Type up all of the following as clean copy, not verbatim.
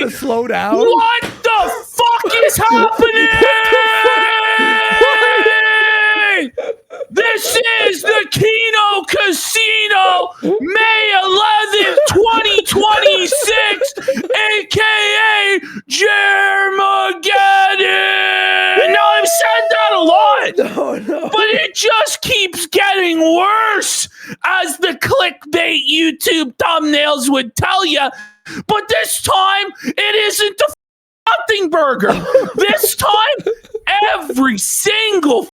to slow down. What the fuck is happening? This is the Keno Casino, May 11th, 2026, aka Jermageddon. Now, I've said that a lot, but it just keeps getting worse, as the clickbait YouTube thumbnails would tell you. But this time, it isn't the nothing burger. This time, every single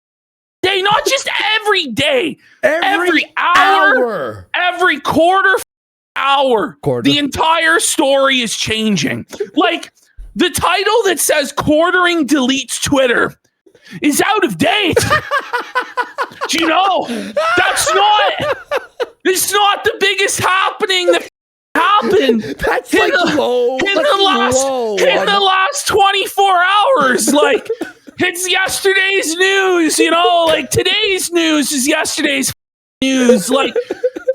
day, not just every day, every hour, every quarter hour, the entire story is changing. Like, the title that says "Quartering deletes Twitter" is out of date. Do you know? It's not the biggest happening that happened. That's like low. In the last 24 hours. Like, it's yesterday's news, you know? Like, today's news is yesterday's news. Like,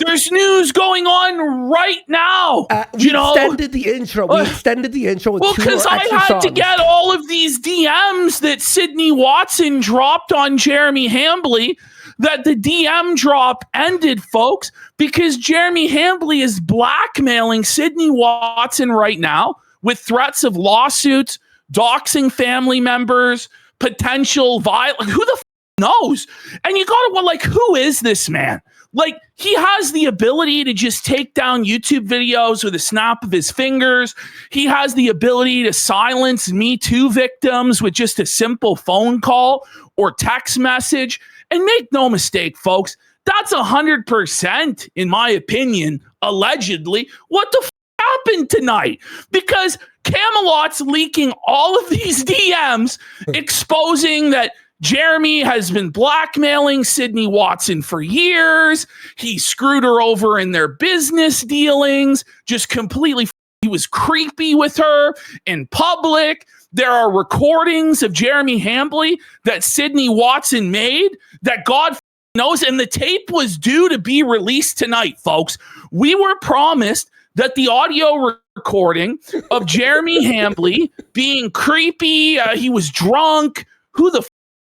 there's news going on right now. We extended the intro. With because I had to get all of these DMs that Sydney Watson dropped on Jeremy Hambly. That the DM drop ended, folks, because Jeremy Hambly is blackmailing Sydney Watson right now with threats of lawsuits, doxing family members, potential violence. Who the knows? And you gotta, like, who is this man? Like, he has the ability to just take down YouTube videos with a snap of his fingers. He has the ability to silence Me Too victims with just a simple phone call or text message. And make no mistake, folks, that's 100%, in my opinion, allegedly, what the happened tonight. Because Camelot's leaking all of these DMs exposing that Jeremy has been blackmailing Sydney Watson for years. He screwed her over in their business dealings, just completely. He was creepy with her in public. There are recordings of Jeremy Hambly that Sydney Watson made that God knows, and the tape was due to be released tonight, folks. We were promised that the audio recording of Jeremy Hambly being creepy, he was drunk, who the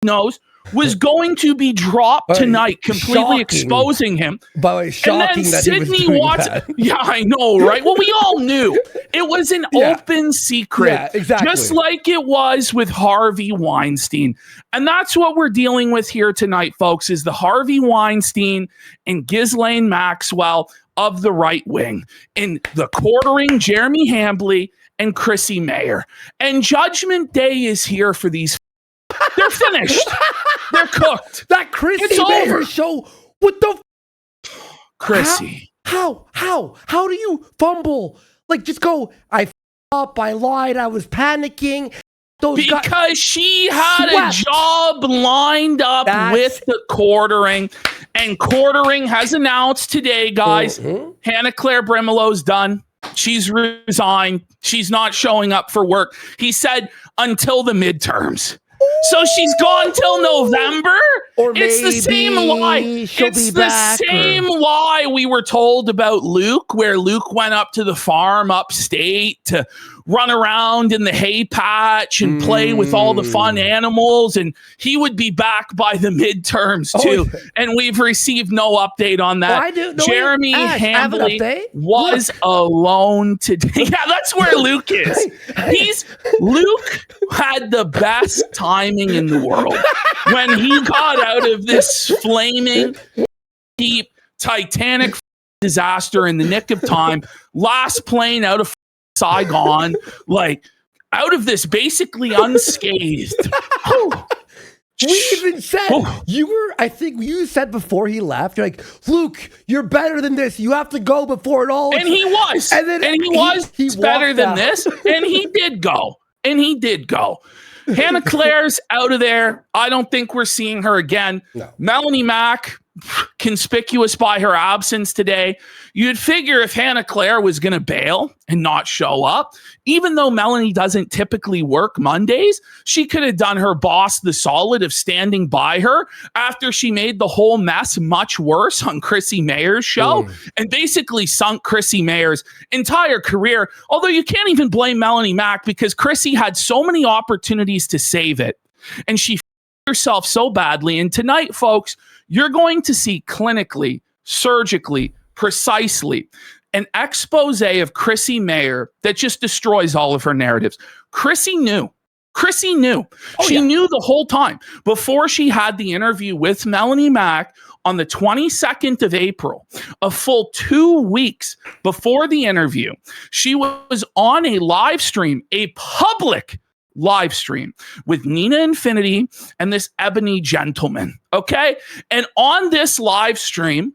knows, was going to be dropped tonight, completely exposing him. By the way, shocking that Sydney he was doing Watson, that. Yeah, I know, right? Well, we all knew. It was an open secret. Yeah, exactly. Just like it was with Harvey Weinstein. And that's what we're dealing with here tonight, folks, is the Harvey Weinstein and Ghislaine Maxwell of the right wing in the quartering Jeremy Hambly and Chrissy Mayer. And Judgment Day is here for these. They're finished. They're cooked. That Chrissy Mayer show. What the? Chrissy. How do you fumble? Like, just go, I up, I lied, I was panicking. Because she had a job lined up with the quartering, and quartering has announced today, guys, Hannah Claire Brimelo's done. She's resigned. She's not showing up for work. He said until the midterms. So she's gone till November. Or it's the same lie. It's the same lie we were told about Luke, where Luke went up to the farm upstate to run around in the hay patch and play with all the fun animals, and he would be back by the midterms too. And we've received no update on that. Jeremy Hambly was alone today. Yeah, that's where Luke is. Luke had the best timing in the world when he got out of this flaming, deep, Titanic disaster in the nick of time, last plane out of Saigon, like out of this basically unscathed. We even said I think you said before he left, you're like, Luke, you're better than this. You have to go before it all. And he was. And he was better than this. And he did go. Hannah Claire's out of there. I don't think we're seeing her again. No. Melanie Mack, conspicuous by her absence today. You'd figure if Hannah Claire was going to bail and not show up, even though Melanie doesn't typically work Mondays, she could have done her boss the solid of standing by her after she made the whole mess much worse on Chrissy Mayer's show and basically sunk Chrissy Mayer's entire career. Although you can't even blame Melanie Mack because Chrissy had so many opportunities to save it and she herself so badly. And tonight, folks, you're going to see clinically, surgically, precisely an expose of Chrissy Mayer that just destroys all of her narratives. Chrissy knew. She knew the whole time before she had the interview with Melanie Mack on the 22nd of April, a full 2 weeks before the interview. She was on a live stream, a public live stream with Nina Infinity and this Ebony gentleman. Okay. And on this live stream,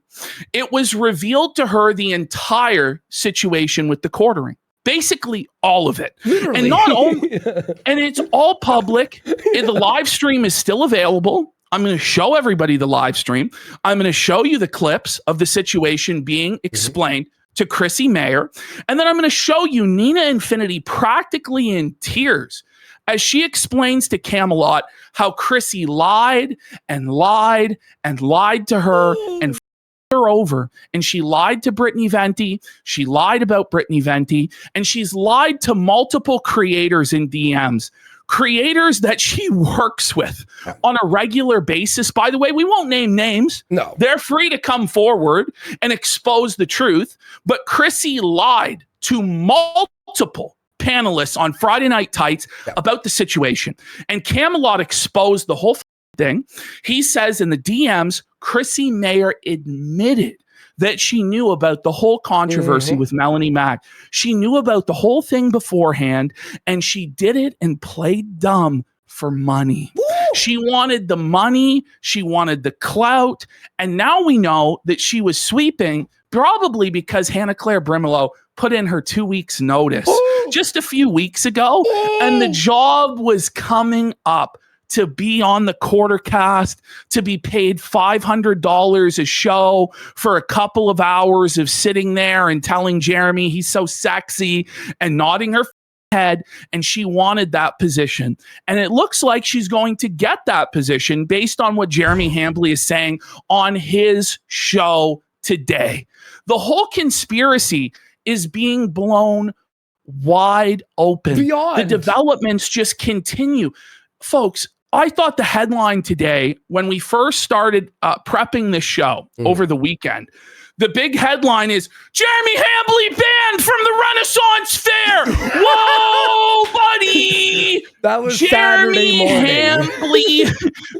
it was revealed to her the entire situation with the quartering. Basically all of it. Literally. And not only, and it's all public. The live stream is still available. I'm going to show everybody the live stream. I'm going to show you the clips of the situation being explained to Chrissy Mayer. And then I'm going to show you Nina Infinity practically in tears as she explains to Camelot how Chrissy lied and lied and lied to her and f***ed her over. And she lied to Brittany Venti. She lied about Brittany Venti. And she's lied to multiple creators in DMs. Creators that she works with on a regular basis. By the way, we won't name names. No. They're free to come forward and expose the truth. But Chrissy lied to multiple panelists on Friday Night Tights about the situation. And Camelot exposed the whole thing. He says in the DMs, Chrissy Mayer admitted that she knew about the whole controversy with Melanie Mack. She knew about the whole thing beforehand, and she did it and played dumb for money. Woo! She wanted the money. She wanted the clout. And now we know that she was sweeping probably because Hannah Claire Brimelow put in her 2 weeks notice just a few weeks ago. And the job was coming up to be on the quarter cast, to be paid $500 a show for a couple of hours of sitting there and telling Jeremy he's so sexy and nodding her head. And she wanted that position. And it looks like she's going to get that position based on what Jeremy Hambley is saying on his show today. The whole conspiracy is being blown wide open. Beyond. The developments just continue. Folks, I thought the headline today, when we first started prepping this show over the weekend, the big headline is Jeremy Hambley banned from the Renaissance Fair. Whoa, buddy. That was Jeremy Saturday morning. Hambley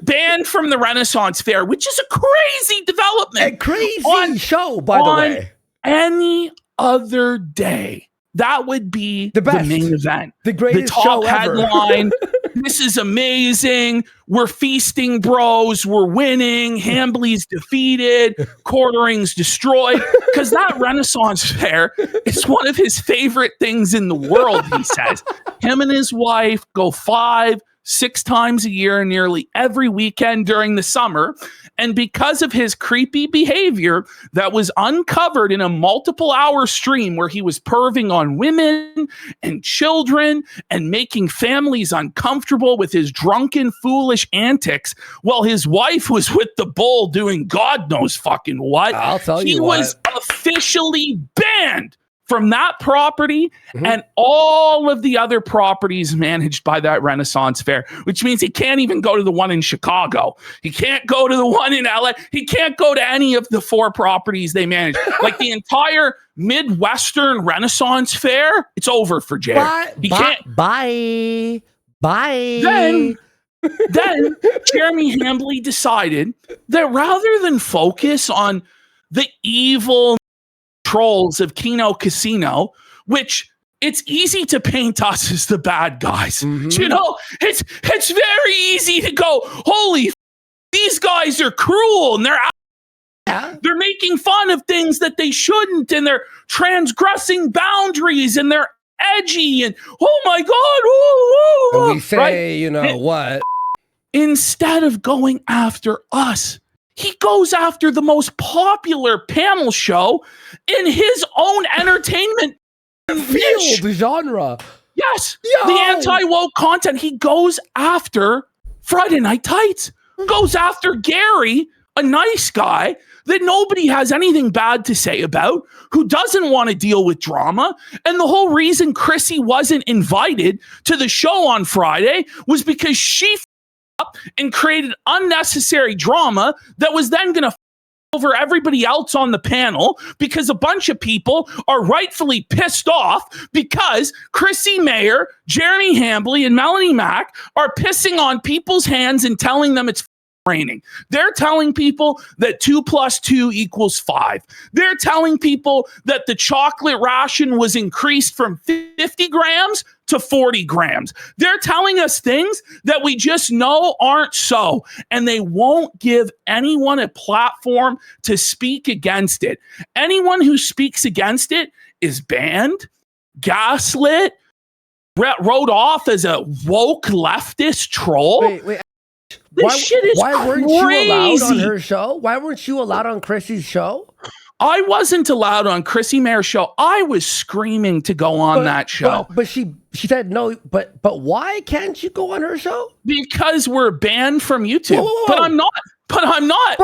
banned from the Renaissance Fair, which is a crazy development. A crazy show, by the way. Any other day, that would be the main event. The greatest top show ever. headline. This is amazing. We're feasting, bros. We're winning. Hambley's defeated. Quartering's destroyed. Because that Renaissance Fair is one of his favorite things in the world, he says. Him and his wife go 5-6 times a year, nearly every weekend during the summer. And because of his creepy behavior that was uncovered in a multiple-hour stream where he was perving on women and children and making families uncomfortable with his drunken, foolish antics while his wife was with the bull doing God knows fucking what. I'll tell you he what. was officially banned from that property and all of the other properties managed by that Renaissance Fair, which means he can't even go to the one in Chicago. He can't go to the one in LA. He can't go to any of the 4 properties they manage. Like the entire Midwestern Renaissance Fair, it's over for Jerry. Bye. Then Jeremy Hambley decided that rather than focus on the evil trolls of Keno Casino, which it's easy to paint us as the bad guys. You know, it's very easy to go, holy these guys are cruel and they're making fun of things that they shouldn't and they're transgressing boundaries and they're edgy and oh my God, and we say, right? You know what? Instead of going after us, He goes after the most popular panel show in his own entertainment field genre. Yes, the anti-woke content. He goes after Friday Night Tights, goes after Gary, a nice guy that nobody has anything bad to say about, who doesn't want to deal with drama. And the whole reason Chrissy wasn't invited to the show on Friday was because she up and created unnecessary drama that was then going to over everybody else on the panel, because a bunch of people are rightfully pissed off because Chrissy Mayer, Jeremy Hambly, and Melanie Mack are pissing on people's hands and telling them it's raining. They're telling people that 2 + 2 = 5. They're telling people that the chocolate ration was increased from 50 grams to 40 grams. They're telling us things that we just know aren't so, and they won't give anyone a platform to speak against it. Anyone who speaks against it is banned, gaslit, wrote off as a woke leftist troll. Wait. This shit is why weren't crazy. you allowed on her show? Why weren't you allowed on Chrissy's show? I wasn't allowed on Chrissy Mayer's show. I was screaming to go on that show. But she said no. But why can't you go on her show? Because we're banned from YouTube. Whoa. But I'm not. But I'm not.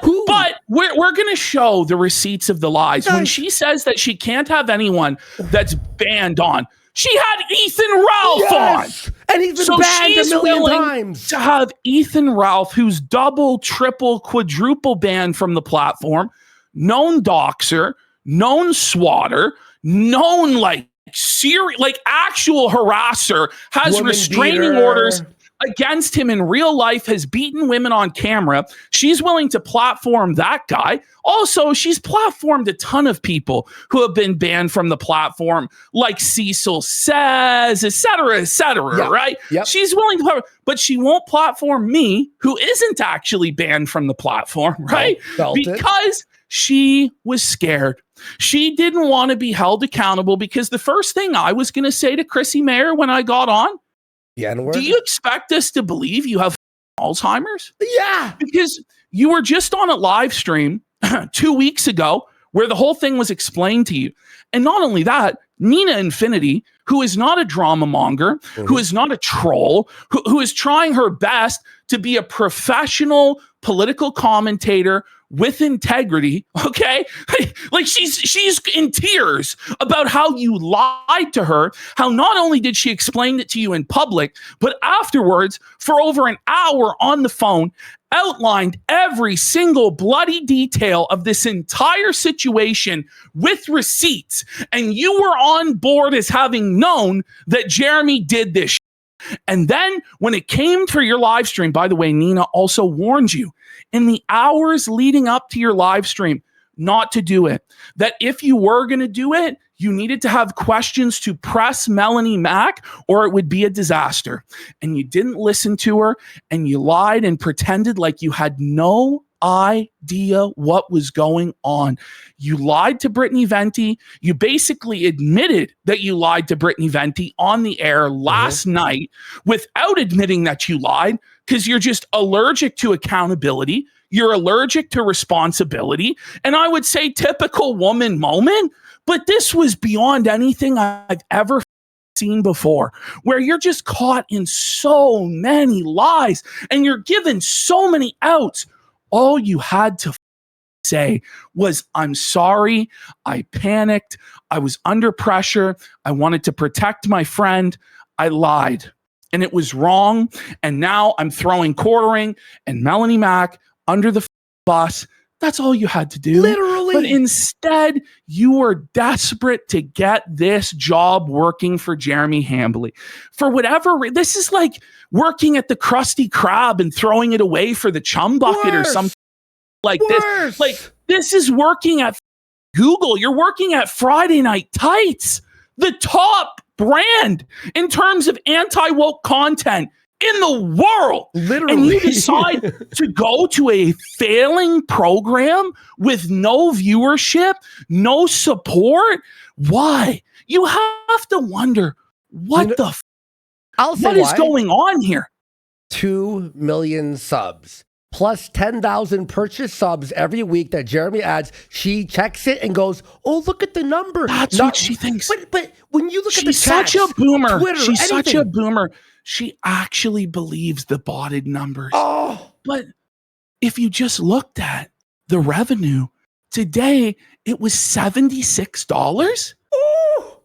Who? But we're going to show the receipts of the lies. When she says that she can't have anyone that's banned on, she had Ethan Ralph on. And he's been banned a million times. To have Ethan Ralph, who's double, triple, quadruple banned from the platform, known doxer, known swatter, known actual harasser, has Woman restraining beater. orders against him in real life, has beaten women on camera. She's willing to platform that guy. Also, she's platformed a ton of people who have been banned from the platform, like Cecil Says, et cetera, right? Yep. She's willing to platform, but she won't platform me, who isn't actually banned from the platform, right? Because she was scared. She didn't want to be held accountable, because the first thing I was going to say to Chrissy Mayer when I got on, do you expect us to believe you have Alzheimer's? Yeah. Because you were just on a live stream 2 weeks ago where the whole thing was explained to you. And not only that, Nina Infinity, who is not a drama monger, who is not a troll, who is trying her best to be a professional political commentator with integrity, okay? Like she's in tears about how you lied to her, how not only did she explain it to you in public, but afterwards, for over an hour on the phone, outlined every single bloody detail of this entire situation with receipts. And you were on board as having known that Jeremy did this. And then when it came for your live stream, by the way, Nina also warned you in the hours leading up to your live stream not to do it. That if you were going to do it, you needed to have questions to press Melanie Mack, or it would be a disaster. And you didn't listen to her, and you lied and pretended like you had no idea what was going on. You lied to Brittany Venti. You basically admitted that you lied to Brittany Venti on the air last night without admitting that you lied, because you're just allergic to accountability. You're allergic to responsibility. And I would say typical woman moment, but this was beyond anything I've ever seen before, where you're just caught in so many lies and you're given so many outs. All you had to say was, I'm sorry, I panicked, I was under pressure, I wanted to protect my friend, I lied, and it was wrong, and now I'm throwing Quartering and Melanie Mack under the bus. That's all you had to do. Literally. But instead, you were desperate to get this job working for Jeremy Hambly. For whatever this is like working at the Krusty Krab and throwing it away for the chum bucket or something like this. Like, this is working at Google. You're working at Friday Night Tights, the top brand in terms of anti-woke content in the world. Literally. And you decide to go to a failing program with no viewership, no support. Why? You have to wonder what what is going on here? 2 million subs. plus 10,000 purchase subs every week that Jeremy adds. She checks it and goes, "Oh, look at the number." That's what she thinks. But when you look at the She's chats, such a boomer. Twitter, She's anything. such a boomer. She actually believes the botted numbers. Oh, but if you just looked at the revenue today, it was $76. oh.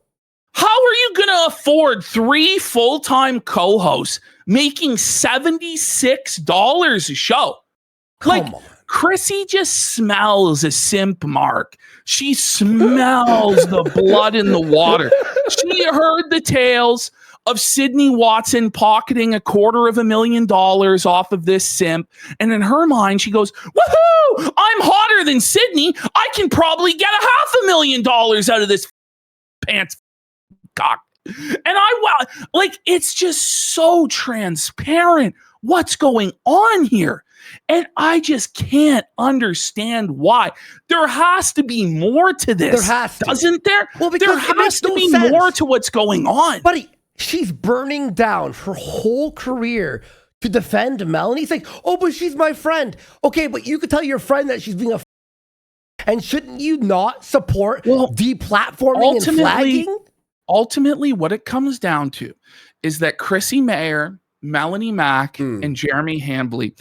How are you going to afford 3 full-time co-hosts making $76 a show? Come on. Chrissy just smells a simp mark. She smells the blood in the water. She heard the tales of Sydney Watson pocketing $250,000 off of this simp. And in her mind, she goes, woohoo, I'm hotter than Sydney. I can probably get $500,000 out of this pants cock. And it's just so transparent what's going on here. And I just can't understand why. There has to be more to this. There has to. Doesn't there? Well, because there has to be more to what's going on. Buddy, she's burning down her whole career to defend Melanie. It's like, oh, but she's my friend. Okay, but you could tell your friend that she's being a and shouldn't you not support deplatforming and flagging? Ultimately, what it comes down to is that Chrissy Mayer, Melanie Mack, and Jeremy Hambly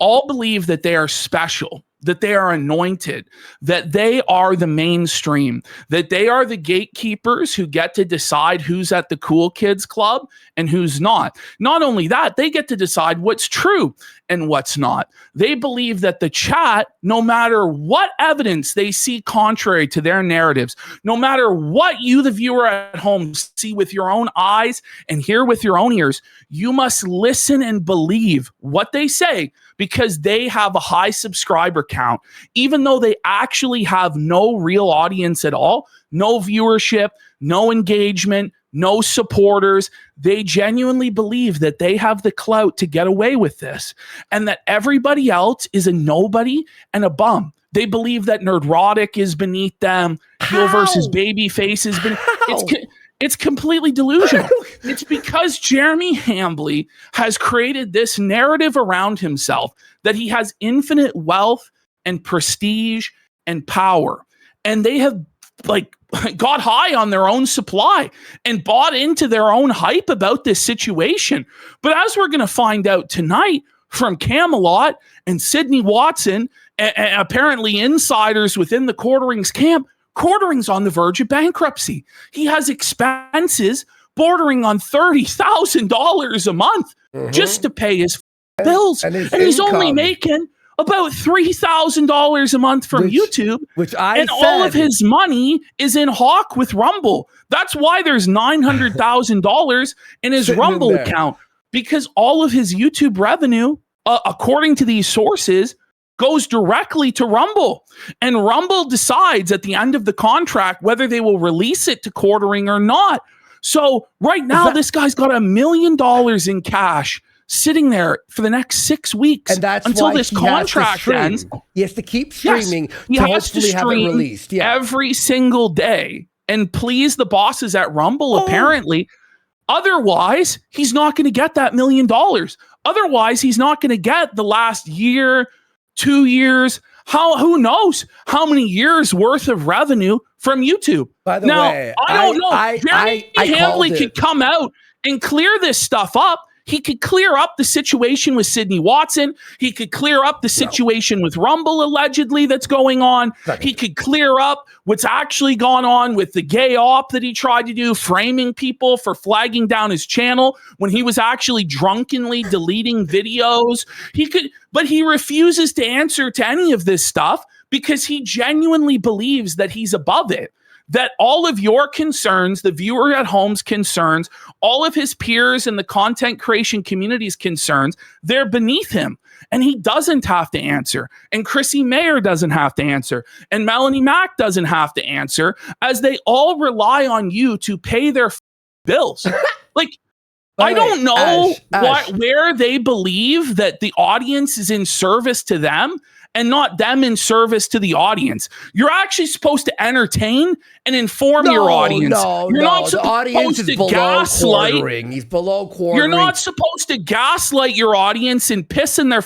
all believe that they are special, that they are anointed, that they are the mainstream, that they are the gatekeepers who get to decide who's at the cool kids club and who's not. Not only that, they get to decide what's true and what's not. They believe that the chat, no matter what evidence they see contrary to their narratives, no matter what you, the viewer at home, see with your own eyes and hear with your own ears, you must listen and believe what they say because they have a high subscriber count, even though they actually have no real audience at all, no viewership, no engagement, no supporters. They genuinely believe that they have the clout to get away with this and that everybody else is a nobody and a bum. They believe that Nerdrotic is beneath them. Heel versus Babyface is beneath. It's completely delusional. It's because Jeremy Hambly has created this narrative around himself that he has infinite wealth and prestige and power. And they have got high on their own supply and bought into their own hype about this situation. But as we're going to find out tonight from Camelot and Sydney Watson, and apparently insiders within the Quarterings camp, Quartering's on the verge of bankruptcy. He has expenses bordering on $30,000 a month just to pay his bills. And he's only making about $3,000 a month from YouTube. All of his money is in Hawk with Rumble. That's why there's $900,000 in his Rumble account, because all of his YouTube revenue, according to these sources, goes directly to Rumble. And Rumble decides at the end of the contract whether they will release it to Quartering or not. So right now, this guy's got $1 million in cash sitting there for the next 6 weeks, and that's until this contract ends. He has to keep streaming he to has hopefully to have it released every single day and please the bosses at Rumble, apparently. Otherwise, he's not going to get that $1 million. Otherwise, he's not going to get the last year, 2 years, who knows how many years worth of revenue from YouTube. By the way, I don't know. Jeremy Hambly could come out and clear this stuff up. He could clear up the situation with Sydney Watson. He could clear up the situation with Rumble, allegedly, that's going on. He could clear up what's actually gone on with the gay op that he tried to do, framing people for flagging down his channel when he was actually drunkenly deleting videos. But he refuses to answer to any of this stuff because he genuinely believes that he's above it. That all of your concerns, the viewer at home's concerns, all of his peers and the content creation community's concerns, they're beneath him. And he doesn't have to answer. And Chrissy Mayer doesn't have to answer. And Melanie Mack doesn't have to answer, as they all rely on you to pay their bills. I don't know where they believe that the audience is in service to them and not them in service to the audience. You're actually supposed to entertain and inform your audience. You're not supposed to gaslight. He's below Quartering. You're not supposed to gaslight your audience and piss in their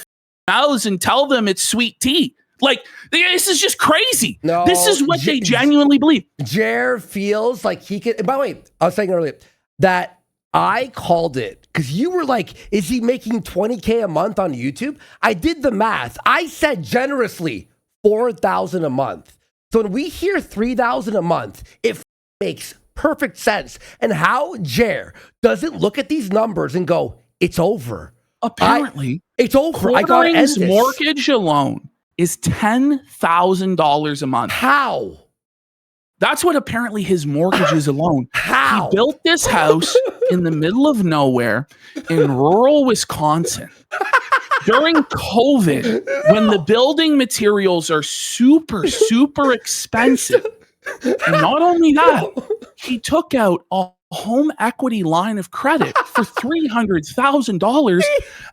mouths and tell them it's sweet tea. Like, this is just crazy. No, this is what they genuinely believe. Jer feels like he could. By the way, I was saying earlier that I called it because you were like, is he making $20K a month on YouTube? I did the math. I said generously $4,000 a month. So when we hear $3,000 a month, it makes perfect sense. And how Jer doesn't look at these numbers and go, it's over. Apparently, it's over. I got to end this. Mortgage alone is $10,000 a month. How? That's what apparently his mortgage is alone. How? He built this house in the middle of nowhere in rural Wisconsin during COVID, when the building materials are super, super expensive. And not only that, he took out a home equity line of credit for $300,000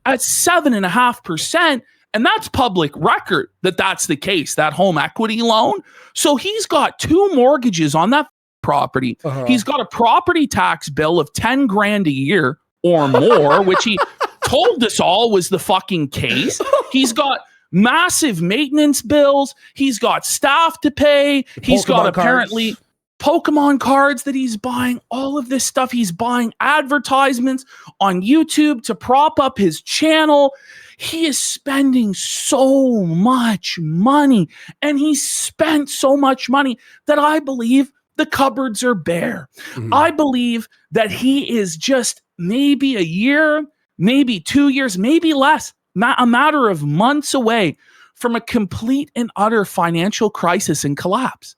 at 7.5%. And that's public record that that's the case, that home equity loan. So he's got 2 mortgages on that property. He's got a property tax bill of 10 grand a year or more, which he told us all was the fucking case. He's got massive maintenance bills. He's got staff to pay. He's got apparently Pokemon cards that he's buying, all of this stuff. He's buying advertisements on YouTube to prop up his channel. He is spending so much money, and he's spent so much money that I believe the cupboards are bare. I believe that he is just maybe a year, maybe 2 years, maybe less, a matter of months away from a complete and utter financial crisis and collapse.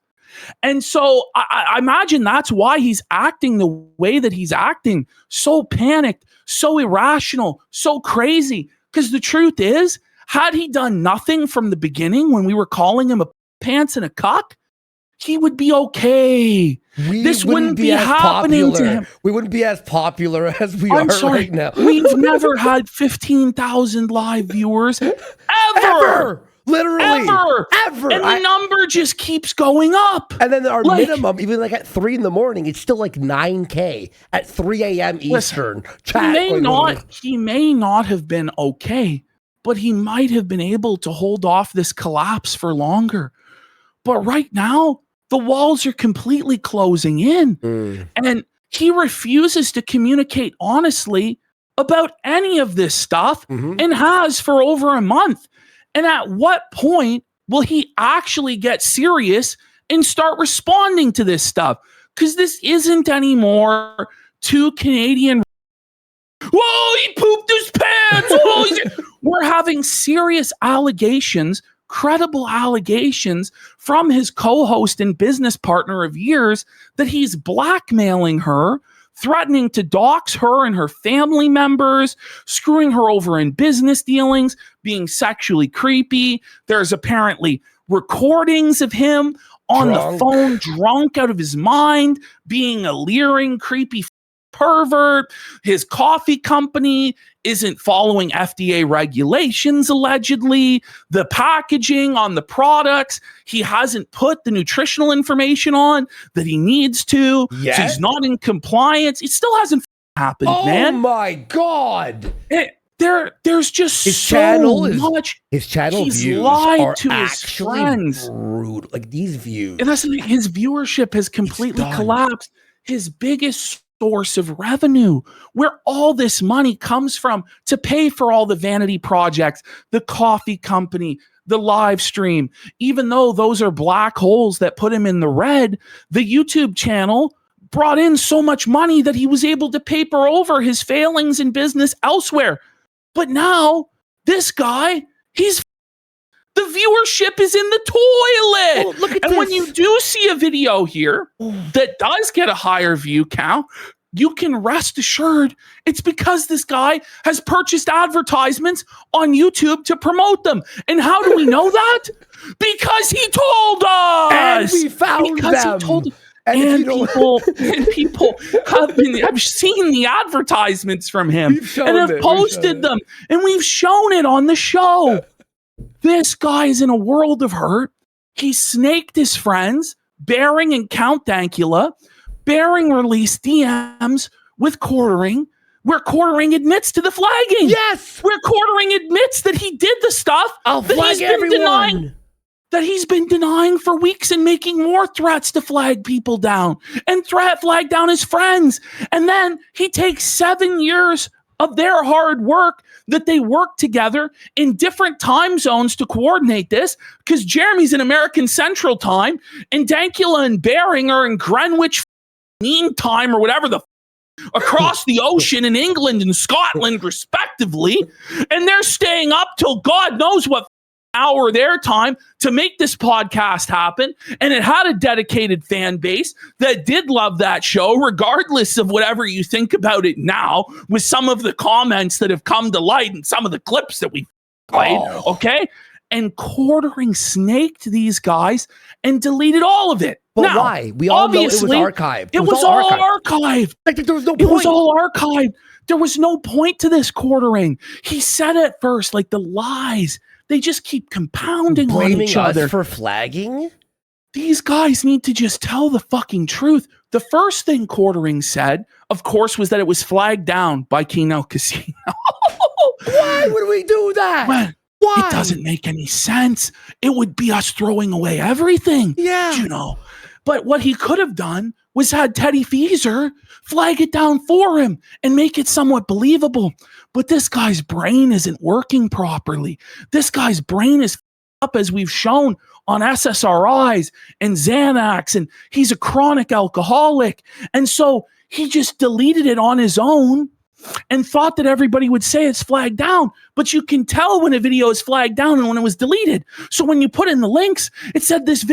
And so I imagine that's why he's acting the way that he's acting, so panicked, so irrational, so crazy. Because the truth is, had he done nothing from the beginning when we were calling him a pants and a cuck, he would be okay. This wouldn't be happening to him. We wouldn't be as popular as we are right now. We've never had 15,000 live viewers ever. Literally. Ever. And the number just keeps going up. And then our minimum, even like at 3 a.m, it's still like 9K at 3 a.m. Eastern. He may not have been okay, but he might have been able to hold off this collapse for longer. But right now, the walls are completely closing in. And he refuses to communicate honestly about any of this stuff and has for over a month. And at what point will he actually get serious and start responding to this stuff? Because this isn't anymore 2 Canadian. Whoa, he pooped his pants. We're having serious allegations, credible allegations from his co-host and business partner of years that he's blackmailing her, threatening to dox her and her family members, screwing her over in business dealings, being sexually creepy. There's apparently recordings of him on the phone, drunk out of his mind, being a leering, creepy pervert. His coffee company isn't following FDA regulations, allegedly. The packaging on the products, he hasn't put the nutritional information on that he needs to. So he's not in compliance. It still hasn't happened, man. Oh my God. There's just his so channel much. His channel he's views lied are to his actually friends. brutal. Like these views. And his viewership has completely collapsed. His biggest source of revenue, where all this money comes from to pay for all the vanity projects, the coffee company, the live stream, even though those are black holes that put him in the red, the YouTube channel brought in so much money that he was able to paper over his failings in business elsewhere. But now this guy, the viewership is in the toilet. Look at and this. When you do see a video here that does get a higher view count, you can rest assured it's because this guy has purchased advertisements on YouTube to promote them. And how do we know that? Because he told us. And we found them. People have seen the advertisements from him and have posted them. And we've shown it on the show. This guy is in a world of hurt. He snaked his friends, Bering and Count Dankula. Bering released DMs with quartering, where Quartering admits to the flagging. Yes. Where Quartering admits that he did the stuff I'll that flag everyone. That he's been denying for weeks and making more threats to flag people down and flag down his friends. And then he takes 7 years of their hard work that they work together in different time zones to coordinate this, because Jeremy's in American Central Time and Dankula and Bering are in Greenwich Mean Time or whatever the across the ocean in England and Scotland respectively, and they're staying up till God knows what hour their time to make this podcast happen. And it had a dedicated fan base that did love that show, regardless of whatever you think about it now, with some of the comments that have come to light and some of the clips that we played. Okay. And Quartering snaked these guys and deleted all of it. But now, why? We all know it was archived. It was all archived. Like, there was no point. It was all archived. There was no point to this Quartering. He said at first, like, the lies, they just keep compounding on each other. Us for flagging? These guys need to just tell the fucking truth. The first thing Quartering said, of course, was that it was flagged down by Keno Casino. Why would we do that? Well, why? It doesn't make any sense. It would be us throwing away everything. Yeah. You know. But what he could have done was had Teddy Feezer flag it down for him and make it somewhat believable. But this guy's brain isn't working properly. This guy's brain is up, as we've shown, on SSRIs and Xanax, and he's a chronic alcoholic. And so he just deleted it on his own and thought that everybody would say it's flagged down. But you can tell when a video is flagged down and when it was deleted. So when you put in the links, it said this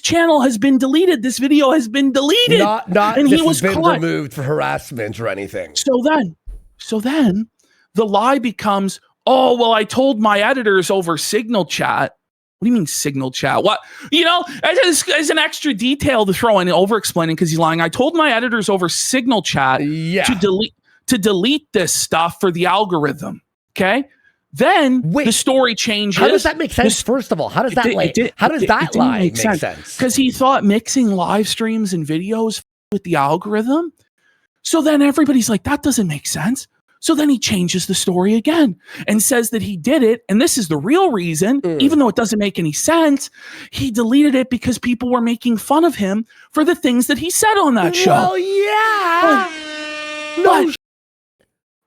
channel has been deleted. This video has been deleted. Not and this he was has been caught. removed for harassment or anything. So then the lie becomes, oh, well, I told my editors over Signal Chat. What do you mean Signal Chat? What? You know, as an extra detail to throw in, over-explaining because he's lying. I told my editors over Signal Chat to delete this stuff for the algorithm. Okay? Then the story changes. How does that make sense? First of all, how does that lie make sense? Because he thought mixing live streams and videos with the algorithm. So then everybody's like, that doesn't make sense. So then he changes the story again and says that he did it. And this is the real reason, even though it doesn't make any sense. He deleted it because people were making fun of him for the things that he said on that show. Well, yeah. But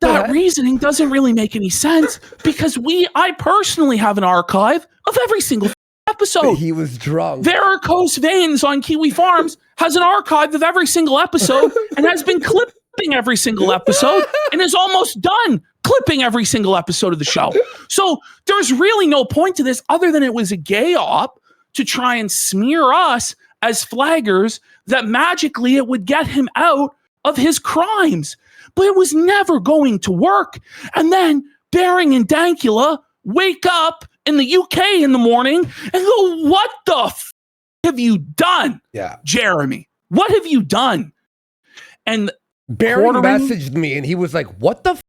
that reasoning doesn't really make any sense because I personally have an archive of every single episode. He was drunk. Varicose Veins on Kiwi Farms has an archive of every single episode and has been clipping every single episode and is almost done clipping every single episode of the show. So there's really no point to this other than it was a gay op to try and smear us as flaggers that magically it would get him out of his crimes. But it was never going to work. And then Bering and Dankula wake up in the UK in the morning and go, what the have you done? Yeah. Jeremy, what have you done? And Bering messaged me and he was like, what the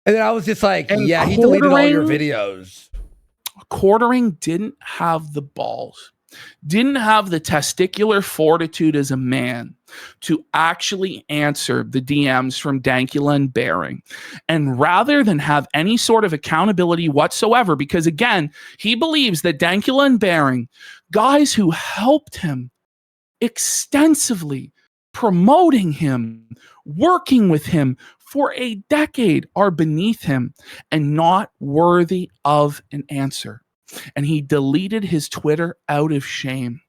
And then I was just like, yeah, he deleted all your videos. Quartering didn't have the balls, didn't have the testicular fortitude as a man to actually answer the DMs from Dankula and Bering. And rather than have any sort of accountability whatsoever, because again, he believes that Dankula and Bering, guys who helped him extensively, promoting him, working with him for a decade, are beneath him and not worthy of an answer. And he deleted his Twitter out of shame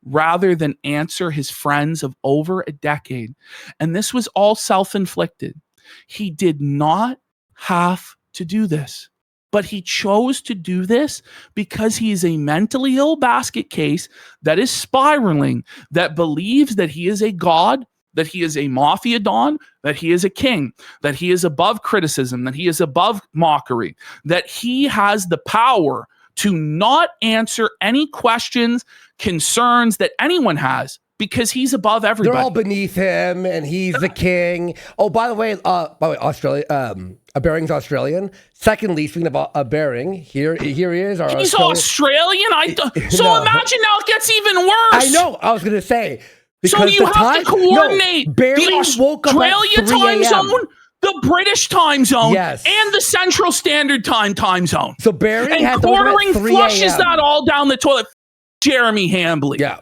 rather than answer his friends of over a decade. And this was all self-inflicted. He did not have to do this, but he chose to do this because he is a mentally ill basket case that is spiraling, that believes that he is a god, that he is a mafia don, that he is a king, that he is above criticism, that he is above mockery, that he has the power to not answer any questions, concerns that anyone has because he's above everybody. They're all beneath him and he's the king. Oh, by the way, Australia, Bering's Australian. Secondly, speaking of Bering, here he is. He's Australian? So no. Imagine now it gets even worse. I know. I was going to say. So you have to coordinate Bering the woke up at 3 Australia time zone the British time zone Yes. and the Central Standard Time zone. So Bering had to quartering at 3 flushes a.m. that all down the toilet. Jeremy Hambly. Yeah.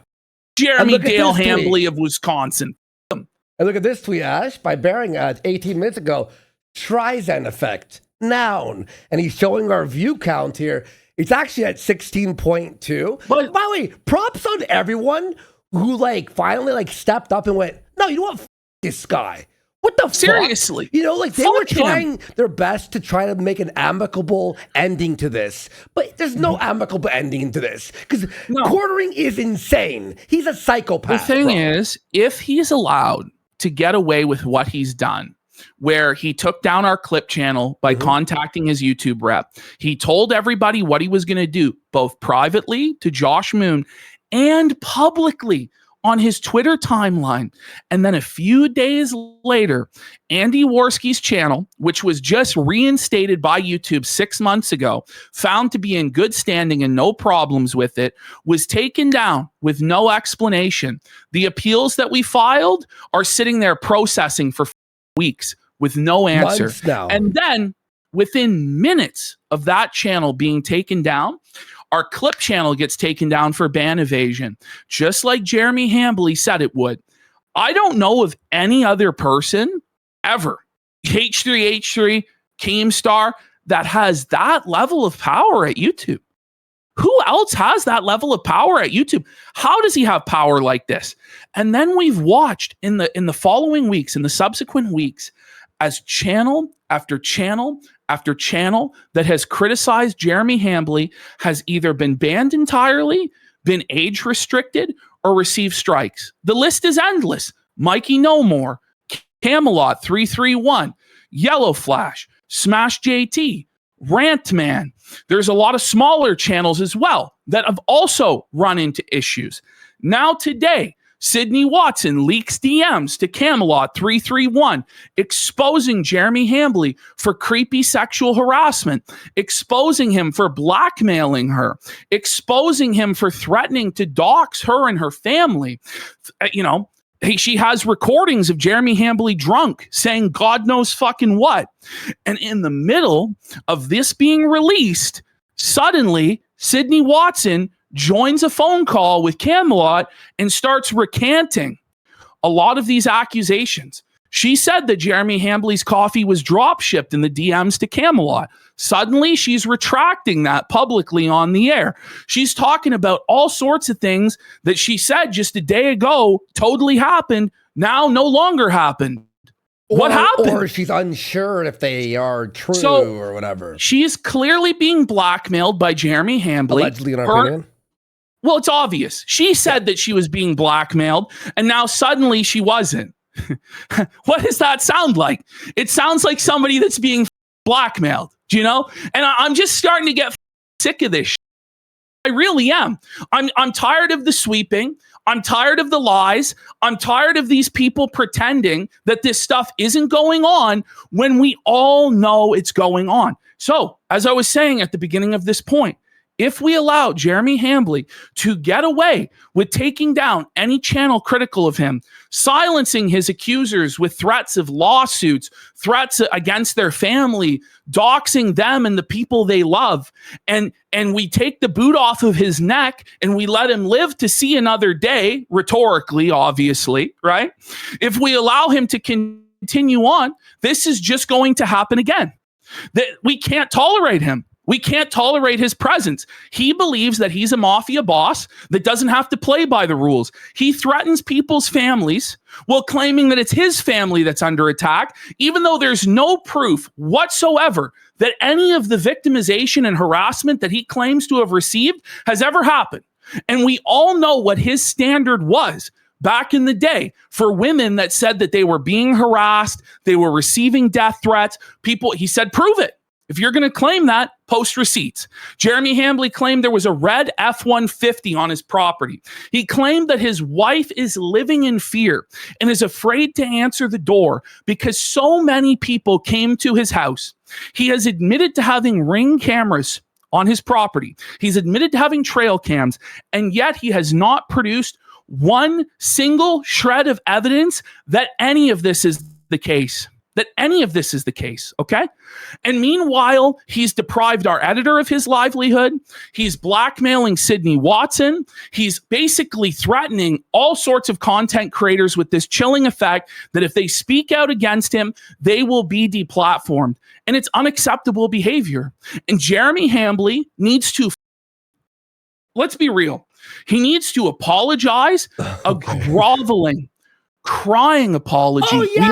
Jeremy Dale Hambly of Wisconsin. And look at this tweet, Ash, by Bering 18 minutes ago. Streisand effect, noun. And he's showing our view count here. It's actually at 16.2. But by the way, props on everyone who finally stepped up and went, no, you know what? This guy. What the Seriously? fuck? You know, they were trying their best to try to make an amicable ending to this. But there's no amicable ending to this. Because quartering is insane. He's a psychopath. The thing is, if he's allowed to get away with what he's done, where he took down our clip channel by contacting his YouTube rep, he told everybody what he was going to do, both privately to Josh Moon and publicly on his Twitter timeline. And then a few days later, Andy Worski's channel, which was just reinstated by YouTube 6 months ago, found to be in good standing and no problems with it, was taken down with no explanation. The appeals that we filed are sitting there processing for weeks with no answer. Months now. And then within minutes of that channel being taken down, our clip channel gets taken down for ban evasion, just like Jeremy Hambly said it would. I don't know of any other person ever, H3H3, Keemstar, that has that level of power at YouTube. Who else has that level of power at YouTube? How does he have power like this? And then we've watched in the following weeks, in the subsequent weeks, as channel after channel after channel that has criticized Jeremy Hambly has either been banned entirely, been age restricted, or received strikes. The list is endless. Mikey No More, Camelot 331, Yellow Flash, Smash JT, Rant Man. There's a lot of smaller channels as well that have also run into issues. Now today, Sydney Watson leaks DMs to Camelot 331, exposing Jeremy Hambly for creepy sexual harassment, exposing him for blackmailing her, exposing him for threatening to dox her and her family. She has recordings of Jeremy Hambly drunk saying God knows fucking what. And in the middle of this being released, suddenly Sydney Watson joins a phone call with Camelot and starts recanting a lot of these accusations. She said that Jeremy Hambly's coffee was drop shipped in the DMs to Camelot. Suddenly, she's retracting that publicly on the air. She's talking about all sorts of things that she said just a day ago totally happened, now no longer happened. What happened? Or she's unsure if they are true or whatever. She's clearly being blackmailed by Jeremy Hambly. Allegedly, in our opinion. Well, it's obvious. She said that she was being blackmailed, and now suddenly she wasn't. What does that sound like? It sounds like somebody that's being blackmailed, do you know? And I'm just starting to get sick of this shit. I really am. I'm tired of the sweeping. I'm tired of the lies. I'm tired of these people pretending that this stuff isn't going on when we all know it's going on. So, as I was saying at the beginning of this point, if we allow Jeremy Hambly to get away with taking down any channel critical of him, silencing his accusers with threats of lawsuits, threats against their family, doxing them and the people they love, and we take the boot off of his neck and we let him live to see another day, rhetorically, obviously, right? If we allow him to continue on, this is just going to happen again. That we can't tolerate him. We can't tolerate his presence. He believes that he's a mafia boss that doesn't have to play by the rules. He threatens people's families while claiming that it's his family that's under attack, even though there's no proof whatsoever that any of the victimization and harassment that he claims to have received has ever happened. And we all know what his standard was back in the day for women that said that they were being harassed, they were receiving death threats. He said, prove it. If you're going to claim that, post receipts. Jeremy Hambly claimed there was a red F-150 on his property. He claimed that his wife is living in fear and is afraid to answer the door because so many people came to his house. He has admitted to having Ring cameras on his property. He's admitted to having trail cams, and yet he has not produced one single shred of evidence that any of this is the case. that any of this is the case, okay? And meanwhile, he's deprived our editor of his livelihood. He's blackmailing Sydney Watson. He's basically threatening all sorts of content creators with this chilling effect that if they speak out against him, they will be deplatformed. And it's unacceptable behavior. And Jeremy Hambly needs to, let's be real, he needs to apologize, a groveling, crying apology. Oh, yeah.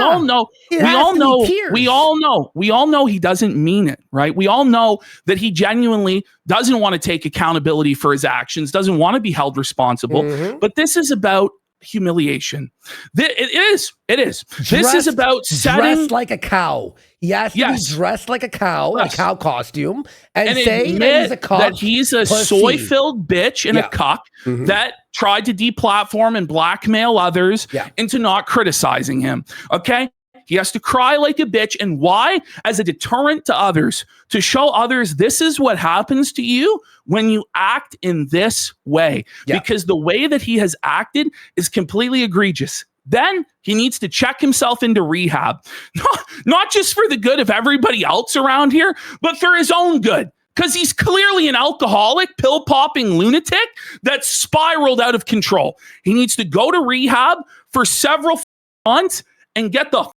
We all know he doesn't mean it, right? We all know that he genuinely doesn't want to take accountability for his actions, doesn't want to be held responsible. But this is about humiliation. It is. This is about dressed like a cow. He has to be dressed like a cow, a cow costume, and say that he's a cock, that he's a soy-filled bitch and a cuck that tried to deplatform and blackmail others into not criticizing him. Okay? He has to cry like a bitch. And why? As a deterrent to others, to show others this is what happens to you when you act in this way. Because the way that he has acted is completely egregious. Then he needs to check himself into rehab, not just for the good of everybody else around here, but for his own good. Because he's clearly an alcoholic, pill-popping lunatic that spiraled out of control. He needs to go to rehab for several months and get the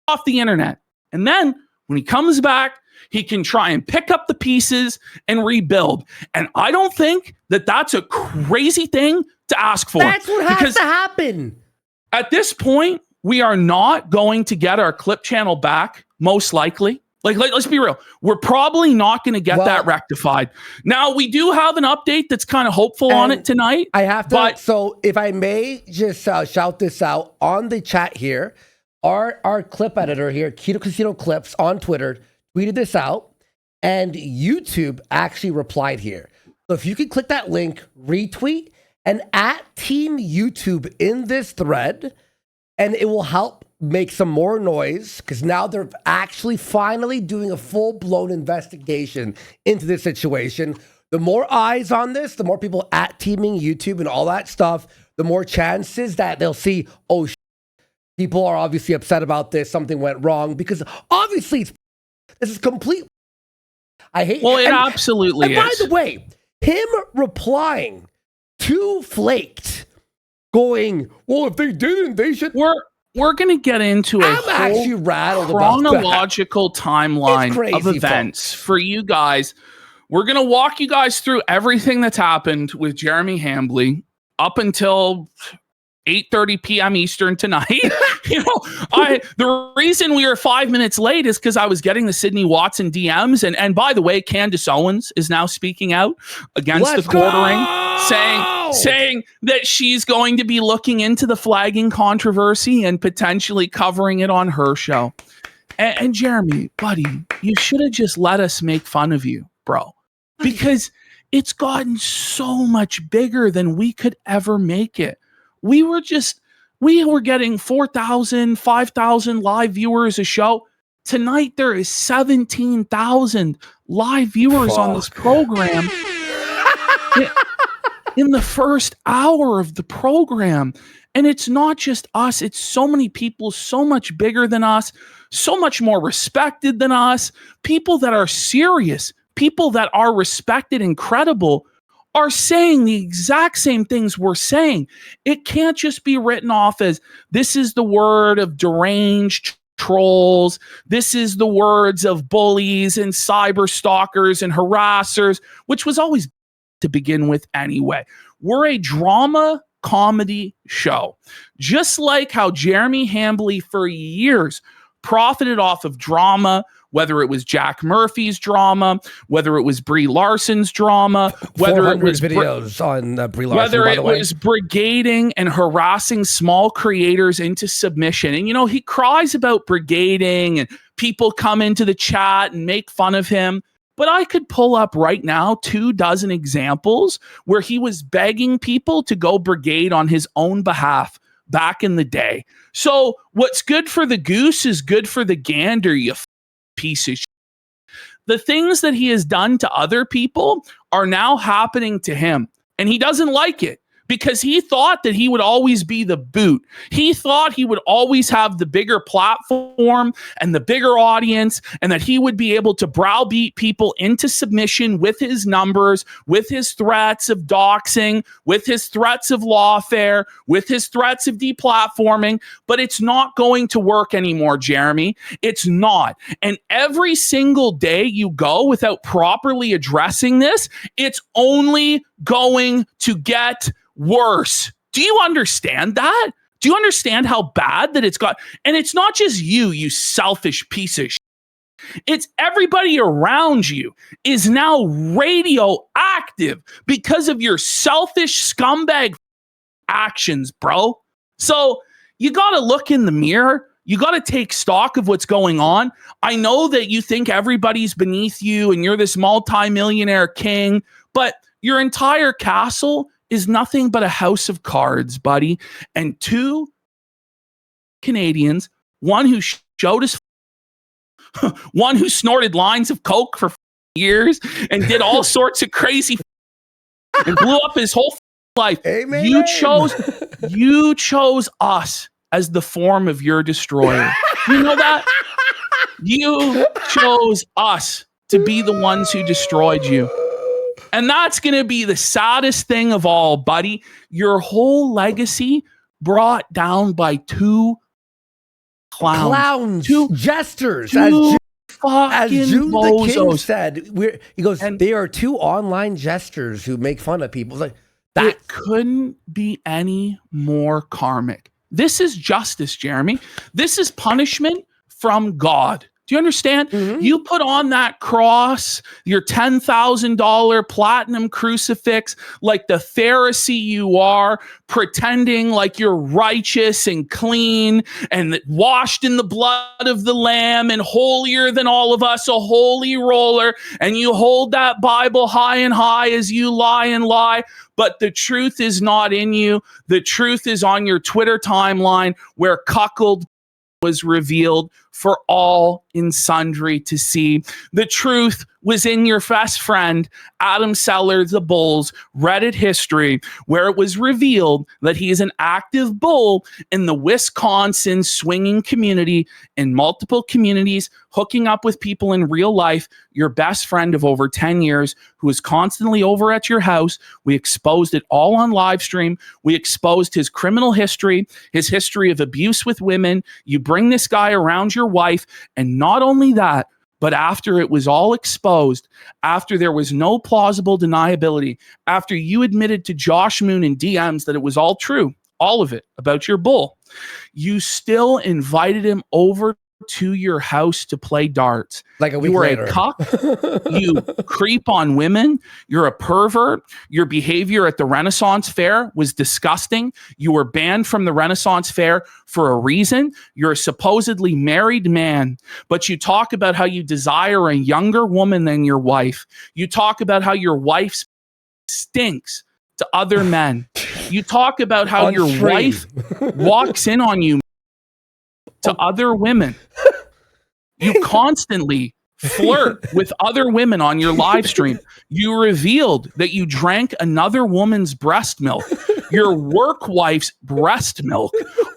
off the internet. And then when he comes back, he can try and pick up the pieces and rebuild. And I don't think that that's a crazy thing to ask for. That's what has to happen. At this point, we are not going to get our clip channel back, most likely. Let's be real. We're probably not going to get that rectified. Now, we do have an update that's kind of hopeful on it tonight. I have to. So if I may just shout this out on the chat here, our clip editor here, Keto Casino Clips on Twitter, tweeted this out, and YouTube actually replied here. So if you can click that link, retweet, and at Team YouTube in this thread, and it will help make some more noise, because now they're actually finally doing a full-blown investigation into this situation. The more eyes on this, the more people at teaming YouTube and all that stuff, the more chances that they'll see, oh, people are obviously upset about this, something went wrong, because obviously this is complete. I hate. Well, it absolutely is. By the way, him replying to Flaked, going, well, if they didn't, they should. We're going to get into a actually rattled chronological timeline of events for you guys. We're going to walk you guys through everything that's happened with Jeremy Hambly up until 8:30 p.m. Eastern tonight. The reason we were 5 minutes late is because I was getting the Sydney Watson DMs. And by the way, Candace Owens is now speaking out against the quartering, saying that she's going to be looking into the flagging controversy and potentially covering it on her show. And Jeremy, buddy, you should have just let us make fun of you, bro, because it's gotten so much bigger than we could ever make it. We were getting 4,000, 5,000 live viewers a show. Tonight, there is 17,000 live viewers on this program in the first hour of the program. And it's not just us. It's so many people, so much bigger than us, so much more respected than us, people that are serious, people that are respected and credible, are saying the exact same things we're saying. It can't just be written off as this is the word of deranged trolls. This is the words of bullies and cyber stalkers and harassers, which was always to begin with anyway. We're a drama comedy show. Just like how Jeremy Hambly for years profited off of drama, whether it was Jack Murphy's drama, whether it was Brie Larson's drama, whether it was videos on Brie Larson, whether it was brigading and harassing small creators into submission. And, he cries about brigading and people come into the chat and make fun of him. But I could pull up right now 24 examples where he was begging people to go brigade on his own behalf back in the day. So what's good for the goose is good for the gander, you piece of shit. The things that he has done to other people are now happening to him, and he doesn't like it. because he thought that he would always be the boot. He thought he would always have the bigger platform and the bigger audience, and that he would be able to browbeat people into submission with his numbers, with his threats of doxing, with his threats of lawfare, with his threats of deplatforming. But it's not going to work anymore, Jeremy. It's not. And every single day you go without properly addressing this, it's only going to get worse. Do you understand that? Do you understand how bad that it's got? And it's not just you, you selfish piece of shit. It's everybody around you is now radioactive because of your selfish scumbag actions, bro. So you got to look in the mirror. You got to take stock of what's going on. I know that you think everybody's beneath you and you're this multimillionaire king, but your entire castle is nothing but a house of cards, buddy. And two Canadians, one who showed his, one who snorted lines of coke for years and did all sorts of crazy and blew up his whole life. Amen. You chose us as the form of your destroyer. You know that? You chose us to be the ones who destroyed you. And that's going to be the saddest thing of all, buddy. Your whole legacy brought down by two clowns. Two jesters. Two as June the King bozos. said, he goes, and they are two online jesters who make fun of people. It's like, that couldn't be any more karmic. This is justice, Jeremy. This is punishment from God. Do you understand? Mm-hmm. You put on that cross, your $10,000 platinum crucifix, like the Pharisee you are, pretending like you're righteous and clean and washed in the blood of the Lamb and holier than all of us, a holy roller. And you hold that Bible high and high as you lie and lie. But the truth is not in you. The truth is on your Twitter timeline where cuckold was revealed for all in sundry to see. The truth was in your best friend, Adam Seller, the Bull's Reddit history, where it was revealed that he is an active bull in the Wisconsin swinging community, in multiple communities, hooking up with people in real life, your best friend of over 10 years, who is constantly over at your house. We exposed it all on live stream. We exposed his criminal history, his history of abuse with women. You bring this guy around your wife, and not only that, but after it was all exposed, after there was no plausible deniability, after you admitted to Josh Moon in DMs that it was all true, all of it about your bull, you still invited him over to your house to play darts. Like a week later. You were a cuck. You creep on women. You're a pervert. Your behavior at the Renaissance Fair was disgusting. You were banned from the Renaissance Fair for a reason. You're a supposedly married man, but you talk about how you desire a younger woman than your wife. You talk about how your wife stinks to other men. You talk about how your wife walks in on you to other women. You constantly flirt with other women on your live stream. You revealed that you drank another woman's breast milk, your work wife's breast milk,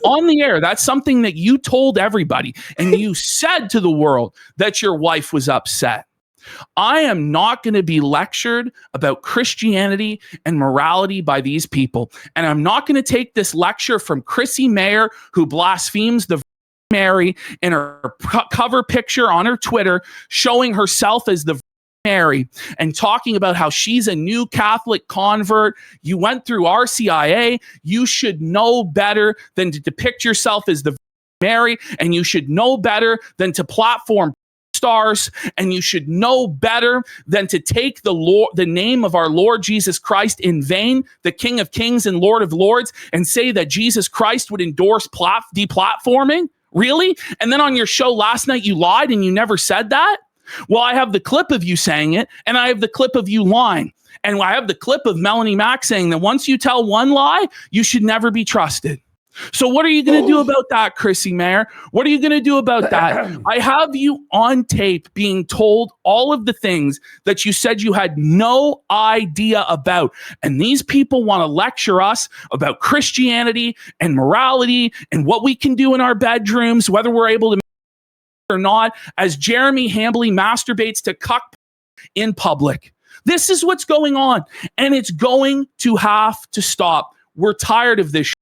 on the air. That's something that you told everybody, and you said to the world that your wife was upset. I am not going to be lectured about Christianity and morality by these people. And I'm not going to take this lecture from Chrissy Mayer, who blasphemes the Mary in her cover picture on her Twitter, showing herself as the Mary and talking about how she's a new Catholic convert. You went through RCIA. You should know better than to depict yourself as the Mary, and you should know better than to platform stars, and you should know better than to take the name of our Lord Jesus Christ in vain, the King of Kings and Lord of Lords, and say that Jesus Christ would endorse deplatforming. Really? And then on your show last night, you lied and you never said that? Well, I have the clip of you saying it, and I have the clip of you lying. And I have the clip of Melanie Mack saying that once you tell one lie, you should never be trusted. So what are you going to do about that, Chrissy Mayer? What are you going to do about that? I have you on tape being told all of the things that you said you had no idea about. And these people want to lecture us about Christianity and morality and what we can do in our bedrooms, whether we're able to or not, as Jeremy Hambly masturbates to cuck in public. This is what's going on, and it's going to have to stop. We're tired of this.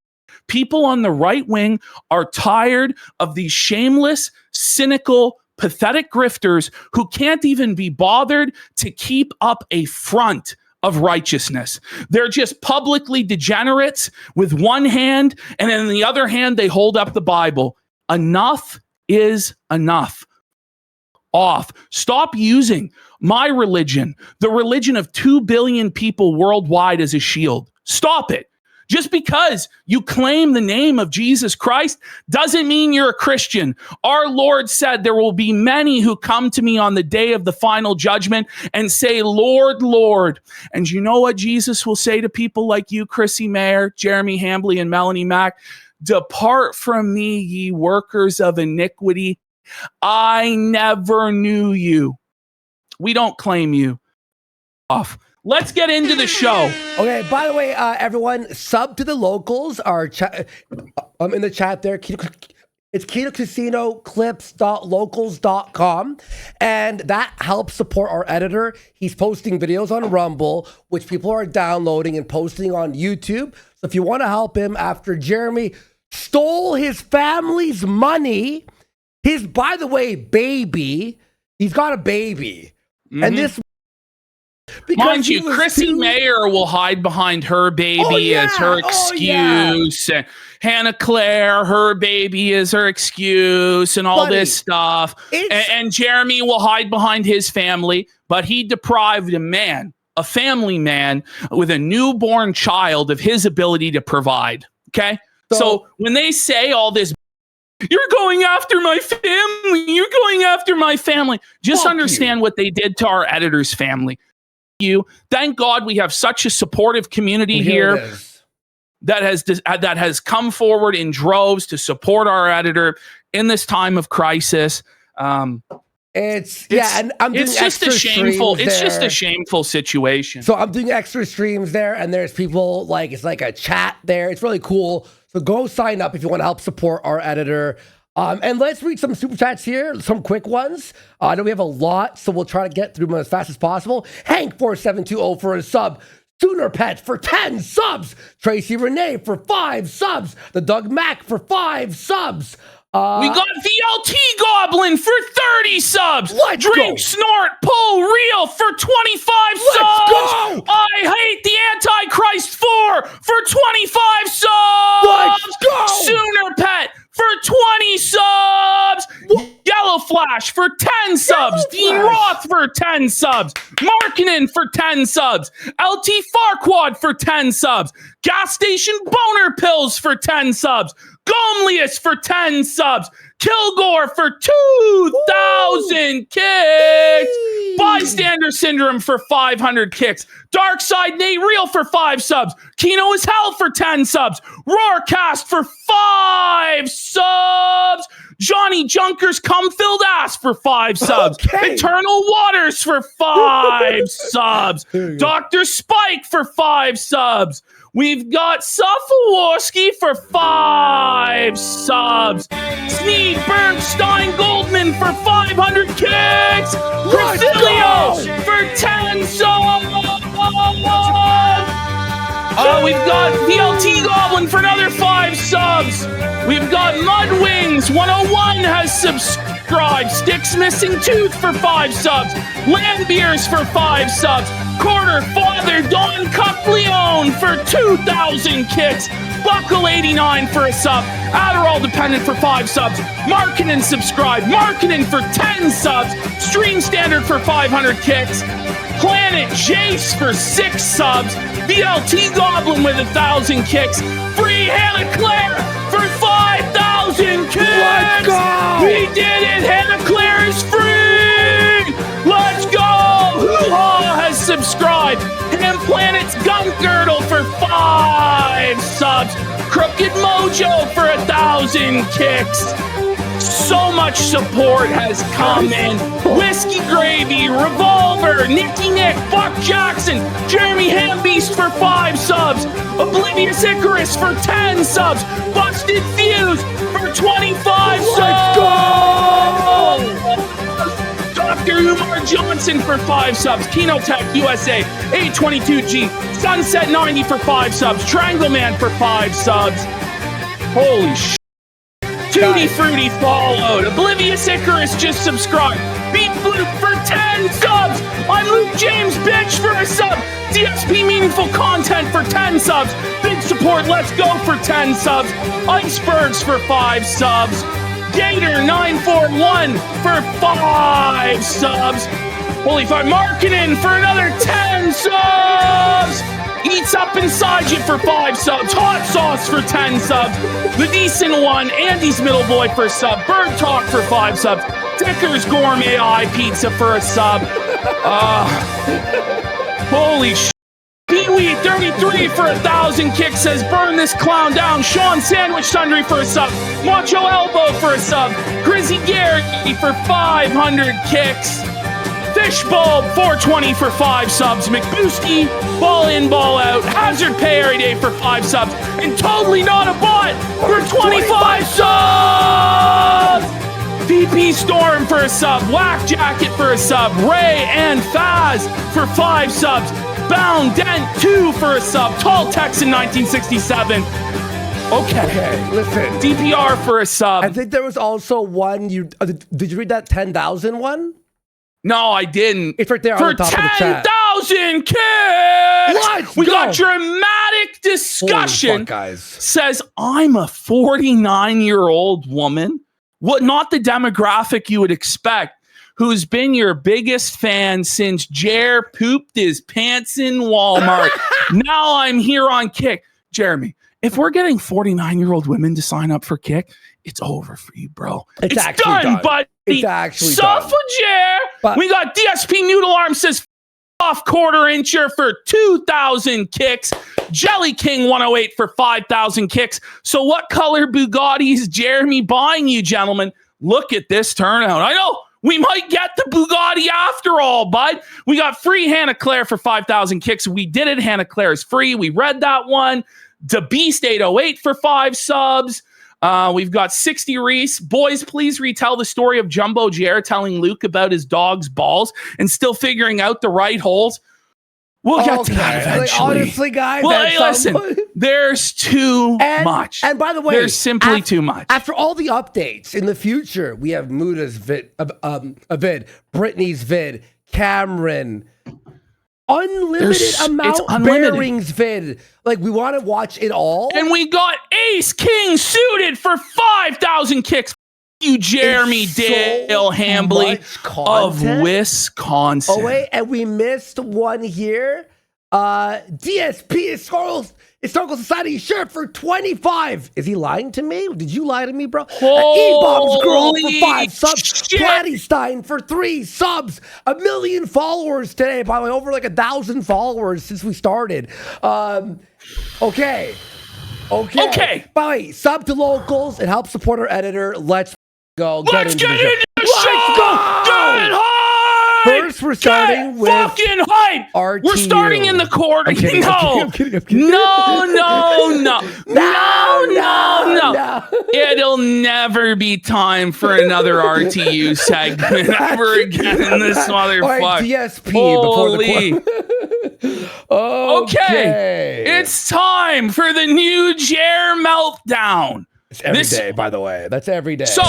People on the right wing are tired of these shameless, cynical, pathetic grifters who can't even be bothered to keep up a front of righteousness. They're just publicly degenerates with one hand, and in the other hand, they hold up the Bible. Enough is enough. Off. Stop using my religion, the religion of 2 billion people worldwide, as a shield. Stop it. Just because you claim the name of Jesus Christ doesn't mean you're a Christian. Our Lord said there will be many who come to me on the day of the final judgment and say, Lord, Lord. And you know what Jesus will say to people like you, Chrissy Mayer, Jeremy Hambly, and Melanie Mack? Depart from me, ye workers of iniquity. I never knew you. We don't claim you. Off. Let's get into the show. Okay, by the way, everyone, sub to the locals. Our in the chat there. It's KetoCasinoClips.locals.com, and that helps support our editor. He's posting videos on Rumble, which people are downloading and posting on YouTube. So if you want to help him after Jeremy stole his family's money, his, by the way, baby, he's got a baby. Mm-hmm. And this... Mind you, Chrissy Mayer will hide behind her baby as her excuse. And Hannah Claire, her baby is her excuse, and all this stuff. And Jeremy will hide behind his family, but he deprived a family man with a newborn child of his ability to provide. Okay? So when they say all this, you're going after my family, you're going after my family, just understand what they did to our editor's family. Thank God we have such a supportive community here that has come forward in droves to support our editor in this time of crisis. It's just a shameful situation. So I'm doing extra streams there, and there's people it's like a chat there. It's really cool. So go sign up if you want to help support our editor. And let's read some super chats here, some quick ones. I know we have a lot, so we'll try to get through them as fast as possible. Hank4720 for a sub. Sooner Pet for 10 subs. Tracy Renee for 5 subs. The Doug Mack for 5 subs. We got VLT Goblin for 30 subs. Drink, snort, pull, reel for 25 subs. Go. I hate the Antichrist 4 for 25 subs. Let's go. Sooner Pet for 20 subs. Yellow Flash for 10 subs. Dean Roth for 10 subs. Markkinen for 10 subs. LT Farquad for 10 subs. Gas Station Boner Pills for 10 subs. Gomlius for 10 subs. Kilgore for 2,000 kicks. Bystander Syndrome for 500 kicks. Darkside Nate Real for 5 subs. Kino is Hell for 10 subs. Roarcast for 5 subs. Johnny Junker's cum-filled ass for 5 subs. Okay. Eternal Waters for 5 subs. Dr. Spike for 5 subs. We've got Safaworski for 5 subs. Sneed Bernstein Goldman for 500 kicks. Priscilio for 10 subs. We've got VLT Goblin for another 5 subs. We've got Mudwings 101 has subscribed. Sticks Missing Tooth for 5 subs. Land Beers for 5 subs. Quarter Father Don Capleone for 2,000 kicks. Buckle 89 for a sub. Adderall Dependent for 5 subs. Markkinen subscribe. Markkinen for 10 subs. Stream Standard for 500 kicks. Planet Jace for 6 subs. BLT Goblin with 1,000 kicks. Free Hannah Claire for 5,000 kicks. Let's go. We did it. Hannah Claire is free. Let's go. Hoo-ha has subscribed. Hemp Planet's Gum Girdle for 5 subs. Crooked Mojo for 1,000 kicks. So much support has come in. Whiskey Gravy, Revolver, Nicky Nick, Buck Jackson, Jeremy Hambeast for 5 subs, Oblivious Icarus for 10 subs, Busted Fuse for 25 subs. Let's go! Dr. Umar Johnson for 5 subs, Kinotech USA, 822G, Sunset 90 for 5 subs, Triangle Man for 5 subs. Holy shit. Tutti Frutti followed. Oblivious Icarus just subscribed. Beat Bloop for 10 subs. I'm Luke James Bitch for a sub. DSP Meaningful Content for 10 subs. Big Support Let's Go for 10 subs. Icebergs for 5 subs. Gator 941 for 5 subs. Holy fuck. Marketing for another 10 subs. Eats Up Inside You for 5 subs. Hot Sauce for 10 subs. The Decent One, Andy's Middle Boy for a sub. Bird Talk for 5 subs. Dicker's Gourmet Eye Pizza for a sub. Holy shit. Pee-wee 33 for 1,000 kicks says burn this clown down. Sean Sandwich Sundry for a sub. Macho Elbow for a sub. Grizzy Gary for 500 kicks. Fishbowl 420 for 5 subs. McBoosky Ball In Ball Out. Hazard Pay Every Day for 5 subs. And Totally Not a Bot for 25 subs. VP Storm for a sub. Whack Jacket for a sub. Ray and Faz for 5 subs. Bound Dent 2 for a sub. Tall Texan 1967. Okay, listen. DPR for a sub. I think there was also one. Did you read that 10,000 one? No, I didn't. It's right there on the top of the chat. For 10,000 kicks! We got dramatic discussion. Holy fuck, guys. Says, I'm a 49-year-old woman. What? Not the demographic you would expect. Who's been your biggest fan since Jer pooped his pants in Walmart. Now I'm here on Kick. Jeremy, if we're getting 49-year-old women to sign up for Kick, it's over for you, bro. It's done, buddy. It's actually done. But we got DSP Noodle Arm says off quarter incher for 2,000 kicks. Jelly King 108 for 5,000 kicks. So what color Bugatti is Jeremy buying you, gentlemen? Look at this turnout. I know we might get the Bugatti after all, bud. We got free Hannah Claire for 5,000 kicks. We did it. Hannah Claire is free. We read that one. The Beast 808 for 5 subs. We've got 60 Reese. Boys, please retell the story of Jumbo Jer telling Luke about his dog's balls and still figuring out the right holes. We'll get to that eventually. Like, honestly, guys, well, hey, listen, there's too much. And by the way, there's simply too much. After all the updates in the future, we have Muda's vid, Brittany's vid, Cameron, unlimited amount Bearings vid. Like, we want to watch it all. And we got Ace King suited for 5,000 kicks. You, Jeremy Dale Hambly of Wisconsin. Oh, wait, and we missed one here. DSP Historical Society shirt for 25. Is he lying to me? Did you lie to me, bro? E-Bombs Girl for 5 subs. Platty Stein for 3 subs. 1 million followers today. By the way, over like 1,000 followers since we started. Okay. By the way, sub to locals. It helps support our editor. Let's go. Let's get into the show. Go. Get hype. First, we're starting with fucking hype. RTU. We're starting in the quarter. I'm kidding. No. It'll never be time for another RTU segment ever again in this motherfucker. Right, DSP Holy. Okay. It's time for the new Jer meltdown. It's every day, by the way. That's every day. So,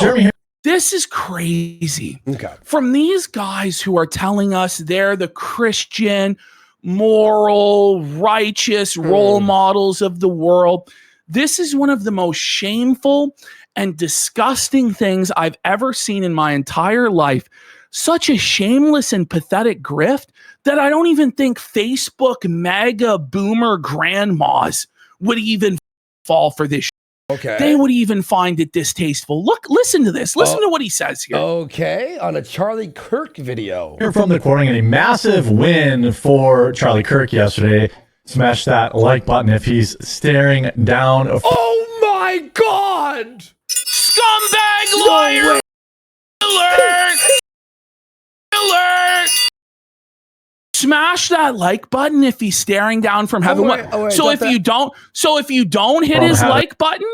this is crazy. Okay. From these guys who are telling us they're the Christian, moral, righteous role models of the world. This is one of the most shameful and disgusting things I've ever seen in my entire life. Such a shameless and pathetic grift that I don't even think Facebook mega boomer grandmas would even fall for this. Okay. They would even find it distasteful. Listen to this. Listen to what he says here. Okay, on a Charlie Kirk video. Here from the recording, a massive win for Charlie Kirk yesterday. Smash that like button if he's staring down. Oh my God! Scumbag liar! Alert! Alert! Smash that like button if he's staring down from heaven. So if you don't hit his like button,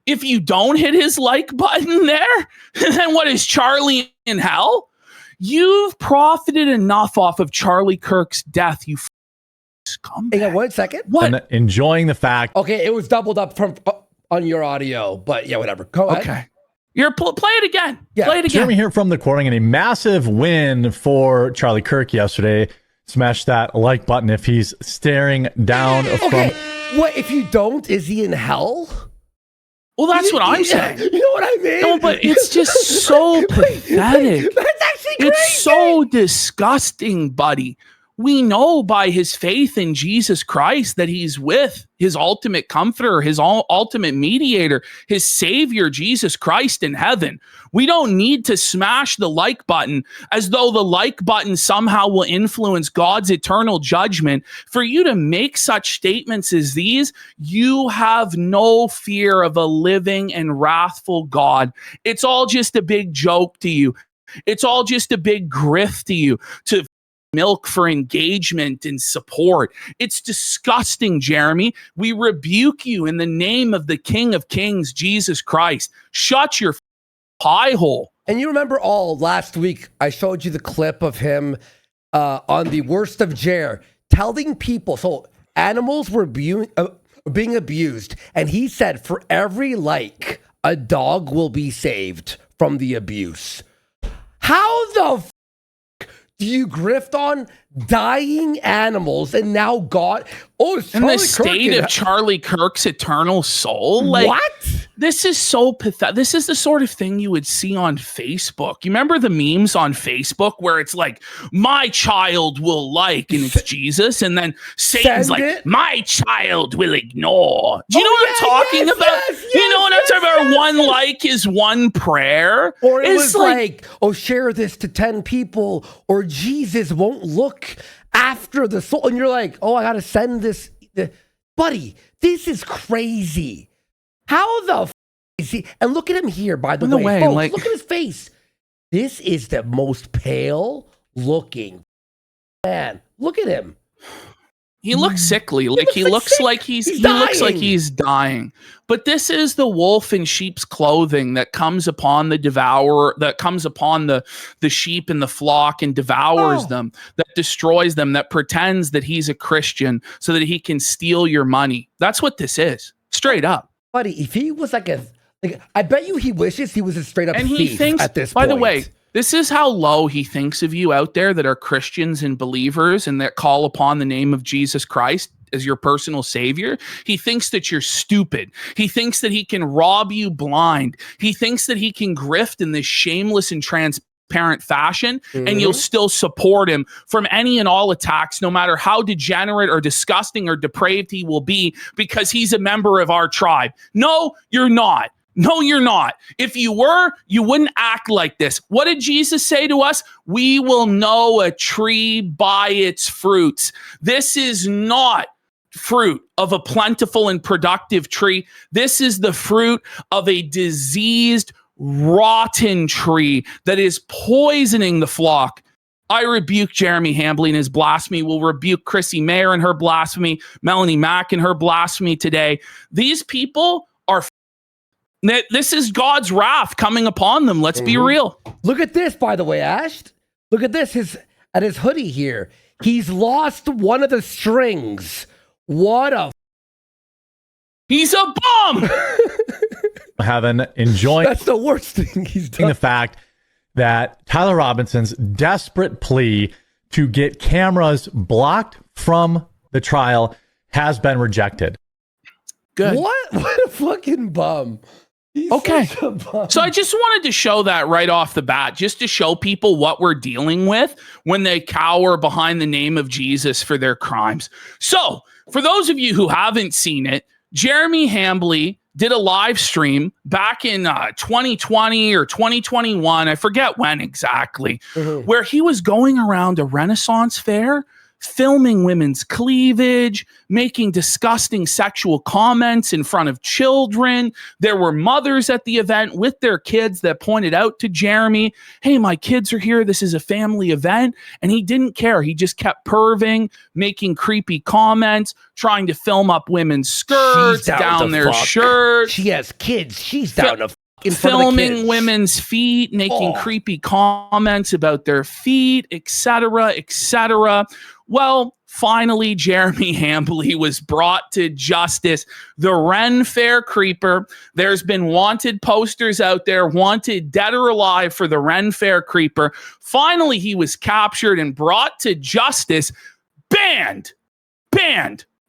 if you don't hit his like button there, then what is Charlie in hell? You've profited enough off of Charlie Kirk's death, you scumbag. Hang on 1 second. What? And enjoying the fact. Okay, it was doubled up from on your audio, but yeah, whatever. Go ahead. Okay. Play it again. Yeah. Play it again. Jeremy here from the recording, and a massive win for Charlie Kirk yesterday. Smash that like button if he's staring down from. What if you don't? Is he in hell? Well, that's what I'm saying. You know what I mean? No, but it's just so pathetic. That's actually crazy. It's so disgusting, buddy. We know by his faith in Jesus Christ that he's with his ultimate comforter, his ultimate mediator, his savior, Jesus Christ in heaven. We don't need to smash the like button as though the like button somehow will influence God's eternal judgment. For you to make such statements as these, you have no fear of a living and wrathful God. It's all just a big joke to you. It's all just a big grift to you, to milk for engagement and support. It's disgusting, Jeremy. We rebuke you in the name of the King of Kings, Jesus Christ. Shut your pie hole. And you remember last week, I showed you the clip of him on the Worst of Jer telling people, so animals were being abused, and he said for every like, a dog will be saved from the abuse. How the do you grift on dying animals and now God? Oh, it's in the state of Charlie Kirk's eternal soul. Like, what? This is so pathetic. This is the sort of thing you would see on Facebook. You remember the memes on Facebook where it's like, my child will like, and it's Jesus, and then Satan's like, my child will ignore. Do you know what I'm talking about? You know what I'm talking about? One like is one prayer. Or it was like, oh, share this to 10 people, or Jesus won't look after the soul. And you're like, oh, I got to send this. Buddy, this is crazy. How the is he? And look at him here, by the way. Folks, look at his face. This is the most pale looking man. Look at him. He looks sickly. He looks like he's dying. But this is the wolf in sheep's clothing that comes upon the devourer, that comes upon the sheep in the flock and devours them, that destroys them, that pretends that he's a Christian so that he can steal your money. That's what this is. Straight up. Buddy, if he was like I bet you he wishes he was a straight up thief he thinks, at this point. By the way, this is how low he thinks of you out there that are Christians and believers and that call upon the name of Jesus Christ as your personal savior. He thinks that you're stupid. He thinks that he can rob you blind. He thinks that he can grift in this shameless and transparent fashion, and you'll still support him from any and all attacks, no matter how degenerate or disgusting or depraved he will be, because he's a member of our tribe. No, you're not. No, you're not. If you were, you wouldn't act like this. What did Jesus say to us? We will know a tree by its fruits. This is not fruit of a plentiful and productive tree. This is the fruit of a diseased, rotten tree that is poisoning the flock. I rebuke Jeremy Hambley and his blasphemy. We'll rebuke Chrissy Mayer and her blasphemy, Melanie Mack and her blasphemy today. These people are this is God's wrath coming upon them. Let's be real. Look at this, by the way, Ash. Look at this. At his hoodie here. He's lost one of the strings. What a... He's a bum! Enjoying... That's the worst thing he's done. The fact that Tyler Robinson's desperate plea to get cameras blocked from the trial has been rejected. Good. What a fucking bum. He's okay. So I just wanted to show that right off the bat, just to show people what we're dealing with when they cower behind the name of Jesus for their crimes. So for those of you who haven't seen it, Jeremy Hambley did a live stream back in 2020 or 2021. I forget when exactly, where he was going around a Renaissance fair, filming women's cleavage, making disgusting sexual comments in front of children. There were mothers at the event with their kids that pointed out to Jeremy, hey, my kids are here. This is a family event. And he didn't care. He just kept perving, making creepy comments, trying to film up women's skirts, down their shirts. She has kids. She's down to filming women's feet, making creepy comments about their feet, etc., etc. Well, finally, Jeremy Hambly was brought to justice. The Ren Fair creeper. There's been wanted posters out there, wanted dead or alive for the Ren Fair creeper. Finally, he was captured and brought to justice, banned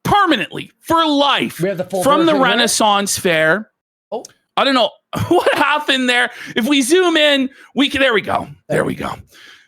permanently for life from the Renaissance Fair. I don't know what happened there. If we zoom in, there we go.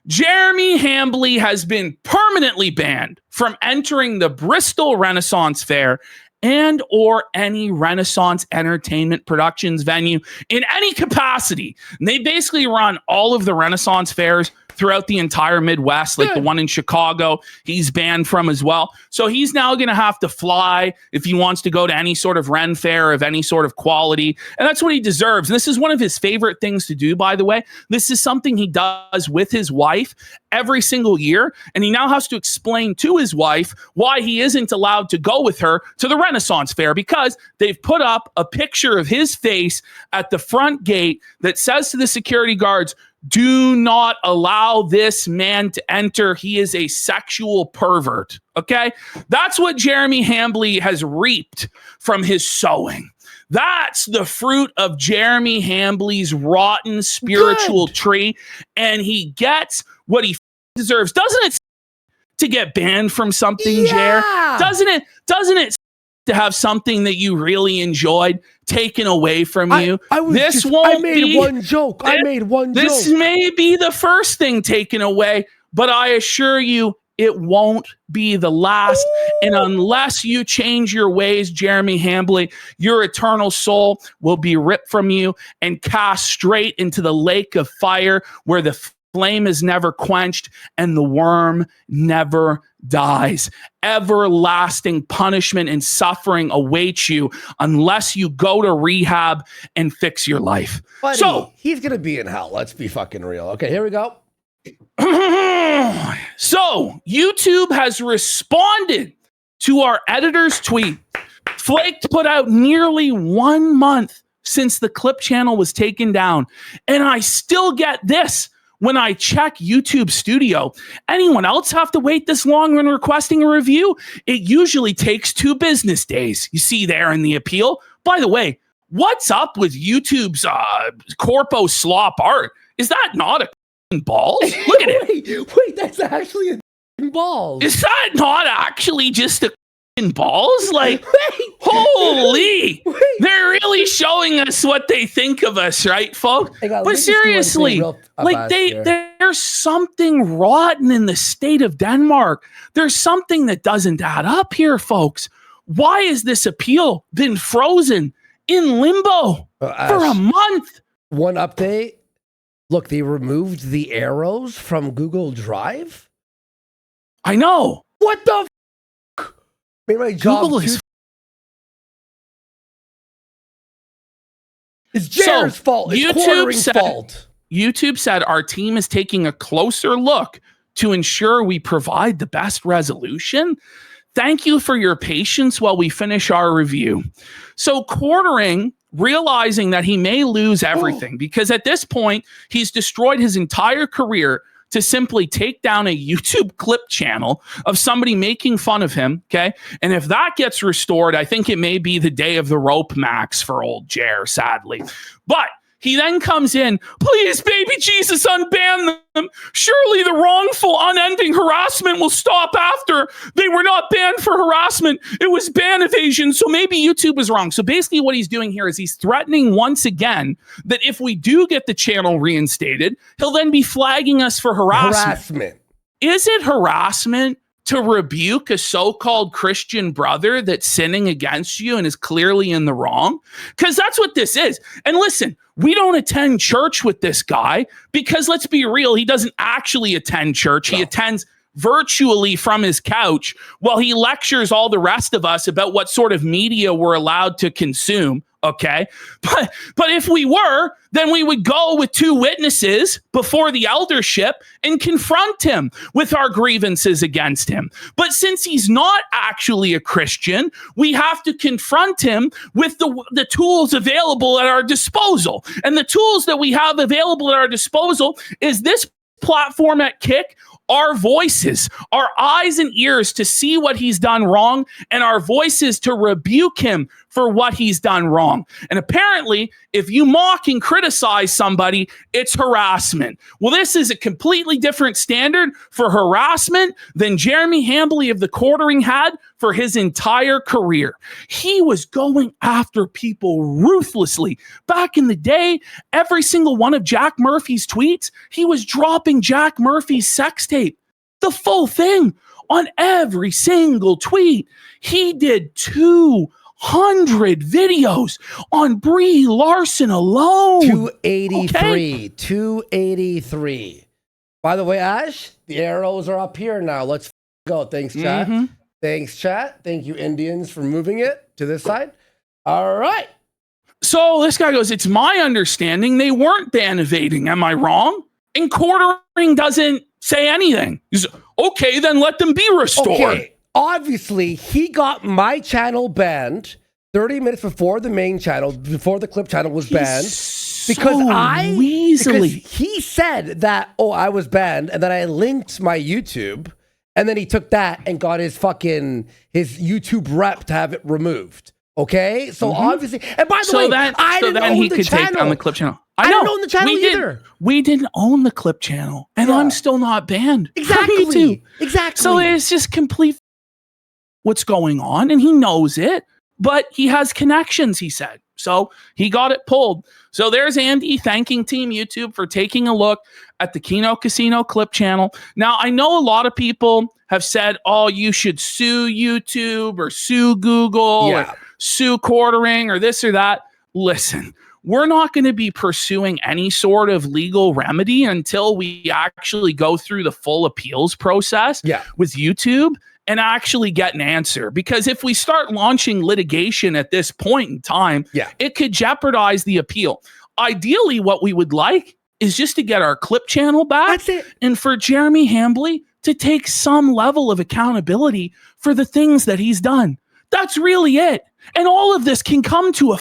Jeremy Hambly has been permanently banned from entering the Bristol Renaissance Fair and or any Renaissance Entertainment Productions venue in any capacity. And they basically run all of the Renaissance fairs throughout the entire Midwest, like the one in Chicago, he's banned from as well. So he's now going to have to fly if he wants to go to any sort of Ren Fair of any sort of quality. And that's what he deserves. And this is one of his favorite things to do, by the way. This is something he does with his wife every single year. And he now has to explain to his wife why he isn't allowed to go with her to the Renaissance Fair, because they've put up a picture of his face at the front gate that says to the security guards, do not allow this man to enter. He is a sexual pervert. Okay? That's what Jeremy Hambly has reaped from his sowing. That's the fruit of Jeremy Hambly's rotten spiritual tree. And he gets what he deserves. Doesn't it to get banned from something, Jer? Doesn't it to have something that you really enjoyed taken away from you? I made one joke. This may be the first thing taken away, but I assure you it won't be the last. And unless you change your ways, Jeremy Hambly, your eternal soul will be ripped from you and cast straight into the lake of fire where the flame is never quenched and the worm never dies. Everlasting punishment and suffering awaits you unless you go to rehab and fix your life. Buddy, so he's going to be in hell. Let's be fucking real. Okay, here we go. So YouTube has responded to our editor's tweet. Flaked put out nearly 1 month since the clip channel was taken down. And I still get this. When I check YouTube Studio, anyone else have to wait this long when requesting a review? It usually takes 2 business days. You see there in the appeal. By the way, what's up with YouTube's corpo slop art? Is that not a balls? Look at it. Wait, that's actually a balls. Is that not actually just a balls? Like, holy, they're really showing us what they think of us, right, folks? But seriously, like there's something rotten in the state of Denmark. There's something that doesn't add up here, folks. Why has this appeal been frozen in limbo for a month? One update. Look, they removed the arrows from Google Drive. I know. What the made my job Google is it's Jared's fault. It's YouTube's fault. YouTube said our team is taking a closer look to ensure we provide the best resolution. Thank you for your patience while we finish our review. So Quartering, realizing that he may lose everything because at this point he's destroyed his entire career to simply take down a YouTube clip channel of somebody making fun of him, okay? And if that gets restored, I think it may be the day of the rope max for old Jer, sadly. But he then comes in, please, baby Jesus, unban them. Surely the wrongful, unending harassment will stop after. They were not banned for harassment. It was ban evasion, so maybe YouTube was wrong. So basically what he's doing here is he's threatening once again that if we do get the channel reinstated, he'll then be flagging us for harassment. Is it harassment to rebuke a so-called Christian brother that's sinning against you and is clearly in the wrong? Because that's what this is. And listen, we don't attend church with this guy because, let's be real, he doesn't actually attend church. He attends virtually from his couch while he lectures all the rest of us about what sort of media we're allowed to consume. Okay. But if we were, then we would go with 2 witnesses before the eldership and confront him with our grievances against him. But since he's not actually a Christian, we have to confront him with the tools available at our disposal. And the tools that we have available at our disposal is this platform at Kick, our voices, our eyes and ears to see what he's done wrong, and our voices to rebuke him for what he's done wrong. And apparently, if you mock and criticize somebody, it's harassment. Well, this is a completely different standard for harassment than Jeremy Hambly of The Quartering had for his entire career. He was going after people ruthlessly. Back in the day, every single one of Jack Murphy's tweets, he was dropping Jack Murphy's sex tape. The full thing on every single tweet. He did 200 videos on Brie Larson alone. 283. Okay. 283. By the way, Ash, the arrows are up here now. Let's go. Thanks, chat. Mm-hmm. Thanks, chat. Thank you, Indians, for moving it to this side. All right. So this guy goes, it's my understanding they weren't ban evading. Am I wrong? And Quartering doesn't say anything. He's okay, then let them be restored. Okay. Obviously, he got my channel banned 30 minutes before the main channel, before the clip channel was banned. Because he said that, I was banned, and then I linked my YouTube, and then he took that and got his YouTube rep to have it removed. Okay? So obviously, and by the way, I didn't own the channel. Take down the clip channel. I don't own the channel either. We didn't own the clip channel, and I'm still not banned. Exactly. So it's just complete what's going on, and he knows it, but he has connections, he said. So he got it pulled. So there's Andy thanking Team YouTube for taking a look at the Keno Casino clip channel. Now, I know a lot of people have said, you should sue YouTube or sue Google or sue Quartering or this or that. Listen, we're not going to be pursuing any sort of legal remedy until we actually go through the full appeals process with YouTube and actually get an answer. Because if we start launching litigation at this point in time, it could jeopardize the appeal. Ideally, what we would like is just to get our clip channel back. That's it. And for Jeremy Hambly to take some level of accountability for the things that he's done. That's really it. And all of this can come to a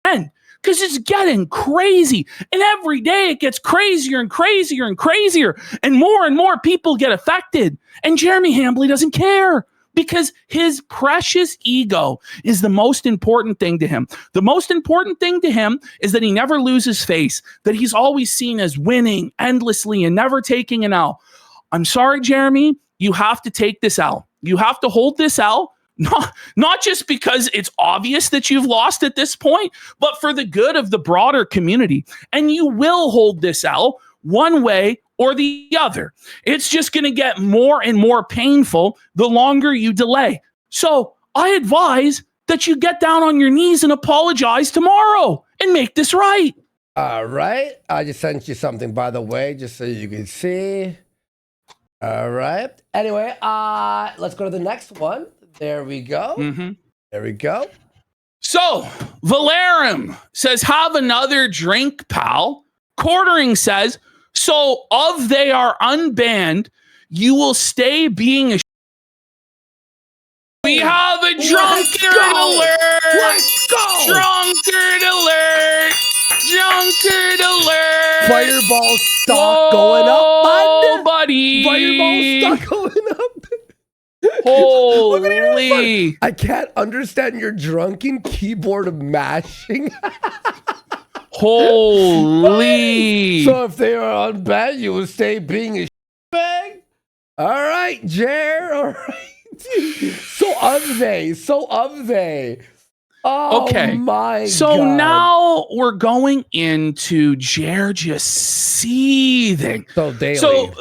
end because it's getting crazy. And every day it gets crazier and crazier and crazier. And more people get affected. And Jeremy Hambly doesn't care because his precious ego is the most important thing to him. The most important thing to him is that he never loses face, that he's always seen as winning endlessly and never taking an L. I'm sorry, Jeremy, you have to take this L. You have to hold this L. Not just because it's obvious that you've lost at this point, but for the good of the broader community. And you will hold this L one way or the other. It's just going to get more and more painful the longer you delay. So I advise that you get down on your knees and apologize tomorrow and make this right. All right. I just sent you something, by the way, just so you can see. All right. Anyway, let's go to the next one. There we go. Mm-hmm. There we go. So, Valerum says, have another drink, pal. Quartering says, so of they are unbanned, you will stay being a We have a drunkard alert! Let's go! Drunkard alert! Drunkard alert! Fireball stock going up, bud. Buddy! Fireball stock going up. Holy! I can't understand your drunken keyboard mashing. Holy! So if they are unbanned, you will stay being a bag. All right, Jer. All right. So of they. Oh, okay. My so God. now we're going into Jer just seething. So daily. So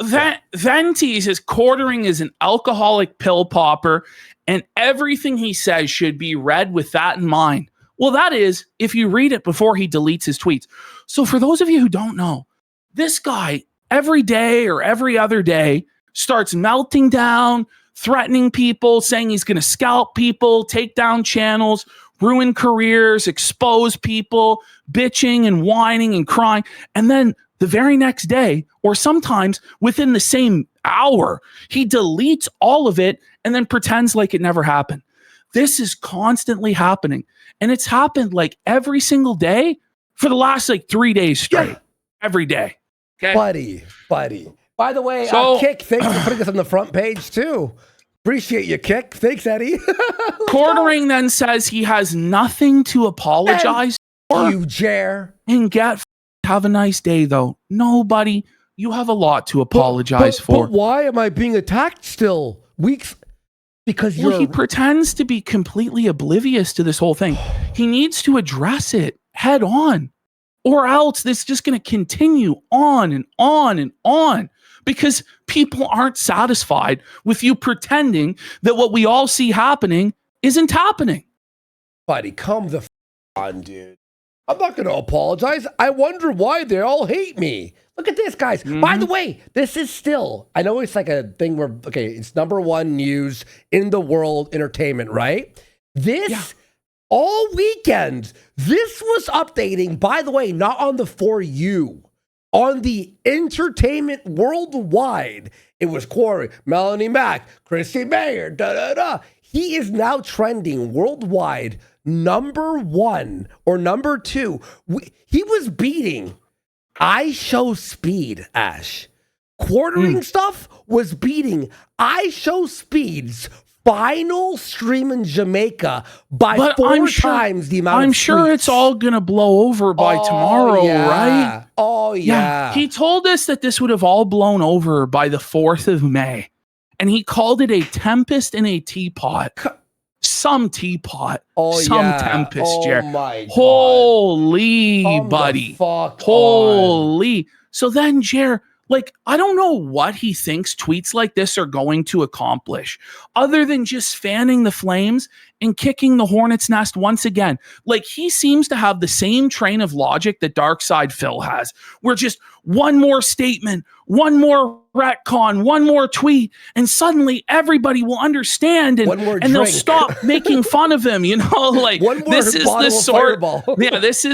Venti says Quartering is an alcoholic pill popper, and everything he says should be read with that in mind. Well, that is if you read it before he deletes his tweets. So for those of you who don't know, this guy every day or every other day starts melting down, threatening people, saying he's going to scalp people, take down channels, ruin careers, expose people, bitching and whining and crying. And then the very next day, or sometimes within the same hour, he deletes all of it and then pretends like it never happened. This is constantly happening. And it's happened like every single day for the last like 3 days straight. Every day. Okay. Buddy. By the way, So- Kick, thanks for putting us on the front page too. Appreciate you, Kick. Thanks, Eddie. Quartering then says he has nothing to apologize for. You, Jer. And have a nice day, though. Nobody, you have a lot to apologize for. But why am I being attacked still? Weeks? Because he pretends to be completely oblivious to this whole thing. He needs to address it head on, or else this is just going to continue on and on and on. Because people aren't satisfied with you pretending that what we all see happening isn't happening. Buddy, come the on, dude. I'm not going to apologize. I wonder why they all hate me. Look at this, guys. Mm-hmm. By the way, this is still, I know it's like a thing where, okay, it's #1 news in the world, entertainment, right? This, all weekend, this was updating, by the way, not on the For You. On the entertainment worldwide, it was Corey, Melanie Mac, Chrissy Mayer, He is now trending worldwide #1 or #2. He was beating I Show Speed, Ash. Quartering stuff was beating I Show Speed's final stream in Jamaica by 4 times the amount I'm of sure tweets. it's all going to blow over by tomorrow, right? Oh, yeah. He told us that this would have all blown over by the 4th of May. And he called it a tempest in a teapot. Some teapot. Some tempest, Jer. My God. Holy, Come buddy. the fuck Holy. So then, Jer, like, I don't know what he thinks tweets like this are going to accomplish other than just fanning the flames and kicking the hornet's nest once again. Like, he seems to have the same train of logic that Darkside Phil has, where just one more statement, one more retcon, one more tweet, and suddenly everybody will understand and they'll stop making fun of him, you know, like this is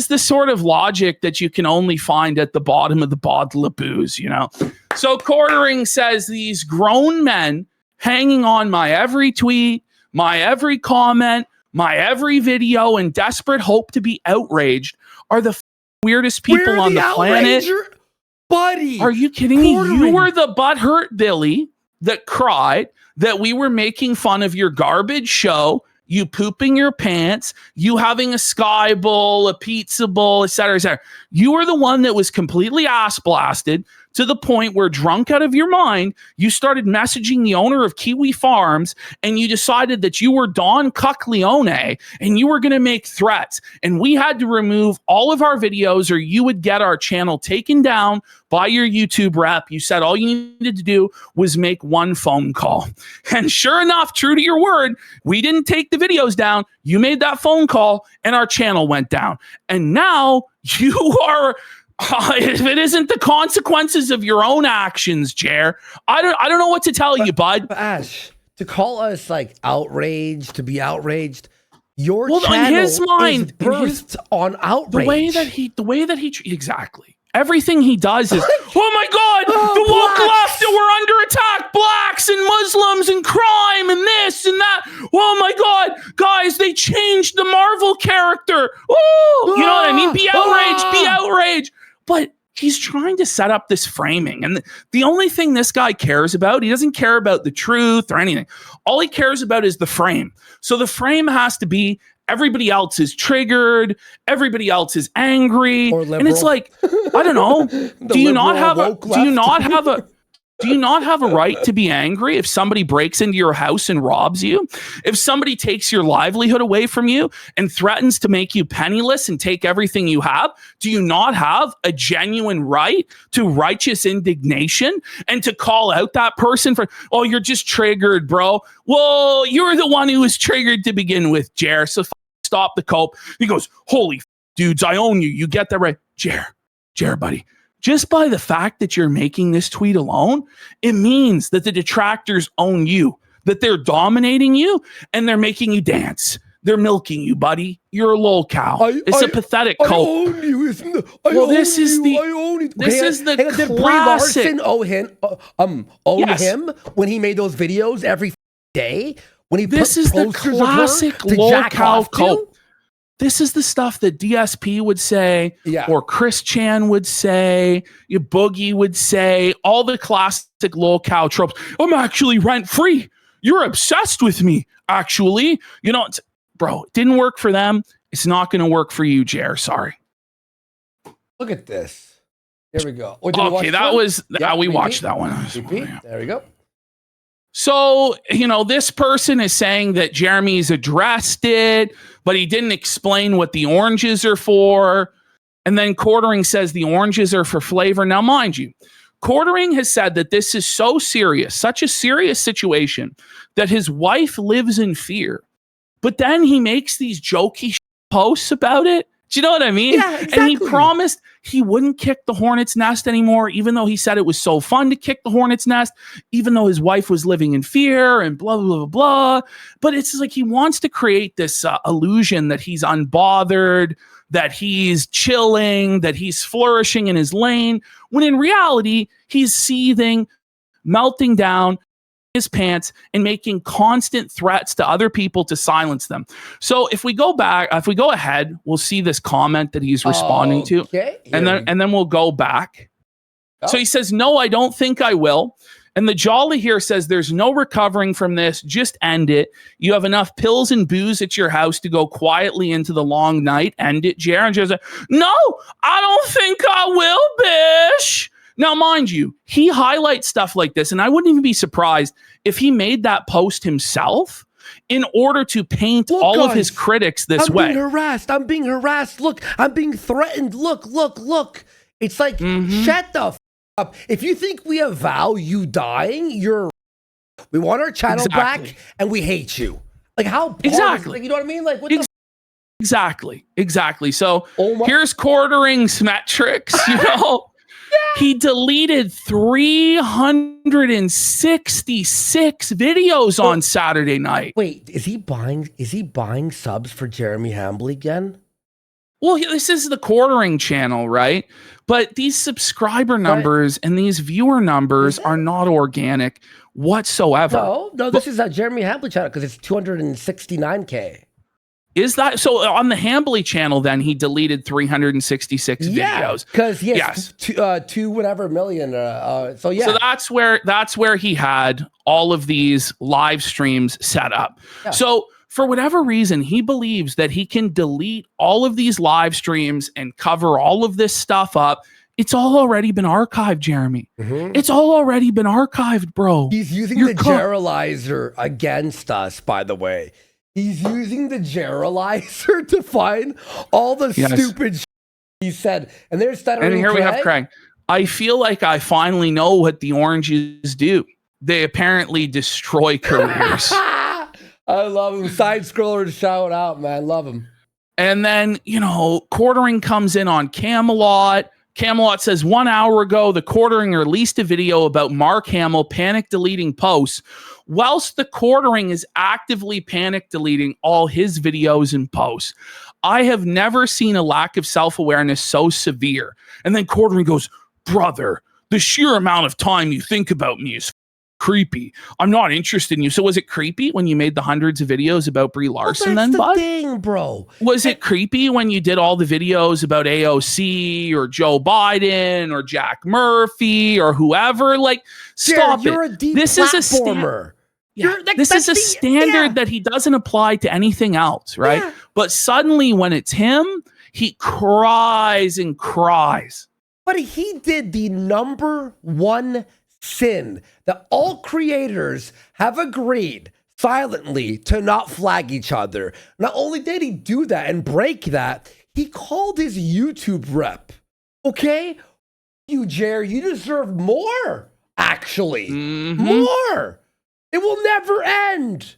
the sort of logic that you can only find at the bottom of the bottle of booze, you know. So Quartering says these grown men hanging on my every tweet, my every comment, my every video in desperate hope to be outraged are the weirdest people on the planet. Buddy, are you kidding me? You were the butthurt Billy that cried that we were making fun of your garbage show, you pooping your pants, you having a Sky Bowl, a pizza bowl, et cetera, et cetera. You were the one that was completely ass blasted to the point where, drunk out of your mind, you started messaging the owner of Kiwi Farms and you decided that you were Don Cuckleone and you were going to make threats. And we had to remove all of our videos or you would get our channel taken down by your YouTube rep. You said all you needed to do was make one phone call. And sure enough, true to your word, we didn't take the videos down. You made that phone call and our channel went down. And now you are... if it isn't the consequences of your own actions, Jer, I don't know what to tell you, bud. But Ash, to call us like outraged, to be outraged, your channel in his mind, is birthed on outrage. The way that he exactly. Everything he does is, oh my God, the woke left, we're under attack, blacks and Muslims and crime and this and that. Oh my God, guys, they changed the Marvel character. Oh, you know what I mean? Be outraged, be outraged. But he's trying to set up this framing. And the only thing this guy cares about, he doesn't care about the truth or anything. All he cares about is the frame. So the frame has to be everybody else is triggered, everybody else is angry. And it's like, I don't know. Do you not have a Do you not have a right to be angry if somebody breaks into your house and robs you? If somebody takes your livelihood away from you and threatens to make you penniless and take everything you have? Do you not have a genuine right to righteous indignation and to call out that person for, oh, you're just triggered, bro? Well, you're the one who was triggered to begin with, Jer. So stop the cope. He goes, holy dudes, I own you. You get that right. Jer, buddy. Just by the fact that you're making this tweet alone, it means that the detractors own you, that they're dominating you, and they're making you dance. They're milking you, buddy. You're a lol cow. It's a pathetic cope. I own you. This is the Did Brie Larson own him when he made those videos every day? When he this is the classic lol cow cope. This is the stuff that DSP would say, or Chris Chan would say, Boogie would say, all the classic lol cow tropes. I'm actually rent free. You're obsessed with me, actually. You know, bro, it didn't work for them. It's not going to work for you, Jer. Sorry. Look at this. Here we go. We watched that one. There we go. So, this person is saying that Jeremy's addressed it, but he didn't explain what the oranges are for. And then Quartering says the oranges are for flavor. Now, mind you, Quartering has said that this is so serious, such a serious situation, that his wife lives in fear. But then he makes these jokey posts about it. Do you know what I mean? Yeah, exactly. And he promised he wouldn't kick the hornet's nest anymore, even though he said it was so fun to kick the hornet's nest, even though his wife was living in fear and blah, blah, blah, blah. But it's like he wants to create this illusion that he's unbothered, that he's chilling, that he's flourishing in his lane, when in reality, he's seething, melting down his pants and making constant threats to other people to silence them. So if we go ahead, we'll see this comment that he's responding to, and then we'll go back. Oh. So he says, "No, I don't think I will." And the Jolly here says, "There's no recovering from this. Just end it. You have enough pills and booze at your house to go quietly into the long night. End it, Jer." And Jer's like, "No, I don't think I will, bish." Now, mind you, he highlights stuff like this, and I wouldn't even be surprised if he made that post himself in order to paint of his critics this way. I'm being harassed. Look, I'm being threatened. Look. It's like, shut the f up. If you think we value dying, we want our channel back, and we hate you. Like, how? Exactly. You know what I mean? Like, what the Exactly. So here's Quartering's metrics, He deleted 366 videos on Saturday night. Wait, is he buying subs for Jeremy Hambly again? Well, this is the Quartering channel, right? But these subscriber numbers and these viewer numbers are not organic whatsoever. No, this is a Jeremy Hambly channel because it's 269K. Is that so? On the Hambly channel, then he deleted 366 videos because yes, 2 whatever million. So that's where he had all of these live streams set up. Yeah. So for whatever reason, he believes that he can delete all of these live streams and cover all of this stuff up. It's all already been archived, Jeremy. It's all already been archived, bro. He's using the Jeralizer against us, by the way. He's using the Jeralizer to find all the stupid he said. And there's that. And here we have Craig. I feel like I finally know what the oranges do. They apparently destroy careers. I love him. Side scroller to shout out, man. Love him. And then, Quartering comes in on Camelot. Camelot says 1 hour ago, the Quartering released a video about Mark Hamill panic deleting posts, whilst the Quartering is actively panic deleting all his videos and posts. I have never seen a lack of self-awareness so severe. And then Quartering goes, "Brother, the sheer amount of time you think about me is creepy. I'm not interested in you." So was it creepy when you made the hundreds of videos about Brie Larson that's then, the thing, bro. Was it creepy when you did all the videos about AOC or Joe Biden or Jack Murphy or whoever? Like, stop you're it. A deep this platformer. Is a this is a standard that he doesn't apply to anything else, right? Yeah. But suddenly when it's him, he cries and cries. But he did the #1 sin that all creators have agreed silently to not flag each other. Not only did he do that and break that, he called his YouTube rep. Okay? You, Jer, you deserve more, actually. More. It will never end.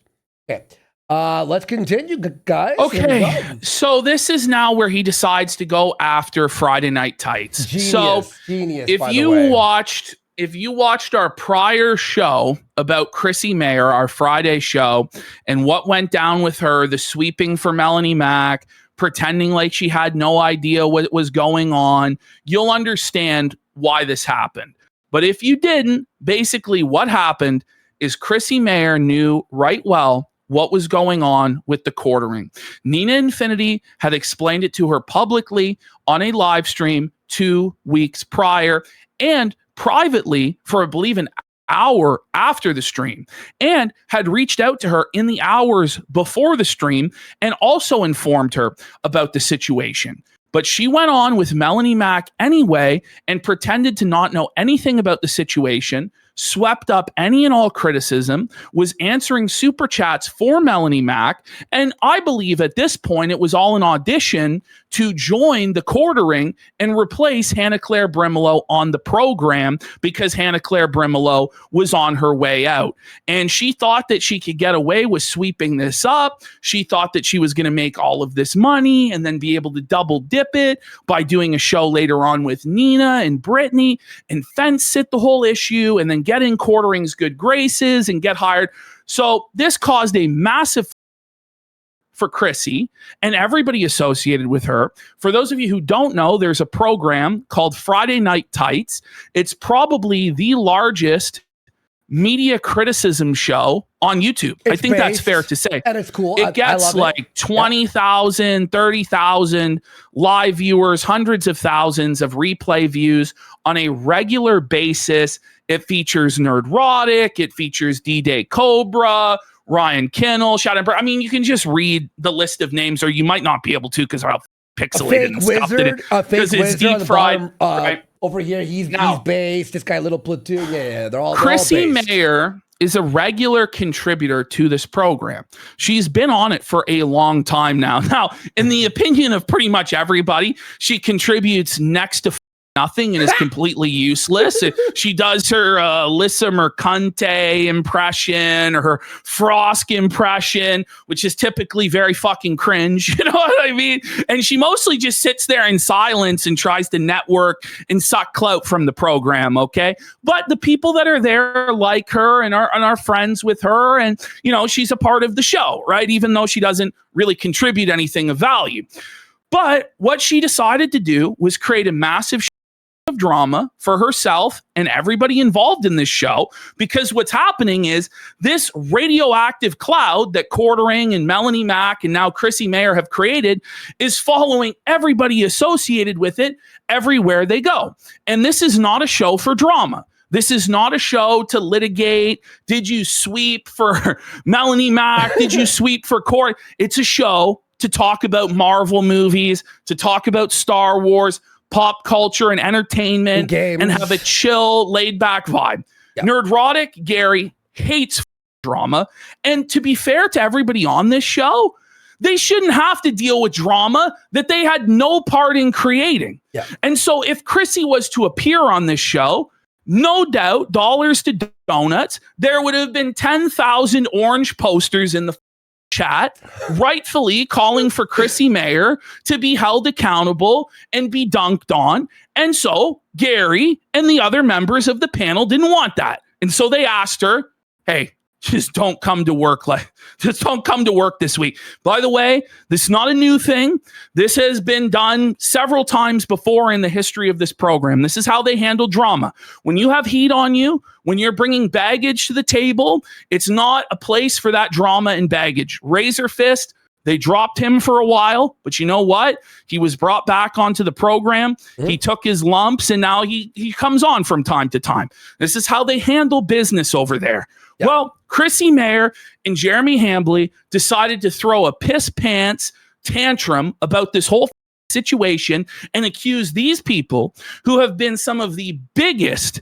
Okay. Let's continue, guys. Okay, so this is now where he decides to go after Friday Night Tights. Genius, if you watched our prior show about Chrissy Mayer, our Friday show, and what went down with her, the sweeping for Melanie Mack, pretending like she had no idea what was going on, you'll understand why this happened. But if you didn't, basically what happened is Chrissy Mayer knew right well what was going on with the quartering. Nina Infinity had explained it to her publicly on a live stream 2 weeks prior and privately for, I believe, an hour after the stream, and had reached out to her in the hours before the stream and also informed her about the situation. But she went on with Melanie Mack anyway and pretended to not know anything about the situation, swept up any and all criticism, was answering super chats for Melanie Mack, and I believe at this point it was all an audition to join the quartering and replace Hannah Claire Brimelow on the program because Hannah Claire Brimelow was on her way out. And she thought that she could get away with sweeping this up. She thought that she was going to make all of this money and then be able to double dip it by doing a show later on with Nina and Brittany and fence sit the whole issue and then get in quartering's good graces and get hired. So this caused a massive for Chrissy and everybody associated with her. For those of you who don't know, there's a program called Friday Night Tights. It's probably the largest media criticism show on YouTube. I think that's fair to say. And it's cool. It gets like 20,000, 30,000 live viewers, hundreds of thousands of replay views on a regular basis. It features Nerdrotic. It features D-Day Cobra, Ryan Kinnell, Shattenberg. I mean, you can just read the list of names, or you might not be able to because how pixelated and stuff because it's deep fried. Right? Over here, he's based. This guy, Little Platoon. Yeah, they're all Chrissy based. Mayer is a regular contributor to this program. She's been on it for a long time now. Now, in the opinion of pretty much everybody, she contributes next to nothing and is completely useless. She does her Lisa Mercante impression or her Frosk impression, which is typically very fucking cringe. You know what I mean? And she mostly just sits there in silence and tries to network and suck clout from the program. Okay. But the people that are there like her and are friends with her, and, you know, she's a part of the show, right? Even though she doesn't really contribute anything of value. But what she decided to do was create a massive of drama for herself and everybody involved in this show, because what's happening is this radioactive cloud that Quartering and Melanie Mack and now Chrissy Mayer have created is following everybody associated with it everywhere they go. And this is not a show for drama. This is not a show to litigate. Did you sweep for Melanie Mack? Did you sweep for Court? It's a show to talk about Marvel movies, to talk about Star Wars, pop culture and entertainment, and have a chill, laid-back vibe. Yep. Nerdrotic Gary hates drama. And to be fair to everybody on this show, they shouldn't have to deal with drama that they had no part in creating. Yep. And so if Chrissy was to appear on this show, no doubt, dollars to donuts, there would have been 10,000 orange posters in the chat, rightfully calling for Chrissy Mayer to be held accountable and be dunked on. And so Gary and the other members of the panel didn't want that. And so they asked her, hey, just don't come to work. Just don't come to work this week. By the way, this is not a new thing. This has been done several times before in the history of this program. This is how they handle drama. When you have heat on you, when you're bringing baggage to the table, it's not a place for that drama and baggage. Razor Fist, they dropped him for a while, but you know what? He was brought back onto the program. Mm-hmm. He took his lumps, and now he comes on from time to time. This is how they handle business over there. Yep. Well, Chrissy Mayer and Jeremy Hambly decided to throw a piss pants tantrum about this whole situation and accuse these people who have been some of the biggest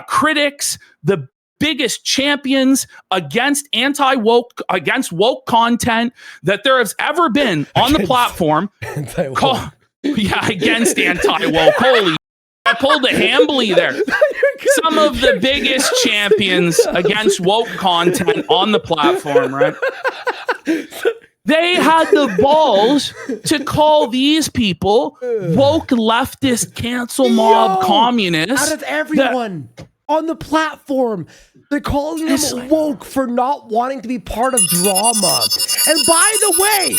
critics, the biggest champions against against woke content that there has ever been on the platform. Against anti-woke. Holy, I pulled a Hambly there. Some of the biggest champions against woke content on the platform, right? They had the balls to call these people woke leftist cancel mob communists. Out of everyone on the platform, they're calling them woke for not wanting to be part of drama. And by the way,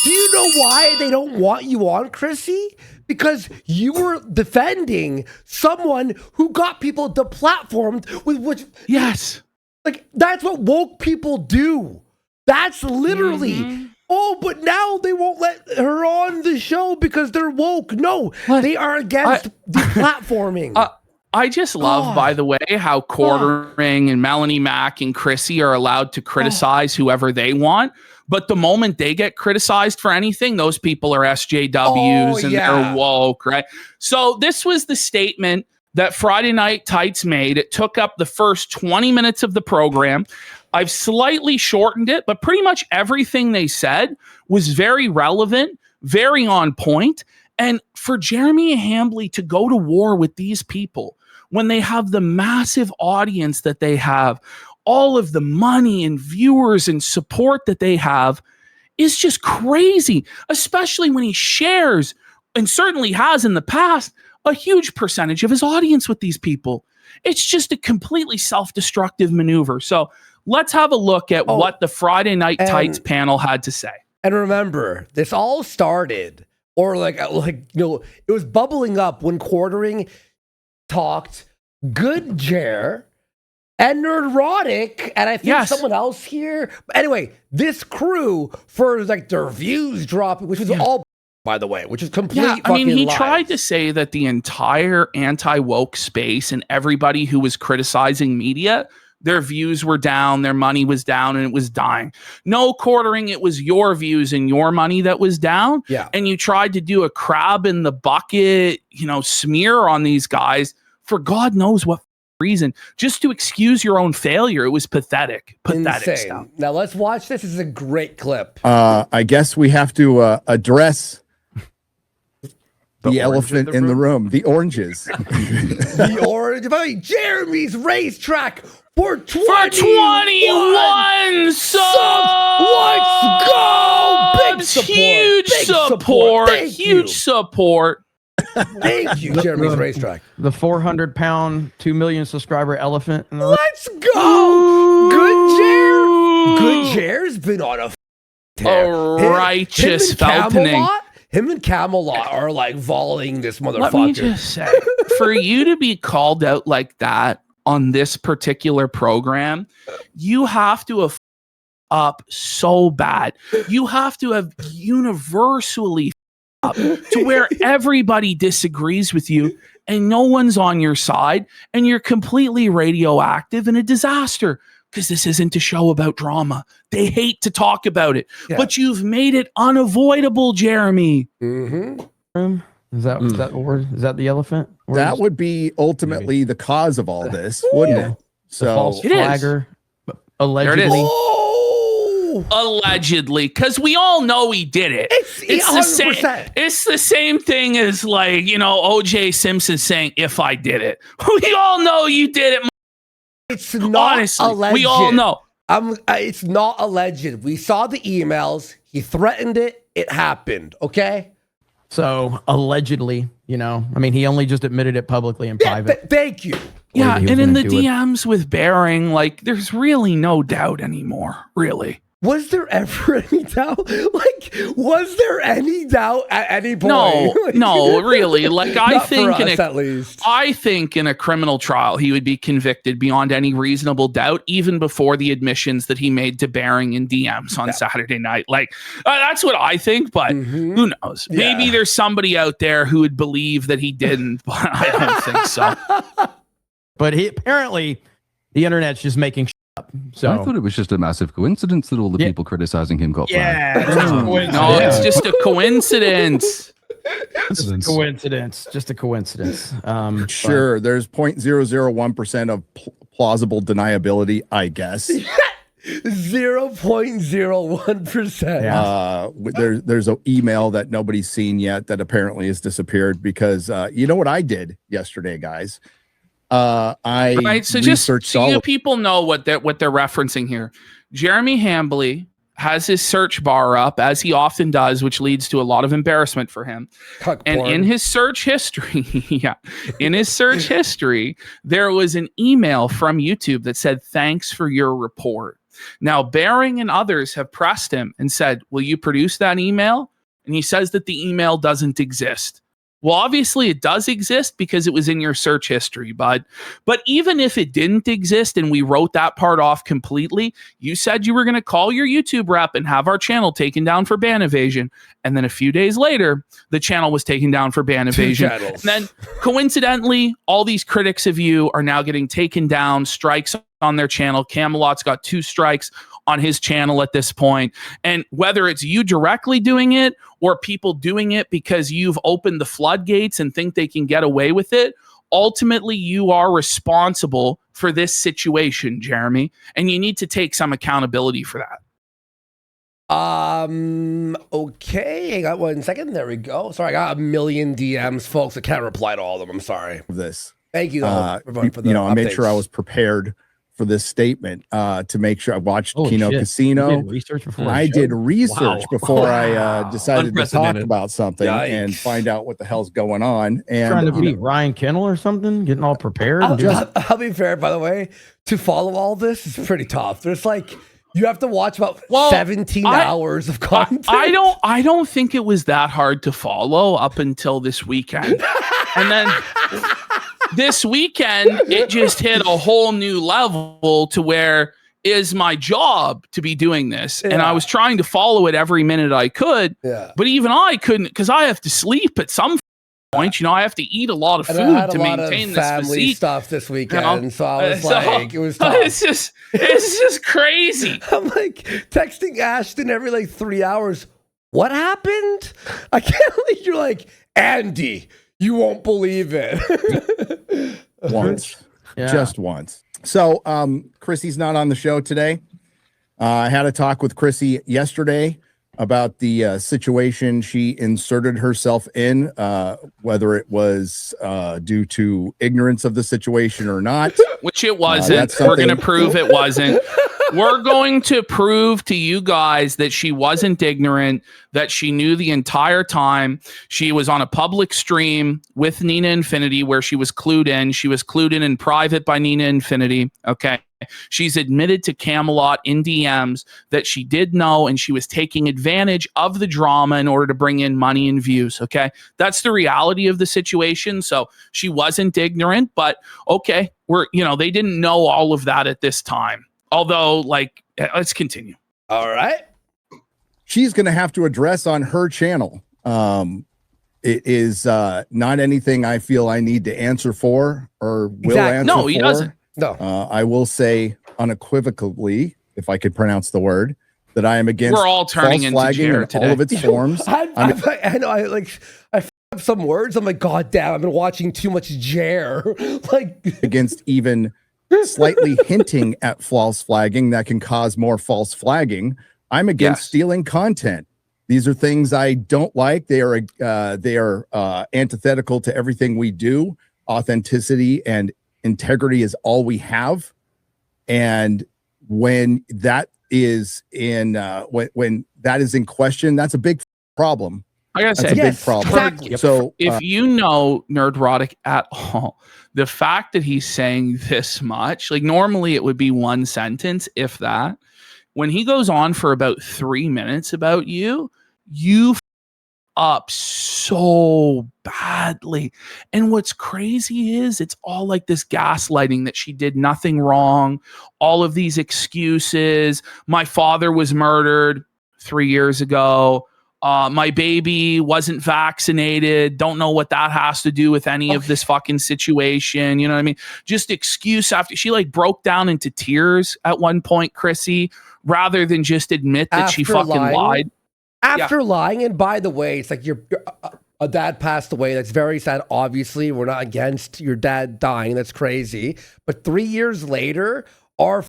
do you know why they don't want you on, Chrissy? Because you were defending someone who got people deplatformed with which. Yes. Like, that's what woke people do. That's literally, but now they won't let her on the show because they're woke. No, they are against deplatforming. I just love, by the way, how Quartering and Melanie Mack and Chrissy are allowed to criticize whoever they want. But the moment they get criticized for anything, those people are SJWs and they're woke, right? So this was the statement that Friday Night Tights made. It took up the first 20 minutes of the program. I've slightly shortened it, but pretty much everything they said was very relevant, very on point. And for Jeremy Hambly to go to war with these people when they have the massive audience that they have, all of the money and viewers and support that they have, is just crazy, especially when he shares, and certainly has in the past, a huge percentage of his audience with these people. It's just a completely self-destructive maneuver. So let's have a look at what the Friday Night Tights panel had to say. And remember, this all started, or it was bubbling up when Quartering talked Good Jer and Nerdrotic, and I think someone else here. But anyway, this crew, for their views dropping, which was all, by the way, which is complete fucking he lies. tried to say that the entire anti-woke space and everybody who was criticizing media, their views were down, their money was down, and it was dying. No, Quartering, it was your views and your money that was down. Yeah. And you tried to do a crab in the bucket, smear on these guys for God knows what reason, just to excuse your own failure. It was pathetic. Pathetic stuff. Now let's watch this. This is a great clip. I guess we have to address the elephant in the room, the oranges. The orange. Jeremy's racetrack for 21 subs. Let's go. Big support. Huge support. Thank you, Jeremy's racetrack. The 400-pound, 2 million subscriber elephant. Let's go. Good Jer's been on a righteous feltoning. Him and Camelot are volleying this motherfucker. Let me just say, for you to be called out like that on this particular program, you have to have up so bad. You have to have universally up to where everybody disagrees with you and no one's on your side and you're completely radioactive and a disaster. Because this isn't a show about drama. They hate to talk about it. Yeah. But you've made it unavoidable, Jeremy. Mm-hmm. Is that the word? Is that the elephant? That would be ultimately the cause of all this, wouldn't it? So false flagger, allegedly. Allegedly, because we all know he did it. It's the same. It's the same thing as O.J. Simpson saying, "If I did it," we all know you did it. It's not honestly, alleged. We all know. It's not alleged. We saw the emails. He threatened it. It happened. Okay. So allegedly, he only just admitted it publicly in private. Thank you. Yeah, and in the DMs with Bearing, there's really no doubt anymore. Really. Was there ever any doubt? Was there any doubt at any point? No, really. I think at least. I think in a criminal trial, he would be convicted beyond any reasonable doubt, even before the admissions that he made to Bearing in DMs on Saturday night. That's what I think, but who knows? Yeah. Maybe there's somebody out there who would believe that he didn't, but I don't think so. But apparently, the internet's just making up. So I thought it was just a massive coincidence that all the people criticizing him got fired. No, it's just a coincidence. Coincidence. Just a coincidence. Sure, there's 0.001% of plausible deniability, I guess. 0.01%. There's an email that nobody's seen yet that apparently has disappeared because you know what I did yesterday, guys? So researched so you people know what they're referencing here. Jeremy Hambly has his search bar up, as he often does, which leads to a lot of embarrassment for him. In his search history, there was an email from YouTube that said, "Thanks for your report." Now, Bering and others have pressed him and said, "Will you produce that email?" And he says that the email doesn't exist. Well, obviously it does exist because it was in your search history, bud. But even if it didn't exist and we wrote that part off completely, you said you were going to call your YouTube rep and have our channel taken down for ban evasion. And then a few days later, the channel was taken down for ban evasion. And then coincidentally, all these critics of you are now getting taken down, strikes on their channel. Camelot's got 2 strikes on his channel at this point. And whether it's you directly doing it or people doing it because you've opened the floodgates and think they can get away with it, ultimately you are responsible for this situation, Jeremy, and you need to take some accountability for that. Okay, I got 1 second. There we go. Sorry, I got a million DMs, folks. I can't reply to all of them. I'm sorry. Thank you, for the I made sure I was prepared for this statement to make sure I watched Kino Casino. You did research before I did research before I decided to talk about something and find out what the hell's going on. And trying to beat Ryan Kennel or something, getting all prepared. I'll be fair, by the way, to follow all this is pretty tough. There's like, you have to watch about 17 hours of content. I don't think it was that hard to follow up until this weekend. And then this weekend, it just hit a whole new level to where is my job to be doing this. Yeah. And I was trying to follow it every minute I could. Yeah. But even I couldn't, because I have to sleep at some point. I have to eat a lot of food to maintain this physique. Stuff this weekend. So I was like, it was tough. It's just crazy. I'm like texting Ashton every like 3 hours. What happened? I can't believe you're like, Andy, you won't believe it. Once. Just once. So Chrissy's not on the show today. I had a talk with Chrissy yesterday about the situation she inserted herself in, whether it was due to ignorance of the situation or not. Which it wasn't. We're going to prove it wasn't. We're going to prove to you guys that she wasn't ignorant, that she knew the entire time. She was on a public stream with Nina Infinity where she was clued in. She was clued in private by Nina Infinity. Okay. She's admitted to Camelot in DMs that she did know, and she was taking advantage of the drama in order to bring in money and views. Okay. That's the reality of the situation. So she wasn't ignorant, but okay. They didn't know all of that at this time. Although, let's continue. All right. She's going to have to address on her channel. It is not anything I feel I need to answer for or will answer for. No, he doesn't. No. I will say unequivocally, if I could pronounce the word, that I am against We're all turning false into flagging Jer in today. all of its forms. I know. I f up some words. I'm like, God damn, I've been watching too much Jer. Against even slightly hinting at false flagging that can cause more false flagging. I'm against stealing content. These are things I don't like. They are antithetical to everything we do. Authenticity and integrity is all we have. And when that is in when that is in question, that's a big problem. I gotta say, that's a big problem. Exactly. So if you know Nerdrotic at all, the fact that he's saying this much, normally it would be one sentence, if that. When he goes on for about 3 minutes about you up so badly. And what's crazy is it's all like this gaslighting that she did nothing wrong. All of these excuses. My father was murdered 3 years ago. My baby wasn't vaccinated. Don't know what that has to do with any of this fucking situation. You know what I mean? Just excuse after she broke down into tears at one point, Chrissy, rather than just admit that she fucking lied. After lying, and by the way, it's like you're a dad passed away. That's very sad. Obviously, we're not against your dad dying. That's crazy. But 3 years later, our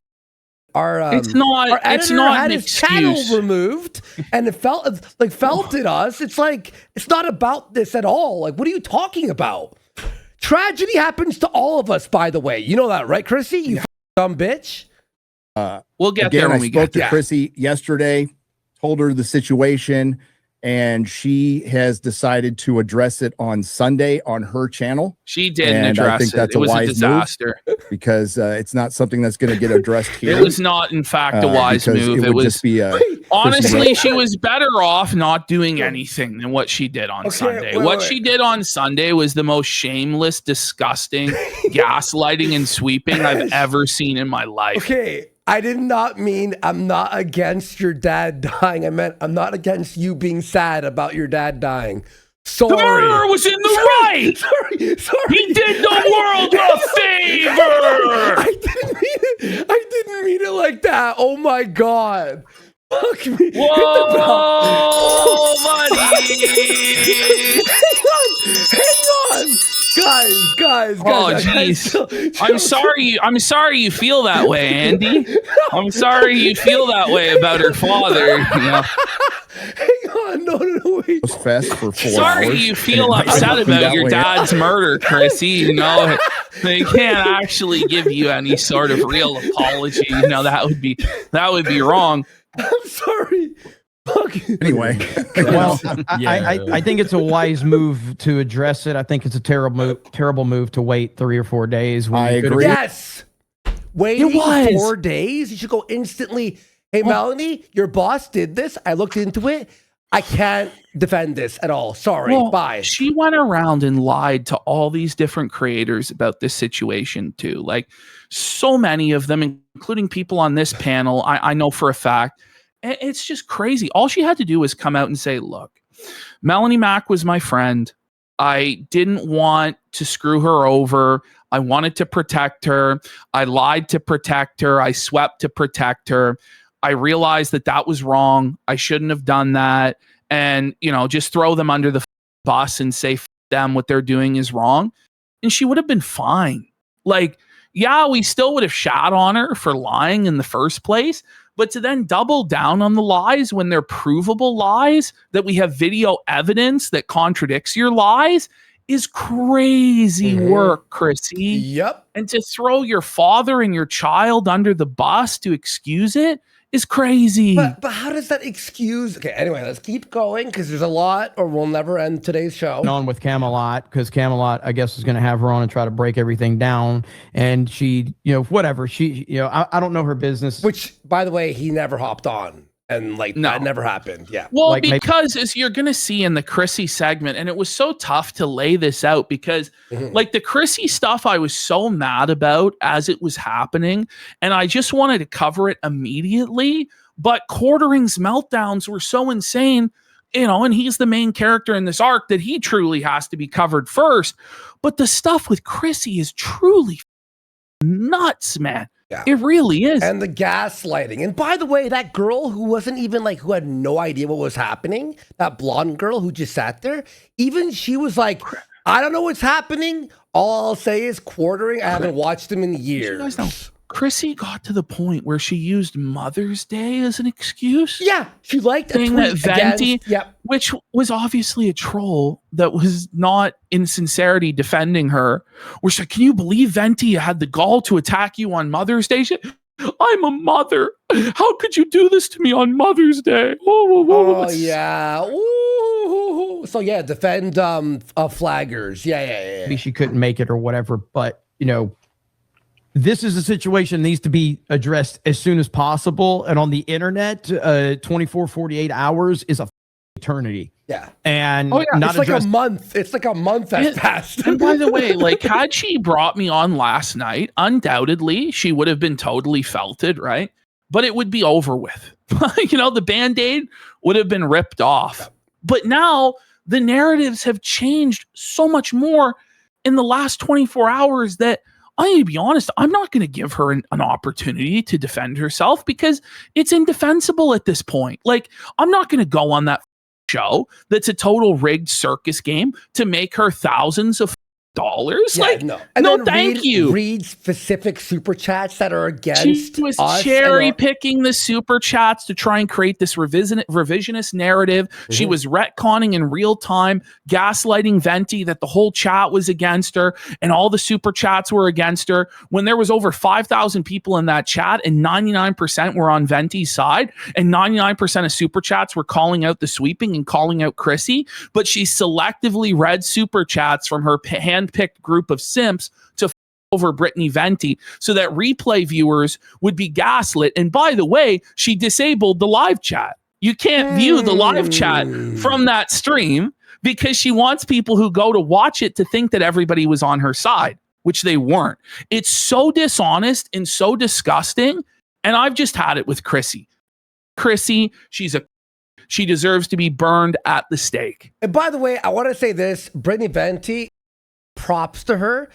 it's not had an his excuse. channel removed, and it felted us. It's like, it's not about this at all. Like, what are you talking about? Tragedy happens to all of us, by the way. You know that, right, Chrissy? You dumb bitch. We'll get Again, there when I we spoke get to there. Chrissy yesterday, told her the situation, and she has decided to address it on Sunday on her channel She didn't And I address think that's it. It a was a wise move. disaster. because it's not something that's going to get addressed here. It was not, in fact, a wise because move. It It would was just be honestly, she was better off not doing anything than what she did on Sunday. What she did on Sunday was the most shameless, disgusting gaslighting and sweeping I've ever seen in my life. Okay, I did not mean I'm not against your dad dying. I meant I'm not against you being sad about your dad dying. The Sorry. murderer was in the right. Sorry. He did the world a favor. I didn't mean it like that. Oh my god. Fuck me. Whoa, buddy. Hang on. Guys. Oh, jeez. I'm sorry you feel that way, Andy. I'm sorry you feel that way about her father. You know. Hang on. No, wait. fest for 4 Sorry hours. you feel upset about your dad's murder, Chrissy. You know, they can't actually give you any sort of real apology. You know, that would be wrong. I'm sorry. Fuck. Anyway, Well, I think it's a wise move to address it. I think it's a terrible move to wait 3 or 4 days. When I you could've- agree. Yes. Waiting It was. 4 days. You should go instantly. Hey, Melanie, your boss did this. I looked into it. I can't defend this at all. Sorry. Well, Bye. She went around and lied to all these different creators about this situation too. Like so many of them, including people on this panel, I know for a fact. It's just crazy. All she had to do was come out and say, look, Melanie Mack was my friend. I didn't want to screw her over. I wanted to protect her. I lied to protect her. I swept to protect her. I realized that was wrong. I shouldn't have done that. And, you know, just throw them under the bus and say, them, what they're doing is wrong. And she would have been fine. Like, yeah, we still would have shot on her for lying in the first place. But to then double down on the lies when they're provable lies, that we have video evidence that contradicts your lies, is crazy work, Chrissy. Yep. And to throw your father and your child under the bus to excuse it is crazy. But how does that excuse? Okay, anyway, let's keep going because there's a lot, or we'll never end today's show. on with Camelot, because Camelot, I guess, is going to have her on and try to break everything down. And she, whatever. She, I don't know her business. Which, by the way, he never hopped on. And that never happened. Yeah. Well, Like, because as you're going to see in the Chrissy segment, and it was so tough to lay this out because like the Chrissy stuff, I was so mad about as it was happening. And I just wanted to cover it immediately. But Quartering's meltdowns were so insane, and he's the main character in this arc that he truly has to be covered first. But the stuff with Chrissy is truly nuts, man. Yeah. It really is. And the gaslighting. And by the way, that girl who wasn't even who had no idea what was happening, that blonde girl who just sat there, even she was like, I don't know what's happening. All I'll say is Quartering. I haven't watched him in years. You guys know, Chrissy got to the point where she used Mother's Day as an excuse. Yeah, she liked a Saying tweet that Venti, against, yep. which was obviously a troll that was not in sincerity defending her. Where she's like, can you believe Venti had the gall to attack you on Mother's Day? I'm a mother. How could you do this to me on Mother's Day? Oh, yeah. Ooh. So, yeah, defend flaggers. Yeah. Maybe she couldn't make it or whatever. But, this is a situation that needs to be addressed as soon as possible. And on the internet, 24, 48 hours is a eternity. Yeah. And it's like a month. It's like a month that passed. And by the way, had she brought me on last night, undoubtedly she would have been totally felted, right? But it would be over with. The Band-Aid would have been ripped off. But now the narratives have changed so much more in the last 24 hours that I need to be honest, I'm not going to give her an opportunity to defend herself because it's indefensible at this point. I'm not going to go on that show that's a total rigged circus game to make her thousands of dollars. Yeah, like, no, thank you. Read specific super chats that are against. She was us cherry picking the super chats to try and create this revisionist narrative. She was retconning in real time, gaslighting Venti that the whole chat was against her and all the super chats were against her. When there was over 5,000 people in that chat and 99% were on Venti's side and 99% of super chats were calling out the sweeping and calling out Chrissy, but she selectively read super chats from her hand-picked group of simps to over Brittany Venti so that replay viewers would be gaslit. And by the way, she disabled the live chat. You can't view the live chat from that stream because she wants people who go to watch it to think that everybody was on her side, which they weren't. It's so dishonest and so disgusting. And I've just had it with Chrissy. Chrissy, she deserves to be burned at the stake. And by the way, I want to say this, Brittany Venti, props to her.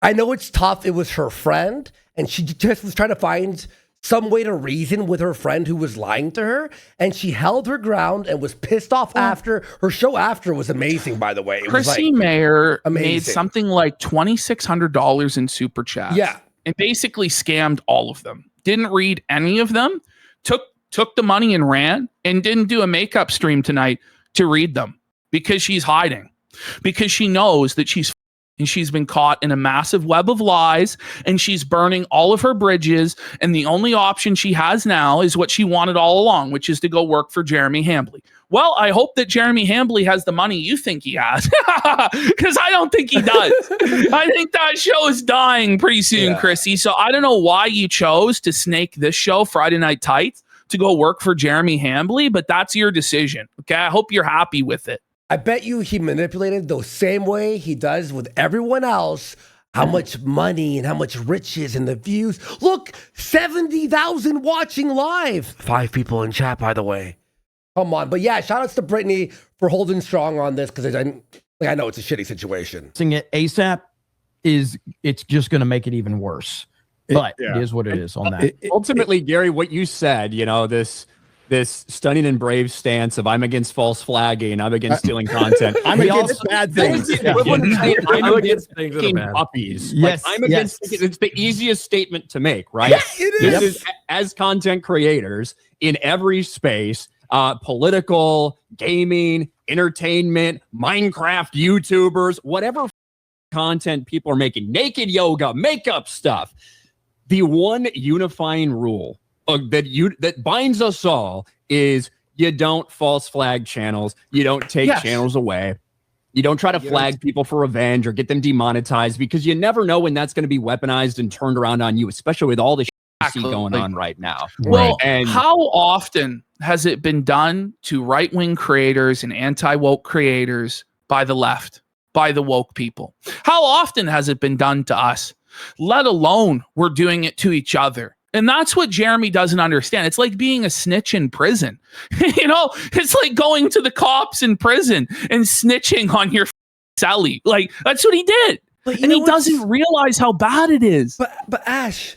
I know it's tough. It was her friend, and she just was trying to find some way to reason with her friend who was lying to her, and she held her ground and was pissed off after. Her show after was amazing, by the way. It Chrissy was Mayer amazing. made something like $2,600 in super chats. Yeah. And basically scammed all of them. Didn't read any of them, took the money and ran, and didn't do a makeup stream tonight to read them because she's hiding. Because she knows that she's been caught in a massive web of lies and she's burning all of her bridges. And the only option she has now is what she wanted all along, which is to go work for Jeremy Hambly. Well, I hope that Jeremy Hambly has the money you think he has, because I don't think he does. I think that show is dying pretty soon, Chrissy. So I don't know why you chose to snake this show, Friday Night Tights, to go work for Jeremy Hambly, but that's your decision. Okay, I hope you're happy with it. I bet you he manipulated the same way he does with everyone else. How much money and how much riches and the views. Look, 70,000 watching live. 5 people in chat, by the way. Come on. But yeah, shout outs to Brittany for holding strong on this, because I know it's a shitty situation. Seeing it ASAP it's just going to make it even worse. But it is what it is on that. Ultimately, Gary, what you said, this stunning and brave stance of I'm against false flagging, I'm against stealing content. I'm against bad things. I'm against picking puppies. Yes, I'm against. It's the easiest statement to make, right? Yes, it is. This is as content creators in every space, political, gaming, entertainment, Minecraft YouTubers, whatever content people are making, naked yoga, makeup stuff. The one unifying rule that binds us all is you don't false flag channels. You don't take channels away. You don't try to flag people for revenge or get them demonetized, because you never know when that's going to be weaponized and turned around on you, especially with all the shit you see going on right now. Well, how often has it been done to right-wing creators and anti-woke creators by the left, by the woke people? How often has it been done to us? Let alone we're doing it to each other. And that's what Jeremy doesn't understand. It's like being a snitch in prison. It's like going to the cops in prison and snitching on your cellie. Like, that's what he did. And he doesn't realize how bad it is. But Ash,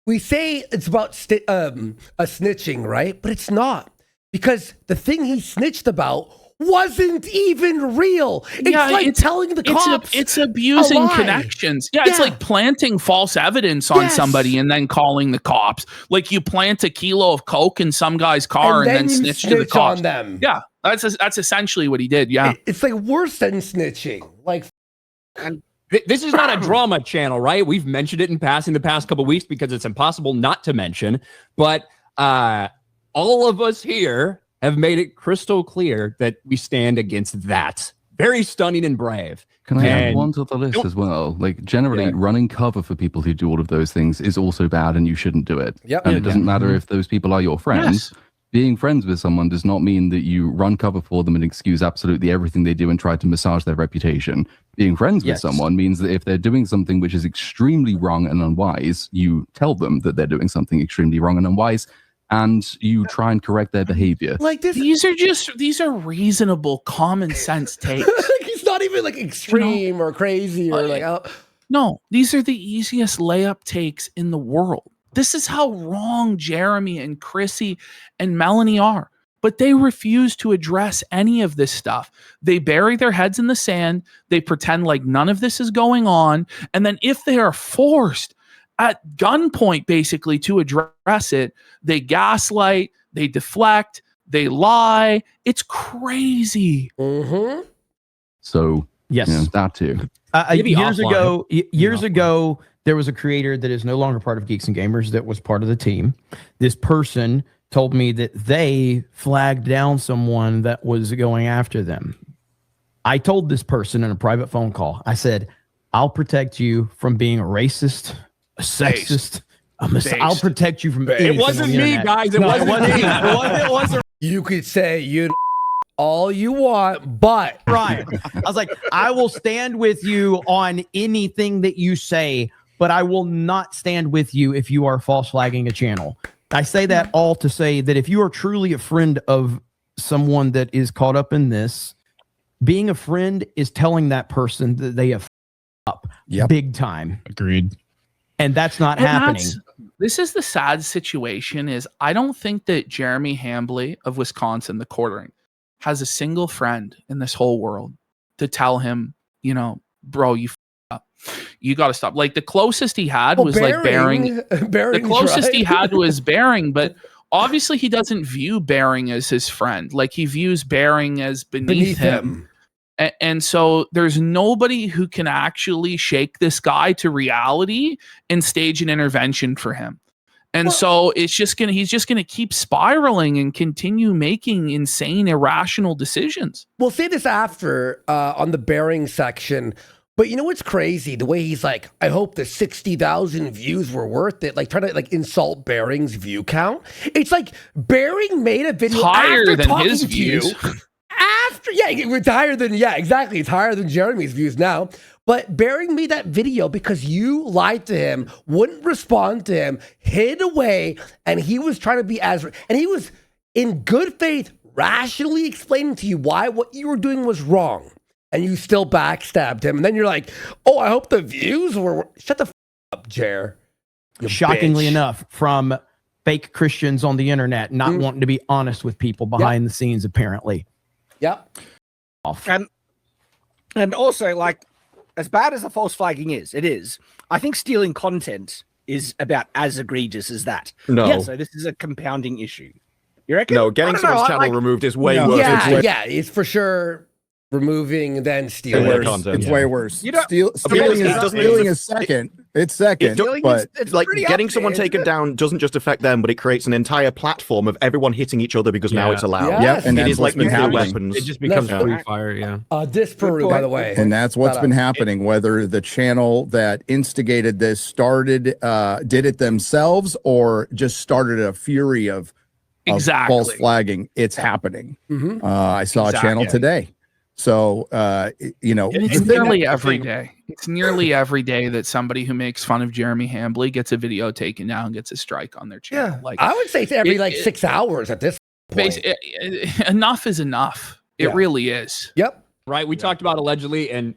we say it's about a snitching, right? But it's not. Because the thing he snitched about wasn't even real. It's telling the cops. It's abusing connections. Yeah, it's like planting false evidence on somebody and then calling the cops. Like you plant a kilo of coke in some guy's car and then snitch to the cops on them. Yeah, that's essentially what he did. Yeah, it's like worse than snitching. Like, and this is not a drama channel, right? We've mentioned it in passing the past couple of weeks because it's impossible not to mention. But all of us here have made it crystal clear that we stand against that. Very stunning and brave. Can I add one to the list as well? Like, generally, running cover for people who do all of those things is also bad, and you shouldn't do it. Yep. And it doesn't matter if those people are your friends. Yes. Being friends with someone does not mean that you run cover for them and excuse absolutely everything they do and try to massage their reputation. Being friends with someone means that if they're doing something which is extremely wrong and unwise, you tell them that they're doing something extremely wrong and unwise, and you try and correct their behavior. Like this, these are reasonable, common sense takes. He's not even like extreme or crazy or No, these are the easiest layup takes in the world. This is how wrong Jeremy and Chrissy and Melanie are. but they refuse to address any of this stuff. They bury their heads in the sand. They pretend like none of this is going on. And then if they are forced at gunpoint, basically, to address it, they gaslight, they deflect, they lie. It's crazy. Mm-hmm. So, yes, that too. Years ago, there was a creator that is no longer part of Geeks and Gamers that was part of the team. This person told me that they flagged down someone that was going after them. I told this person in a private phone call, I said, I'll protect you from being a racist, a sexist, I'll protect you from anything. It wasn't me, guys. It wasn't me. It wasn't. You could say all you want, but Ryan, I was like, I will stand with you on anything that you say, but I will not stand with you if you are false flagging a channel. I say that all to say that if you are truly a friend of someone that is caught up in this, being a friend is telling that person that they have up big time. Agreed. And that's not happening. This is the sad situation is I don't think that Jeremy Hambly of Wisconsin, the quartering, has a single friend in this whole world to tell him, bro, you up. You got to stop. Like the closest he had was like Bering. The closest he had was Bering, but obviously he doesn't view Bering as his friend. Like he views Bering as beneath him. And so there's nobody who can actually shake this guy to reality and stage an intervention for him. And so he's just gonna keep spiraling and continue making insane, irrational decisions. We'll say this after on the Bering section. But you know what's crazy? The way he's like, I hope the 60,000 views were worth it. Like trying to like insult Bering's view count. It's like Bering made a video higher after than talking his to views. It's higher than exactly. It's higher than Jeremy's views now. But Bering made that video because you lied to him, wouldn't respond to him, hid away, and he was trying to be and he was in good faith, rationally explaining to you why what you were doing was wrong. And you still backstabbed him. And then you're like, oh, I hope the views were... Shut the up, Jer. Shockingly enough, from fake Christians on the internet, not wanting to be honest with people behind the scenes, apparently. Yep. And also, like, as bad as the false flagging is, I think stealing content is about as egregious as that. No. Yeah, so this is a compounding issue. You reckon? No, getting someone's channel removed is way worse. It's for sure... removing then stealing their content. It's way worse. Stealing is second. It's second. But it's like getting someone taken down doesn't just affect them, but it creates an entire platform of everyone hitting each other because now it's allowed. Yes. And it that's is like nuclear weapons. It just becomes free fire. Disparu, by the way. And that's what's been happening. Whether the channel that instigated this did it themselves or just started a fury of false flagging, it's happening. I saw a channel today. So, it's nearly every day. It's nearly every day that somebody who makes fun of Jeremy Hambly gets a video taken down, gets a strike on their channel. Yeah, I would say it's every 6 hours at this point. Enough is enough. It really is. Yep. Right. We talked about allegedly, and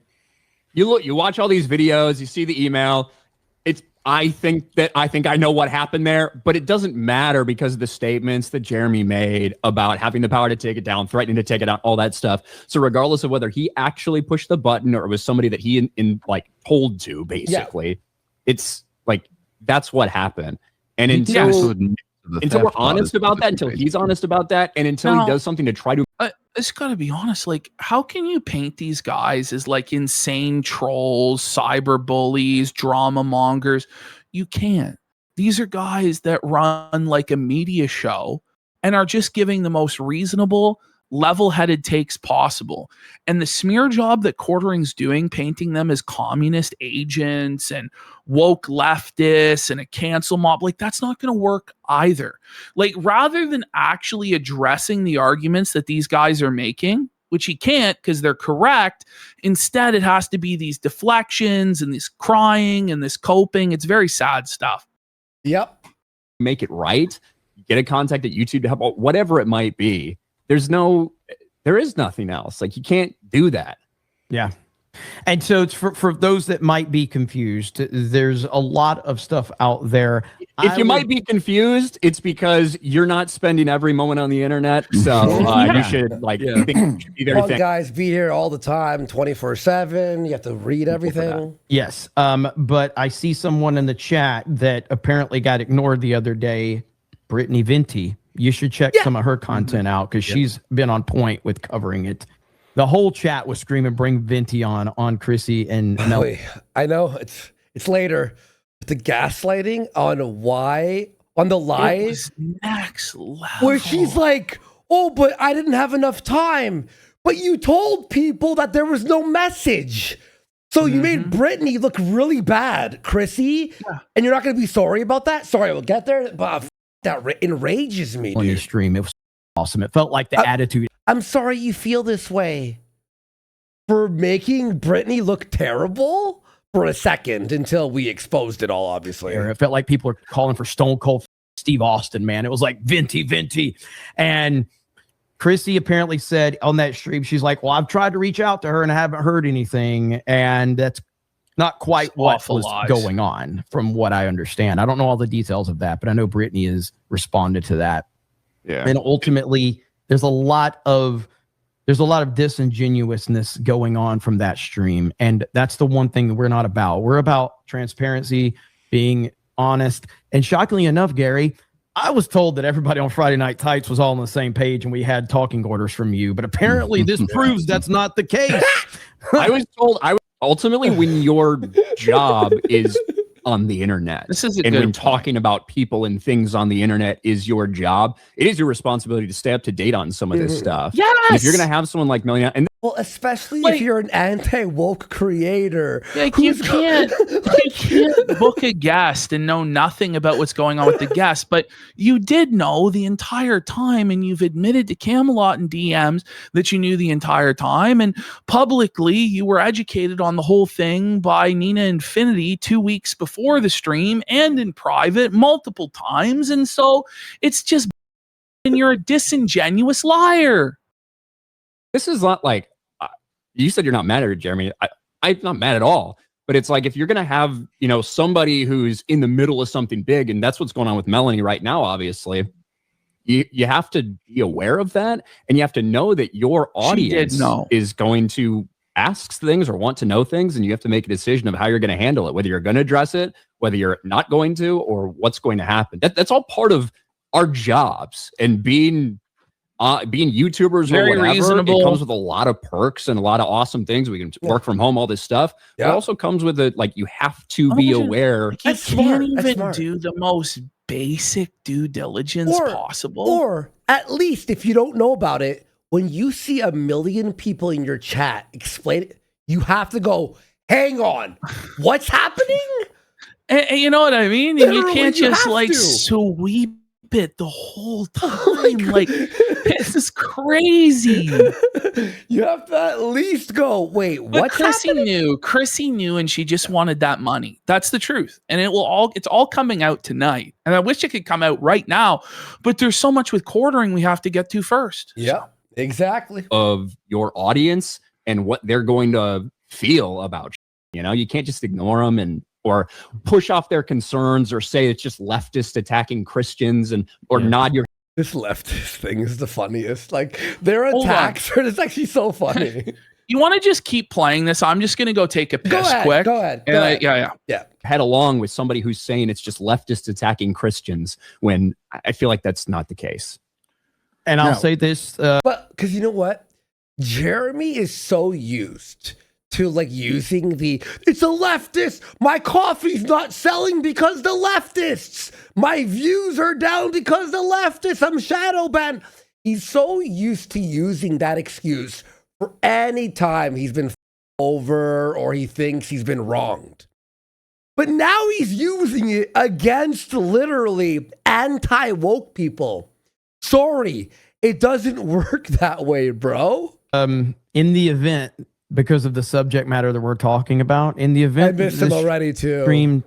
you watch all these videos, you see the email. I think I know what happened there, but it doesn't matter because of the statements that Jeremy made about having the power to take it down, threatening to take it down, all that stuff. So regardless of whether he actually pushed the button or it was somebody that he told to, basically, it's like that's what happened. And until we're honest about that, until he's honest about that, and until he does something to try to. It's got to be honest. Like, how can you paint these guys as like insane trolls, cyber bullies, drama mongers? You can't. These are guys that run like a media show and are just giving the most reasonable, level-headed takes possible. And the smear job that Quartering's doing, painting them as communist agents and woke leftists and a cancel mob, like that's not going to work either. Like rather than actually addressing the arguments that these guys are making, which he can't because they're correct, instead it has to be these deflections and this crying and this coping. It's very sad stuff. Yep. Make it right. Get a contact at YouTube to help, whatever it might be. There is nothing else. Like you can't do that. Yeah. And so it's for those that might be confused, there's a lot of stuff out there. If you might be confused, it's because you're not spending every moment on the internet. So you should be very thankful. Guys be here all the time, 24/7. You have to read everything. Yes. But I see someone in the chat that apparently got ignored the other day, Brittany Venti. You should check some of her content out because she's been on point with covering it. The whole chat was screaming, "Bring Venti on Chrissy and Mel." I know it's later. But the gaslighting on the lies next level. Where she's like, "Oh, but I didn't have enough time." But you told people that there was no message. So you made Brittany look really bad, Chrissy. Yeah. And you're not going to be sorry about that? Sorry, we'll get there. But that enrages me, dude. On your stream, it was awesome. It felt like the attitude. I'm sorry you feel this way for making Brittany look terrible for a second until we exposed it all, obviously. It felt like people are calling for Stone Cold Steve Austin, man. It was like Venti. And Chrissy apparently said on that stream, she's like, well, I've tried to reach out to her and I haven't heard anything. And that's not quite what was going on from what I understand. I don't know all the details of that, but I know Brittany has responded to that. Yeah. And ultimately, there's a lot of disingenuousness going on from that stream. And that's the one thing that we're not about. We're about transparency, being honest. And shockingly enough, Gary, I was told that everybody on Friday Night Tights was all on the same page and we had talking orders from you. But apparently this proves that's not the case. I was told ultimately when your job is on the internet. This is when talking about people and things on the internet is your job. It is your responsibility to stay up to date on some of this stuff. Yes. And if you're going to have someone like Melanie, and well, especially if you're an anti-woke creator. Like you can't book a guest and know nothing about what's going on with the guest, but you did know the entire time, and you've admitted to Camelot and DMs that you knew the entire time, and publicly you were educated on the whole thing by Nina Infinity 2 weeks before the stream and in private multiple times, and so it's just, and you're a disingenuous liar. This is not like you said you're not mad at her, Jeremy. I'm not mad at all. But it's like if you're going to have, somebody who's in the middle of something big, and that's what's going on with Melanie right now, obviously, you have to be aware of that. And you have to know that your audience is going to ask things or want to know things. And you have to make a decision of how you're going to handle it, whether you're going to address it, whether you're not going to, or what's going to happen. That's all part of our jobs, and being YouTubers Very or whatever. reasonable. It comes with a lot of perks and a lot of awesome things. We can work from home, all this stuff. It also comes with you have to be aware. You can't even do the most basic due diligence possible. Or at least if you don't know about it, when you see 1 million people in your chat explain it, you have to go, hang on, what's happening? And you know what I mean? And you Literally, can't you just have to. sweep it the whole time. This is crazy. You have to at least go, wait, But what's happening? Chrissy knew, and she just wanted that money. That's the truth. And it's all coming out tonight. And I wish it could come out right now, but there's so much with quartering we have to get to first. Yeah, exactly. Of your audience and what they're going to feel about you can't just ignore them or push off their concerns or say it's just leftist attacking Christians or nod your. This leftist thing is the funniest. Like their attacks are it's actually so funny. You want to just keep playing this? I'm just going to go take a piss quick. Go ahead. Yeah. Head along with somebody who's saying it's just leftist attacking Christians when I feel like that's not the case. And I'll say this. But because you know what? Jeremy is so used to using it's a leftist. My coffee's not selling because the leftists. My views are down because the leftists. I'm shadow banned. He's so used to using that excuse for any time he's been over or he thinks he's been wronged. But now he's using it against literally anti-woke people. Sorry, it doesn't work that way, bro. In the event, because of the subject matter that we're talking about, in the event I missed him already too. Stream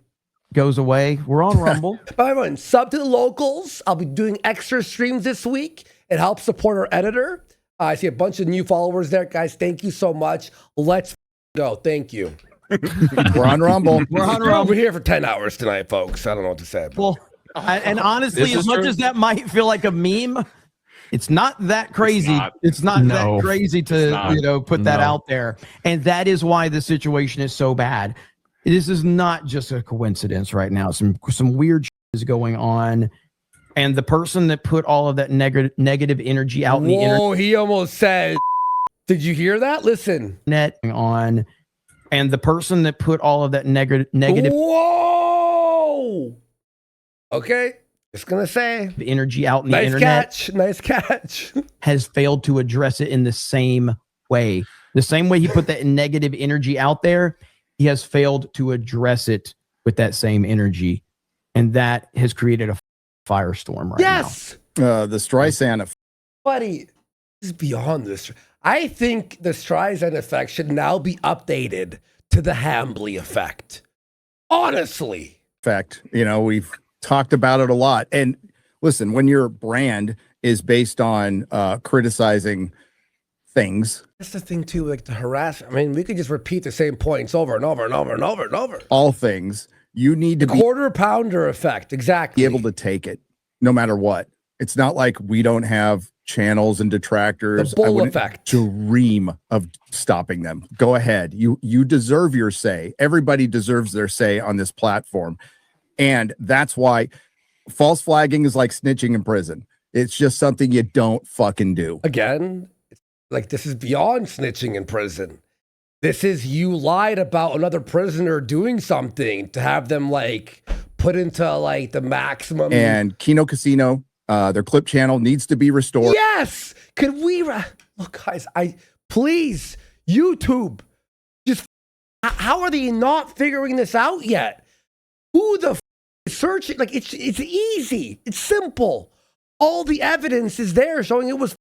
goes away, we're on Rumble. Everyone, sub to the locals. I'll be doing extra streams this week. It helps support our editor. I see a bunch of new followers there, guys. Thank you so much. Let's go. Thank you. We're on Rumble. We're here for 10 hours tonight, folks. I don't know what to say. Well, and honestly, as much as that might feel like a meme, it's not that crazy. It's not that crazy to put that out there. And that is why the situation is so bad. This is not just a coincidence right now. Some weird shit is going on. And the person that put all of that negative energy out in the internet. Oh, he almost said, did you hear that? Listen. On. And the person that put all of that negative. Whoa. Okay. Just going to say. The energy out in the internet. Nice catch. Has failed to address it in the same way. The same way he put that negative energy out there, he has failed to address it with that same energy. And that has created a firestorm right now. The Streisand. Buddy, this is beyond this. I think the Streisand effect should now be updated to the Hambly effect. Honestly. Effect. We've talked about it a lot. And listen, when your brand is based on criticizing things. That's the thing too, like the harassment. I mean, we could just repeat the same points over and over and over and over and over. All things. You need to be quarter pounder effect. Exactly. Be able to take it no matter what. It's not like we don't have channels and detractors. The bull effect. Dream of stopping them. Go ahead. You deserve your say. Everybody deserves their say on this platform. And that's why false flagging is like snitching in prison. It's just something you don't fucking do. Again, like this is beyond snitching in prison. This is you lied about another prisoner doing something to have them like put into like the maximum. And Kino Casino, their clip channel needs to be restored. Yes. Could we look, guys? Please, YouTube. Just how are they not figuring this out yet? Who the is searching? Like it's easy. It's simple. All the evidence is there showing it was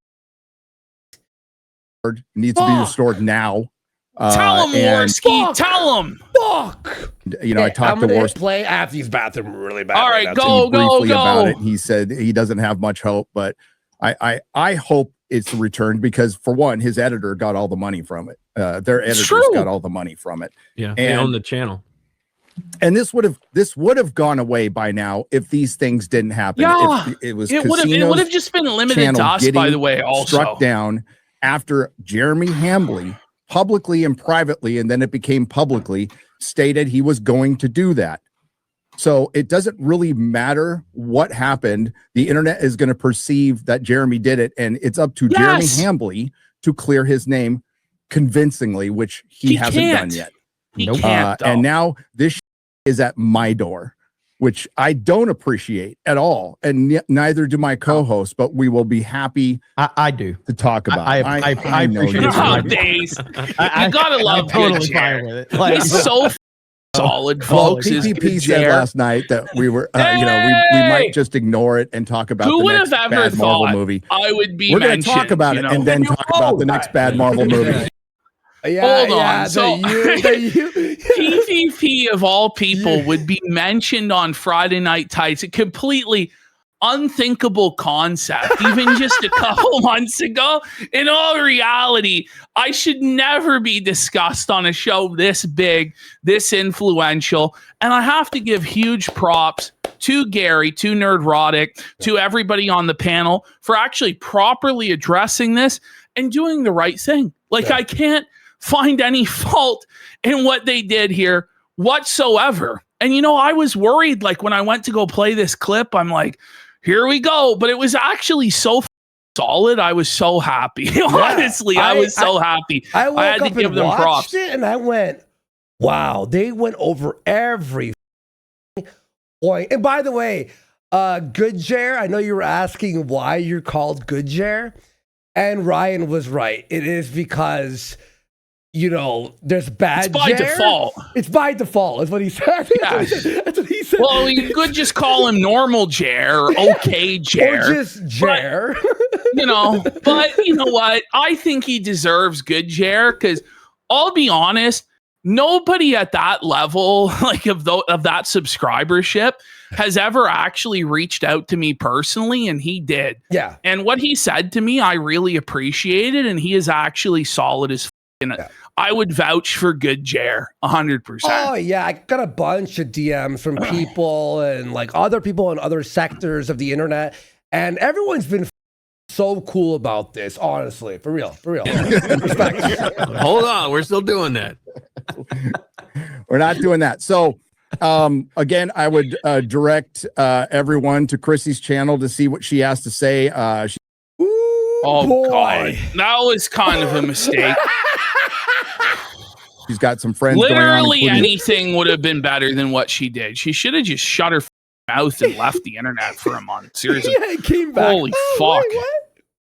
needs to be restored now. Tell him, Worski. Tell him. Fuck. I talked to Worski. I have to use bathroom really bad. All right, go. About it. He said he doesn't have much hope, but I hope it's returned because for one, his editor got all the money from it. Their editors got all the money from it. Yeah, they own the channel. And this would have gone away by now if these things didn't happen. Yeah, it would have just been limited to us, by the way. Also struck down after Jeremy Hambly publicly and privately, and then it became publicly stated he was going to do that. So it doesn't really matter what happened. The internet is going to perceive that Jeremy did it, and it's up to Jeremy Hambly to clear his name convincingly, which he hasn't done yet. He can't, and now this is at my door, which I don't appreciate at all, and neither do my co-host. But we will be happy. I do to talk about. I appreciate it. Days. You gotta love totally fine with it. Like, he's so solid, folks. PPP said last night that we were, we might just ignore it and talk about the next bad Marvel movie. I would be. We're going to talk about it and then talk about the next bad Marvel movie. Hold on. So PvP of all people would be mentioned on Friday Night Tights. A completely unthinkable concept, even just a couple months ago. In all reality, I should never be discussed on a show this big, this influential. And I have to give huge props to Gary, to Nerdrotic, to everybody on the panel for actually properly addressing this and doing the right thing. Like, I can't find any fault in what they did here whatsoever. And I was worried, like when I went to go play this clip, I'm like, here we go. But it was actually so solid. I was so happy. Honestly, I was so happy. I had to give them props. And I went, wow, they went over every point. And by the way, Goodjare, I know you were asking why you're called Goodjare. And Ryan was right. It is because there's bad. It's by default. It's by default, is what he said. Yeah. That's what he said. Well, you could just call him normal Jer, okay Jer. Or just Jer. But you know what? I think he deserves good Jer because I'll be honest, nobody at that level, like of that subscribership, has ever actually reached out to me personally, and he did. Yeah. And what he said to me, I really appreciated, and he is actually solid as I would vouch for good Jer 100%. Oh yeah, I got a bunch of DMs from people and like other people in other sectors of the internet, and everyone's been so cool about this. Honestly, for real. Respect. Hold on, we're still doing that. We're not doing that. So, again, I would direct everyone to Chrissy's channel to see what she has to say. God, that was kind of a mistake. She's got some friends. Literally anything would have been better than what she did. She should have just shut her mouth and left the internet for a month. Seriously. Yeah, it came back. Holy fuck. Wait,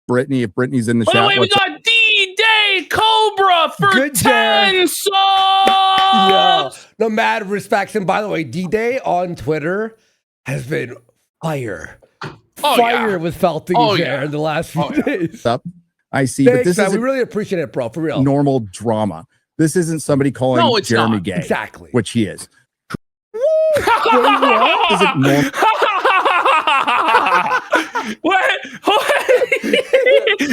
Brittany, if Brittany's in the By chat. the way, we got D-Day Cobra for Good 10 subs. Yeah. No, mad respects. And by the way, D-Day on Twitter has been fire. Fire with Felting in the last few days. Up. I see. Thanks, but this man. is We really appreciate it, bro. For real. normal drama. This isn't somebody calling Jeremy gay. Exactly. Which he is. Is it normal?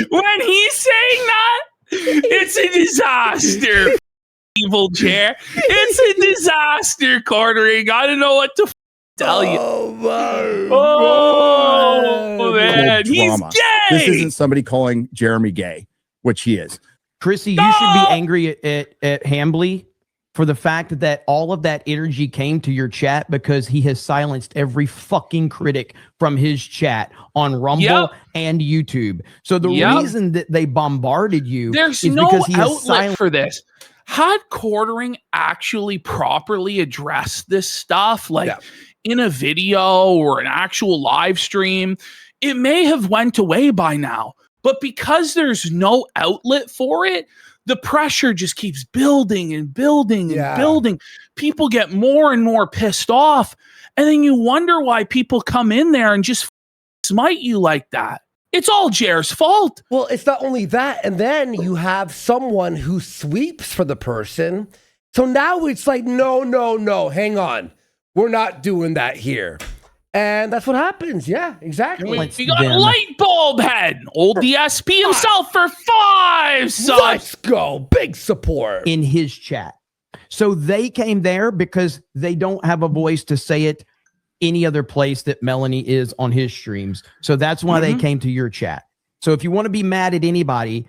when he's saying that, it's a disaster. Evil Chair. It's a disaster, Cornering. I don't know what to tell you. Oh man, he's gay. This isn't somebody calling Jeremy gay, which he is. Chrissy, you should be angry at Hambly for the fact that all of that energy came to your chat because he has silenced every fucking critic from his chat on Rumble and YouTube. So the reason that they bombarded you there's is no because he outlet for this. Had Quartering actually properly addressed this stuff, like in a video or an actual live stream, it may have went away by now. But because there's no outlet for it, the pressure just keeps building and building and building. People get more and more pissed off. And then you wonder why people come in there and just smite you like that. It's all Jer's fault. Well, it's not only that. And then you have someone who sweeps for the person. So now it's like, no, hang on. We're not doing that here. And that's what happens. Yeah, exactly. We got Light Bulb Head, old DSP himself for 5 subs. Let's go. Big support. in his chat. So they came there because they don't have a voice to say it any other place that Melanie is on his streams. So that's why they came to your chat. So if you want to be mad at anybody,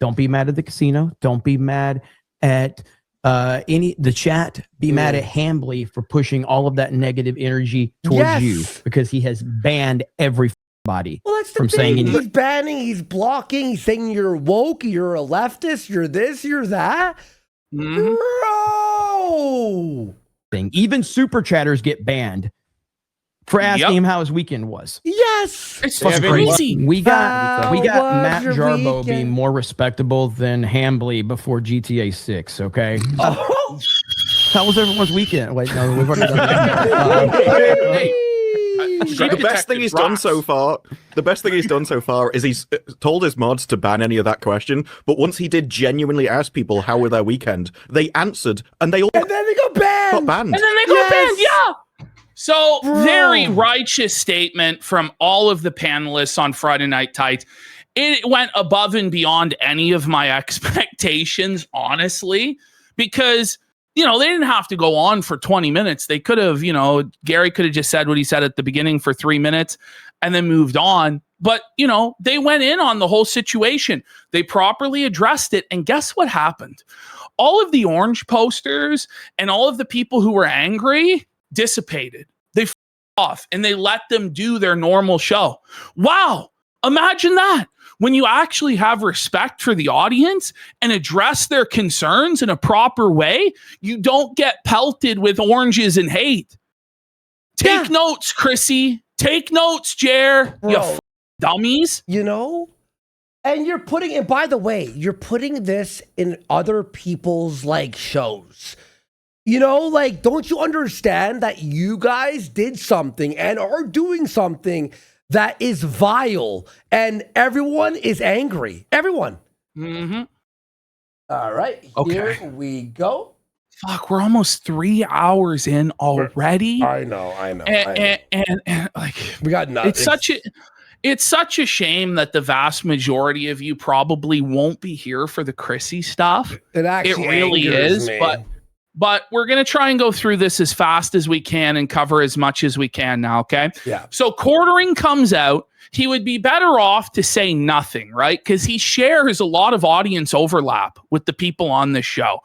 don't be mad at the casino. Don't be mad at the chat. Be mad at Hambly for pushing all of that negative energy towards you because he has banned everybody from saying anything. He's banning, he's blocking, he's saying you're woke, you're a leftist, you're this, you're that. Bro. Even super chatters get banned for asking him how his weekend was. Yes. It's crazy. We got Matt Jarbo being more respectable than Hambly before GTA 6, okay? How was everyone's weekend? Wait, no, we've already done that. The best thing he's done so far is he's told his mods to ban any of that question, but once he did genuinely ask people how were their weekend, they answered and then they got banned. And then they got banned, So, very righteous statement from all of the panelists on Friday Night Tights. It went above and beyond any of my expectations, honestly, because, they didn't have to go on for 20 minutes. They could have, Gary could have just said what he said at the beginning for 3 minutes and then moved on. But, they went in on the whole situation. They properly addressed it. And guess what happened? All of the orange posters and all of the people who were angry dissipated. They off and they let them do their normal show. Wow. Imagine that. When you actually have respect for the audience and address their concerns in a proper way, you don't get pelted with oranges and hate. Take notes, Chrissy. Take notes, Jer. You dummies. And you're putting, and by the way, you're putting this in other people's shows. Don't you understand that you guys did something and are doing something that is vile and everyone is angry? Everyone. All right. Here we go. Fuck, we're almost 3 hours in already. I know. And we got nothing. it's such a shame that the vast majority of you probably won't be here for the Chrissy stuff. It really is, me. but we're going to try and go through this as fast as we can and cover as much as we can now, okay? Yeah. So Quartering comes out. He would be better off to say nothing, right? Because he shares a lot of audience overlap with the people on this show.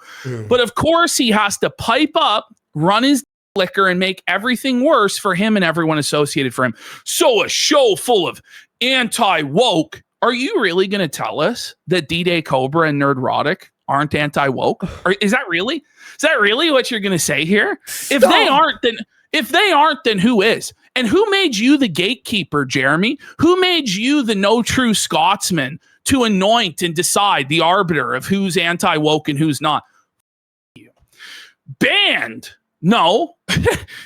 But of course, he has to pipe up, run his liquor, and make everything worse for him and everyone associated for him. So a show full of anti-woke. Are you really going to tell us that D-Day Cobra and Nerdrotic aren't anti-woke? Or is that really what you're going to say here? If they aren't, then who is? And who made you the gatekeeper, Jeremy? Who made you the no true Scotsman to anoint and decide the arbiter of who's anti-woke and who's not? Banned. No,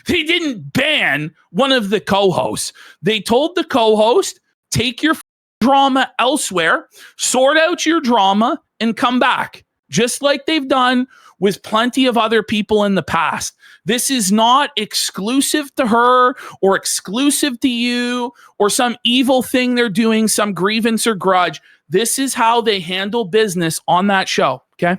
they didn't ban one of the co-hosts. They told the co-host, take your drama elsewhere, sort out your drama, and come back. Just like they've done with plenty of other people in the past. This is not exclusive to her or exclusive to you or some evil thing they're doing, some grievance or grudge. This is how they handle business on that show, okay?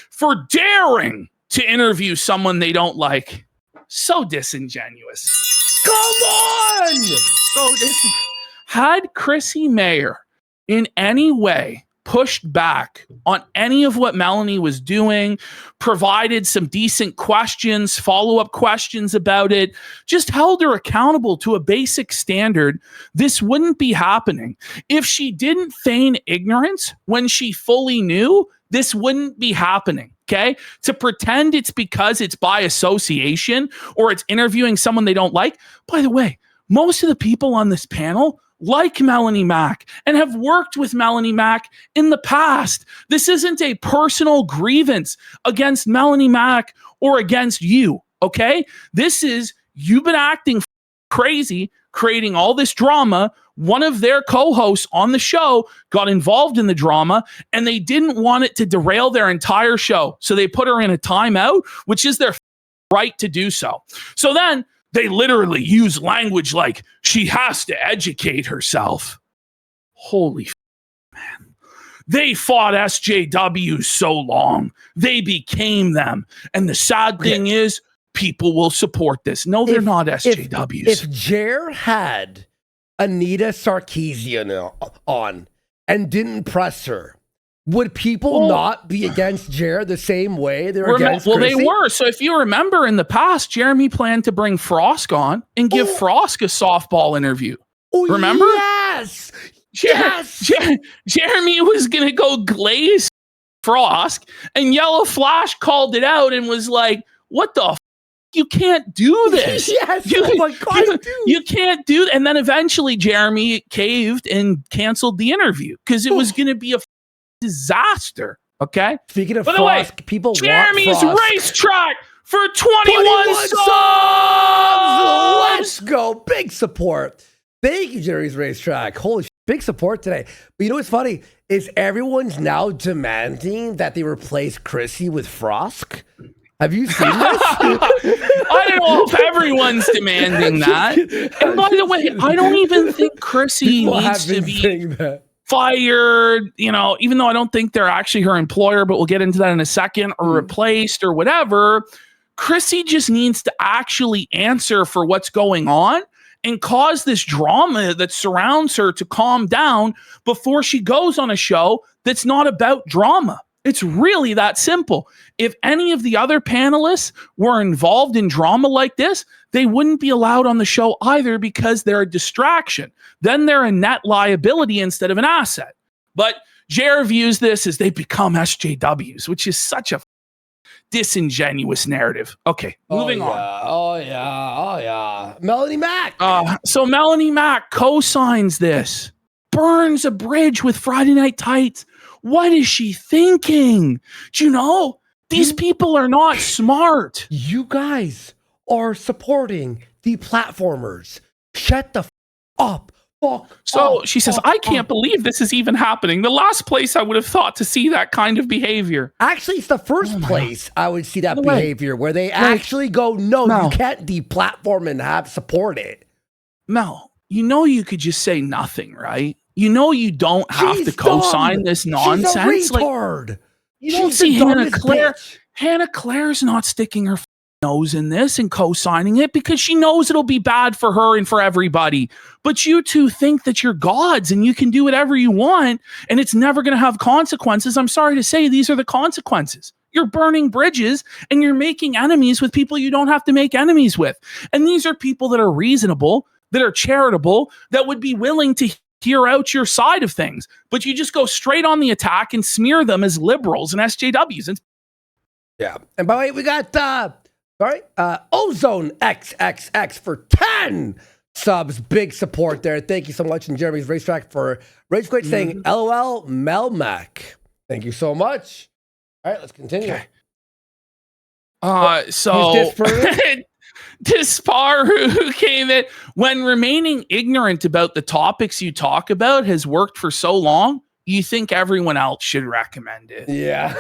For daring to interview someone they don't like. So disingenuous. Come on! Had Chrissy Mayer in any way pushed back on any of what Melanie was doing, provided some decent questions, follow-up questions about it, just held her accountable to a basic standard, this wouldn't be happening. If she didn't feign ignorance when she fully knew, this wouldn't be happening. Okay? To pretend it's because it's by association or it's interviewing someone they don't like. By the way, most of the people on this panel like Melanie Mack and have worked with Melanie Mack in the past. This isn't a personal grievance against Melanie Mack or against you, okay? This is, you've been acting crazy, creating all this drama. One of their co-hosts on the show got involved in the drama and they didn't want it to derail their entire show. So they put her in a timeout, which is their right to do so. So then they literally use language like, she has to educate herself. Holy man. They fought SJWs so long. They became them. And the sad thing is, people will support this. No, they're not SJWs. If Jer had Anita Sarkeesian on and didn't press her, would people not be against Jer the same way they're against Chrissy? They were. So if you remember in the past, Jeremy planned to bring Frosk on and give Frosk a softball interview. Remember? Yes. Yes. Jeremy was going to go glaze Frosk, and Yellow Flash called it out and was like, what the you can't do this. Yes. Oh my God, you can't do that. And then eventually Jeremy caved and canceled the interview because it was going to be a disaster. Okay. Speaking of Frosk, people Jeremy's want Frosk. Racetrack for 21 subs. Let's go. Big support. Thank you, Jerry's Racetrack. Holy big support today. But you know what's funny is everyone's now demanding that they replace Chrissy with Frosk. Have you seen this? I don't know if everyone's demanding that. And by the way, I don't even think Chrissy needs to be fired, you know, even though I don't think they're actually her employer, but we'll get into that in a second, or replaced or whatever. Chrissy just needs to actually answer for what's going on and cause this drama that surrounds her to calm down before she goes on a show that's not about drama. It's really that simple. If any of the other panelists were involved in drama like this, they wouldn't be allowed on the show either because they're a distraction. Then they're a net liability instead of an asset. But Jer views this as they become SJWs, which is such a disingenuous narrative. Okay, moving on. Oh yeah. Melanie Mack. So Melanie Mack co-signs this, burns a bridge with Friday Night Tights. What is she thinking? Do you know? These people are not smart. You guys are supporting the platformers. Shut the up. So she says, I can't believe this is even happening. The last place I would have thought to see that kind of behavior. Actually, it's the first place I would see that behavior where they actually go, no, you can't deplatform and have support it. Mel, you know you could just say nothing, right? You know you don't have to co-sign this nonsense. She's a retard. You don't see Hannah Claire. Hannah Claire's not sticking her nose in this and co-signing it because she knows it'll be bad for her and for everybody. But you two think that you're gods and you can do whatever you want and it's never going to have consequences. I'm sorry to say these are the consequences. You're burning bridges and you're making enemies with people you don't have to make enemies with. And these are people that are reasonable, that are charitable, that would be willing to hear out your side of things. But you just go straight on the attack and smear them as liberals and SJWs. Yeah. And by the way, we got Ozone XXX for 10 subs. Big support there. Thank you so much. And Jeremy's Racetrack for Rage Quit saying LOL Melmac. Thank you so much. All right, let's continue. Okay. So Dispar, who came in, when remaining ignorant about the topics you talk about has worked for so long, you think everyone else should recommend it. Yeah.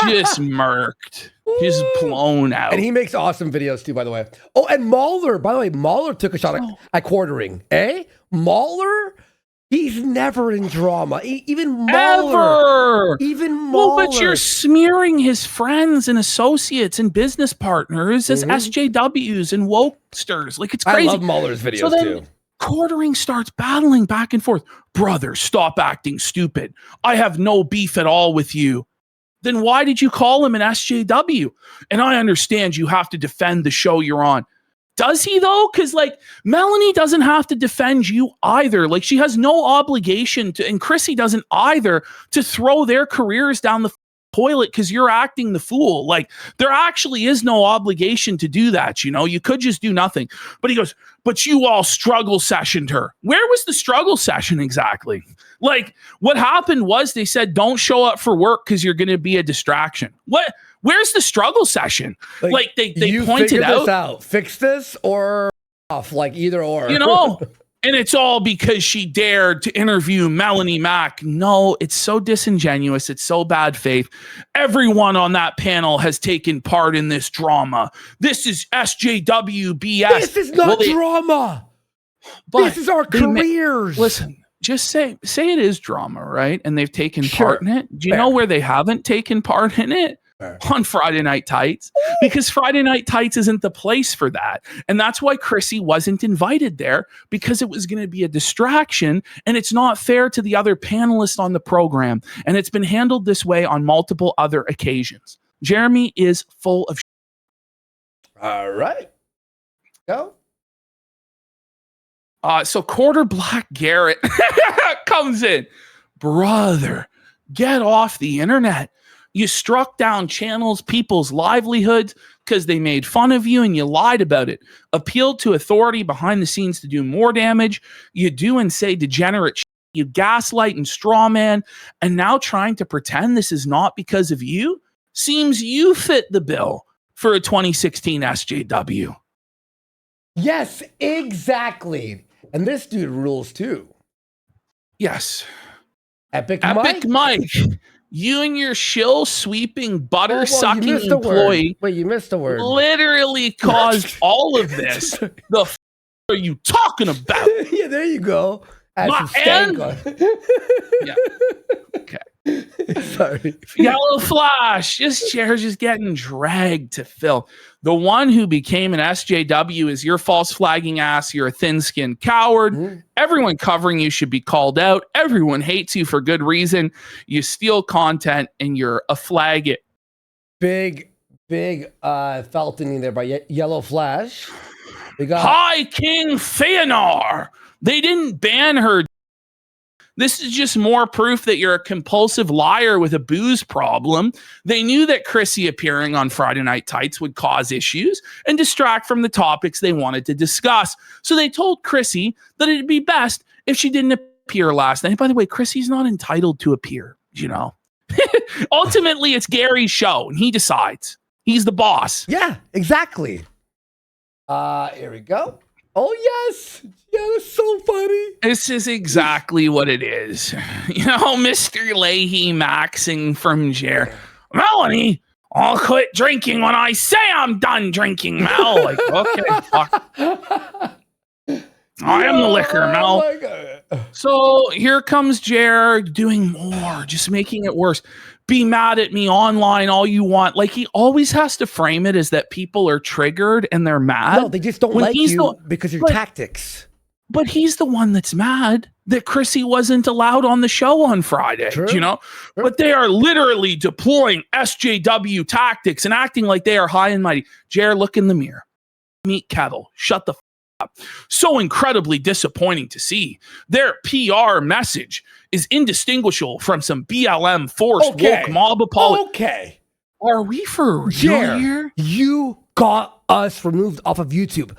Just murked. Just blown out. And he makes awesome videos too, by the way. Oh, and Mahler, by the way, Mahler took a shot at quartering. Mahler? He's never in drama. Even Mahler. Even Mahler. Well, but you're smearing his friends and associates and business partners as SJWs and wokesters. Like, it's crazy. I love Mahler's videos too. Quartering starts battling back and forth. Brother, stop acting stupid. I have no beef at all with you. Then why did you call him an SJW? And I understand you have to defend the show you're on. Does he though? Because like Melanie doesn't have to defend you either. Like she has no obligation to, and Chrissy doesn't either, to throw their careers down the toilet because you're acting the fool. Like there actually is no obligation to do that. You know, you could just do nothing. But he goes, but you all struggle sessioned her. Where was the struggle session exactly? Like what happened was they said, don't show up for work because you're going to be a distraction. Where's the struggle session? Like they pointed out. Fix this or off, like either or. You know, and it's all because she dared to interview Melanie Mack. No, it's so disingenuous. It's so bad faith. Everyone on that panel has taken part in this drama. This is SJW BS. This is not drama. This is our careers. Listen, just say it is drama, right? And they've taken part in it. Do you know where they haven't taken part in it? On Friday Night Tights, because Friday Night Tights isn't the place for that. And that's why Chrissy wasn't invited there, because it was going to be a distraction and it's not fair to the other panelists on the program. And it's been handled this way on multiple other occasions. Jeremy is full of All right. Go. So Quarter Black Garrett comes in. Brother, get off the internet. You struck down channels, people's livelihoods because they made fun of you and you lied about it. Appealed to authority behind the scenes to do more damage. You do and say degenerate shit. You gaslight and straw man. And now trying to pretend this is not because of you? Seems you fit the bill for a 2016 SJW. Yes, exactly. And this dude rules too. Yes. Epic Mike. You and your shill sweeping butter sucking employee. Wait, you missed the word. Literally caused all of this. The f are you talking about? Yeah, there you go. Yeah. Okay. Sorry. Yellow Flash. This chair's just getting dragged to fill. The one who became an SJW is your false flagging ass. You're a thin-skinned coward. Everyone covering you should be called out. Everyone hates you for good reason. You steal content and you're a faggot. Big Feltony there by Yellow Flash. We got High King Feanor. They didn't ban her. This is just more proof that you're a compulsive liar with a booze problem. They knew that Chrissy appearing on Friday Night Tights would cause issues and distract from the topics they wanted to discuss. So they told Chrissy that it'd be best if she didn't appear last night. By the way, Chrissy's not entitled to appear, you know. Ultimately, it's Gary's show, and he decides. He's the boss. Yeah, exactly. Here we go. Oh, yes. Yeah, that's so funny. This is exactly what it is. You know, Mr. Leahy maxing from Jer. Melanie, I'll quit drinking when I say I'm done drinking, Mel. Like, okay, fuck. I am the liquor, Mel. my God. So here comes Jer doing more, just making it worse. Be mad at me online all you want. Like, he always has to frame it as that people are triggered and they're mad. No, they just don't like you because of your tactics. But he's the one that's mad that Chrissy wasn't allowed on the show on Friday, you know? But they are literally deploying SJW tactics and acting like they are high and mighty. Jer, look in the mirror. Meet Kettle. Shut the f up. So incredibly disappointing to see. Their PR message is indistinguishable from some BLM forced woke mob apology. Okay. Are we for real here? You got us removed off of YouTube.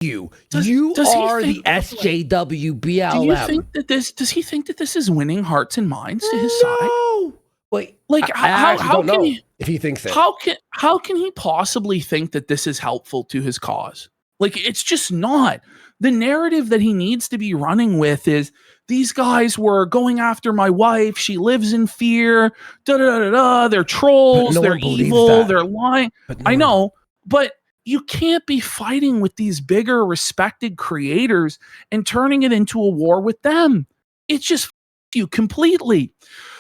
You are the SJW BLM. Do you think that does he think that this is winning hearts and minds to his side? Wait, like how can he, if he thinks it? How can he possibly think that this is helpful to his cause? Like, it's just not. The narrative that he needs to be running with is these guys were going after my wife. She lives in fear. They're trolls. They're evil. They're lying. I know, but you can't be fighting with these bigger respected creators and turning it into a war with them. It's just you completely.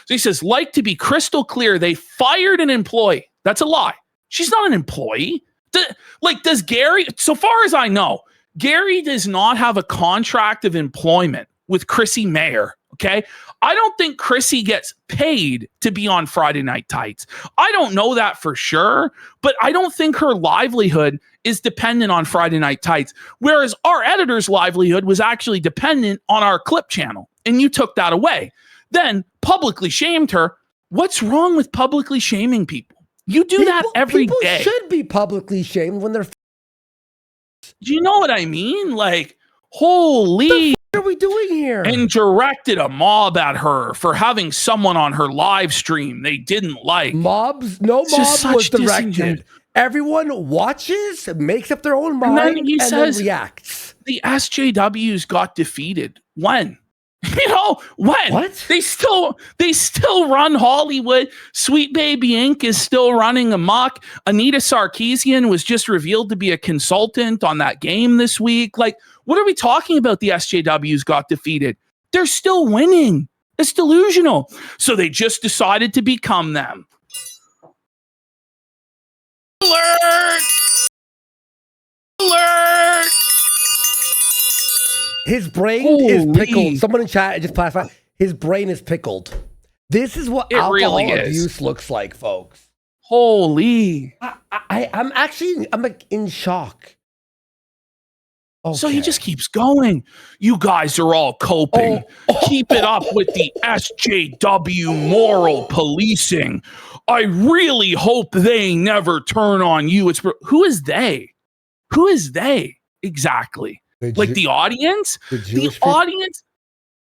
So he says, like to be crystal clear, they fired an employee. That's a lie. She's not an employee. Does Gary, so far as I know, Gary does not have a contract of employment with Chrissy Mayer. Okay. I don't think Chrissy gets paid to be on Friday Night Tights. I don't know that for sure, but I don't think her livelihood is dependent on Friday Night Tights. Whereas our editor's livelihood was actually dependent on our clip channel, and you took that away. Then publicly shamed her. What's wrong with publicly shaming people? You do that every day. People should be publicly shamed when they're. Do you know what I mean? Like, holy. What are we doing here? And directed a mob at her for having someone on her live stream they didn't like. Mobs? No mob was directed. Everyone watches, makes up their own mind, and then he says, then reacts. The SJWs got defeated. When? You know, when? What? They still run Hollywood. Sweet Baby Inc. is still running amok. Anita Sarkeesian was just revealed to be a consultant on that game this week. Like, what are we talking about? The SJWs got defeated. They're still winning. It's delusional. So they just decided to become them. Alert! Alert! His brain is pickled. Someone in chat just classified. His brain is pickled. This is what alcohol abuse looks like, folks. Holy! I'm like in shock. Okay. So he just keeps going. You guys are all coping. Keep it up with the SJW moral policing. I really hope they never turn on you. Who is they? Who is they exactly? Like the audience? The audience?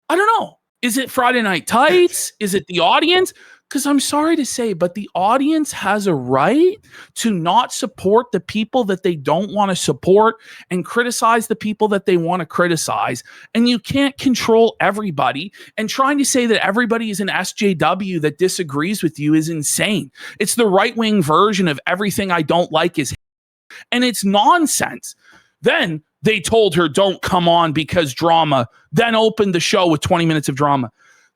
I don't know. Is it Friday Night Tights? Is it the audience? Because I'm sorry to say, but the audience has a right to not support the people that they don't want to support and criticize the people that they want to criticize. And you can't control everybody. And trying to say that everybody is an SJW that disagrees with you is insane. It's the right-wing version of everything I don't like is, and it's nonsense. Then they told her, don't come on because drama, then opened the show with 20 minutes of drama.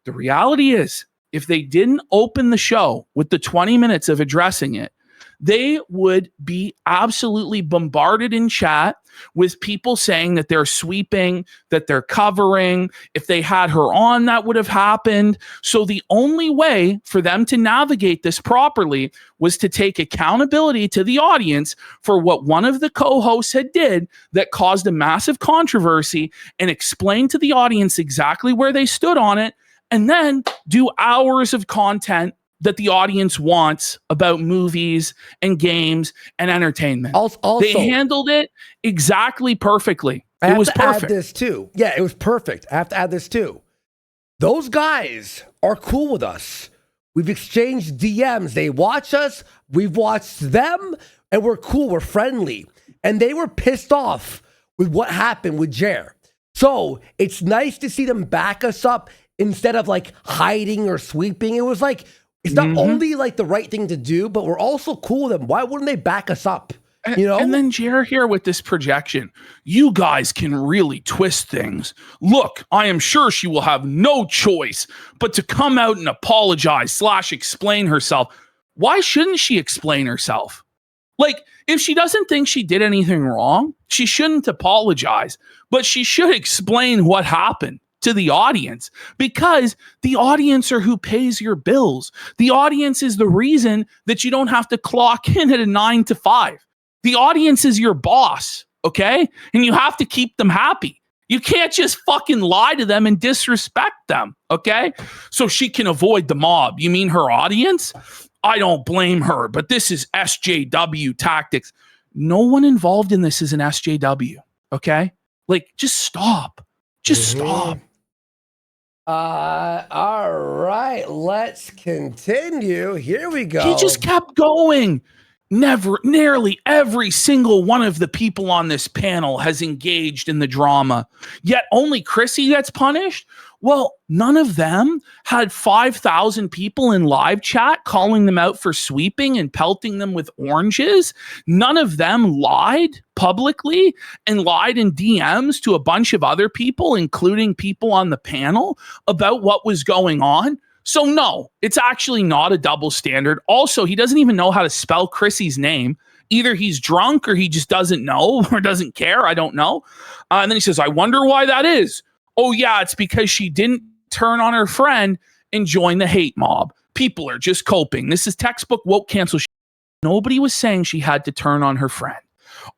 The reality is, if they didn't open the show with the 20 minutes of addressing it, they would be absolutely bombarded in chat with people saying that they're sweeping, that they're covering. If they had her on, that would have happened. So the only way for them to navigate this properly was to take accountability to the audience for what one of the co-hosts had did that caused a massive controversy and explain to the audience exactly where they stood on it, and then do hours of content that the audience wants about movies and games and entertainment. Also, they handled it exactly perfectly. It was perfect. Add this too. Yeah, it was perfect. I have to add this too. Those guys are cool with us. We've exchanged DMs. They watch us. We've watched them, and we're cool. We're friendly. And they were pissed off with what happened with Jer. So it's nice to see them back us up instead of like hiding or sweeping. It was like, it's not only like the right thing to do, but we're also cool with them. Why wouldn't they back us up? You know? And then Jer here with this projection. You guys can really twist things. Look, I am sure she will have no choice but to come out and apologize / explain herself. Why shouldn't she explain herself? Like, if she doesn't think she did anything wrong, she shouldn't apologize, but she should explain what happened to the audience, because the audience are who pays your bills. The audience is the reason that you don't have to clock in at a 9 to 5. The audience is your boss, okay? And you have to keep them happy. You can't just fucking lie to them and disrespect them, okay? So she can avoid the mob. You mean her audience? I don't blame her, but this is SJW tactics. No one involved in this is an SJW, okay? Like, just stop. Just stop. All right, let's continue. Here we go. He just kept going. Nearly every single one of the people on this panel has engaged in the drama, yet only Chrissy gets punished. Well, none of them had 5,000 people in live chat calling them out for sweeping and pelting them with oranges. None of them lied publicly and lied in DMs to a bunch of other people, including people on the panel, about what was going on. So no, it's actually not a double standard. Also, he doesn't even know how to spell Chrissy's name. Either he's drunk or he just doesn't know or doesn't care. I don't know. And then he says, I wonder why that is. Oh, yeah, it's because she didn't turn on her friend and join the hate mob. People are just coping. This is textbook woke cancel. Nobody was saying she had to turn on her friend.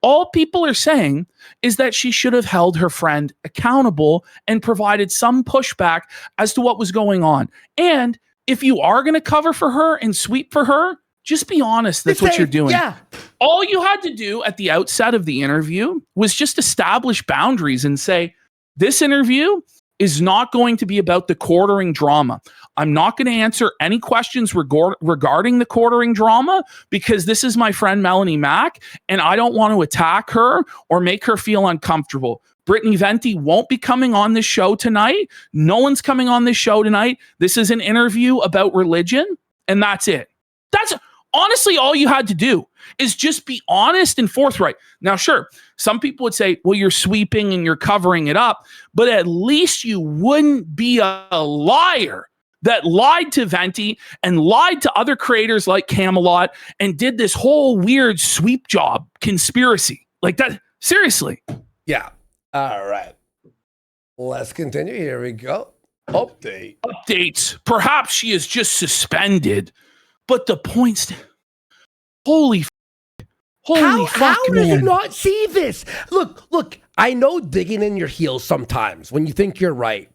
All people are saying is that she should have held her friend accountable and provided some pushback as to what was going on. And if you are going to cover for her and sweep for her, just be honest. That's what you're doing. Yeah. All you had to do at the outset of the interview was just establish boundaries and say, this interview is not going to be about the quartering drama. I'm not going to answer any questions regarding the quartering drama because this is my friend Melanie Mack, and I don't want to attack her or make her feel uncomfortable. Brittany Venti won't be coming on this show tonight. No one's coming on this show tonight. This is an interview about religion, and that's it. That's honestly all you had to do is just be honest and forthright. Now, sure, some people would say, well, you're sweeping and you're covering it up, but at least you wouldn't be a liar that lied to Venti and lied to other creators like Camelot and did this whole weird sweep job conspiracy like that. Seriously. Yeah. All right. Let's continue. Here we go. Updates. Perhaps she is just suspended, but the points. Holy how fuck, do man. you not see this? Look, I know digging in your heels sometimes when you think you're right.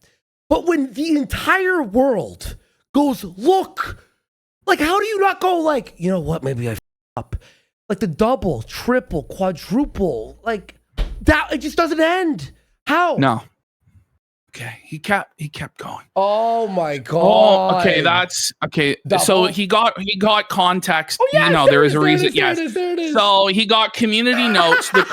But when the entire world goes, look, like, how do you not go like, you know what, maybe I up. Like the double, triple, quadruple, like that, it just doesn't end. How? No. Okay, he kept going. Oh my god. Oh, okay, that's okay. Double. So he got context. Oh, yeah, there is a reason. Yes. There it is. So he got community notes. The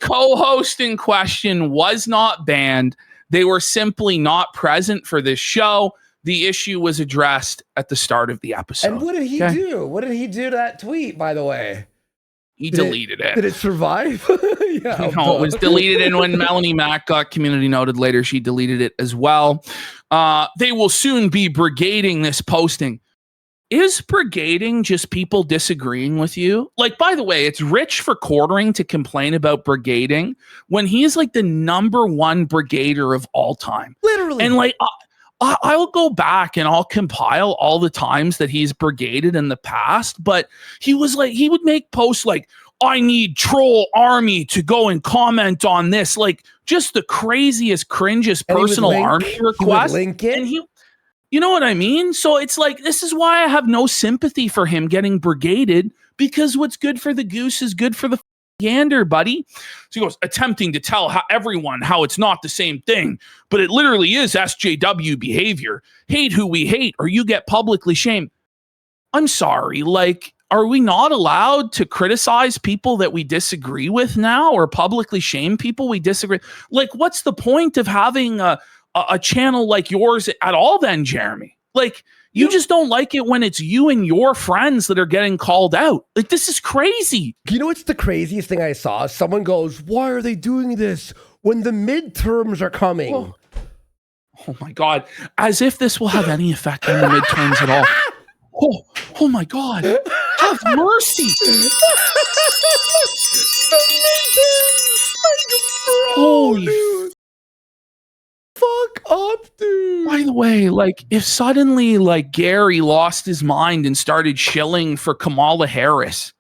co-host in question was not banned. They were simply not present for this show. The issue was addressed at the start of the episode. And what did he do? What did he do to that tweet, by the way? He deleted it. Did it survive? Yeah. No, it was deleted. And when Melanie Mack got community noted later, she deleted it as well. They will soon be brigading this posting. Is brigading just people disagreeing with you? Like, by the way, it's rich for Quartering to complain about brigading when he is like the #1 brigader of all time. Literally. And like, I'll go back and I'll compile all the times that he's brigaded in the past, but he was like, he would make posts like, I need troll army to go and comment on this. Like, just the craziest, cringiest personal army request. Link it. And you know what I mean? So it's like, this is why I have no sympathy for him getting brigaded, because what's good for the goose is good for the gander, buddy. So he goes, attempting to tell everyone how it's not the same thing, but it literally is SJW behavior. Hate who we hate, or you get publicly shamed. I'm sorry, like, are we not allowed to criticize people that we disagree with now, or publicly shame people we disagree? Like, what's the point of having a channel like yours at all then, Jeremy? Like, You just don't like it when it's you and your friends that are getting called out. Like, this is crazy. You know what's the craziest thing I saw? Someone goes, why are they doing this when the midterms are coming? Oh my God. As if this will have any effect on the midterms at all. Oh my God. Have mercy. Holy fuck up, dude. By the way, like, if suddenly, like, Gary lost his mind and started shilling for Kamala Harris,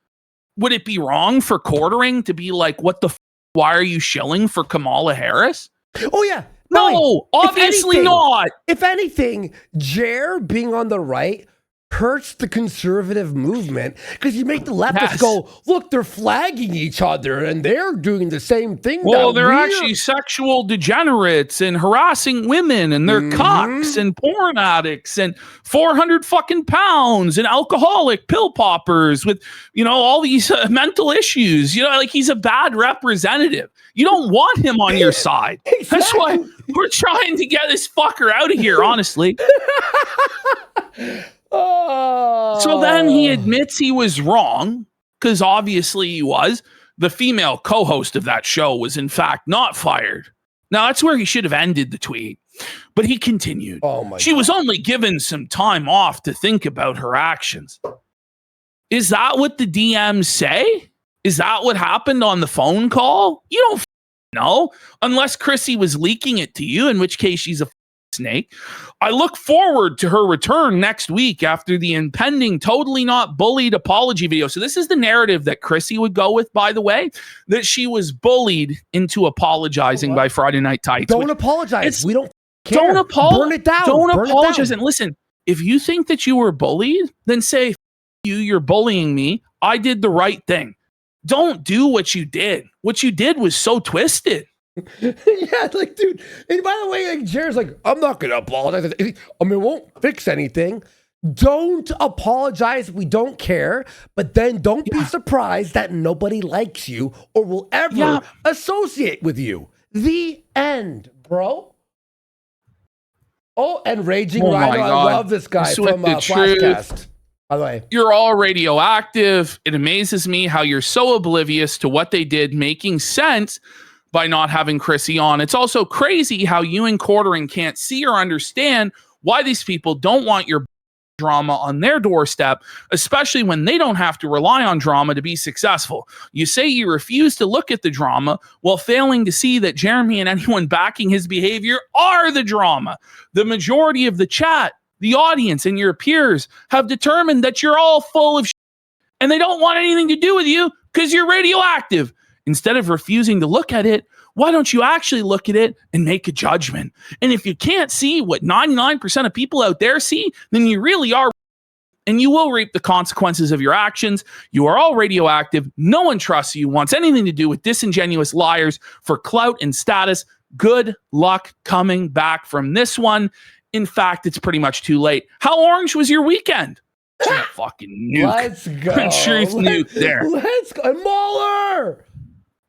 would it be wrong for Quartering to be like, what the why are you shilling for Kamala Harris? Oh, yeah. No, obviously not. If anything, Jer being on the right hurts the conservative movement because you make the leftists go, look, they're flagging each other and they're doing the same thing. Well, they're actually sexual degenerates and harassing women, and they're cocks and porn addicts and 400 fucking pounds and alcoholic pill poppers with, you know, all these mental issues. You know, like, he's a bad representative. You don't want him on your side. Exactly. That's why we're trying to get this fucker out of here, honestly. So then he admits he was wrong, because obviously he was. The female co-host of that show was, in fact, not fired. Now, that's where he should have ended the tweet. But he continued. She was only given some time off to think about her actions. Is that what the DMs say? Is that what happened on the phone call? You don't know, unless Chrissy was leaking it to you, in which case she's a snake. I look forward to her return next week after the impending Totally Not Bullied apology video. So this is the narrative that Chrissy would go with, by the way, that she was bullied into apologizing by Friday Night Tights. Don't apologize. We don't care. Don't apologize. Burn it down. Don't Burn apologize. And listen, if you think that you were bullied, then say, you're bullying me. I did the right thing. Don't do what you did. What you did was so twisted. Yeah, like, dude. And by the way, like, Jared's like, I'm not gonna apologize. I mean, it won't fix anything. Don't apologize. We don't care. But then don't be surprised that nobody likes you or will ever associate with you. The end, bro. Oh, and Raging Rhino. I love this guy from Flashcast. By the way, you're all radioactive. It amazes me how you're so oblivious to what they did, making sense by not having Chrissy on. It's also crazy how you and Quartering can't see or understand why these people don't want your drama on their doorstep, especially when they don't have to rely on drama to be successful. You say you refuse to look at the drama while failing to see that Jeremy and anyone backing his behavior are the drama. The majority of the chat, the audience, and your peers have determined that you're all full of shit and they don't want anything to do with you because you're radioactive. Instead of refusing to look at it, why don't you actually look at it and make a judgment? And if you can't see what 99% of people out there see, then you really are, and you will reap the consequences of your actions. You are all radioactive. No one trusts you, wants anything to do with disingenuous liars for clout and status. Good luck coming back from this one. In fact, it's pretty much too late. How orange was your weekend? Fucking nuke. Let's go. Truth nuke there. Let's go. Mauler!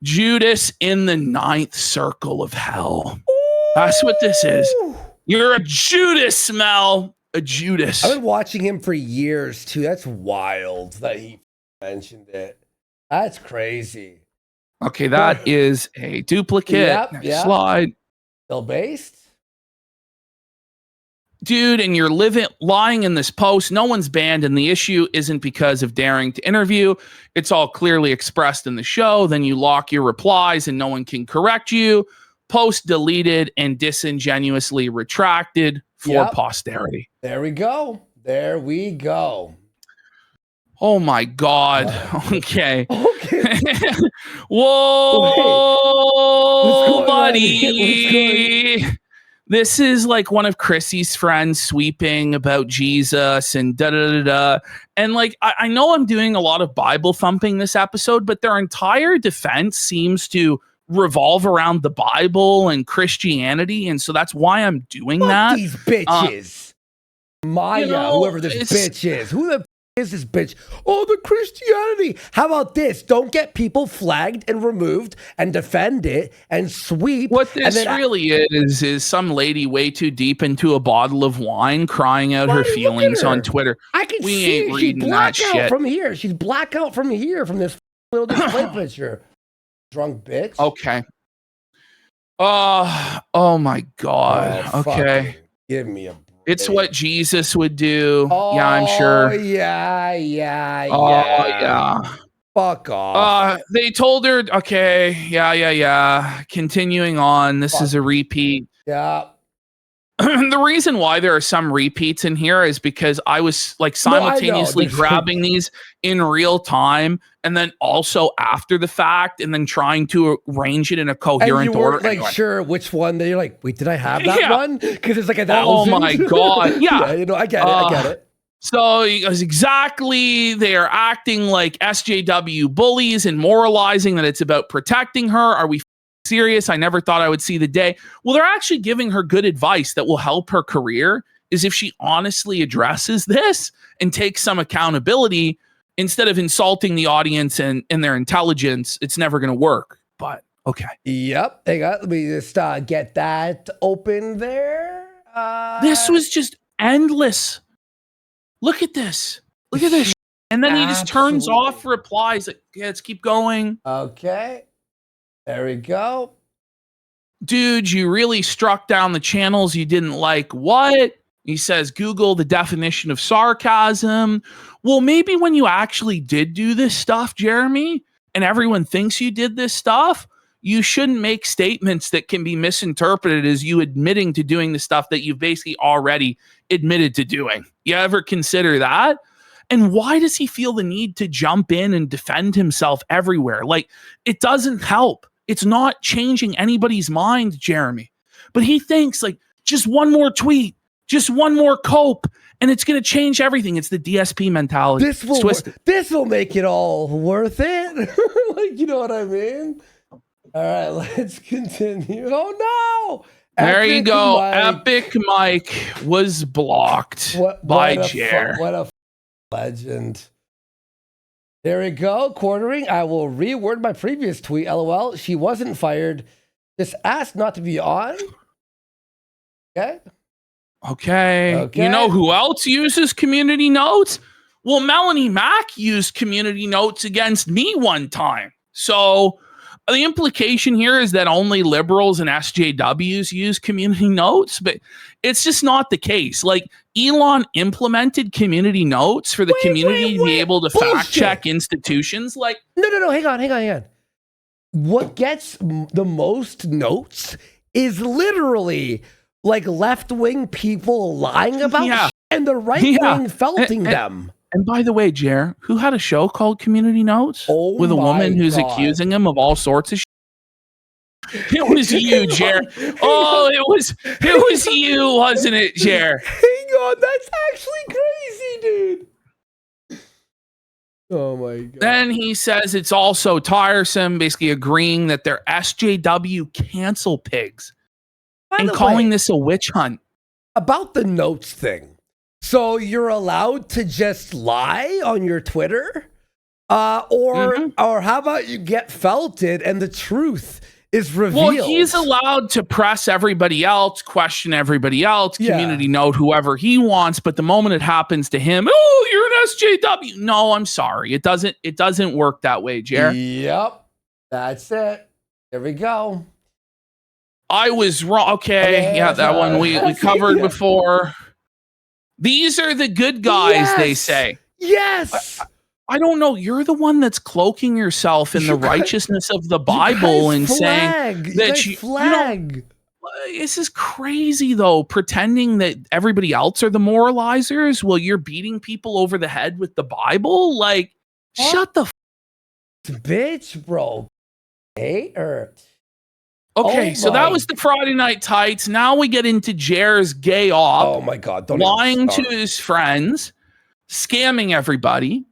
Judas in the 9th circle of hell. That's what this is. You're a Judas, Mel. A Judas. I've been watching him for years, too. That's wild that he mentioned it. That's crazy. Okay, that is a duplicate. Next slide. Still based? Dude, and you're lying in this post. No one's banned, and the issue isn't because of daring to interview. It's all clearly expressed in the show. Then you lock your replies, and no one can correct you. Post deleted and disingenuously retracted for posterity. There we go. There we go. Oh my God. Okay. Whoa, buddy. This is like one of Chrissy's friends sweeping about Jesus and da-da-da-da. And like, I know I'm doing a lot of Bible thumping this episode, but their entire defense seems to revolve around the Bible and Christianity. And so that's why I'm doing that. These bitches. Maya, whoever this bitch is. Who the is this bitch? Oh, the Christianity. How about this? Don't get people flagged and removed and defend it and sweep. What this really is some lady way too deep into a bottle of wine crying out her feelings on Twitter. I can we see ain't reading that shit from here. She's blackout from here from this little display picture. Drunk bitch. Okay. Oh my God. Okay. Give me a break. It's what Jesus would do. Yeah, I'm sure. Yeah. Fuck off. They told her, okay, yeah. Continuing on, this is a repeat. Yeah. The reason why there are some repeats in here is because I was like simultaneously grabbing these in real time and then also after the fact and then trying to arrange it in a coherent order. Like, sure, which one? Then you're like, wait, did I have that one? Because it's like 1,000. Oh my God. Yeah. I get it. So exactly, they are acting like SJW bullies and moralizing that it's about protecting her. Are we serious? I never thought I would see the day. Well, they're actually giving her good advice that will help her career is if she honestly addresses this and takes some accountability instead of insulting the audience and their intelligence. It's never going to work. But okay. Yep. Let me just get that open there. This was just endless. Look at this. Look at this. And then he just turns off replies. Like, yeah, let's keep going. Okay. There we go. Dude, you really struck down the channels you didn't like. What? He says, Google the definition of sarcasm. Well, maybe when you actually did do this stuff, Jeremy, and everyone thinks you did this stuff, you shouldn't make statements that can be misinterpreted as you admitting to doing the stuff that you've basically already admitted to doing. You ever consider that? And why does he feel the need to jump in and defend himself everywhere? Like, it doesn't help. It's not changing anybody's mind, Jeremy. But he thinks, like, just one more tweet, just one more cope, and it's going to change everything. It's the DSP mentality. This will make it all worth it. Like, you know what I mean? All right, let's continue. Oh, no. There you go. Epic Mike was blocked by Jer. What a legend. There we go. Quartering. I will reword my previous tweet. LOL. She wasn't fired. Just asked not to be on. Okay. You know who else uses community notes? Well, Melanie Mack used community notes against me one time. So the implication here is that only liberals and SJWs use community notes, but it's just not the case. Like, Elon implemented community notes for the community to be able to fact check institutions. Like, no, hang on. What gets the most notes is literally like left-wing people lying about shit and the right-wing felting them. And by the way, Jer, who had a show called Community Notes with a woman who's accusing him of all sorts of shit? It was you, Jer. Oh, it was you, wasn't it, Jer? Hang on, that's actually crazy, dude. Oh my God. Then he says it's also tiresome, basically agreeing that they're SJW cancel pigs and calling this a witch hunt. About the notes thing. So you're allowed to just lie on your Twitter? Or how about you get felted and the truth is revealed? Well, he's allowed to press everybody else, question everybody else, community note whoever he wants, but the moment it happens to him, oh, you're an SJW. No, I'm sorry. It doesn't work that way, Jer. Yep. That's it. There we go. I was wrong. Okay, that one we covered before. These are the good guys, they say. Yes. I don't know. You're the one that's cloaking yourself in the righteousness of the Bible and saying that you know, this is crazy, though, pretending that everybody else are the moralizers while you're beating people over the head with the Bible. Like, shut the bitch, bro. Hater. Okay, so that was the Friday Night Tights. Now we get into Jer's gay op. Oh my God. Lying to his friends, scamming everybody.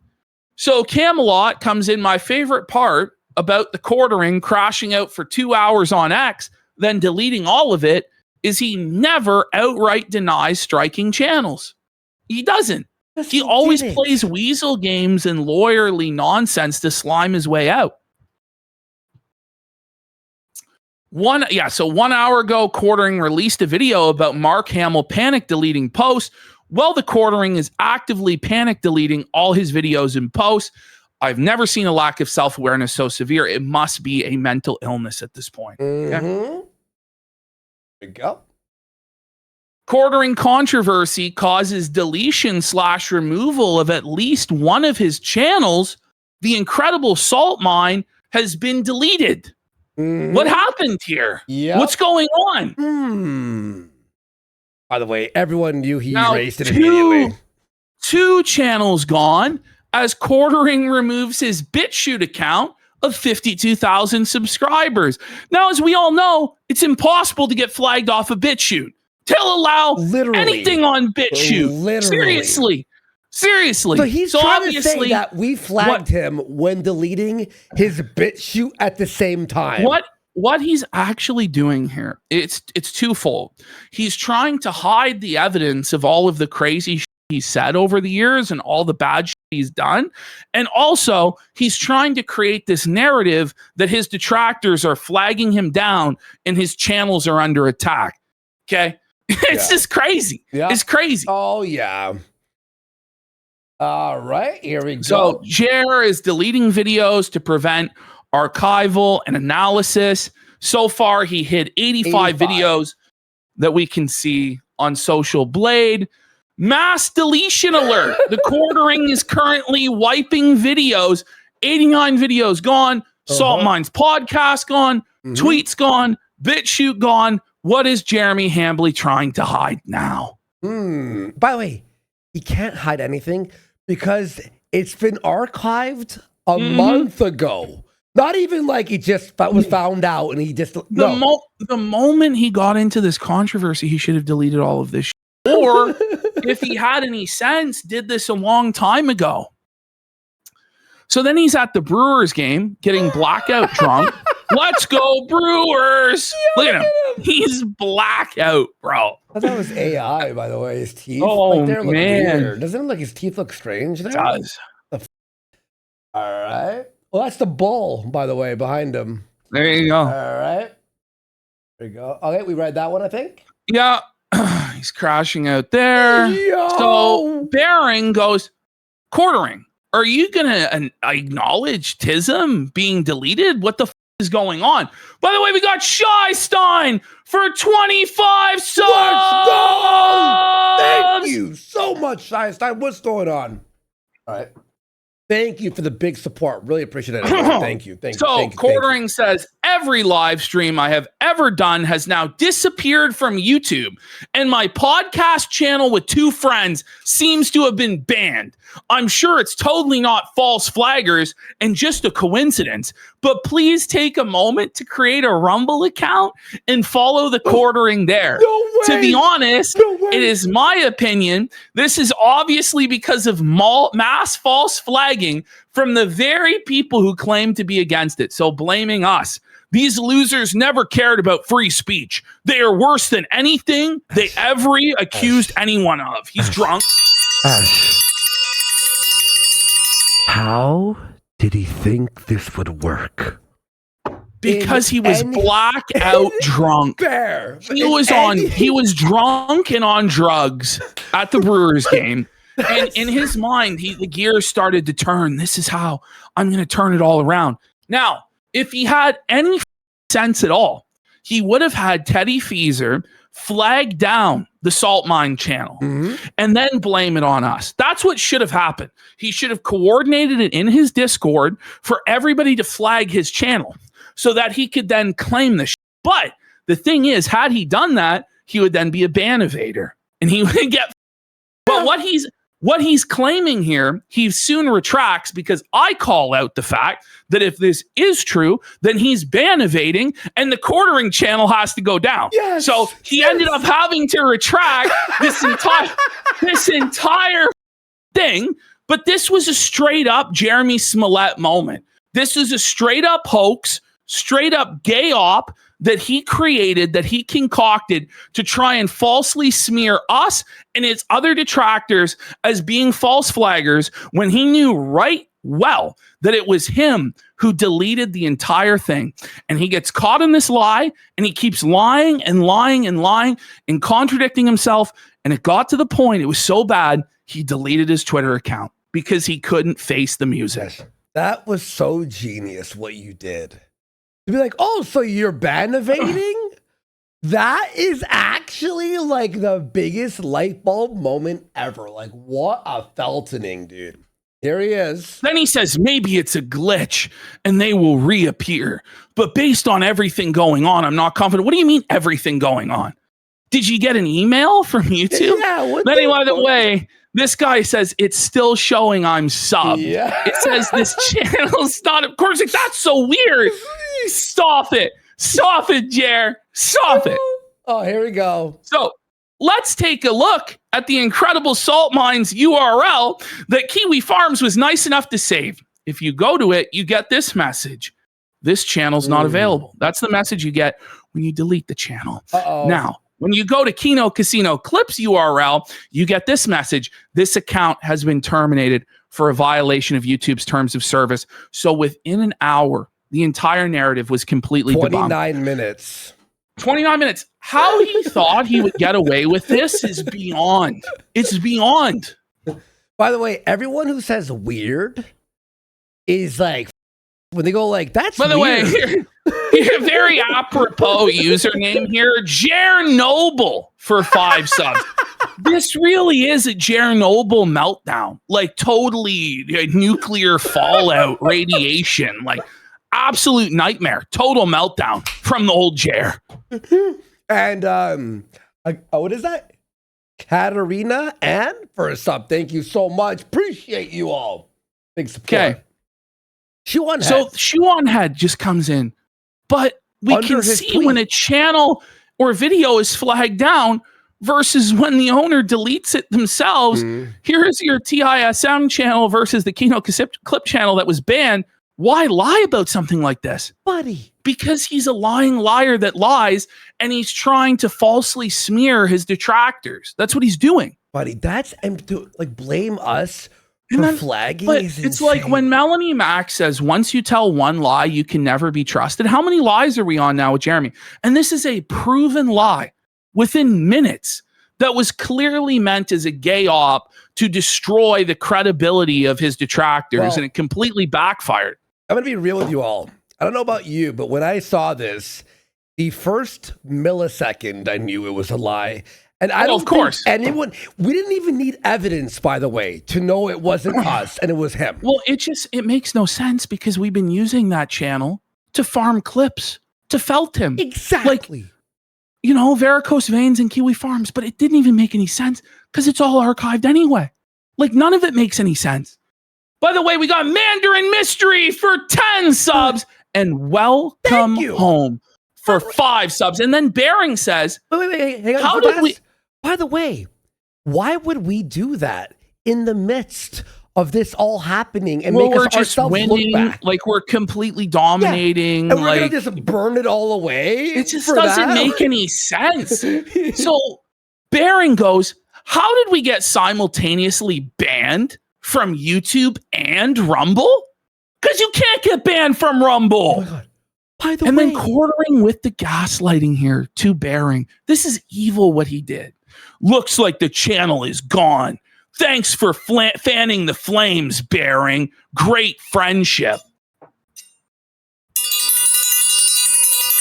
So Camelot comes in my favorite part about the quartering crashing out for 2 hours on X, then deleting all of it, is he never outright denies striking channels. He doesn't. He always plays weasel games and lawyerly nonsense to slime his way out. 1 hour ago, Quartering released a video about Mark Hamill panic deleting posts. Well, the Quartering is actively panic deleting all his videos and posts. I've never seen a lack of self-awareness so severe. It must be a mental illness at this point. Mm-hmm. There you go. Quartering controversy causes deletion/removal of at least one of his channels. The Incredible Salt Mine has been deleted. Mm-hmm. What happened here? Yep. What's going on? By the way, everyone knew he erased it immediately. 2 channels gone as Quartering removes his BitChute account of 52,000 subscribers. Now, as we all know, it's impossible to get flagged off of BitChute. They'll allow anything on BitChute. Seriously. So he's trying to say that we flagged him when deleting his BitChute at the same time. What he's actually doing here, it's twofold. He's trying to hide the evidence of all of the crazy shit he's said over the years and all the bad shit he's done. And also, he's trying to create this narrative that his detractors are flagging him down and his channels are under attack. Okay? It's just crazy. Yeah. It's crazy. Oh, yeah. All right, here we go. So Jer is deleting videos to prevent archival and analysis. So far, he hid 85 videos that we can see on Social Blade. Mass deletion alert. The Quartering is currently wiping videos. 89 videos gone. Salt Mines podcast gone. Tweets gone. BitChute gone. What is Jeremy Hambly trying to hide now? By the way, he can't hide anything because it's been Mm-hmm. archived a month ago. Not even like he just was found out and he just... The moment he got into this controversy, he should have deleted all of this shit. Or, if he had any sense, did this a long time ago. So then he's at the Brewers game, getting blackout drunk. Let's go Brewers! Look at him. He's blackout, bro. I thought it was AI, by the way. His teeth. Oh, look man. weird. Doesn't it look like his teeth look strange there? It does. All right. Well, that's the bull, by the way, behind him. There you go. All right. There you go. Okay, we read that one, I think. Yeah. He's crashing out there. Yo! So Bering goes, Quartering, are you going to acknowledge Tism being deleted? What the is going on? By the way, we got Shy Stein for 25 subs. Let's go! Thank you so much, Shy Stein. What's going on? All right. Thank you for the big support. Really appreciate it. Thank you. So Quartering says, every live stream I have ever done has now disappeared from YouTube, and my podcast channel with 2 friends seems to have been banned. I'm sure it's totally not false flaggers and just a coincidence, but please take a moment to create a Rumble account and follow the Quartering there. No way. To be honest, it is my opinion, this is obviously because of mass false flagging from the very people who claim to be against it. So blaming us. These losers never cared about free speech. They are worse than anything they ever accused anyone of. He's drunk. How did he think this would work? Because he was blackout drunk. He was drunk and on drugs at the Brewers game. And in his mind, the gears started to turn. This is how I'm going to turn it all around. Now, if he had any sense at all, he would have had Teddy Feezer flag down the Salt Mine channel and then blame it on us. That's what should have happened. He should have coordinated it in his Discord for everybody to flag his channel so that he could then claim the shit. But the thing is, had he done that, he would then be a ban evader and he would get. But what he's claiming here, he soon retracts because I call out the fact that if this is true, then he's ban evading and the Quartering channel has to go down. Yes, so he ended up having to retract this entire thing. But this was a straight up Jeremy Smollett moment. This is a straight up hoax, straight up gay op that he created, that he concocted to try and falsely smear us and its other detractors as being false flaggers when he knew right well that it was him who deleted the entire thing. And he gets caught in this lie, and he keeps lying and lying and lying and contradicting himself. And it got to the point, it was so bad, he deleted his Twitter account because he couldn't face the music. That was so genius what you did. To be like, oh, so you're ban evading? That is actually like the biggest light bulb moment ever. Like, what a feltoning, dude. Here he is. Then he says, maybe it's a glitch and they will reappear. But based on everything going on, I'm not confident. What do you mean everything going on? Did you get an email from YouTube? Yeah. By the way, this guy says it's still showing I'm subbed. Yeah. It says this channel's not. Of course, like, that's so weird. Stop it. Stop it, Jer. Stop it. Oh, here we go. So let's take a look at the incredible salt mines URL that Kiwi Farms was nice enough to save. If you go to it, you get this message. This channel's not available. That's the message you get when you delete the channel. Now, when you go to Keno Casino Clips URL, you get this message. This account has been terminated for a violation of YouTube's terms of service. So within an hour, the entire narrative was completely 29 minutes. 29 minutes. How he thought he would get away with this is beyond. It's beyond. By the way, everyone who says weird is like, when they go like, that's By the weird. way, here, very apropos username here, Chernobyl for 5 subs. This really is a Chernobyl meltdown. Like totally nuclear fallout, radiation, like absolute nightmare, total meltdown from the old Jer. And what is that? Katarina Ann for a sub. Thank you so much. Appreciate you all. Big support. Okay. So Shuon Head just comes in, but we can see when a channel or video is flagged down versus when the owner deletes it themselves. Here is your TISM channel versus the Keno Clip channel that was banned. Why lie about something like this? Buddy. Because he's a lying liar that lies, and he's trying to falsely smear his detractors. That's what he's doing. Buddy, that's to like blame us for flagging. But is it's like when Melanie Mack says, once you tell one lie, you can never be trusted. How many lies are we on now with Jeremy? And this is a proven lie within minutes that was clearly meant as a gay op to destroy the credibility of his detractors, and it completely backfired. I'm going to be real with you all. I don't know about you, but when I saw this, the first millisecond, I knew it was a lie. And I don't think anyone, we didn't even need evidence, by the way, to know it wasn't us and it was him. Well, it makes no sense because we've been using that channel to farm clips, to felt him. Exactly. Like, varicose veins and Kiwi Farms, but it didn't even make any sense because it's all archived anyway. Like, none of it makes any sense. By the way, we got Mandarin Mystery for 10 subs and welcome home for 5 subs. And then Bering says, wait, hang on. How did we? By the way, why would we do that in the midst of this all happening and make us ourselves look bad? Like we're completely dominating. And we're going to just burn it all away? It just doesn't make any sense. So Bering goes, how did we get simultaneously banned from YouTube and Rumble? Because you can't get banned from Rumble. Oh my God. By the way, then quartering with the gaslighting here to Bering. This is evil what he did. Looks like the channel is gone. Thanks for fanning the flames, Bering. Great friendship.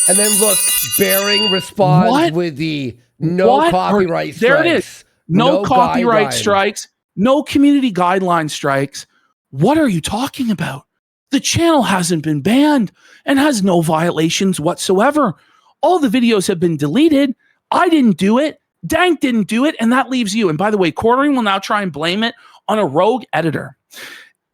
And then look, Bering responds with the no copyright strikes. There it is. No copyright strikes. No community guideline strikes. What are you talking about? The channel hasn't been banned and has no violations whatsoever. All the videos have been deleted. I didn't do it. Dank didn't do it. And that leaves you. And by the way, Quartering will now try and blame it on a rogue editor.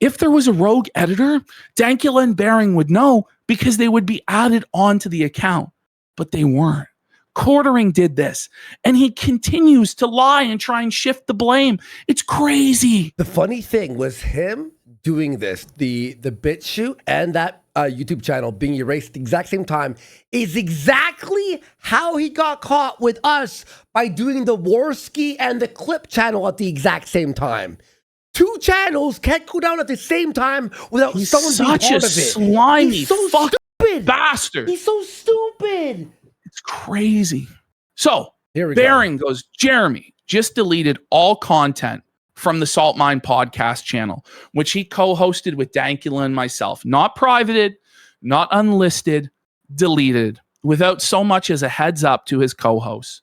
If there was a rogue editor, Dankula and Bering would know because they would be added onto the account. But they weren't. Quartering did this, and he continues to lie and try and shift the blame. It's crazy. The funny thing was him doing this, the BitChute and that YouTube channel being erased at the exact same time is exactly how he got caught with us by doing the Warski and the Clip channel at the exact same time. Two channels can't go down at the same time without someone being part of it. Such a slimy, He's so stupid bastard. He's so stupid. It's crazy. So Here we Baron goes, Jeremy just deleted all content from the Salt Mine podcast channel, which he co-hosted with Dankula and myself. Not privated, not unlisted, deleted, without so much as a heads up to his co-hosts.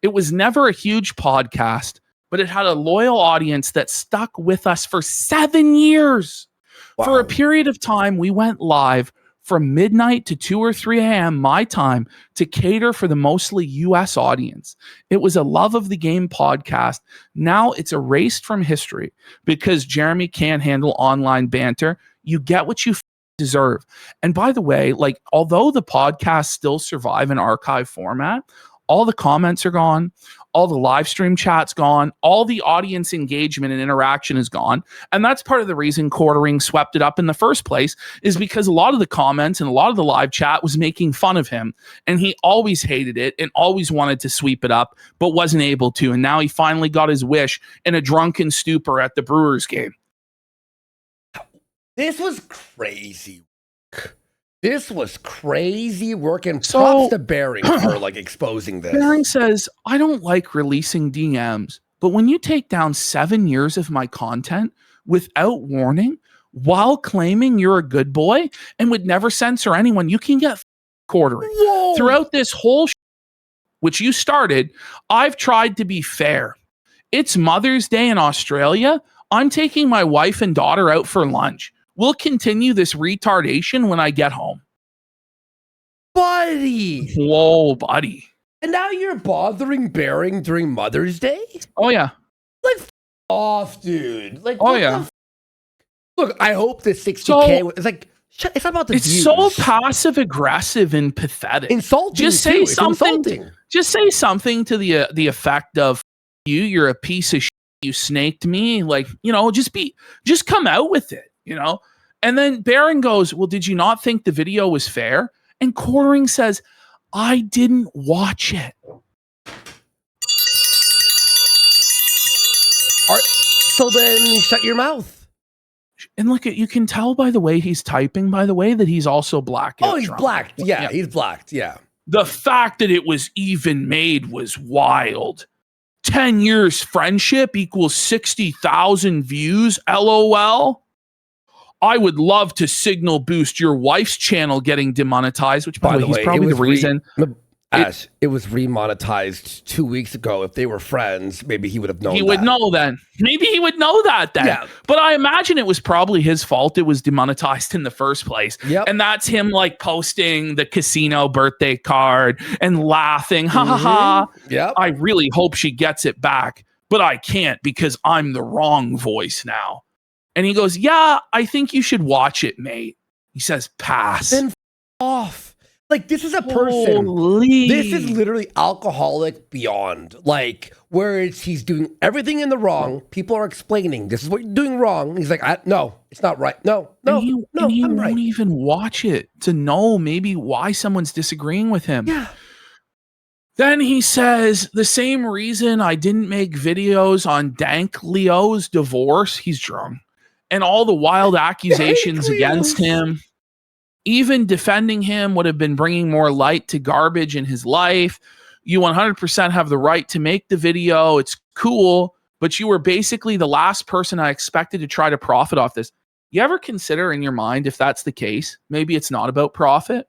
It was never a huge podcast, but it had a loyal audience that stuck with us for 7 years. Wow. For a period of time, we went live from midnight to 2 or 3 a.m. my time to cater for the mostly US audience. It was a love of the game podcast. Now it's erased from history because Jeremy can't handle online banter. You get what you deserve. And by the way, like, although the podcasts still survive in archive format, all the comments are gone. All the live stream chat's gone. All the audience engagement and interaction is gone. And that's part of the reason Quartering swept it up in the first place, is because a lot of the comments and a lot of the live chat was making fun of him. And he always hated it and always wanted to sweep it up, but wasn't able to. And now he finally got his wish in a drunken stupor at the Brewers game. This was crazy. This was crazy work, and props to Baring for like exposing this. Baring says, I don't like releasing DMs, but when you take down 7 years of my content without warning, while claiming you're a good boy and would never censor anyone, you can get Quartering. Whoa. Throughout this whole which you started, I've tried to be fair. It's Mother's Day in Australia. I'm taking my wife and daughter out for lunch. We'll continue this retardation when I get home. Buddy. Whoa, buddy. And now you're bothering Baring during Mother's Day? Oh, yeah. Like, off, dude. Like, oh, what yeah. Look, I hope the 60K, it's like, it's not about the It's views. so passive aggressive and pathetic. Insulting. Just say too. It's something. insulting. Just say something to the effect of, you're a piece of shit. You snaked me. Like, just come out with it. And then Baron goes, well, did you not think the video was fair? And Quartering says, I didn't watch it. So then shut your mouth. And look, you can tell by the way he's typing, by the way, that he's also black. Oh, he's blacked. Yeah, he's blacked. Yeah. The fact that it was even made was wild. 10 years friendship equals 60,000 views. LOL. I would love to signal boost your wife's channel getting demonetized, which, by the way, he's probably the reason. Ash, it was remonetized 2 weeks ago. If they were friends, maybe he would have known. He would know then. Maybe he would know that then. Yeah. But I imagine it was probably his fault it was demonetized in the first place. Yep. And that's him like posting the casino birthday card and laughing. Ha ha ha. Yep. I really hope she gets it back, but I can't because I'm the wrong voice now. And he goes, yeah, I think you should watch it, mate. He says, pass. Then off. Like, this is a person. Holy. This is literally alcoholic beyond. Like, where he's doing everything in the wrong. People are explaining, this is what you're doing wrong. He's like, no, it's not right. No, he I'm right. won't even watch it to know maybe why someone's disagreeing with him. Yeah. Then he says, the same reason I didn't make videos on Dank Leo's divorce, he's drunk, and all the wild accusations against him. Even defending him would have been bringing more light to garbage in his life. You 100% have the right to make the video. It's cool, but you were basically the last person I expected to try to profit off this. You ever consider in your mind, if that's the case, maybe it's not about profit?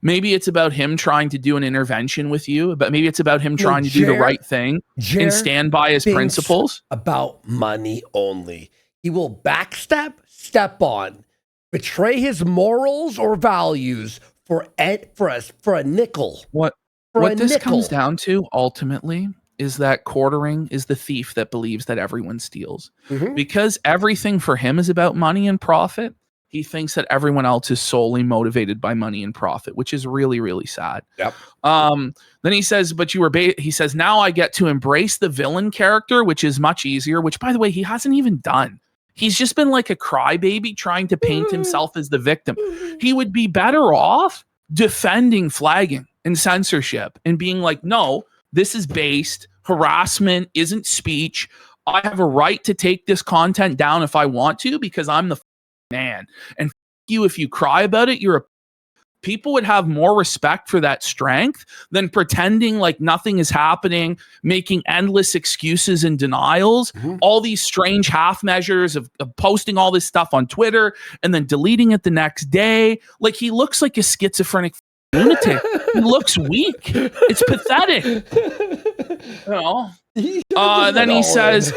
Maybe it's about him trying to do an intervention with you, but maybe it's about him trying to do the right thing and stand by his principles. About money only. He will backstep, step on, betray his morals or values for a nickel. What this comes down to ultimately is that Quartering is the thief that believes that everyone steals. Mm-hmm. Because everything for him is about money and profit, He thinks that everyone else is solely motivated by money and profit, which is really, really sad. Yep. Then he says, but you were, he says, now I get to embrace the villain character, which is much easier, which by the way, he hasn't even done. He's just been like a crybaby trying to paint himself as the victim. He would be better off defending flagging and censorship and being like, no, this is based. Harassment isn't speech. I have a right to take this content down if I want to because I'm the man. And you, if you cry about it, you're a people would have more respect for that strength than pretending like nothing is happening, making endless excuses and denials, all these strange half measures of posting all this stuff on Twitter and then deleting it the next day. Like he looks like a schizophrenic lunatic. He looks weak. It's pathetic. You know? Then he says,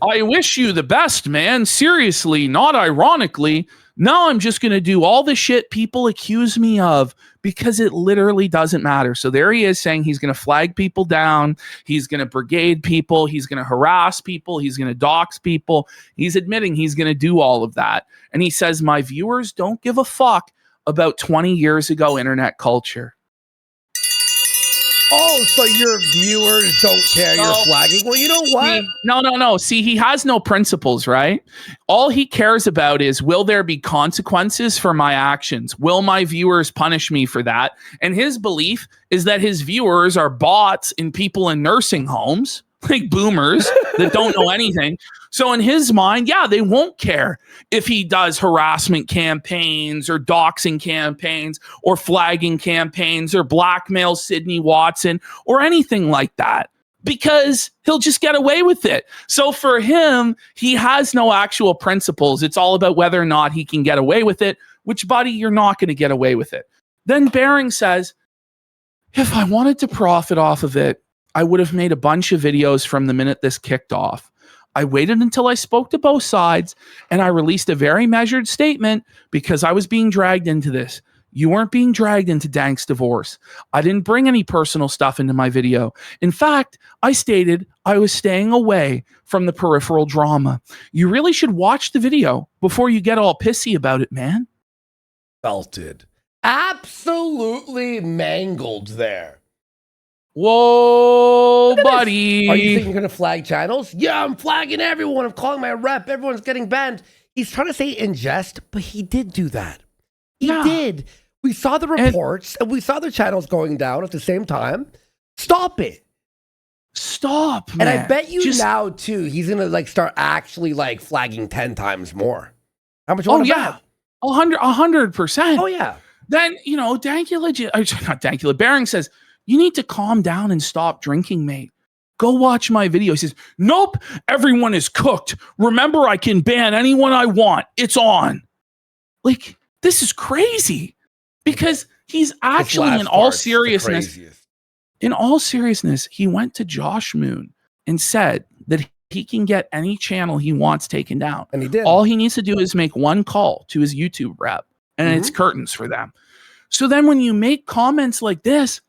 I wish you the best, man. Seriously, not ironically. Now I'm just going to do all the shit people accuse me of because it literally doesn't matter. So there he is saying he's going to flag people down. He's going to brigade people. He's going to harass people. He's going to dox people. He's admitting he's going to do all of that. And he says, my viewers don't give a fuck about 20 years ago internet culture. Oh, so your viewers don't care you're flagging? Well, you know what? No. See, he has no principles, right? All he cares about is, will there be consequences for my actions? Will my viewers punish me for that? And his belief is that his viewers are bots and people in nursing homes, like boomers that don't know anything. So in his mind, yeah, they won't care if he does harassment campaigns or doxing campaigns or flagging campaigns or blackmail Sydney Watson or anything like that because he'll just get away with it. So for him, he has no actual principles. It's all about whether or not he can get away with it, which, buddy, you're not going to get away with it. Then Bearing says, if I wanted to profit off of it, I would have made a bunch of videos from the minute this kicked off. I waited until I spoke to both sides and I released a very measured statement because I was being dragged into this. You weren't being dragged into Dank's divorce. I didn't bring any personal stuff into my video. In fact, I stated I was staying away from the peripheral drama. You really should watch the video before you get all pissy about it, man. Belted. Absolutely mangled there. Whoa, buddy. Are you thinking you're going to flag channels? Yeah, I'm flagging everyone. I'm calling my rep. Everyone's getting banned. He's trying to say in jest, but he did do that. He did. We saw the reports and we saw the channels going down at the same time. Stop it. Stop, man. And I bet you now, too, he's going to like start actually like flagging 10 times more. How much? Oh, yeah. 100%. Oh, yeah. Then, you know, Dankula, Bearing says, you need to calm down and stop drinking, mate. Go watch my video. He says, nope, everyone is cooked. Remember, I can ban anyone I want. It's on. Like, this is crazy. Because he's actually, in all seriousness, he went to Josh Moon and said that he can get any channel he wants taken down. And he did. All he needs to do is make one call to his YouTube rep, and it's curtains for them. So then when you make comments like this,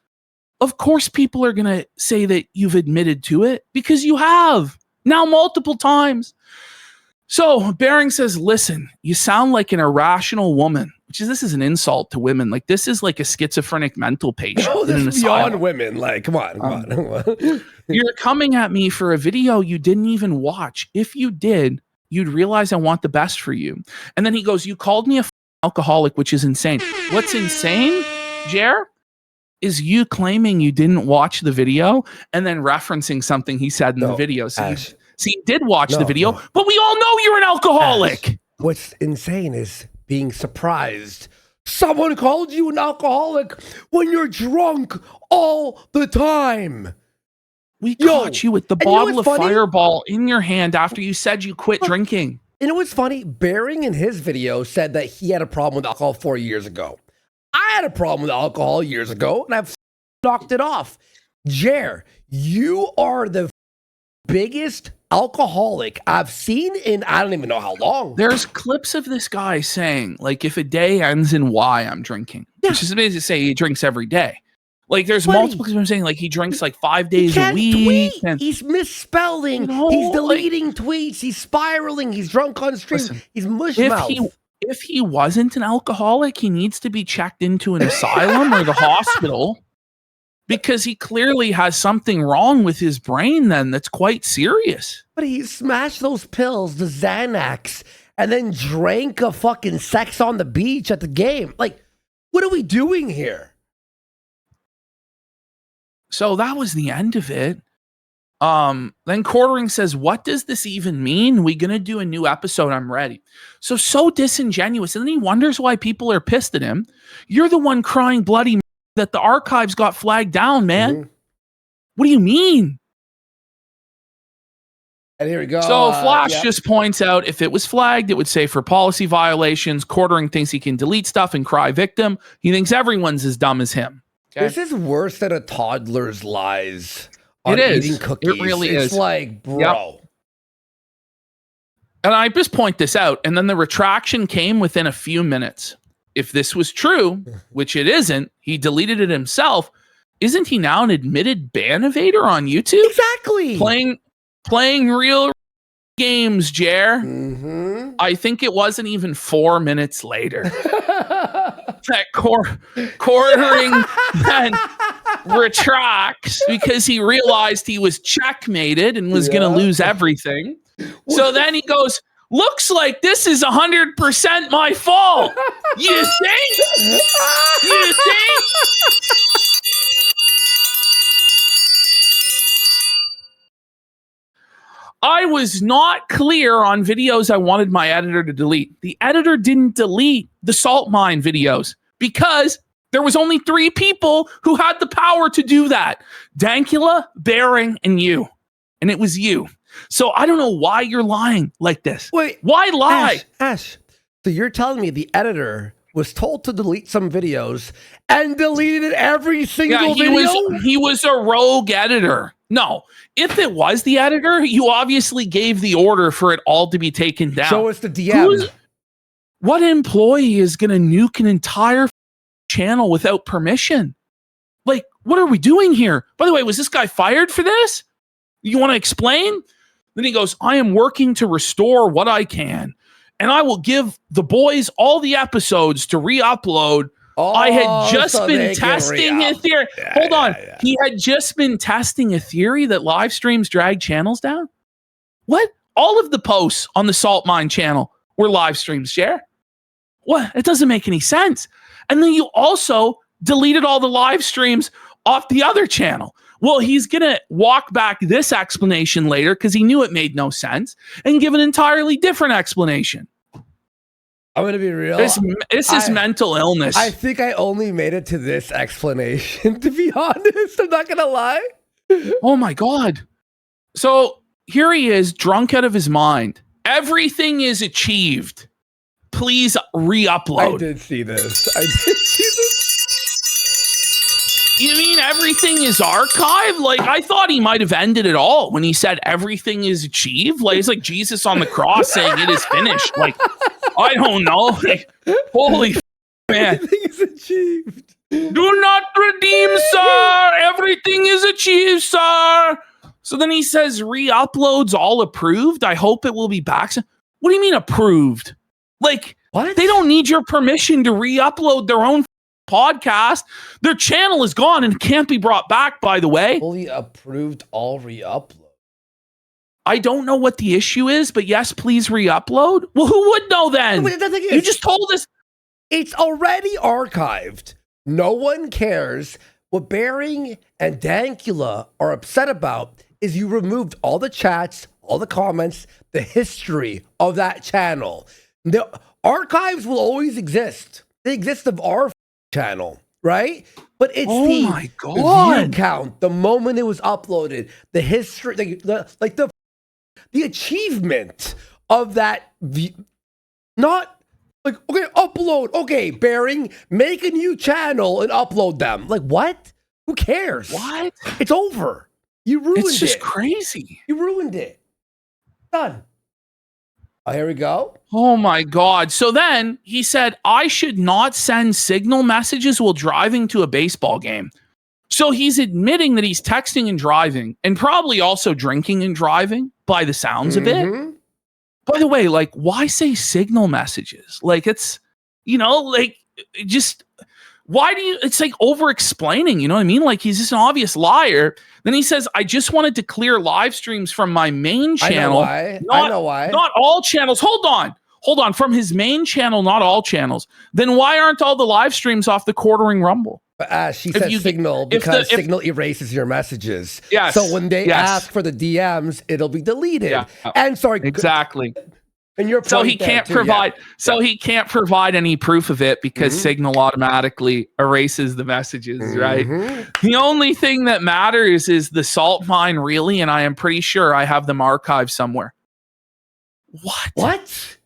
of course, people are going to say that you've admitted to it because you have now multiple times. So Bearing says, listen, you sound like an irrational woman, this is an insult to women. Like this is like a schizophrenic mental patient. No, this is beyond women. Like, come on. You're coming at me for a video you didn't even watch. If you did, you'd realize I want the best for you. And then he goes, you called me a alcoholic, which is insane. What's insane, Jer? Is you claiming you didn't watch the video and then referencing something he said in the video. So you did watch the video, but we all know you're an alcoholic. Ash, what's insane is being surprised. Someone called you an alcoholic when you're drunk all the time. We caught you with the bottle of Fireball in your hand after you said you quit drinking. You know what's funny? Bearing in his video said that he had a problem with alcohol 4 years ago. I had a problem with alcohol years ago, and I've knocked it off. Jer, you are the biggest alcoholic I've seen in I don't even know how long. There's clips of this guy saying, like, if a day ends in Y, I'm drinking. Which is amazing to say he drinks every day. Like, there's multiple clips of him saying, like, he drinks like 5 days a week. And he's misspelling. He's deleting tweets. He's spiraling. He's drunk on stream. He's mush mouth. if he wasn't an alcoholic, he needs to be checked into an asylum or the hospital because he clearly has something wrong with his brain then that's quite serious. But he smashed those pills, the Xanax, and then drank a fucking sex on the beach at the game. Like, what are we doing here? So that was the end of it. Then Quartering says, what does this even mean? We gonna do a new episode? I'm ready. So disingenuous. And then he wonders why people are pissed at him. You're the one crying bloody that the archives got flagged down, man. Mm-hmm. What do you mean? And here we go. So Flash just points out if it was flagged, it would say for policy violations. Quartering thinks he can delete stuff and cry victim. He thinks everyone's as dumb as him. Okay? This is worse than a toddler's lies on It is. eating cookies. It really it's is. like, bro. Yep. And I just point this out, and then the retraction came within a few minutes. If this was true, which it isn't, he deleted it himself. Isn't he now an admitted ban-evader on YouTube? Exactly. Playing real games, Jer. Mm-hmm. I think it wasn't even 4 minutes later. That Quartering then retracts because he realized he was checkmated and was going to lose everything. So then he goes, looks like this is 100% my fault. You think? You think? I was not clear on videos I wanted my editor to delete. The editor didn't delete the salt mine videos because there was only 3 people who had the power to do that. Dankula, Bering, and you. And it was you. So I don't know why you're lying like this. Wait. Why lie? Ash. So you're telling me the editor was told to delete some videos and deleted every single video? He was a rogue editor. No, if it was the editor, you obviously gave the order for it all to be taken down. So it's the DM. What employee is going to nuke an entire channel without permission? Like, what are we doing here? By the way, was this guy fired for this? You want to explain? Then he goes, I am working to restore what I can, and I will give the boys all the episodes to re-upload. I had just been testing a theory. Hold on. He had just been testing a theory that live streams drag channels down. What? All of the posts on the Salt Mine channel were live streams, Jer. What? It doesn't make any sense. And then you also deleted all the live streams off the other channel. Well, he's going to walk back this explanation later because he knew it made no sense and give an entirely different explanation. I'm going to be real. This is mental illness. I think I only made it to this explanation, to be honest. I'm not going to lie. Oh my God. So here he is, drunk out of his mind. Everything is achieved. Please re-upload. I did see this. You mean everything is archived? Like, I thought he might have ended it all when he said everything is achieved. Like, it's like Jesus on the cross saying it is finished. Like, I don't know. Like, holy man. Everything is achieved. Do not redeem, sir. Everything is achieved, sir. So then he says re-uploads all approved. I hope it will be back. What do you mean approved? Like, what? They don't need your permission to re-upload their own podcast. Their channel is gone and can't be brought back, by the way. Fully approved all re-upload. I don't know what the issue is, but yes, please re-upload. Well, who would know then? Wait, the thing is, you just told us. It's already archived. No one cares. What Bering and Dankula are upset about is you removed all the chats, all the comments, the history of that channel. The archives will always exist. They exist of our channel, right? But it's my God. view count, the moment it was uploaded, the history, the achievement of that view. Not like, okay, upload. Okay, Bering, make a new channel and upload them. Like, what? Who cares? What? It's over. You ruined it. It's just crazy. You ruined it. Done. Oh, here we go. Oh my God. So then he said, I should not send signal messages while driving to a baseball game. So he's admitting that he's texting and driving and probably also drinking and driving by the sounds of it. By the way, like, why say signal messages? Like, it's, you know, like, just, why do you, it's like over explaining, you know what I mean? Like, he's just an obvious liar. Then he says, I just wanted to clear live streams from my main channel. I know why. Not all channels. Hold on. From his main channel, not all channels. Then why aren't all the live streams off the Quartering Rumble? She said Signal because Signal erases your messages. Yes. So when they ask for the DMs, it'll be deleted. Yeah. And sorry, exactly. And your so he can't provide. Yeah. So he can't provide any proof of it because Signal automatically erases the messages. Right. The only thing that matters is the salt mine, really, and I am pretty sure I have them archived somewhere. What?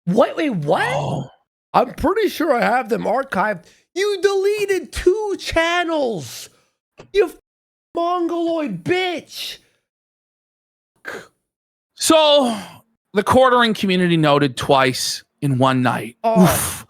Wait, what? Oh. I'm pretty sure I have them archived. You deleted 2 channels. You mongoloid bitch. So the Quartering community noted twice in one night. Oof.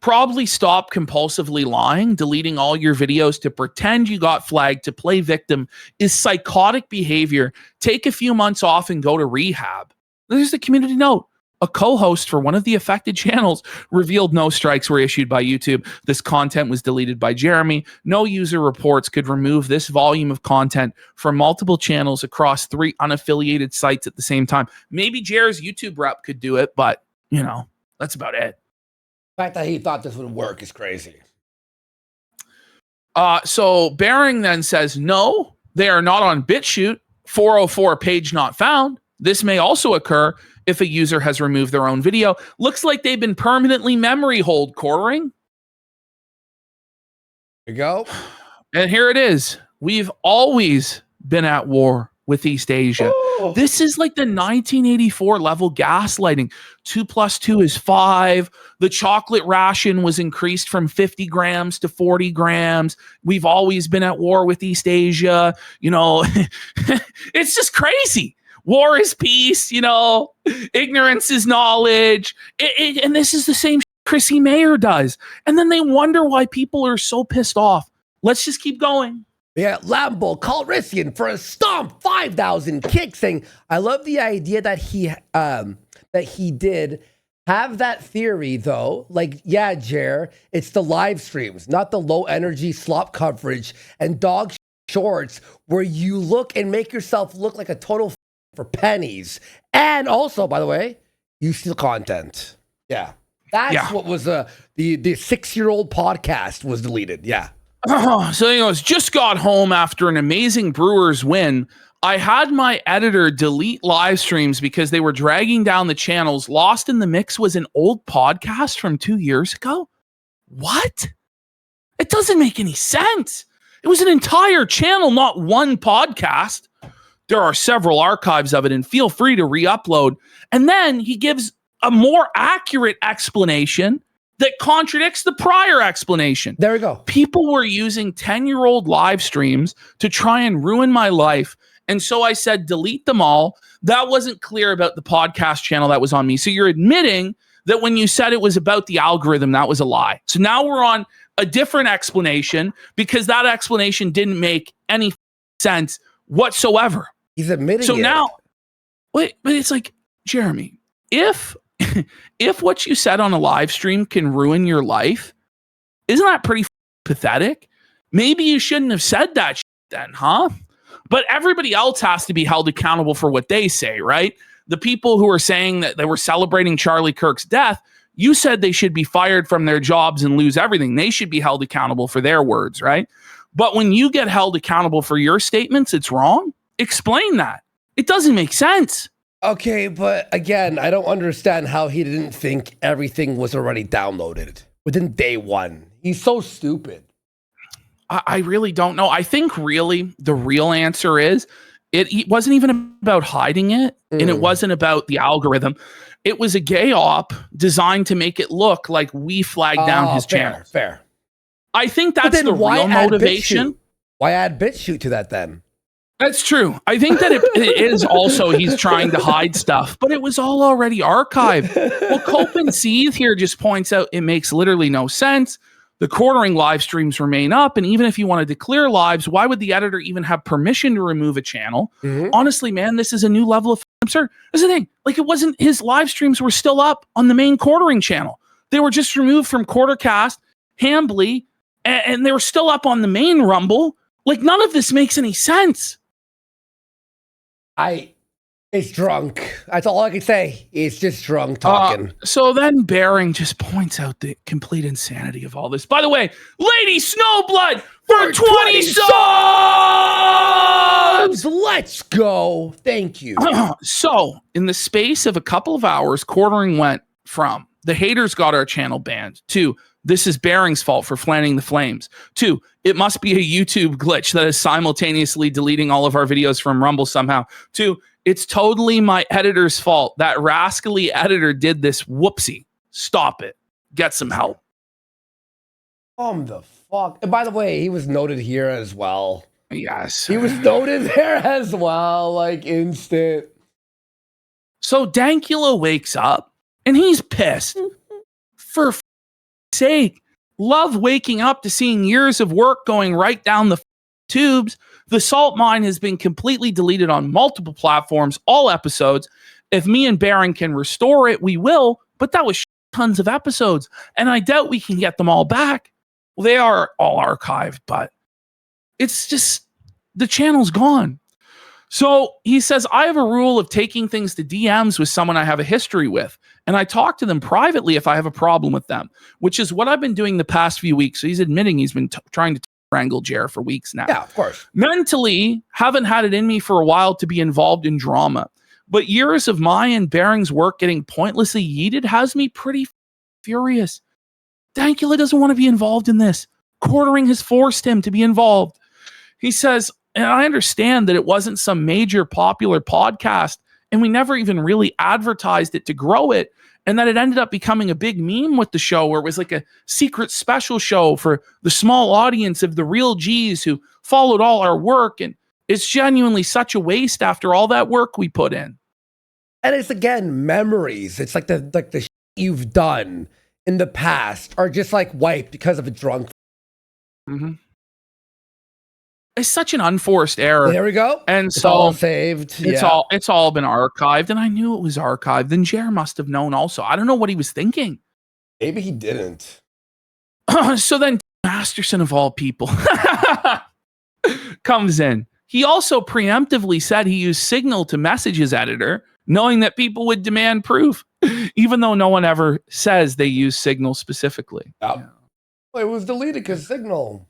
Probably stop compulsively lying. Deleting all your videos to pretend you got flagged to play victim is psychotic behavior. Take a few months off and go to rehab. There's the community note. A co-host for one of the affected channels revealed no strikes were issued by YouTube. This content was deleted by Jeremy. No user reports could remove this volume of content from multiple channels across 3 unaffiliated sites at the same time. Maybe Jer's YouTube rep could do it, but, you know, that's about it. The fact that he thought this would work is crazy. So Bering then says, no, they are not on BitChute. 404 page not found. This may also occur if a user has removed their own video. Looks like they've been permanently memory hold, Quartering. There you go. And here it is. We've always been at war with East Asia. Oh. This is like the 1984 level gaslighting. 2 + 2 is 5. The chocolate ration was increased from 50 grams to 40 grams. We've always been at war with East Asia. You know, it's just crazy. War is peace, you know, ignorance is knowledge. And this is the same Chrissy Mayer does. And then they wonder why people are so pissed off. Let's just keep going. Yeah, Lambo Calrissian for a stomp 5,000 kicks, saying, I love the idea that he did have that theory, though. Like, yeah, Jer, it's the live streams, not the low energy slop coverage and dog shorts where you look and make yourself look like a total for pennies. And also, by the way, you steal content. Yeah. That's what was the 6-year-old podcast was deleted. Yeah. So he goes, just got home after an amazing Brewers win. I had my editor delete live streams because they were dragging down the channels. Lost in the Mix was an old podcast from 2 years ago. What? It doesn't make any sense. It was an entire channel, not one podcast. There are several archives of it, and feel free to re-upload. And then he gives a more accurate explanation that contradicts the prior explanation. There we go. People were using 10-year-old live streams to try and ruin my life. And so I said, delete them all. That wasn't clear about the podcast channel that was on me. So you're admitting that when you said it was about the algorithm, that was a lie. So now we're on a different explanation because that explanation didn't make any sense whatsoever. He's admitting so it. Now, wait, but it's like, Jeremy, if what you said on a live stream can ruin your life, isn't that pretty pathetic? Maybe you shouldn't have said that then, huh? But everybody else has to be held accountable for what they say, right? The people who are saying that they were celebrating Charlie Kirk's death, you said they should be fired from their jobs and lose everything. They should be held accountable for their words, right? But when you get held accountable for your statements, it's wrong. Explain that. It doesn't make sense. Okay, but again, I don't understand how he didn't think everything was already downloaded within day one. He's so stupid. I really don't know. I think really the real answer is it wasn't even about hiding it, and it wasn't about the algorithm. It was a gay op designed to make it look like we flagged down his channel. Fair. I think that's the real motivation. Why add BitChute to that then? That's true. I think that it is also he's trying to hide stuff, but it was all already archived. Well, Cope and Seethe here just points out it makes literally no sense. The Quartering live streams remain up, and even if you wanted to clear lives, why would the editor even have permission to remove a channel? Honestly, man, this is a new level of absurd. That's the thing. Like, it wasn't, his live streams were still up on the main quartering channel. They were just removed from Quartercast, Hambly, and they were still up on the main Rumble. Like, none of this makes any sense. It's drunk. That's all I can say. It's just drunk talking. So then Bearing just points out the complete insanity of all this. By the way, Lady Snowblood for 20 subs! Let's go. Thank you. So, in the space of a couple of hours, quartering went from the haters got our channel banned to this is Bearing's fault for fanning the flames. 2, it must be a YouTube glitch that is simultaneously deleting all of our videos from Rumble somehow. 2, it's totally my editor's fault. That rascally editor did this. Whoopsie. Stop it. Get some help. The fuck? And by the way, he was noted here as well. Yes. He was noted there as well. Like, instant. So Dankula wakes up and he's pissed. For sake. Love waking up to seeing years of work going right down the tubes. The salt mine has been completely deleted on multiple platforms, all episodes. If me and Bearing can restore it, we will. But that was tons of episodes. And I doubt we can get them all back. Well, they are all archived, but it's just, the channel's gone. So he says, I have a rule of taking things to DMs with someone I have a history with. And I talk to them privately if I have a problem with them, which is what I've been doing the past few weeks. So he's admitting he's been trying to wrangle Jer for weeks now. Yeah, of course. Mentally, haven't had it in me for a while to be involved in drama. But years of my and Bearing's work getting pointlessly yeeted has me pretty furious. Dankula doesn't want to be involved in this. Quartering has forced him to be involved. He says, and I understand that it wasn't some major popular podcast, and we never even really advertised it to grow it, and that it ended up becoming a big meme with the show where it was like a secret special show for the small audience of the real G's who followed all our work, and it's genuinely such a waste after all that work we put in. And it's, again, memories. It's like the shit you've done in the past are just like wiped because of a drunk. Mm-hmm. It's such an unforced error. There we go. And it's so all saved. It's all been archived, and I knew it was archived. Then Jer must have known also. I don't know what he was thinking. Maybe he didn't. So then Masterson, of all people, comes in. He also preemptively said he used Signal to message his editor, knowing that people would demand proof, even though no one ever says they use Signal specifically. Yeah. Well, it was deleted because Signal.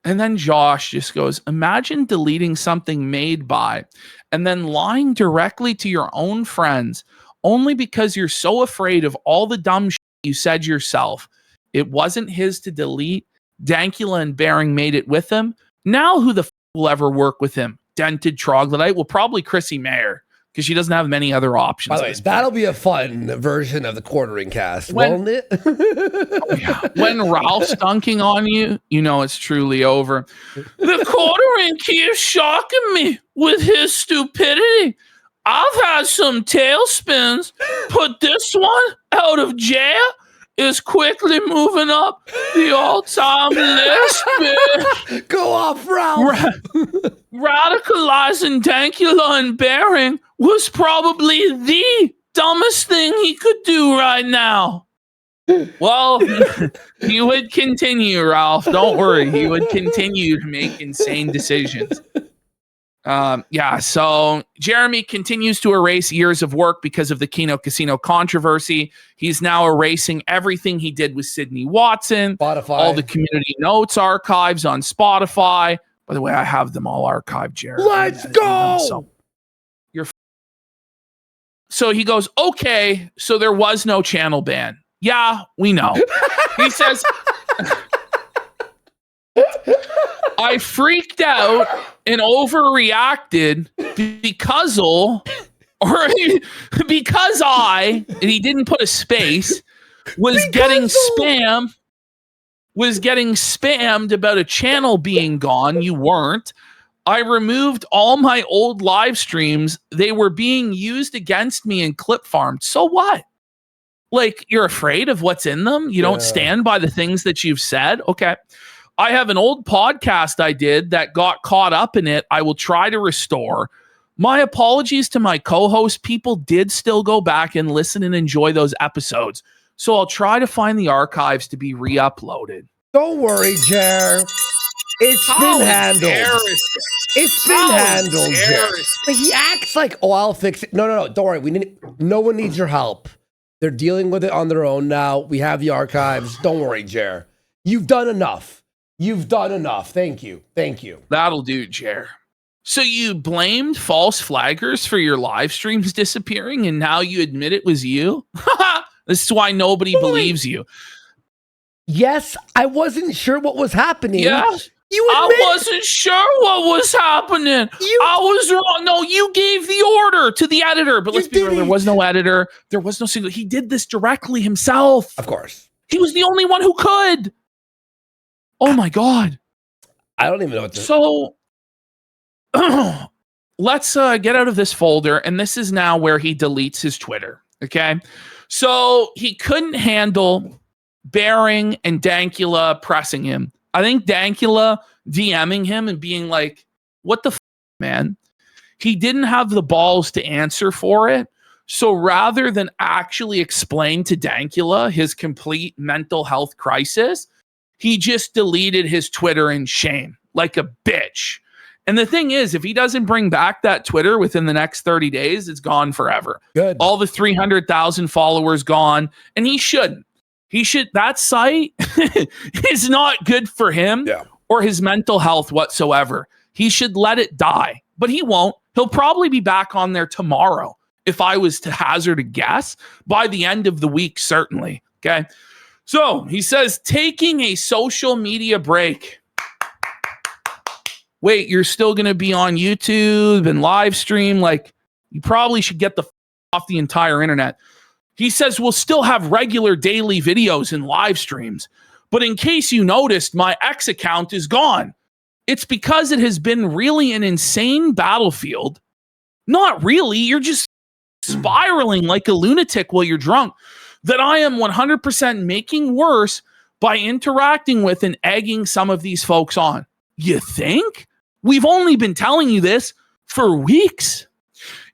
And then Josh just goes, imagine deleting something made by and then lying directly to your own friends only because you're so afraid of all the dumb shit you said yourself. It wasn't his to delete. Dankula and Bearing made it with him. Now who the will ever work with him? Dented troglodyte? Well, probably Chrissy Mayer, because she doesn't have many other options. By the way, that'll be a fun version of the quartering cast, won't it? Yeah. When Ralph's dunking on you, you know it's truly over. The quartering keeps shocking me with his stupidity. I've had some tailspins, but this one out of jail is quickly moving up the all-time list, bitch. Go off, Ralph. Radicalizing Dankula and Bearing was probably the dumbest thing he could do right now. Well, he would continue, Ralph. Don't worry. He would continue to make insane decisions. So Jeremy continues to erase years of work because of the Kino Casino controversy. He's now erasing everything he did with Sydney Watson, Spotify, all the community notes archives on Spotify. By the way, I have them all archived, Jeremy. Let's go. So he goes, okay, so there was no channel ban. Yeah, we know. He says, I freaked out and overreacted because I, and he didn't put a space, was getting spammed about a channel being gone. You weren't. I removed all my old live streams. They were being used against me and clip farmed. So what? Like, you're afraid of what's in them? You don't stand by the things that you've said? Okay. I have an old podcast I did that got caught up in it. I will try to restore. My apologies to my co-host. People did still go back and listen and enjoy those episodes. So I'll try to find the archives to be re-uploaded. Don't worry, Jer. It's been handled. It's been handled, Jer. Like, he acts like, oh, I'll fix it. No. Don't worry. No one needs your help. They're dealing with it on their own now. We have the archives. Don't worry, Jer. You've done enough. Thank you. That'll do, Jer. So you blamed false flaggers for your live streams disappearing, and now you admit it was you? This is why nobody believes you. Yes, I wasn't sure what was happening. Yes. I wasn't sure what was happening. I was wrong. No, you gave the order to the editor. But let's be real, there was no editor. There was no single. He did this directly himself. Of course. He was the only one who could. Oh my God. I don't even know what to... So let's get out of this folder. And this is now where he deletes his Twitter. Okay. So he couldn't handle Bearing and Dankula pressing him. I think Dankula DMing him and being like, what the man? He didn't have the balls to answer for it. So rather than actually explain to Dankula his complete mental health crisis, he just deleted his Twitter in shame, like a bitch. And the thing is, if he doesn't bring back that Twitter within the next 30 days, it's gone forever. Good. All the 300,000 followers gone, and he shouldn't. He should. That site is not good for him or his mental health whatsoever. He should let it die, but he won't. He'll probably be back on there tomorrow. If I was to hazard a guess, by the end of the week, certainly. Okay. So he says, taking a social media break. Wait, you're still going to be on YouTube and live stream? Like, you probably should get the off the entire internet. He says, we'll still have regular daily videos and live streams. But in case you noticed, my X account is gone. It's because it has been really an insane battlefield. Not really. You're just spiraling like a lunatic while you're drunk. That I am 100% making worse by interacting with and egging some of these folks on. You think? We've only been telling you this for weeks.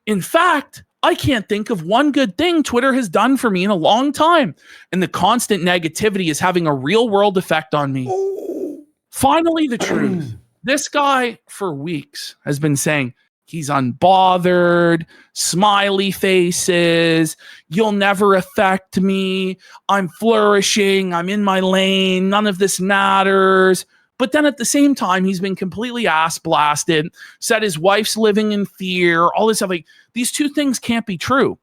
In fact, I can't think of one good thing Twitter has done for me in a long time. And the constant negativity is having a real world effect on me. Finally, the truth. This guy for weeks has been saying he's unbothered, smiley faces, you'll never affect me, I'm flourishing, I'm in my lane, none of this matters. But then at the same time, he's been completely ass blasted, said his wife's living in fear, all this stuff. Like, these two things can't be true.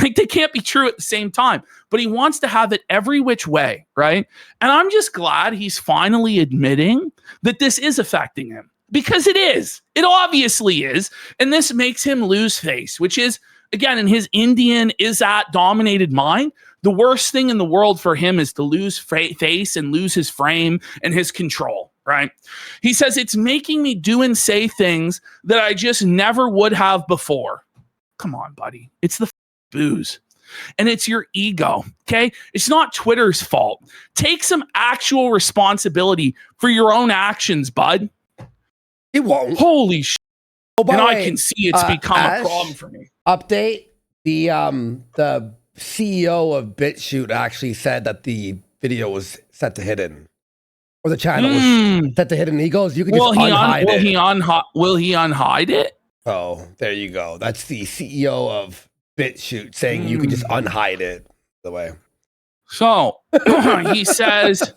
Like, they can't be true at the same time. But he wants to have it every which way, right? And I'm just glad he's finally admitting that this is affecting him. Because it is. It obviously is. And this makes him lose face, which is, again, in his Indian dominated mind, the worst thing in the world for him is to lose face and lose his frame and his control, right? He says, it's making me do and say things that I just never would have before. Come on, buddy. It's the booze. And it's your ego, okay? It's not Twitter's fault. Take some actual responsibility for your own actions, bud. He won't. Holy shit. Oh, by and the I way, can see it's become Ash, a problem for me. Update. The CEO of BitChute actually said that the video was set to hidden. Or the channel was set to hidden. He goes, you can just unhide it. Will he unhide it? Oh, there you go. That's the CEO of BitChute saying you can just unhide it, by the way. So he says,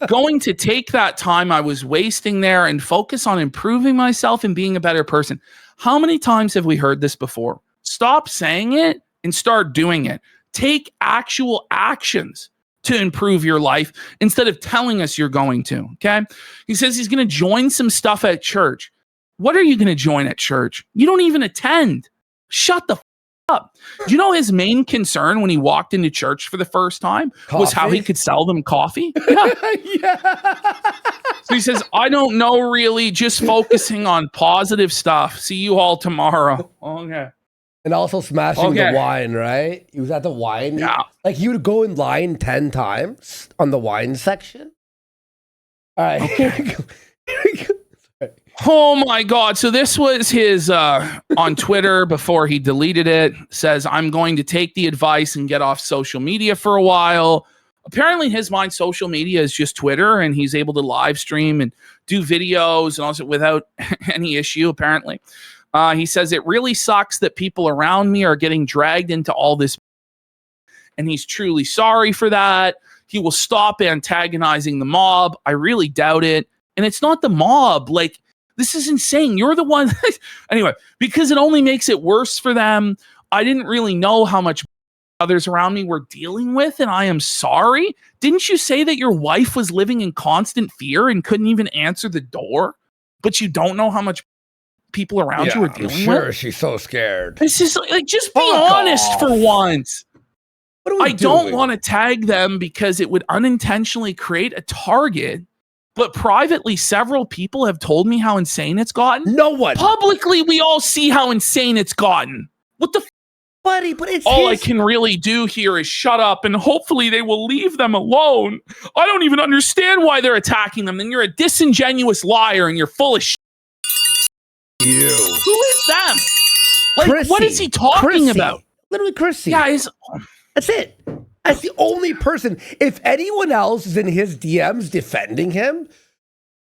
going to take that time I was wasting there and focus on improving myself and being a better person. How many times have we heard this before? Stop saying it and start doing it. Take actual actions to improve your life instead of telling us you're going to. Okay. He says he's going to join some stuff at church. What are you going to join at church? You don't even attend. Shut the up. Do you know his main concern when he walked into church for the first time was how he could sell them coffee? Yeah. So he says, I don't know really, just focusing on positive stuff. See you all tomorrow. Okay. And also smashing the wine, right? He was at the wine. Yeah. Like he would go in line 10 times on the wine section. All right. Okay. Oh my God. So this was his on Twitter before he deleted it. Says, I'm going to take the advice and get off social media for a while. Apparently, in his mind, social media is just Twitter, and he's able to live stream and do videos and also without any issue, apparently. He says, it really sucks that people around me are getting dragged into all this, and he's truly sorry for that. He will stop antagonizing the mob. I really doubt it. And it's not the mob. Like, this is insane. You're the one. Anyway, because it only makes it worse for them. I didn't really know how much others around me were dealing with, and I am sorry. Didn't you say that your wife was living in constant fear and couldn't even answer the door? But you don't know how much people around you are dealing with? Sure, she's so scared. This is like, just be honest for once. What are we I don't want to tag them because it would unintentionally create a target. But privately, several people have told me how insane it's gotten. No one. Publicly, we all see how insane it's gotten. What the buddy, but it's all I can really do here is shut up, and hopefully they will leave them alone. I don't even understand why they're attacking them. Then you're a disingenuous liar, and you're full of shit. You. Who is them? Like, Chrissy. what is he talking about? Literally, Chrissy. Yeah, that's it. That's the only person. If anyone else is in his DMs defending him,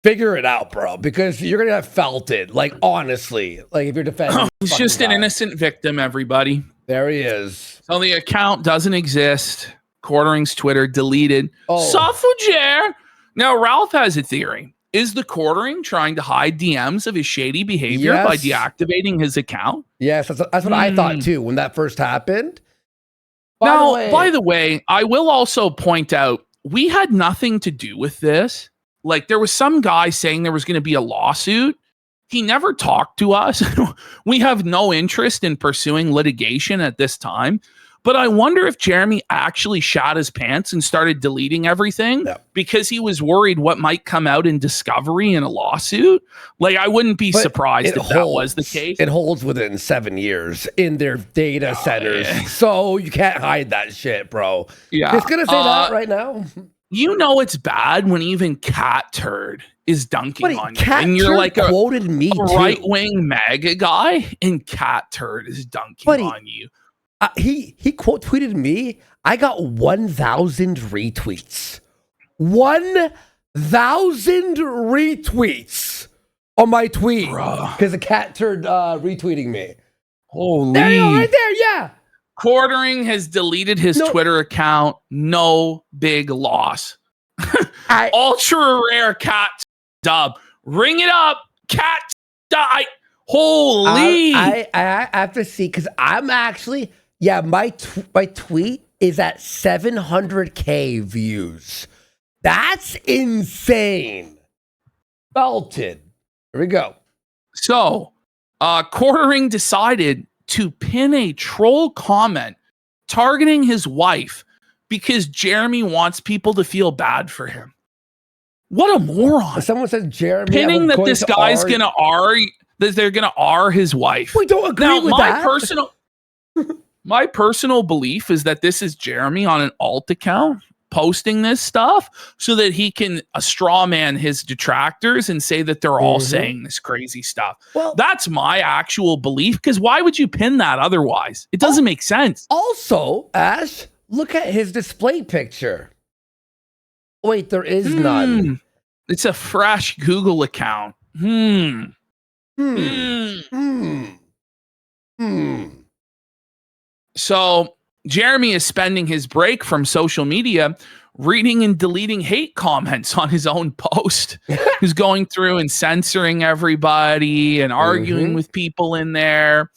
figure it out, bro, because you're gonna have felt it. Like, honestly, like if you're defending, he's just an innocent victim. Everybody. There he is. So the account doesn't exist. Quartering's Twitter deleted. Safujer. Now Ralph has a theory. Is the Quartering trying to hide DMs of his shady behavior by deactivating his account? Yes, that's what I thought too when that first happened. By the way, I will also point out we had nothing to do with this. Like, there was some guy saying there was going to be a lawsuit. He never talked to us. We have no interest in pursuing litigation at this time. But I wonder if Jeremy actually shot his pants and started deleting everything because he was worried what might come out in discovery in a lawsuit. Like, I wouldn't be surprised if that was the case. It holds within 7 years in their data centers. Yeah. So you can't hide that shit, bro. Yeah. It's going to say that right now. You know it's bad when even Cat Turd is dunking on you. Cat and you're Turd like quoted me a right-wing MAGA guy, and Cat Turd is dunking on you. He quote tweeted me. I got 1,000 retweets. 1,000 retweets on my tweet because the Cat Turd retweeting me. Holy! There you go, right there. Yeah. Quartering has deleted his Twitter account. No big loss. Ultra rare Cat dub. Ring it up, Cat. Holy! I have to see because I'm actually. Yeah, my tweet is at 700K views. That's insane. Belted. Here we go. So, Quartering decided to pin a troll comment targeting his wife because Jeremy wants people to feel bad for him. What a moron. Someone said Jeremy pinning that this guy's going to that they're going to R his wife. We don't agree with that. My personal belief is that this is Jeremy on an alt account posting this stuff so that he can straw man his detractors and say that they're all saying this crazy stuff. Well, that's my actual belief, because why would you pin that otherwise? It doesn't make sense. Also, Ash, look at his display picture. Wait, there is none. It's a fresh Google account. So Jeremy is spending his break from social media reading and deleting hate comments on his own post. He's going through and censoring everybody and arguing with people in there.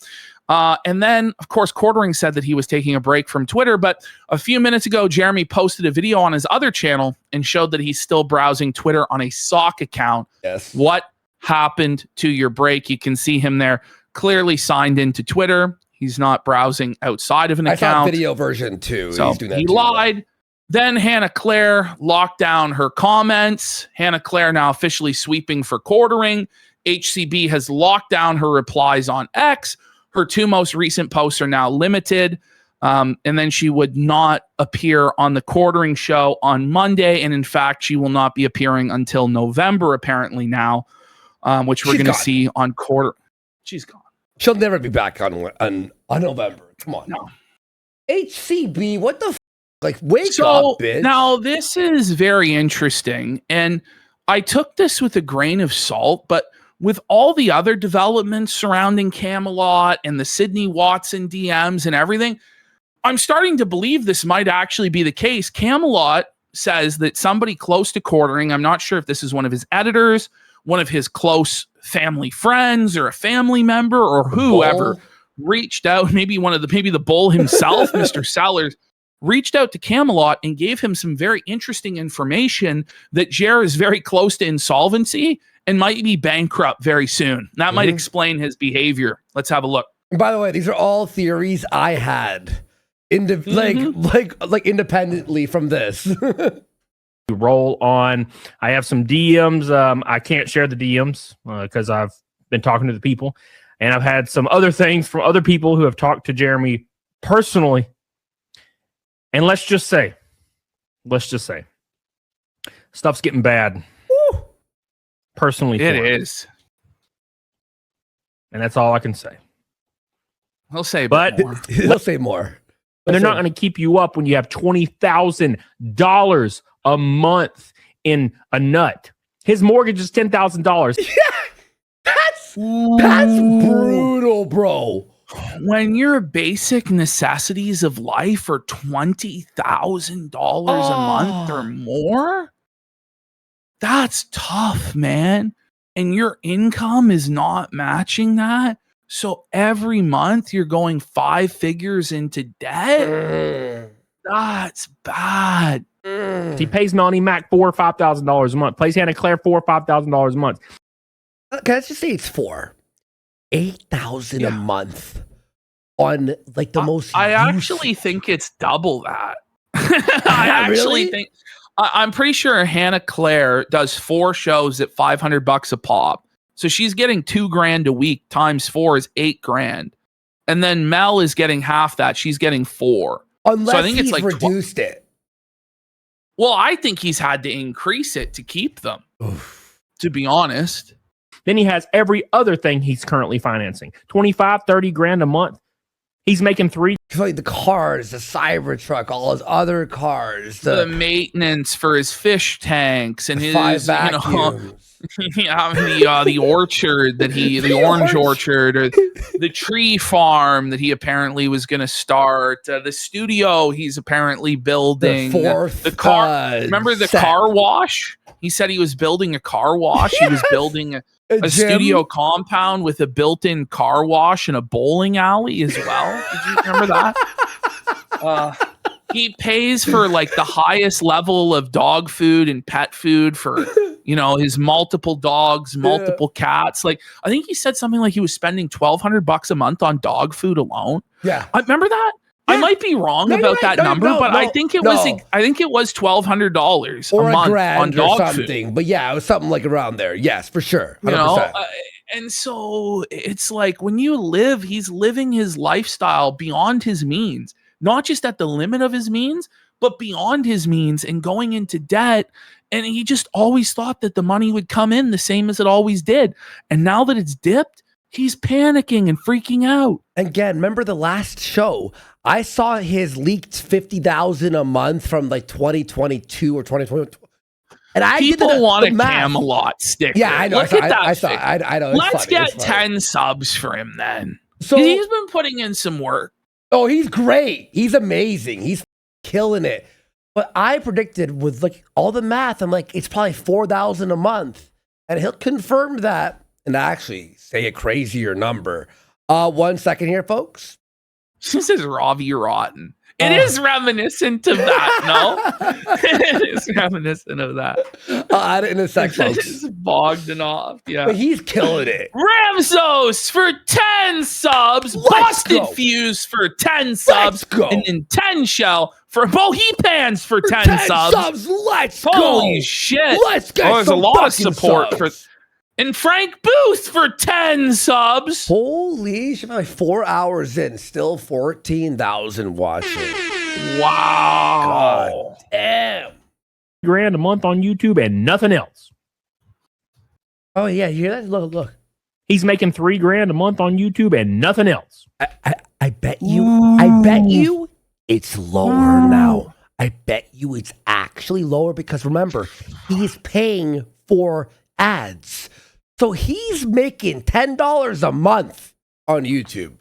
And then, of course, Quartering said that he was taking a break from Twitter. But a few minutes ago, Jeremy posted a video on his other channel and showed that he's still browsing Twitter on a sock account. Yes. What happened to your break? You can see him there clearly signed into Twitter. He's not browsing outside of an account. I saw video version too. So he's doing that he too, lied. Right? Then Hannah Claire locked down her comments. Hannah Claire now officially sweeping for Quartering. HCB has locked down her replies on X. Her two most recent posts are now limited. And then she would not appear on the Quartering show on Monday. And in fact, she will not be appearing until November, apparently now. which we're She's going to gone. see on quarter. She's gone. She'll never be back on November. Come on. No. HCB, what the like, wake So up, bitch. now this is very interesting, and I took this with a grain of salt, but with all the other developments surrounding Camelot and the Sydney Watson DMs and everything, I'm starting to believe this might actually be the case. Camelot says that somebody close to Quartering, I'm not sure if this is one of his editors, one of his close family friends, or a family member, or whoever, reached out, maybe the bull himself, Mr. Sellers, reached out to Camelot and gave him some very interesting information that Jer is very close to insolvency and might be bankrupt very soon. That might explain his behavior. Let's have a look. By the way, these are all theories I had, like independently from this. Roll on. I have some DMs. I can't share the DMs because I've been talking to the people, and I've had some other things from other people who have talked to Jeremy personally. And let's just say, stuff's getting bad. Woo. Personally, It is. And that's all I can say. He'll say, But more. He'll say more. And they're not going to keep you up when you have $20,000 a month in a nut. His mortgage is $10,000. Yeah, that's brutal, bro. When your basic necessities of life are $20,000 a month or more, that's tough, man. And your income is not matching that. So every month you're going 5 figures into debt. That's bad. He pays Melanie Mac $4,000 or $5,000 a month. Plays Hannah Claire $4,000 or $5,000 a month. Can I just say it's $8,000 a month on like the most. I actually think it's double that. I actually think I'm pretty sure Hannah Claire does 4 shows at $500 a pop. So she's getting $2,000 a week times 4 is $8,000. And then Mel is getting half that. She's getting 4. Unless so I think he's it's like reduced it. Well, I think he's had to increase it to keep them. To be honest. Then he has every other thing he's currently financing. 25, 30 grand a month. He's making 3. Like the cars, the Cybertruck, all his other cars, The maintenance for his fish tanks and his 5 vacuums. The orchard that the orange orchard, or the tree farm that he apparently was going to start, the studio he's apparently building, the car. Remember the car wash? He said he was building a car wash. He was building a studio compound with a built-in car wash and a bowling alley as well. Did you remember that? He pays for like the highest level of dog food and pet food for, his multiple dogs, multiple cats. Like, I think he said something like he was spending $1,200 a month on dog food alone. Yeah. I remember that. Yeah. I might be wrong about that number, but I think it was $1,200 or a month grand on dog or something. food. But yeah, it was something like around there. Yes, for sure. 100%. And so it's like when he's living his lifestyle beyond his means, not just at the limit of his means, but beyond his means and going into debt. And he just always thought that the money would come in the same as it always did. And now that it's dipped, he's panicking and freaking out. Again, remember the last show? I saw his leaked $50,000 a month from like 2022 or 2020. And people want a Camelot sticker. Yeah, I know. Look at that. I know. Let's get 10 subs for him then. So he's been putting in some work. Oh, he's great. He's amazing. He's killing it. But I predicted with like all the math, I'm like, it's probably $4,000 a month. And he'll confirm that and actually say a crazier number. 1 second here, folks. This is Ravi Rotten. It is reminiscent of that, no? It is reminiscent of that. I'll add it in a sec, folks. It's Bogdanov, yeah. But he's killing it. Ramsos for 10 subs. Busted Fuse for 10 subs. And then 10 Shell for Bohepans for 10 subs. Let's go. Holy shit. Let's get there's a lot of support subs. And Frank Booth for 10 subs. Holy shit, like 4 hours in, still 14,000 watching. Wow. God damn. $1,000 a month on YouTube and nothing else. Oh yeah, you hear that? Look. He's making $3,000 a month on YouTube and nothing else. I bet you it's lower now. I bet you it's actually lower because remember, he's paying for ads. So he's making $10 a month on YouTube.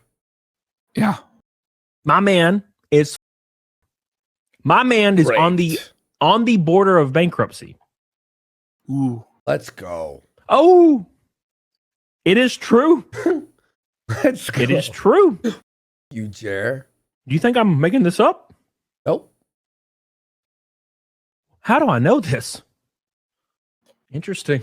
Yeah. My man is Great. on the border of bankruptcy. Ooh. Let's go. Oh, it is true. Let's go. It is true. You Jer. Do you think I'm making this up? Nope. How do I know this? Interesting.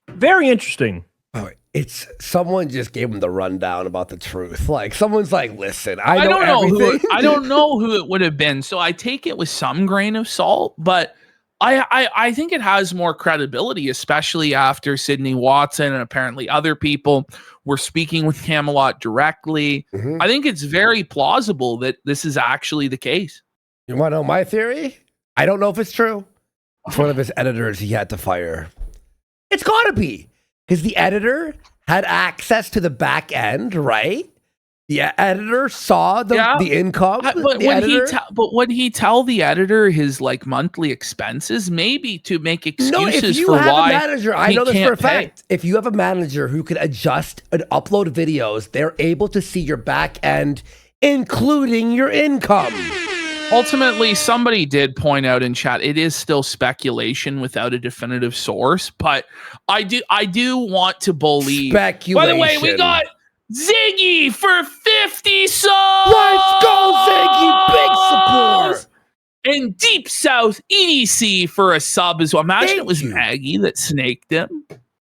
Very interesting. Oh, it's someone just gave him the rundown about the truth. Like someone's like, listen, I don't know everything. I don't know who it would have been. So I take it with some grain of salt, but I think it has more credibility, especially after Sydney Watson and apparently other people were speaking with Camelot directly. Mm-hmm. I think it's very plausible that this is actually the case. You want to know my theory? I don't know if it's true. It's one of his editors he had to fire. It's got to be because the editor had access to the back end, right? The editor saw the income. But would he tell the editor his like monthly expenses? Maybe to make excuses for why a manager, I know this for a fact. If you have a manager who can adjust and upload videos, they're able to see your back end, including your income. Ultimately, somebody did point out in chat, it is still speculation without a definitive source, but I do want to believe. Speculation. By the way, we got Ziggy for 50 subs. Let's go, Ziggy. Big support. And Deep South EDC for a sub as well. Imagine it was Maggie that snaked him.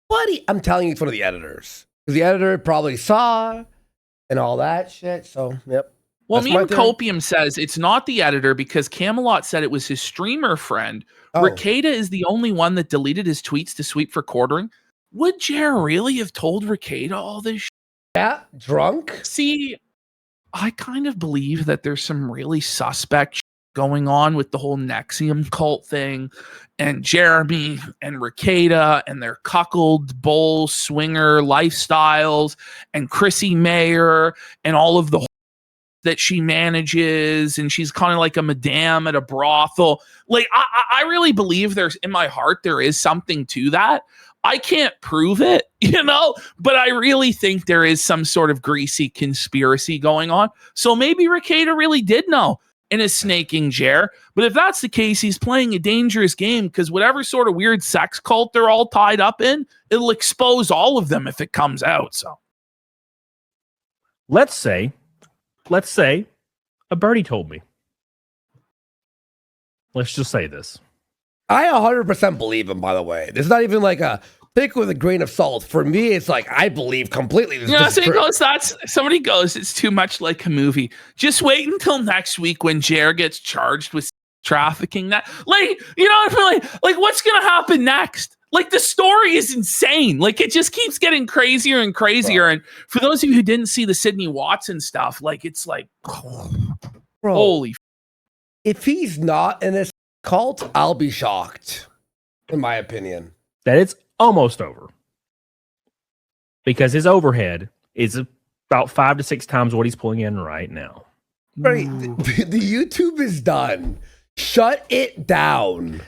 Buddy, I'm telling you, it's one of the editors. Because the editor probably saw and all that shit. So, yep. Well, Meme Copium says it's not the editor because Camelot said it was his streamer friend. Oh. Ricada is the only one that deleted his tweets to sweep for quartering. Would Jer really have told Ricada all this shit? Yeah, drunk? See, I kind of believe that there's some really suspect going on with the whole Nexium cult thing and Jeremy and Ricada and their cuckold bull swinger lifestyles and Chrissy Mayer and all of the that she manages, and she's kind of like a madame at a brothel. Like, I really believe there's, in my heart, there is something to that. I can't prove it, but I really think there is some sort of greasy conspiracy going on. So maybe Ricada really did know and is snaking Jer. But if that's the case, he's playing a dangerous game because whatever sort of weird sex cult they're all tied up in, it'll expose all of them if it comes out. So let's say a birdie told me. Let's just say this. I 100% believe him, by the way. There's not even like a pick with a grain of salt. For me, it's like, I believe completely. Somebody goes, it's too much like a movie. Just wait until next week when Jer gets charged with trafficking. That, like, like what's going to happen next? Like, the story is insane. Like, it just keeps getting crazier and crazier. Bro. And for those of you who didn't see the Sydney Watson stuff, like, it's like, holy. If he's not in this cult, I'll be shocked, in my opinion. That it's almost over. Because his overhead is about 5 to 6 times what he's pulling in right now. Right. The YouTube is done. Shut it down.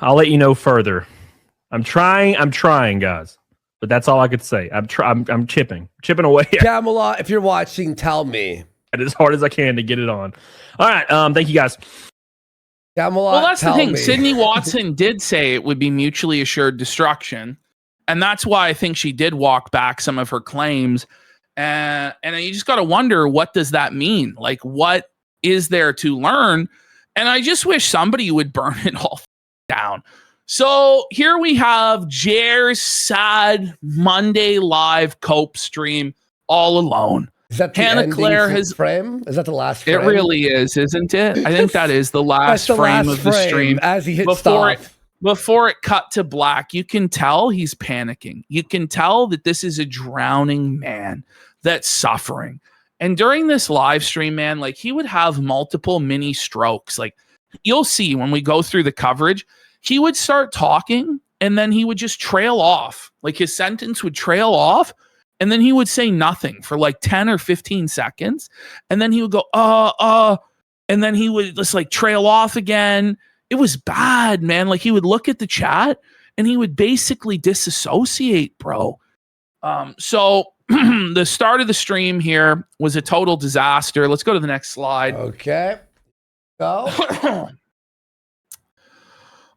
I'll let you know further. I'm trying, guys. But that's all I could say. I'm chipping away. Camelot, if you're watching, tell me. As hard as I can to get it on. All right. Thank you, guys. Camelot, well, that's the thing. Me. Sydney Watson did say it would be mutually assured destruction. And that's why I think she did walk back some of her claims. And you just got to wonder, what does that mean? Like, what is there to learn? And I just wish somebody would burn it all down. So here we have Jer's sad Monday live cope stream all alone. Is that the Hannah Claire has frame? Is that the last frame? It really is, isn't it? I think that is the last frame of the stream. As he hits stop. Before it cut to black, you can tell he's panicking. You can tell that this is a drowning man that's suffering. And during this live stream, man, like, he would have multiple mini strokes. Like, you'll see when we go through the coverage, he would start talking and then he would just trail off. Like his sentence would trail off, and then he would say nothing for like 10 or 15 seconds. And then he would go, and then he would just like trail off again. It was bad, man. Like he would look at the chat and he would basically disassociate, bro. So the start of the stream here was a total disaster. Let's go to the next slide. Okay. Go.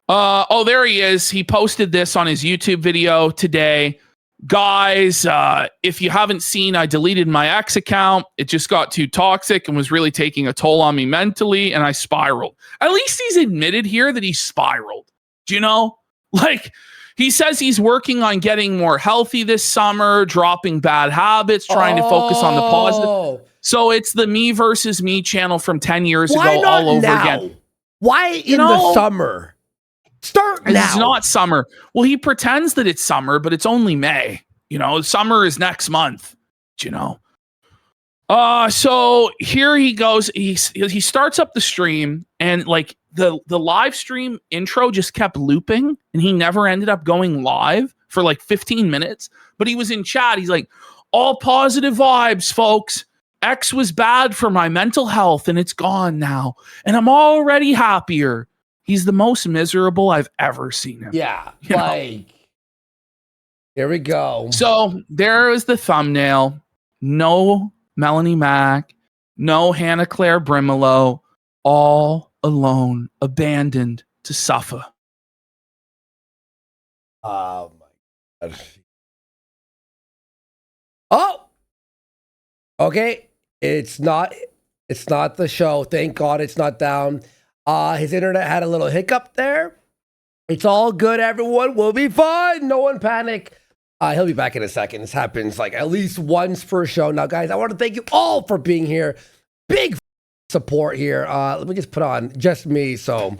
There he is. He posted this on his YouTube video today. Guys, if you haven't seen, I deleted my X account. It just got too toxic and was really taking a toll on me mentally, and I spiraled. At least he's admitted here that he spiraled. Do you know? Like, he says he's working on getting more healthy this summer, dropping bad habits, trying to focus on the positive. So it's the Me versus Me channel from 10 years ago all over again. Why in the summer? Start now. It's not summer. Well, he pretends that it's summer, but it's only May. You know, summer is next month. You know. So here he goes. He starts up the stream, and like the live stream intro just kept looping, and he never ended up going live for like 15 minutes. But he was in chat. He's like, all positive vibes, folks. X was bad for my mental health, and it's gone now, and I'm already happier. He's the most miserable I've ever seen him. Yeah, here we go. So there is the thumbnail. No Melanie Mack, no Hannah Claire Brimelow, all alone, abandoned to suffer. Oh my God. Oh, okay. It's not the show. Thank God it's not down. His internet had a little hiccup there. It's all good, everyone. We'll be fine. No one panic. He'll be back in a second. This happens like at least once per show. Now, guys, I want to thank you all for being here. Big support here. Let me just put on just me so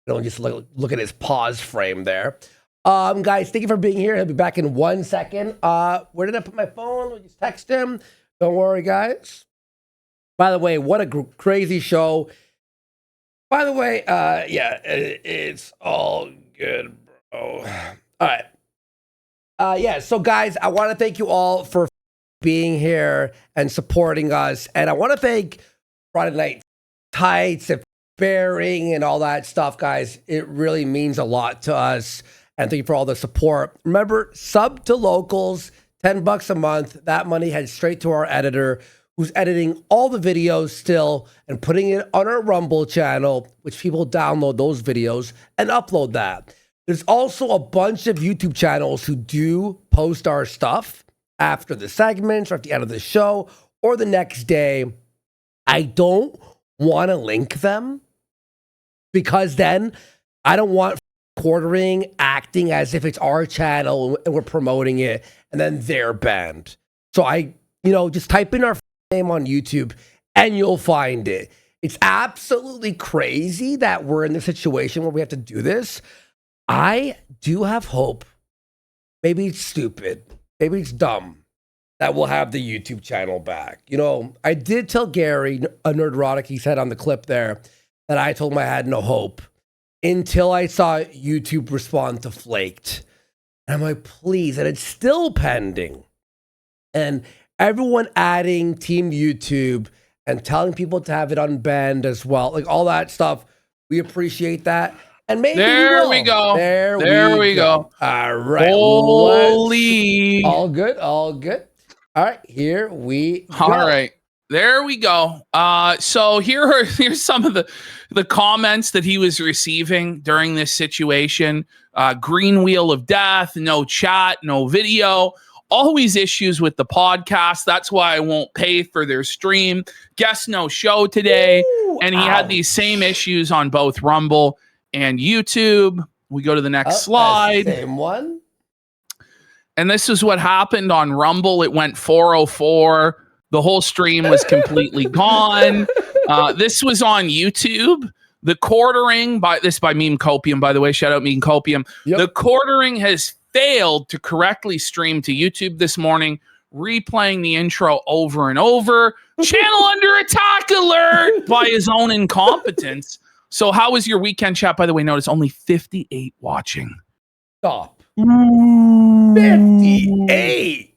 don't just look at his pause frame there. Guys, thank you for being here. He'll be back in 1 second. Where did I put my phone? Let me just text him. Don't worry, guys. By the way, what a crazy show. By the way, it's all good, bro. All right. So guys, I want to thank you all for being here and supporting us. And I want to thank Friday Night Tights and Bearing and all that stuff, guys. It really means a lot to us. And thank you for all the support. Remember, sub to locals, $10 a month. That money heads straight to our editor, who's editing all the videos still and putting it on our Rumble channel, which people download those videos and upload that. There's also a bunch of YouTube channels who do post our stuff after the segments or at the end of the show or the next day. I don't want to link them because then I don't want Quartering acting as if it's our channel and we're promoting it and then they're banned. So just type in our name on YouTube and you'll find it. It's absolutely crazy that we're in this situation where we have to do this. I do have hope. Maybe it's stupid. Maybe it's dumb that we'll have the YouTube channel back. You know, I did tell Gary, a Nerdrotic, he said on the clip there, that I told him I had no hope until I saw YouTube respond to Flaked. And I'm like, please. And it's still pending. And everyone adding Team YouTube and telling people to have it unbanned as well. Like all that stuff. We appreciate that. And maybe there we go. There we go. All right. Holy. All good. All right. Here we go. All right. There we go. So here's some of the comments that he was receiving during this situation. Green wheel of death, no chat, no video. Always issues with the podcast. That's why I won't pay for their stream. Guess no show today. Ooh, and he had these same issues on both Rumble and YouTube. We go to the next slide. Same one. And this is what happened on Rumble. It went 404. The whole stream was completely gone. This was on YouTube. The quartering by Meme Copium, by the way. Shout out Meme Copium. Yep. The quartering has failed to correctly stream to YouTube this morning, replaying the intro over and over. Channel under attack alert by his own incompetence. So how was your weekend, chat? By the way, notice only 58 watching. Stop. 58.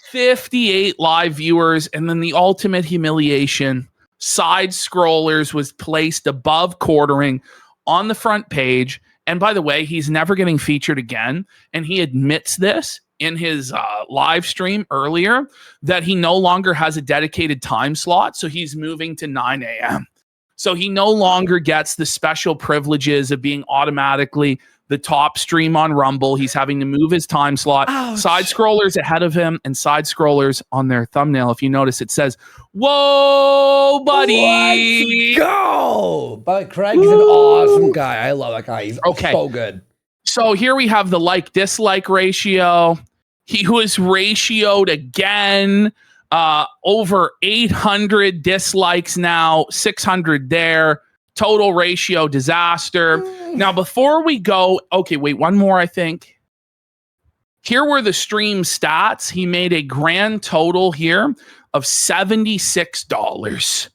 58 live viewers, and then the ultimate humiliation. Side scrollers was placed above quartering on the front page. And by the way, he's never getting featured again. And he admits this in his live stream earlier, that he no longer has a dedicated time slot. So he's moving to 9 a.m. So he no longer gets the special privileges of being automatically the top stream on Rumble. He's having to move his time slot. Ouch. Side scrollers ahead of him, and side scrollers on their thumbnail. If you notice, it says, "Whoa, buddy." Let's go. But Craig's an awesome guy. I love that guy. He's so good. So here we have the like-dislike ratio. He was ratioed again. Over 800 dislikes now, 600 there. Total ratio disaster. Now, before we go, okay, wait, one more, I think. Here were the stream stats. He made a grand total here of $76.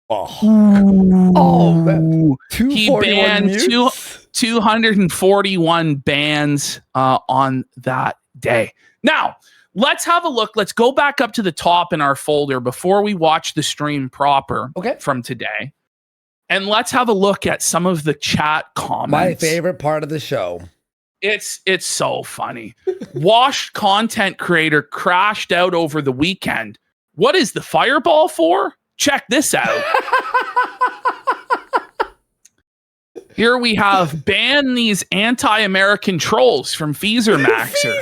Oh man. He banned 241 bans on that day. Now, let's have a look. Let's go back up to the top in our folder before we watch the stream proper from today. And let's have a look at some of the chat comments. My favorite part of the show. It's so funny. Washed content creator crashed out over the weekend. What is the fireball for? Check this out. Here we have ban these anti-American trolls from Feezer Maxer.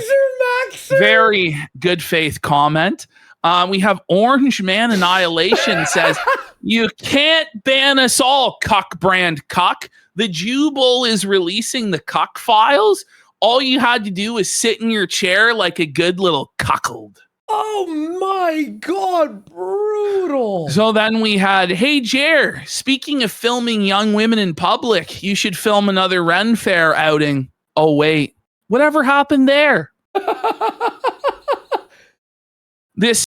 Very good faith comment. We have Orange Man Annihilation says, "You can't ban us all, cuck brand cuck. The Jew Bull is releasing the cuck files. All you had to do was sit in your chair like a good little cuckold." Oh my God, brutal. So then we had, "Hey Jer, speaking of filming young women in public, you should film another Ren Fair outing." Oh wait, whatever happened there? This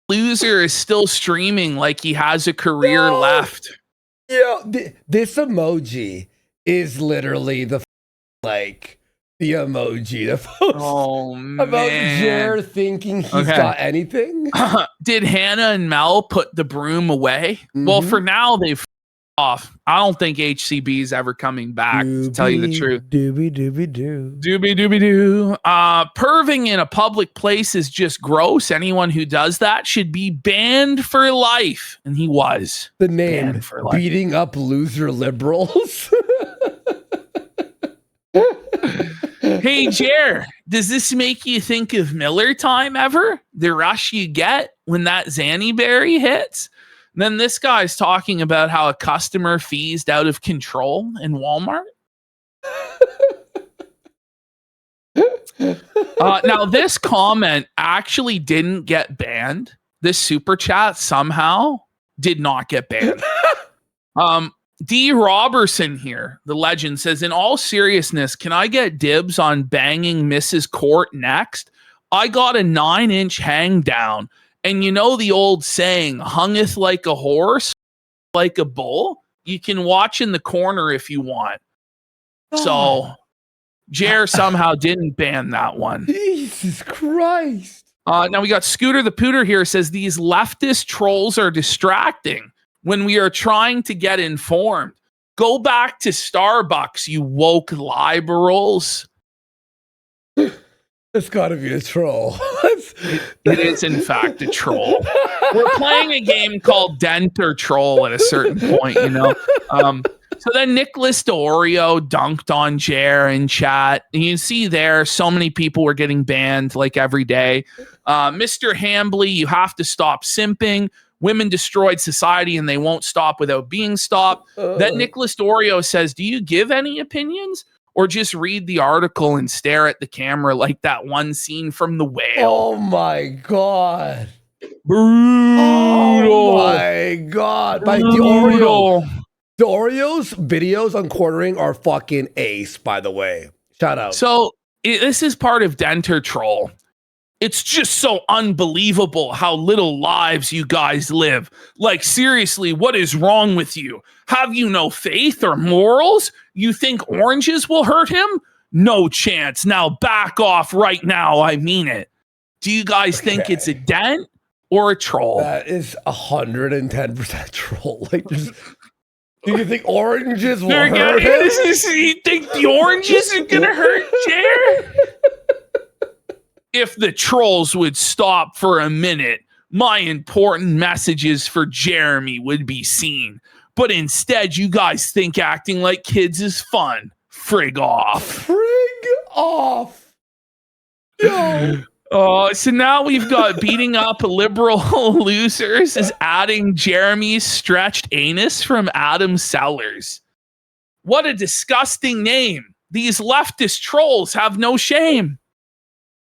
loser is still streaming like he has a career left. Yeah, this emoji is literally the the emoji that posts about Jer thinking he's got anything. Did Hannah and Mel put the broom away? Well, for now they've off. I don't think HCB is ever coming back, to tell you the truth. Doobie doobie doo. Doobie doobie doo. Perving in a public place is just gross. Anyone who does that should be banned for life. And he was. The name, beating up loser liberals. Hey, Jer, does this make you think of Miller Time ever? The rush you get when that Zanny berry hits? And then this guy's talking about how a customer feased out of control in Walmart. Now, this comment actually didn't get banned. This super chat somehow did not get banned. D. Robertson here, the legend, says, "In all seriousness, can I get dibs on banging Mrs. Court next? I got a 9-inch hang down. And you know the old saying, hungeth like a horse, like a bull? You can watch in the corner if you want." So, Jer somehow didn't ban that one. Jesus Christ. Now we got Scooter the Pooter here, says, "These leftist trolls are distracting when we are trying to get informed. Go back to Starbucks, you woke liberals." It's got to be a troll. It is, in fact, a troll. We're playing a game called Dent or Troll at a certain point, you know. So then Nicholas DeOrio dunked on Jer in chat. And you see there, so many people were getting banned like every day. Mr. Hambly, you have to stop simping. Women destroyed society and they won't stop without being stopped. Then Nicholas DeOrio says, "Do you give any opinions? Or just read the article and stare at the camera like that one scene from The Whale?" Oh my God. Brutal. Oh my God. By DeOrio. DeOrio's videos on quartering are fucking ace, by the way. Shout out. So this is part of Denter Troll. "It's just so unbelievable how little lives you guys live. Like, seriously, what is wrong with you? Have you no faith or morals? You think oranges will hurt him? No chance. Now back off right now. I mean it. Do you guys think it's a dent or a troll? That is 110% troll. Like, do you think oranges will hurt him? You think the oranges are gonna hurt Jer? If the trolls would stop for a minute, my important messages for Jeremy would be seen. But instead, you guys think acting like kids is fun. Frig off. Frig off. Yo. So now we've got beating up liberal losers is adding Jeremy's stretched anus from Adam Sellers. What a disgusting name. These leftist trolls have no shame.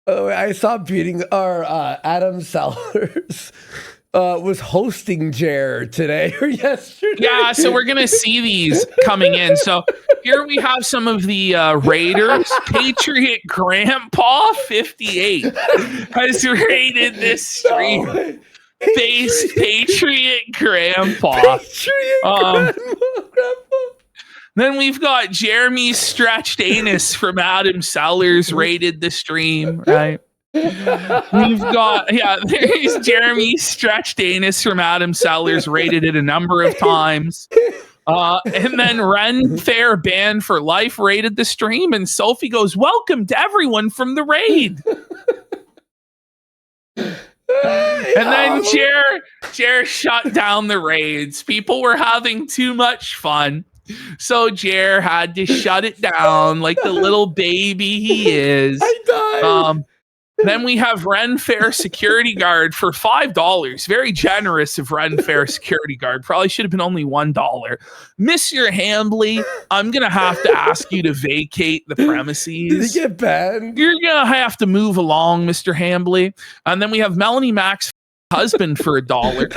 Oh, I saw beating Adam Sellers was hosting Jer today or yesterday. Yeah, so we're going to see these coming in. So here we have some of the Raiders. Patriot Grandpa 58 has rated this stream. Face Patriot Grandpa. Grandpa. Then we've got Jeremy's stretched anus from Adam Sellers rated the stream, right? We've got, there's Jeremy's stretched anus from Adam Sellers, rated it a number of times. And then Ren Fair banned for life rated the stream, and Sophie goes, welcome to everyone from the raid. And then Jer shut down the raids. People were having too much fun. So Jer had to shut it down like the little baby he is. I died. Then we have Ren Fair security guard for $5. Very generous of Ren Fair security guard. Probably should have been only $1. Mr. Hambly, I'm going to have to ask you to vacate the premises. Did he get banned? You're going to have to move along, Mr. Hambly. And then we have Melanie Mac's husband for $1.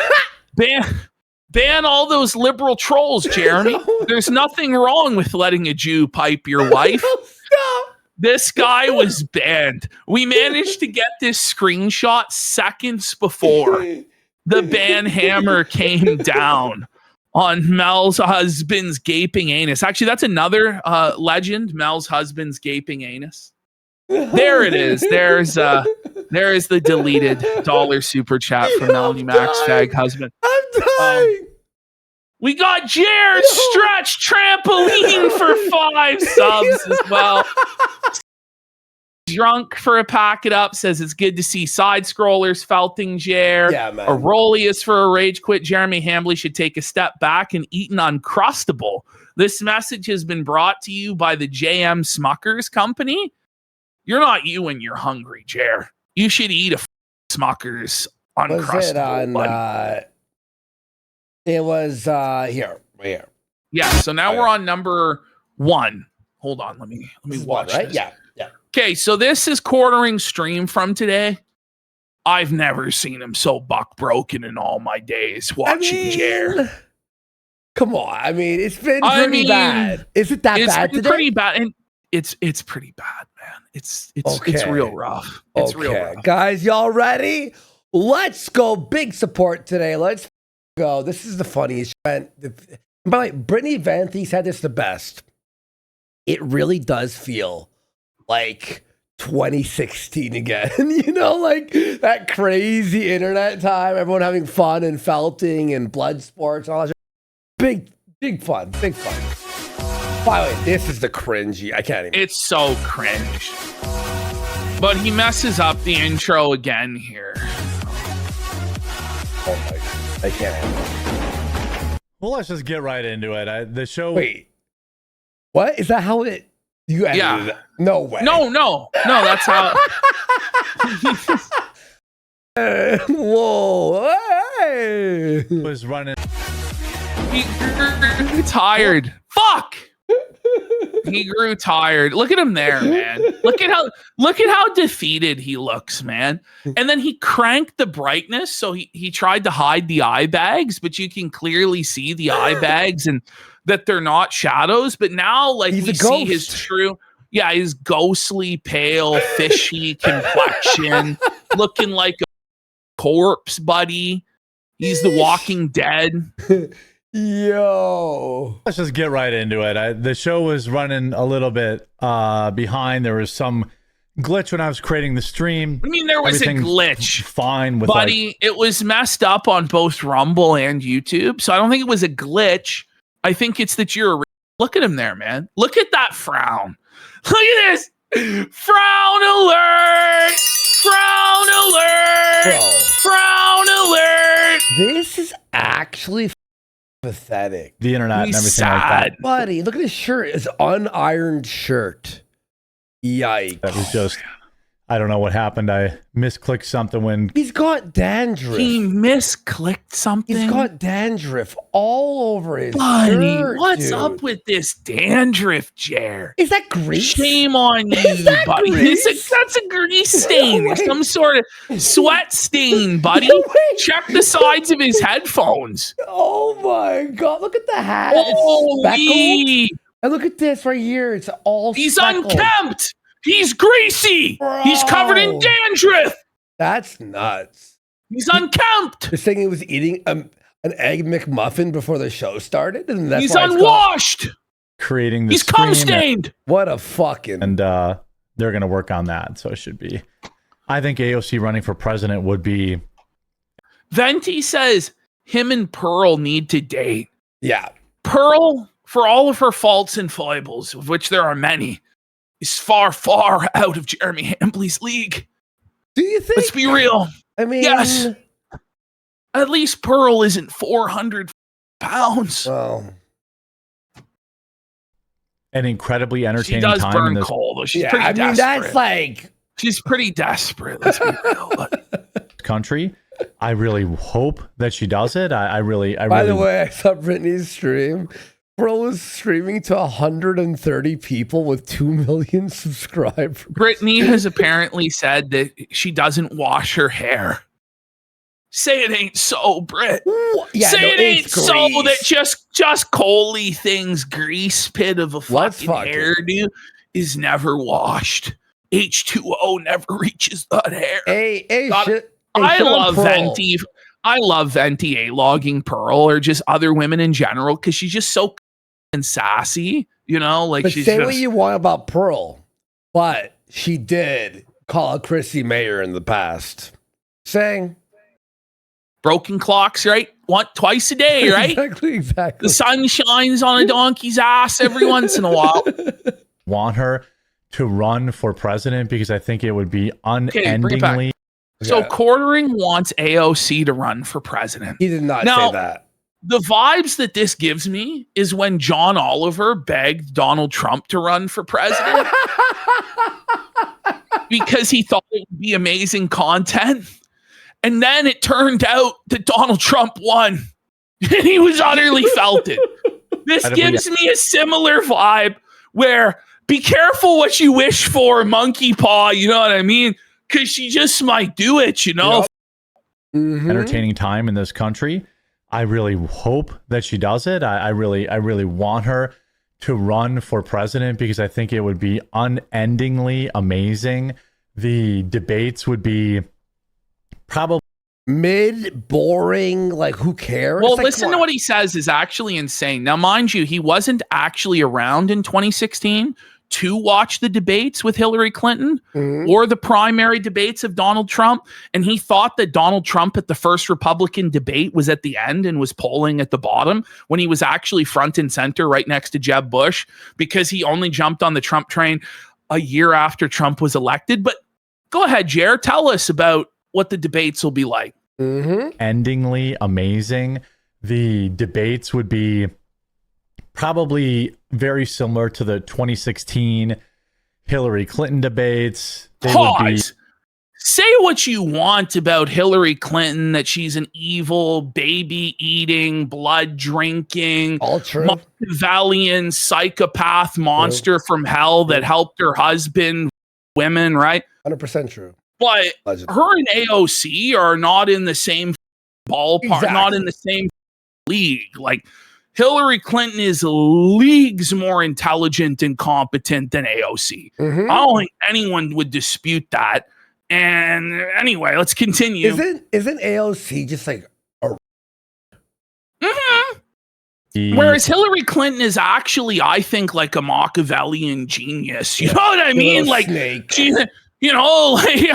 Ban all those liberal trolls, Jeremy. There's nothing wrong with letting a Jew pipe your wife. Stop. This guy was banned. We managed to get this screenshot seconds before the ban hammer came down on Mel's husband's gaping anus. Actually, that's another legend, Mel's husband's gaping anus. There it is. There is the deleted dollar super chat from Melanie Mac's fag husband. I'm dying. We got Jared Stretch Trampoline for 5 subs as well. Drunk for a pack it up says it's good to see side scrollers felting Jer. Yeah, man. Aurelius for a rage quit. Jeremy Hambly should take a step back and eat an Uncrustable. This message has been brought to you by the JM Smuckers Company. You're not you when you're hungry, Jer. You should eat a Smuckers Uncrustable. Was it was here, right here. Yeah, so now we're on number 1. Hold on, let me watch right? this. Yeah. Okay, so this is quartering stream from today. I've never seen him so buck broken in all my days watching Jer. Come on, I mean, it's been pretty bad. Is it that bad today? Pretty bad, and it's pretty bad, man. It's real rough. It's real rough. Guys, y'all ready? Let's go. Big support today. Let's go. This is the funniest event. By the way, Brittany Vanthe said this the best. It really does feel like 2016 again. You know, like that crazy internet time, everyone having fun and felting and blood sports and all that. Big fun. By the way, this is the cringy. I can't even. It's so cringe. But he messes up the intro again here. Oh my God. I can't handle it. Well, let's just get right into it. The show. Wait. What? Is that how it. You edited it? No way. No. That's how. Whoa. Hey. Was running. He grew tired. Fuck. He grew tired. Look at him there, man. Look at how defeated he looks, man. And then he cranked the brightness, so he tried to hide the eye bags, but you can clearly see the eye bags and that they're not shadows. But now, like, we see his true, his ghostly, pale, fishy complexion, looking like a corpse, buddy. He's the Walking Dead. Yo. Let's just get right into it. The show was running a little bit behind. There was some glitch when I was creating the stream. I mean, there was a glitch. Fine with buddy. It was messed up on both Rumble and YouTube. So I don't think it was a glitch. I think it's that you're. Look at him there, man. Look at that frown. Look at this. Frown alert. Frown alert. Bro. Frown alert. This is actually pathetic. The internet and everything like that. Buddy, look at his shirt. His unironed shirt. Yikes. That was just, I don't know what happened. I misclicked something when... He's got dandruff. He misclicked something. He's got dandruff all over his buddy, shirt, what's dude. up with this dandruff, Jer? Is that grease? Shame on you, Is that buddy. grease? That's a grease stain. No way. Some sort of sweat stain, buddy. No way. Check the sides of his headphones. Oh my God. Look at the hat. It's speckled. Holy. And look at this right here. It's all He's speckled. unkempt. He's greasy. He's covered in Bro. dandruff. That's nuts. He's unkempt. This thing he was eating an egg McMuffin before the show started. And that's He's why it's called- unwashed. creating the He's cum stream, stained. What a fucking... and they're going to work on that. So it should be. I think AOC running for president would be. Venti says him and Pearl need to date. Yeah. Pearl, for all of her faults and foibles, of which there are many, is far, far out of Jeremy Hambley's league. Do you think? Let's be real. I mean... Yes. At least Pearl isn't 400 pounds. Well... An incredibly She entertaining does time burn in this coal, though. She's Yeah, pretty I mean, desperate. that's like... She's pretty desperate. Let's be real. country. I really hope that she does it. I really. By the way, I saw Brittany's stream. Pearl was streaming to 130 people with 2 million subscribers. Brittany has apparently said that she doesn't wash her hair. Say it ain't so, Britt. Yeah, Say no, it ain't it's so grease. that just Coley things, grease pit of a Let's fucking fuck it. hairdo is never washed. H2O never reaches that hair. Hey, God, shit. I shit on love Pearl. Venti. I love Venti A-logging Pearl or just other women in general because she's just so and sassy, you know? Like But she's say just, what you want about Pearl, but she did call out Chrissy Mayer in the past. Saying. broken clocks, right? Twice a day, right? Exactly. The sun shines on a donkey's ass every once in a while. Want her to run for president because I think it would be bring it back. unendingly. So Quartering wants AOC to run for president. He did not Now, say that. The vibes that this gives me is when John Oliver begged Donald Trump to run for president because he thought it would be amazing content. And then it turned out that Donald Trump won and he was utterly felted. This gives me a similar vibe where be careful what you wish for, monkey paw. You know what I mean? Because she just might do it, you know? Entertaining time in this country. I really hope that she does it. I really want her to run for president because I think it would be unendingly amazing. The debates would be probably mid, boring, like who cares? Well, Like, listen to what he says is actually insane. Now, mind you, he wasn't actually around in 2016 to watch the debates with Hillary Clinton or the primary debates of Donald Trump. And he thought that Donald Trump at the first Republican debate was at the end and was polling at the bottom when he was actually front and center right next to Jeb Bush because he only jumped on the Trump train a year after Trump was elected. But go ahead, Jer, tell us about what the debates will be like. endingly amazing. The debates would be probably very similar to the 2016 Hillary Clinton debates. They would be Pause. Say what you want about Hillary Clinton, that she's an evil, baby-eating, blood-drinking, Machiavellian, psychopath monster from hell that helped her husband, women, right? 100% true. But her and AOC are not in the same ballpark, not in the same league. Like, Hillary Clinton is leagues more intelligent and competent than AOC. I don't think anyone would dispute that. And anyway, let's continue. Isn't AOC just like a Whereas Hillary Clinton is actually, I think, like a Machiavellian genius. You know what I mean? Like, she, you know, like,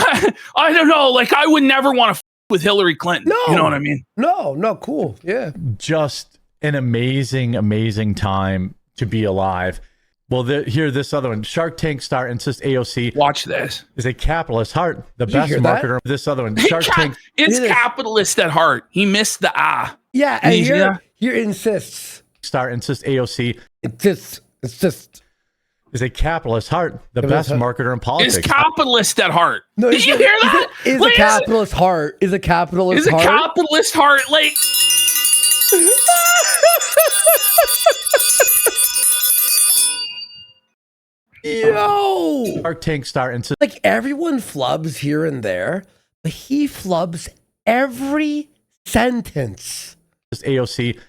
I don't know. Like, I would never want to with Hillary Clinton. No. You know what I mean? No, cool. Yeah. Just an amazing time to be alive. Well, here, this other one. Shark Tank star insists AOC. Watch this. Is a capitalist heart. The best marketer. This other one. Shark Tank. It's capitalist at heart. He missed the ah. Yeah, and here insists. Star insists AOC. It's just. Is a capitalist heart. The best marketer in politics. Is capitalist at heart. No, did you hear that? Is a capitalist heart. Is a capitalist heart. Is a capitalist heart. Like. Yo! Shark Tank star insists. Like everyone flubs here and there, but he flubs every sentence. AOC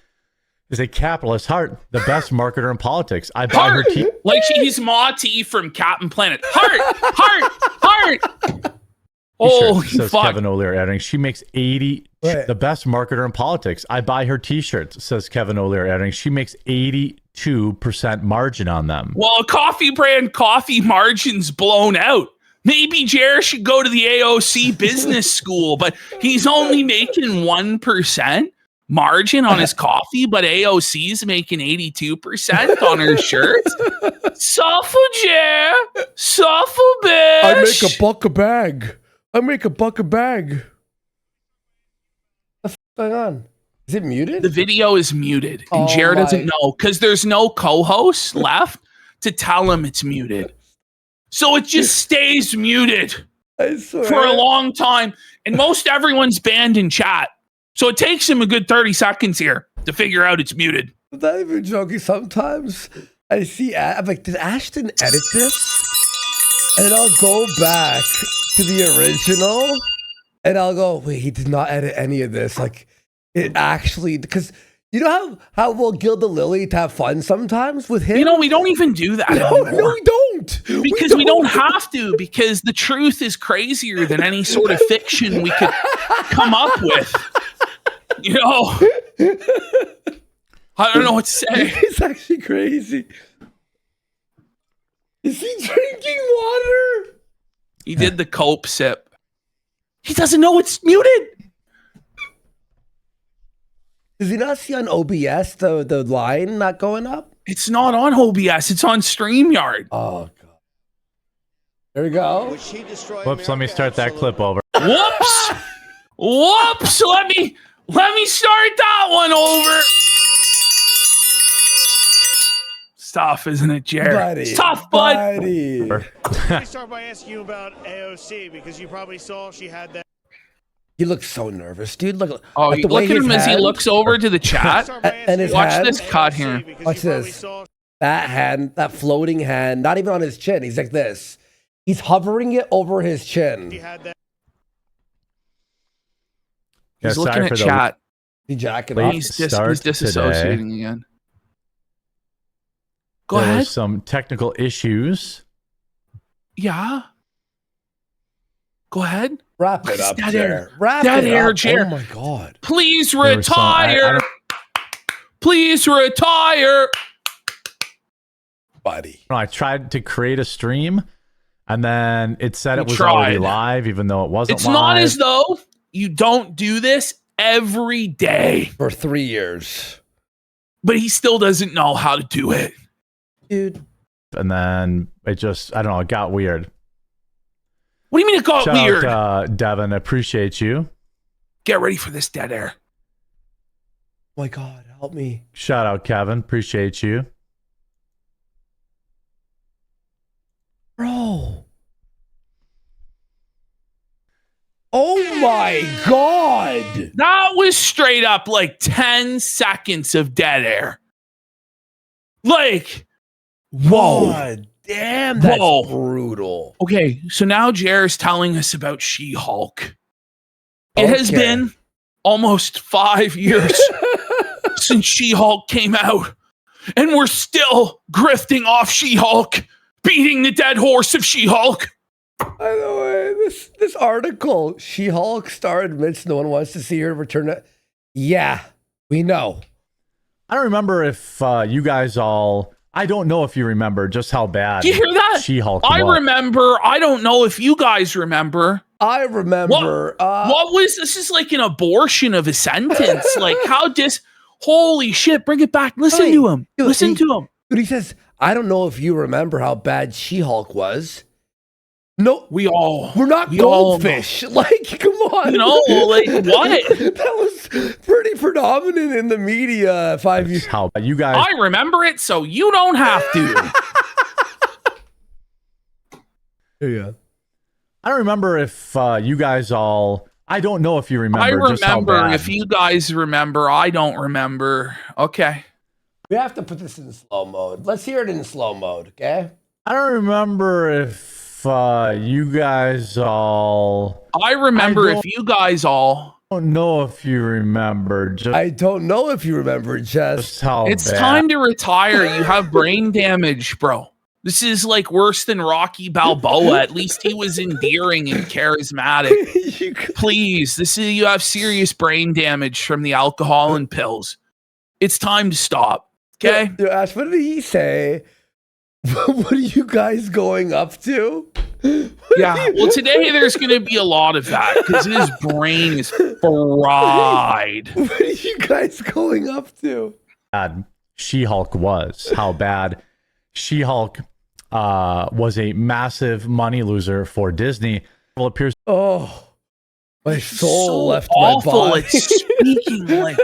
is a capitalist heart, the best marketer in politics. I buy her tea. Like he's Monty from Captain Planet. Heart. Oh, says fuck. Kevin O'Leary editing. She makes 80. The best marketer in politics. I buy her t-shirts, says Kevin O'Leary editing. She makes 82% margin on them. Well, a coffee brand coffee margin's blown out. Maybe Jer should go to the AOC business school, but he's only making 1% margin on his coffee, but AOC's making 82% on her shirts. Suffer, Jer. Suffer, bitch. I make $1 a bag. What's going on? Is it muted? The video is muted, and Jer doesn't know because there's no co-host left to tell him it's muted. So it just stays muted for a long time, and most everyone's banned in chat. So it takes him a good 30 seconds here to figure out it's muted. I'm not even joking. Sometimes I see, I'm like, did Ashton edit this? And I'll go back to the original, and I'll go, wait, he did not edit any of this. Like, it actually, because you know how we'll gild the lily to have fun sometimes with him? You know, we don't even do that anymore. No, we don't. Because we don't have to, because the truth is crazier than any sort of fiction we could come up with. You know? I don't know what to say. It's actually crazy. Is he drinking water? He did the cope sip. He doesn't know it's muted. Does he not see on OBS the line not going up? It's not on OBS. It's on StreamYard. Oh, God. There we go. Whoops, let me start that clip over. Whoops. Whoops. Let me start that one over. It's tough, isn't it, Jared? It's tough, bud. Let me start by asking you about AOC, because you probably saw she had that. He looks so nervous, dude. Look at him as he looks over to the chat. And his Watch hand. this cut here. Watch this. That hand, that floating hand, not even on his chin. He's like this. He's hovering it over his chin. He's looking at chat. He's jacking off. He's disassociating again. Go there ahead. Were some technical issues. Yeah. Go ahead. Wrap it up, Dead Jer. air. Wrap Dead it air, up. Jer. Oh my God. Please There was some- retire. Please retire. Buddy. I tried to create a stream, and then it said You it was tried. already live, even though it wasn't It's live. not as though you don't do this every day. For 3 years. But he still doesn't know how to do it. Dude. And then it just, I don't know, it got weird. What do you mean it got Shout weird? out, Devin, appreciate you. Get ready for this dead air. Oh my God, help me. Shout out, Kevin, appreciate you. Bro. Oh my God. That was straight up like 10 seconds of dead air. Like, whoa. God damn, that's brutal. Okay, so now Jer's telling us about She-Hulk. It has Okay. been almost 5 years since She-Hulk came out, and we're still grifting off She-Hulk, beating the dead horse of She-Hulk. By the way, this article, She-Hulk star admits no one wants to see her return to... Yeah, we know. I don't remember if you guys all. I don't know if you remember just how bad. Do you hear that? She-Hulk. I remember. I don't know if you guys remember. I remember. What was this? Is like an abortion of a sentence. Like how holy shit! Bring it back. Listen to him. Listen to him. Dude, he says, "I don't know if you remember how bad She-Hulk was." No, we're not goldfish. Like, come on. Like what? That was pretty predominant in the media 5 years. How you guys? I remember it, so you don't have to. Yeah. I don't remember if you guys all. I don't know if you remember. I just how remember. bad. If you guys remember, I don't remember. Okay. We have to put this in slow mode. Let's hear it in slow mode, okay? I don't remember if you guys all. I remember if you guys all. I don't know if you remember. I don't know if you remember just how It's bad. time to retire. You have brain damage, bro. This is like worse than Rocky Balboa. At least he was endearing and charismatic. Please, you have serious brain damage from the alcohol and pills. It's time to stop. Okay? Ash, what did he say? What are you guys going up to? Yeah, well, today there's going to be a lot of that because his brain is fried. What are you guys going up to? Bad She-Hulk was. How bad She-Hulk was a massive money loser for Disney. Well, appears. Oh, my soul so left awful my body. at speaking. Like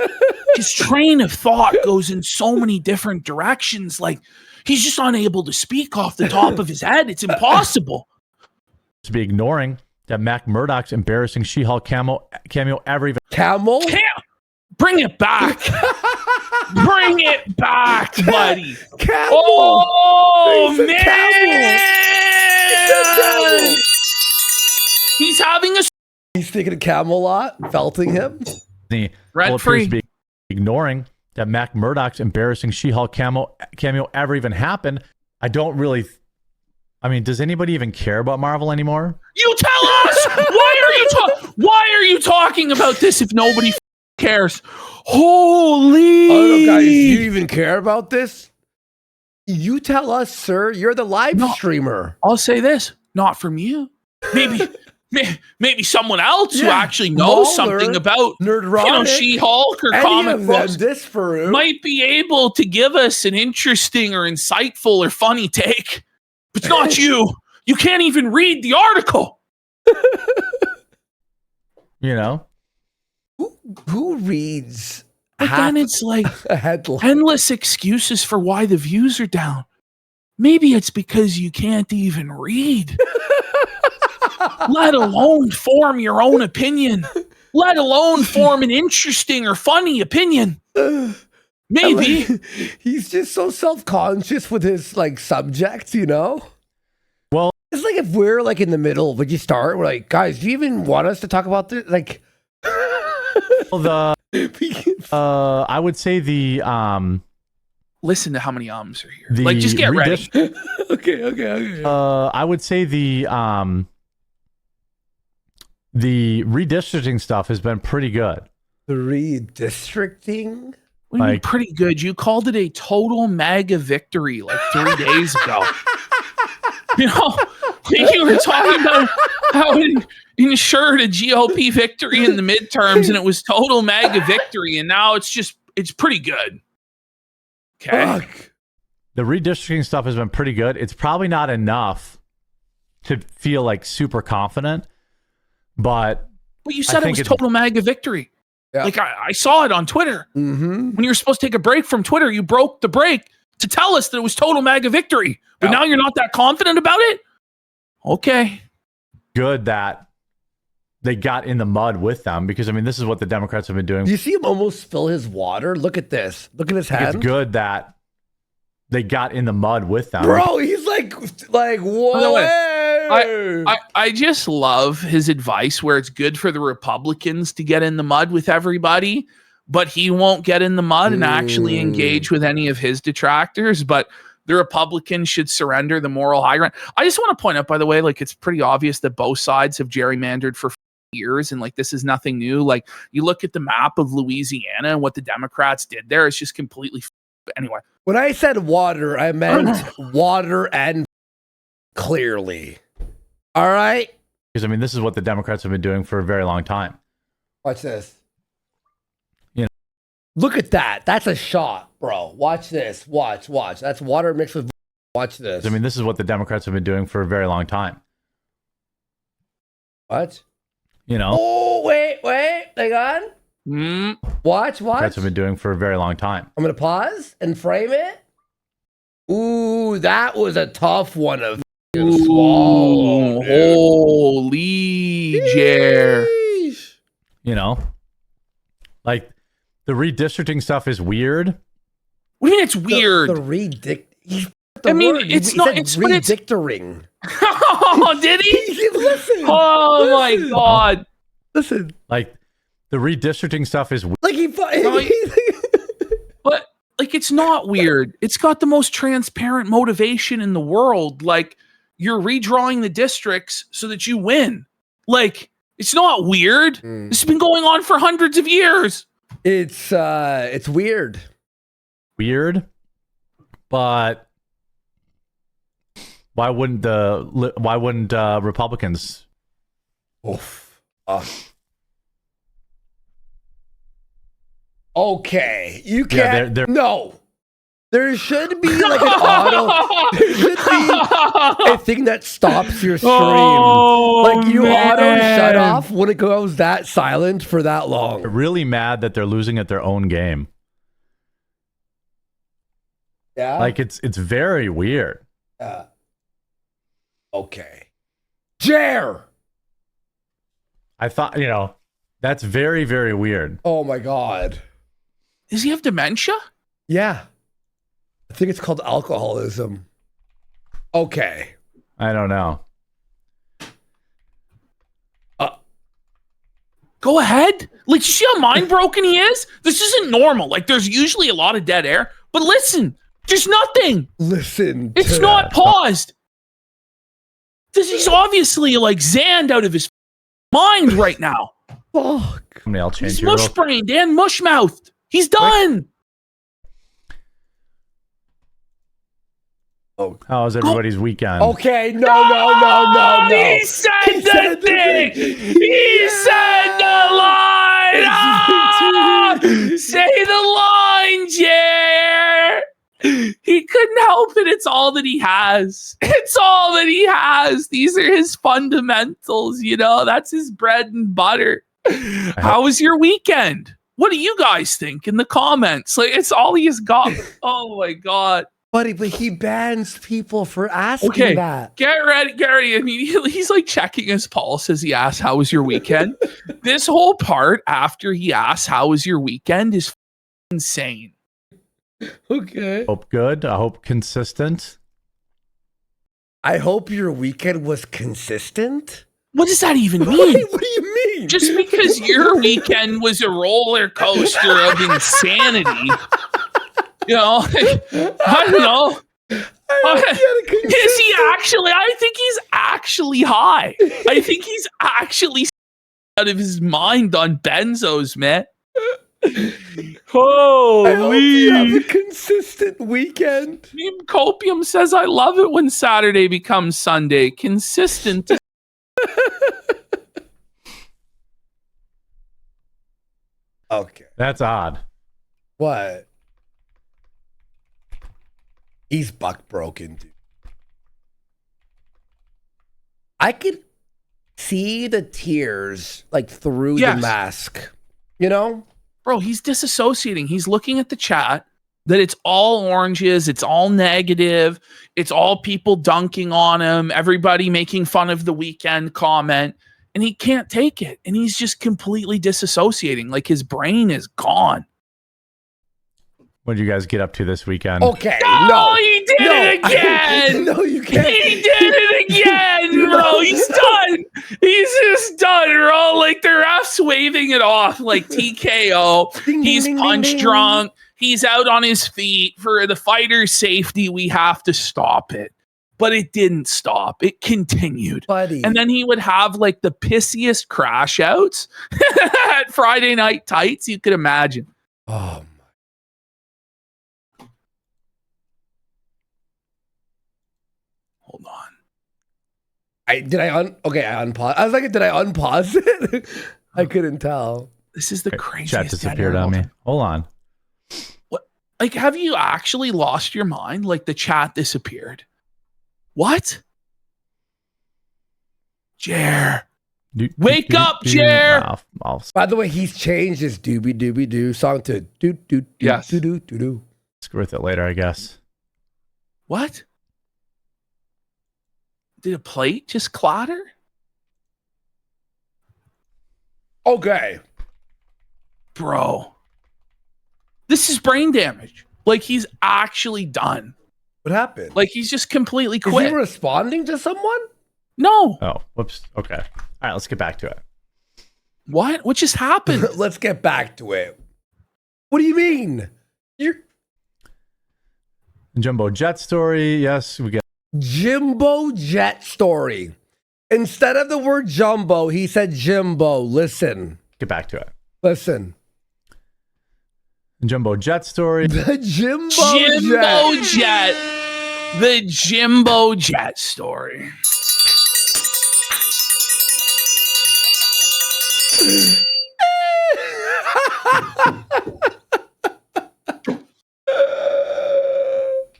his train of thought goes in so many different directions. Like he's just unable to speak off the top of his head. It's impossible. To be ignoring that Matt Murdock's embarrassing She-Hulk cameo ever even. Camel? Bring it back. Bring it back, buddy. Camel. Oh, He's a man. Camel. He's having a. He's thinking of Camelot, felting him. Rent free. To be ignoring that Matt Murdock's embarrassing She-Hulk cameo ever even happened. I don't really. I mean, does anybody even care about Marvel anymore? You tell us. Why are you talking about this if nobody cares? Holy! Oh, guys, do you even care about this? You tell us, sir. You're the live streamer. I'll say this: not from you. Maybe someone else who actually knows something about Nerdrotic, She-Hulk or comic books might be able to give us an interesting or insightful or funny take. But it's not you. You can't even read the article. You know? Who reads? But then it's like a headline. Endless excuses for why the views are down. Maybe it's because you can't even read. Let alone form your own opinion. Let alone form an interesting or funny opinion. Maybe. He's just so self-conscious with his like subjects, you know? Well, it's like if we're like in the middle, would you start? We're like, guys, do you even want us to talk about this? Like I would say the listen to how many ums are here. Like just get ready. Okay. I would say the redistricting stuff has been pretty good. The redistricting? What do you mean pretty good? You called it a total MAGA victory like 3 days ago. You know, you were talking about how it ensured a GOP victory in the midterms and it was total MAGA victory. And now it's pretty good. Okay. Fuck. The redistricting stuff has been pretty good. It's probably not enough to feel like super confident, but you said it was total MAGA victory. Yeah. Like I saw it on Twitter. Mm-hmm. When you were supposed to take a break from Twitter, you broke the break to tell us that it was total MAGA victory. But now you're not that confident about it? Okay. Good that they got in the mud with them because, I mean, this is what the Democrats have been doing. Do you see him almost spill his water? Look at this. Look at his hand. It's good that they got in the mud with them. Bro, he's like whoa. I just love his advice where it's good for the Republicans to get in the mud with everybody, but he won't get in the mud and actually engage with any of his detractors. But the Republicans should surrender the moral high ground. I just want to point out, by the way, like it's pretty obvious that both sides have gerrymandered for years, and like this is nothing new. Like you look at the map of Louisiana and what the Democrats did there, it's just completely anyway. When I said water, I meant water and clearly. All right? Because I mean, this is what the Democrats have been doing for a very long time. Watch this. You know. Look at that. That's a shot, bro. Watch this. Watch. That's water mixed with. Watch this. I mean, this is what the Democrats have been doing for a very long time. What? You know. Oh, wait. Hang on. Watch. Democrats have been doing for a very long time. I'm going to pause and frame it. Ooh, that was a tough one of swallow. Holy Jer. You know, like the redistricting stuff is weird. What do you mean it's weird? It's not. It's redictoring. Oh, did he? Listen. Oh my God. Listen. Like the redistricting stuff is weird. Like but like it's not weird. It's got the most transparent motivation in the world. Like you're redrawing the districts so that you win. Like it's not weird. This has been going on for hundreds of years. It's weird. Weird, but why wouldn't Republicans? Okay, you can't. Yeah, they're no. There should be like an auto. There should be a thing that stops your stream. Like you auto shut off when it goes that silent for that long. really mad that they're losing at their own game. Yeah. Like it's very weird. Okay. Jer. I thought, you know, that's very, very weird. Oh my God. Does he have dementia? Yeah. I think it's called alcoholism. Okay. I don't know. Go ahead. Like, you see how mind broken he is? This isn't normal. Like, there's usually a lot of dead air. But listen, there's nothing. Listen. It's not paused. He's obviously like zanned out of his mind right now. Fuck. I'll change He's your mush brained and mush mouthed. He's done. Oh, how was everybody's weekend? Okay, no. He said the thing. He said the line. Say the line, Jer. He couldn't help it. It's all that he has. It's all that he has. These are his fundamentals, you know. That's his bread and butter. How was your weekend? What do you guys think in the comments? Like, it's all he's got. Oh my God. But he bans people for asking that. Get ready. I mean, he's like checking his pulse as he asks, how was your weekend? This whole part after he asks, how was your weekend is insane. Okay. Hope good. I hope consistent. I hope your weekend was consistent. What does that even mean? What do you mean? Just because your weekend was a roller coaster of insanity. You know, I don't know. Is he actually? I think he's actually high. I think he's actually out of his mind on benzos, man. Holy! I hope you have a consistent weekend. Copium says, "I love it when Saturday becomes Sunday. Consistent." Okay, that's odd. What? He's buck broken, dude. I could see the tears like through the mask, you know? Bro, he's disassociating. He's looking at the chat that it's all oranges, it's all negative, it's all people dunking on him, everybody making fun of the weekend comment, and he can't take it. And he's just completely disassociating. Like his brain is gone. What did you guys get up to this weekend? Okay, no, he did it again. No, you can't. He did it again, bro. He's done. He's just done, bro. Like the ref's waving it off like TKO. He's punch drunk. He's out on his feet. For the fighter's safety, we have to stop it. But it didn't stop. It continued. Buddy. And then he would have like the pissiest crash outs at Friday Night Tights you could imagine. Oh my. Hold on. I unpause. I was like, did I unpause it? I couldn't tell. This is the craziest. Chat disappeared on me. Hold on. What? Like, have you actually lost your mind? Like, the chat disappeared. What? Jer. Wake up, Jer. By the way, he's changed his doobie doobie doo song to doo doo doo Yes. doo doo doo doo. Screw with it later, I guess. What? Did a plate just clatter? Okay. Bro. This is brain damage. Like, he's actually done. What happened? Like, he's just completely Is quit. he responding to someone? No. Oh, whoops. Okay. All right, let's get back to it. What? What just happened? Let's get back to it. What do you mean? You're Jumbo Jet story. Yes, we get Jimbo Jet story. Instead of the word jumbo, he said Jimbo. Listen. get back to it. Listen. Jumbo Jet story. The Jimbo Jet. The Jimbo Jet story.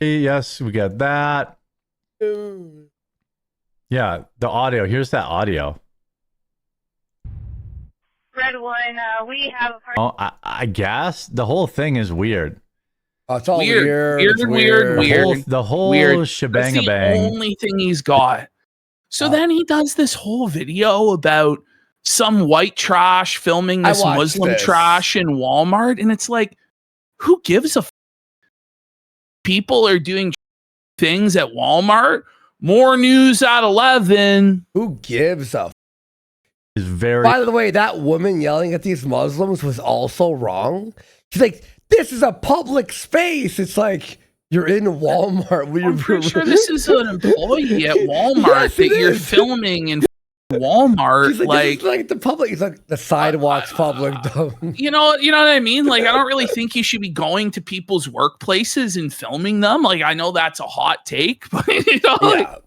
Yes, we get that. Yeah, the audio. Here's that audio. Red one, we have a party. Oh, I guess the whole thing is weird. Oh, it's all Weird. The whole Weird. shebang That's the bang. only thing he's got. So then he does this whole video about some white trash filming this I watched Muslim this. trash in Walmart, and it's like, who gives a f-? People are doing things at Walmart. More news at 11. Who gives a f-? Is very. By the way, that woman yelling at these Muslims was also wrong. She's like, this is a public space. It's like, you're in Walmart. I'm pretty sure this is an employee at Walmart Yes, that it you're is. filming in Walmart. She's like, this is like the public. It's like the sidewalks public. You know what I mean? Like, I don't really think you should be going to people's workplaces and filming them. Like, I know that's a hot take, but you know,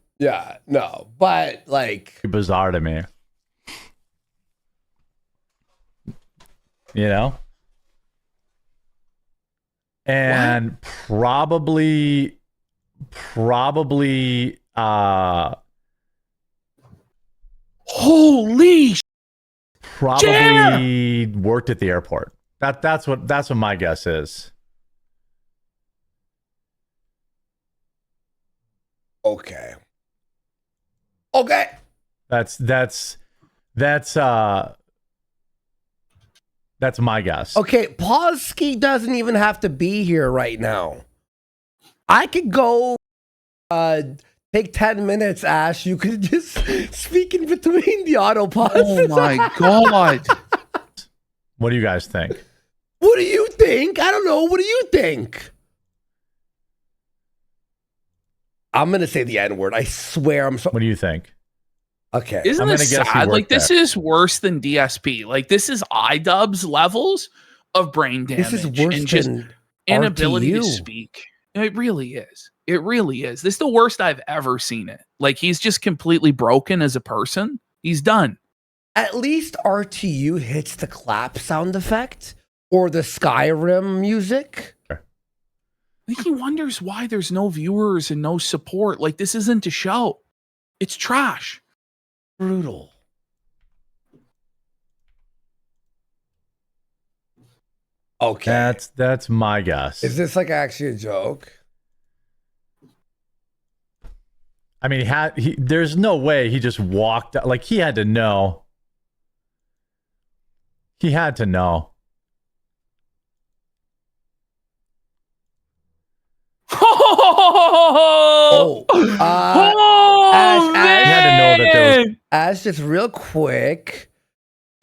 no, but like bizarre to me. You know? And probably holy probably worked at the airport. That's what my guess is. Okay. That's my guess. Okay, Pawski doesn't even have to be here right now. I could go take 10 minutes, Ash. You could just speak in between the auto pauses. Oh my god. What do you guys think? What do you think? I don't know. What do you think? I'm going to say the N-word. I swear I'm so... What do you think? Okay. Isn't this sad? Like, this is worse than DSP. Like, this is iDubbbz levels of brain damage. This is worse and just than inability to RTU. speak. It really is. It really is. This is the worst I've ever seen it. Like, he's just completely broken as a person. He's done. At least RTU hits the clap sound effect or the Skyrim music. I think he wonders why there's no viewers and no support. Like, this isn't a show. It's trash. Brutal. Okay. That's my guess. Is this like actually a joke? I mean, there's no way he just walked. Like, he had to know. He had to know. Ash, he had to know that there was. Ash, just real quick.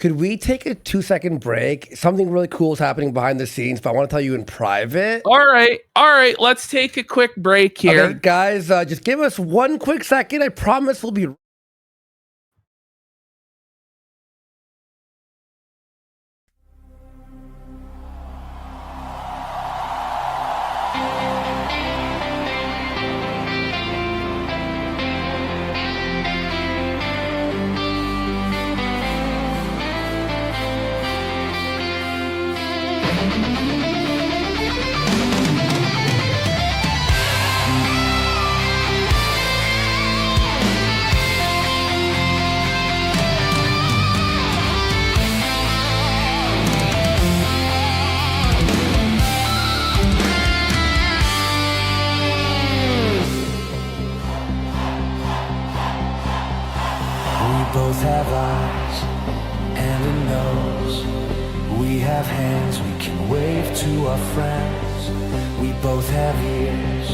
Could we take a 2-second break? Something really cool is happening behind the scenes, but I want to tell you in private. All right. Let's take a quick break here. Okay, guys, just give us one quick second. I promise we'll be. both have eyes and a nose. We have hands we can wave to our friends. We both have ears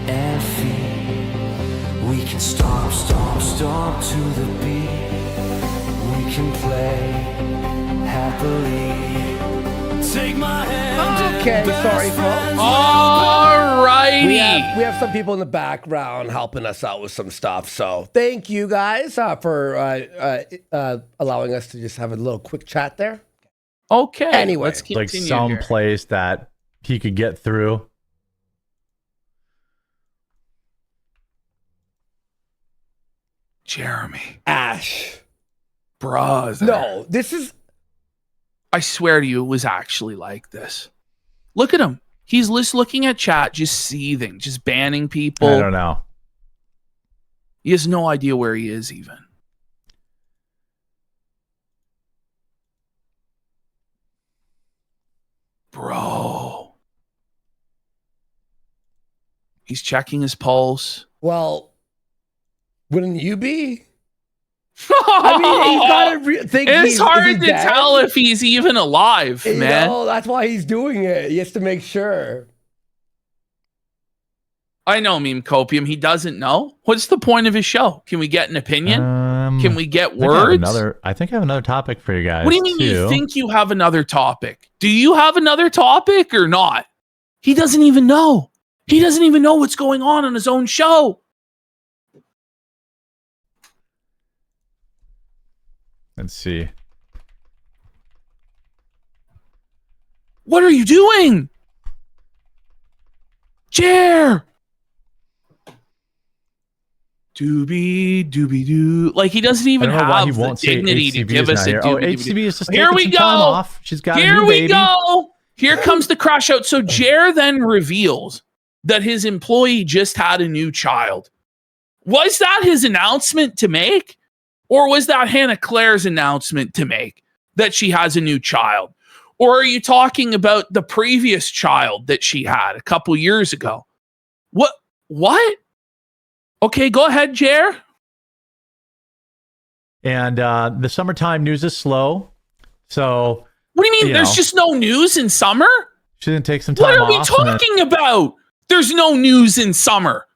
and feet. We can stomp, stomp, stomp to the beat. We can play happily. Take my hand. Okay, sorry, folks. All righty. We have some people in the background helping us out with some stuff. So thank you guys for allowing us to just have a little quick chat there. Okay. Anyway, let's continue. Like some here. place that he could get through. Jeremy. Ash. Brother. No, this is... I swear to you, it was actually like this. Look at him. He's just looking at chat, just seething, just banning people. I don't know. He has no idea where he is even. Bro. He's checking his pulse. Well, wouldn't you be? I mean, he's got to think it's hard is he to dead? tell if he's even alive, You man. know, that's why he's doing it. He has to make sure. I know, Meme Copium. He doesn't know. What's the point of his show? Can we get an opinion? Can we get words? I think I have another topic for you guys. What do you mean too. you think you have another topic? Do you have another topic or not? He doesn't even know. He doesn't even know what's going on his own show. Let's see. What are you doing? Chair. Doobie doo. Like he doesn't even have the dignity to give us a doobie. HCB is just Here taking we some go. time off. She's got Here a new we baby. go. Here comes the crash out. So Jer then reveals that his employee just had a new child. Was that his announcement to make? Or was that Hannah Claire's announcement to make that she has a new child? Or are you talking about the previous child that she had a couple years ago? What? Okay, go ahead, Jer. And the summertime news is slow. So what do you mean there's just no news in summer? She didn't take some time off. What are we talking about? There's no news in summer.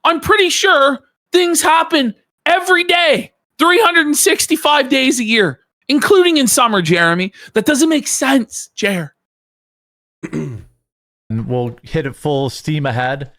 I'm pretty sure things happen every day, 365 days a year, including in summer, Jeremy. That doesn't make sense, Jer. And we'll hit it full steam ahead.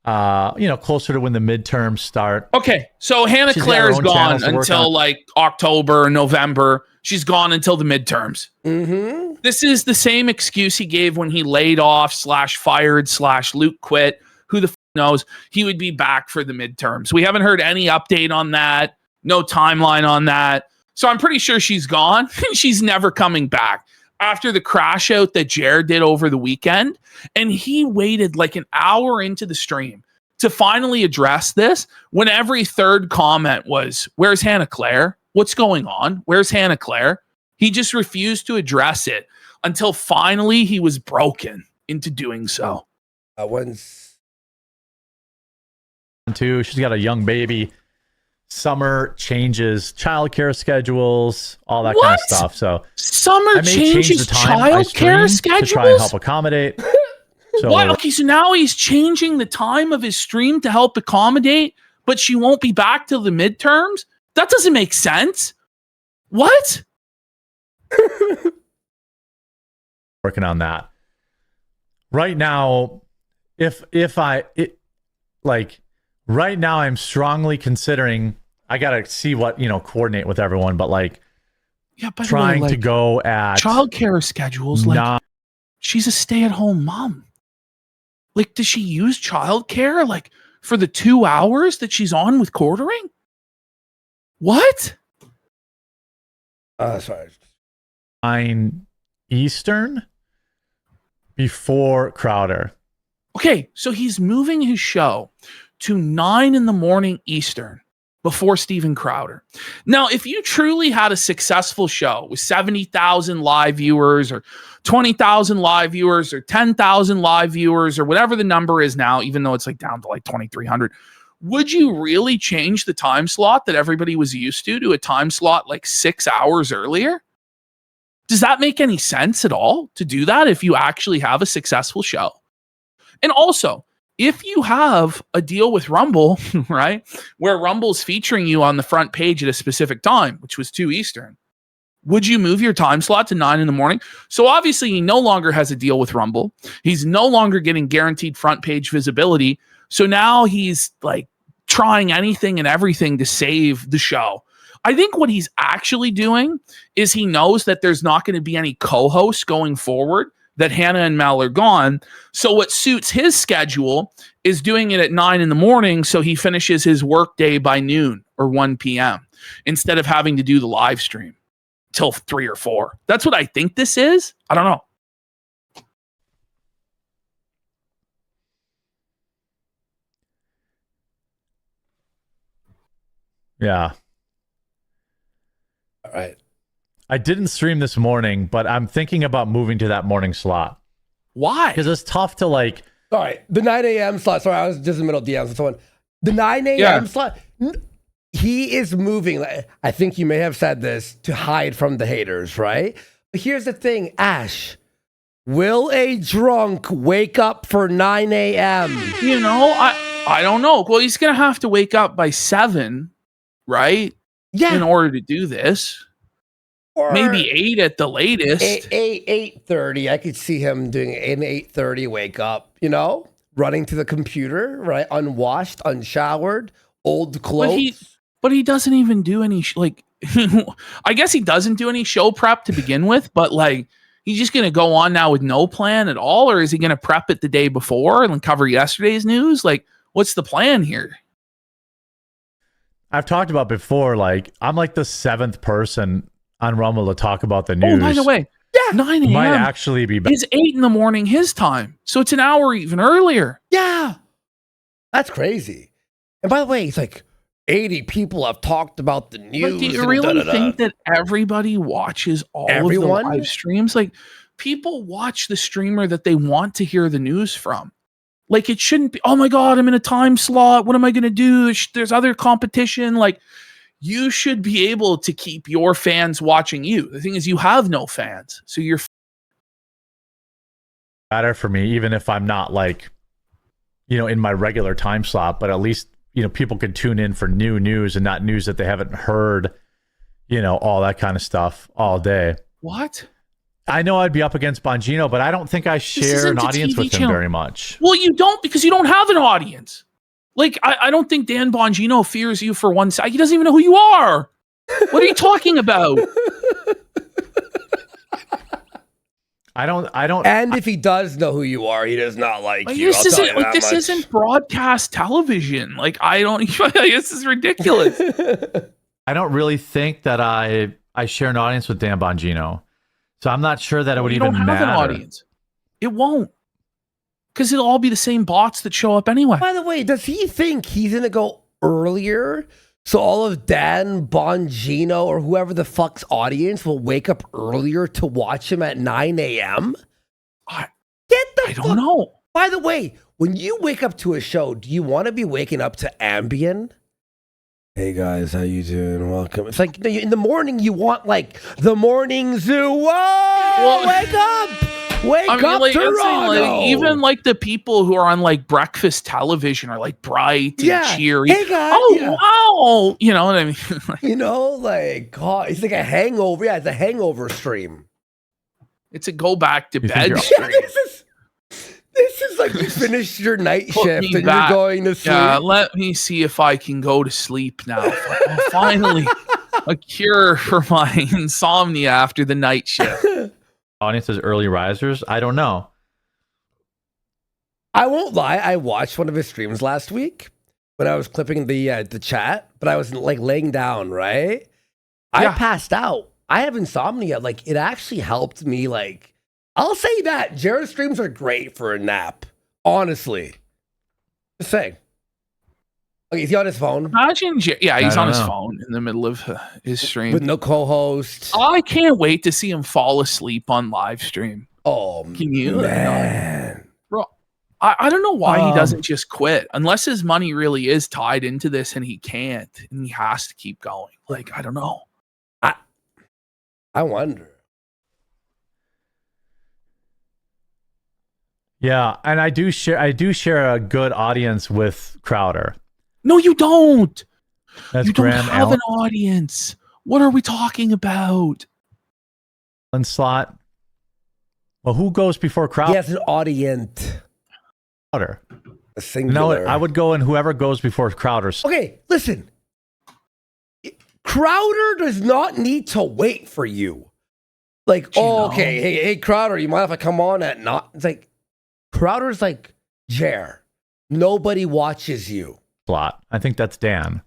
Closer to when the midterms start. Okay, so Hannah She's Claire is got her own channels gone to work until on. like October, November. She's gone until the midterms. Mm-hmm. This is the same excuse he gave when he laid off /fired /Luke quit. Who the knows? He would be back for the midterms. We haven't heard any update on that. No timeline on that. So I'm pretty sure she's gone. She's never coming back. After the crash out that Jared did over the weekend, and he waited like an hour into the stream to finally address this when every third comment was, where's Hannah Claire? What's going on? Where's Hannah Claire? He just refused to address it until finally he was broken into doing so. She's got a young baby. Summer changes childcare schedules, all that kind of stuff. So summer changes childcare schedules to try and help accommodate. So, what? Okay, so now he's changing the time of his stream to help accommodate, but she won't be back till the midterms? That doesn't make sense. What? Working on that right now. Right now I'm strongly considering, I gotta see what, coordinate with everyone, but like, yeah, by trying the way, to go at childcare schedules. Like, she's a stay-at-home mom. Like, does she use childcare like for the 2 hours that she's on with quartering? What? Sorry. 9 Eastern before Crowder. Okay, so he's moving his show to 9 in the morning Eastern before Steven Crowder. Now, if you truly had a successful show with 70,000 live viewers or 20,000 live viewers or 10,000 live viewers or whatever the number is now, even though it's like down to like 2,300, would you really change the time slot that everybody was used to a time slot like 6 hours earlier? Does that make any sense at all to do that if you actually have a successful show? And also, if you have a deal with Rumble, right, where Rumble's featuring you on the front page at a specific time, which was 2 Eastern, would you move your time slot to 9 in the morning? So obviously he no longer has a deal with Rumble. He's no longer getting guaranteed front page visibility. So now he's like trying anything and everything to save the show. I think what he's actually doing is he knows that there's not going to be any co-hosts going forward, that Hannah and Mel are gone. So what suits his schedule is doing it at 9 in the morning so he finishes his work day by noon or 1 p.m. instead of having to do the live stream till 3 or 4. That's what I think this is. I don't know. Yeah. All right. I didn't stream this morning, but I'm thinking about moving to that morning slot. Why? Because it's tough to like. Sorry, the 9 a.m. slot. Sorry, I was just in the middle of DMs with someone. The 9 a.m. slot. He is moving. I think you may have said this to hide from the haters, right? But here's the thing, Ash. Will a drunk wake up for 9 a.m.? I don't know. Well, he's gonna have to wake up by 7, right? Yeah. In order to do this. Or maybe 8 at the latest. 8:30. I could see him doing an 8:30 wake up, running to the computer, right? Unwashed, unshowered, old clothes. But he doesn't even do any, I guess he doesn't do any show prep to begin with, but like, he's just going to go on now with no plan at all? Or is he going to prep it the day before and cover yesterday's news? Like, what's the plan here? I've talked about before, like, I'm like the 7th person on Rumble to talk about the news. Oh, by the way, 9 a.m. might actually be better. It's 8 in the morning his time. So it's an hour even earlier. Yeah. That's crazy. And by the way, it's like 80 people have talked about the news. But do you really think that everybody watches all of the live streams? Like, people watch the streamer that they want to hear the news from. Like, it shouldn't be, oh my God, I'm in a time slot. What am I going to do? There's other competition. Like, you should be able to keep your fans watching you. The thing is, you have no fans. So you're better for me, even if I'm not like, in my regular time slot, but at least, people could tune in for new news and not news that they haven't heard, all that kind of stuff all day. What? I know I'd be up against Bongino, but I don't think I share an audience with him very much. Well, you don't, because you don't have an audience. Like, I don't think Dan Bongino fears you for one second. He doesn't even know who you are. What are you talking about? I don't. And if he does know who you are, he does not like you. This isn't broadcast television. Like, I don't. This is ridiculous. I don't really think that I share an audience with Dan Bongino, so I'm not sure that it would even matter. An audience. It won't, because it'll all be the same bots that show up anyway. By the way, does he think he's gonna go earlier? So all of Dan Bongino or whoever the fuck's audience will wake up earlier to watch him at 9 a.m.? I don't know. By the way, when you wake up to a show, do you want to be waking up to Ambien? Hey guys, how you doing? Welcome. It's like in the morning you want like the morning zoo. Whoa, wake up! Wake up, like, Toronto! Like, even like the people who are on like breakfast television are like bright and cheery. Hey guys, wow, you know what I mean? You know, like, God, it's like a hangover. Yeah, it's a hangover stream. It's a go back to bed stream. This is like you finished your night Put shift me and back. you're going to sleep. Yeah, let me see if I can go to sleep now. Finally, a cure for my insomnia after the night shift. Audience is early risers. I don't know. I won't lie. I watched one of his streams last week when I was clipping the chat, but I was like laying down, right? I passed out. I have insomnia. Like, it actually helped me. Like, I'll say that Jared's streams are great for a nap. Honestly, just saying. Okay, is he on his phone? Imagine, he's on his phone in the middle of his stream with no co-host. I can't wait to see him fall asleep on live stream. Oh, can you, man, bro? I don't know why he doesn't just quit, unless his money really is tied into this and he can't, and he has to keep going. Like, I don't know. I wonder. Yeah, and I do share a good audience with Crowder. No, you don't. That's you don't Graham have an audience. What are we talking about? Slot. Well, who goes before Crowder? He has an audience. Crowder. A singular. No, I would go in whoever goes before Crowder. Okay, listen. Crowder does not need to wait for you. Like, okay, hey, Crowder, you mind if I come on at not? It's like, Crowder's like, Jer, nobody watches you. Slot. I think that's Dan.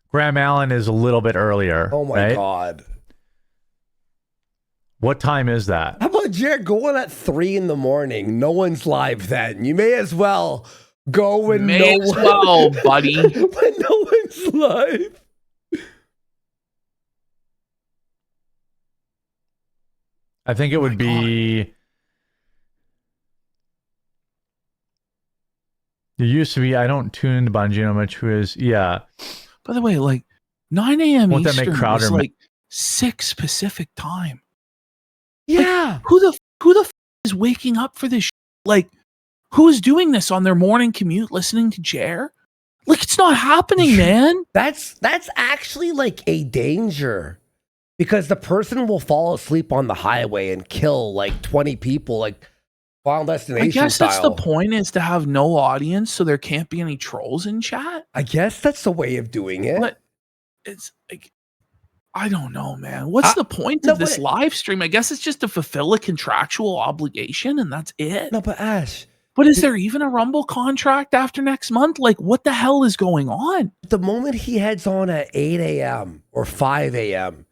Graham Allen is a little bit earlier. Oh my right? God. What time is that? How about Jared going at 3 a.m? No one's live then. You may as well go when buddy. When no one's live. I think it would be. There used to be. I don't tune into Bongino much. Who is? Yeah. By the way, like 9 a.m. Won't that Eastern make Crowder is like 6 Pacific time. Yeah. Like, who the is waking up for this? Like, who is doing this on their morning commute, listening to Jer? Like, it's not happening, man. That's actually like a danger. Because the person will fall asleep on the highway and kill like 20 people, like Final Destination I guess style. that's the point, is to have no audience so there can't be any trolls in chat. I guess that's the way of doing it. But it's like, I don't know, man. What's the point of this live stream? I guess it's just to fulfill a contractual obligation and that's it. No, but Ash. But is there even a Rumble contract after next month? Like, what the hell is going on? The moment he heads on at 8 a.m. or 5 a.m.,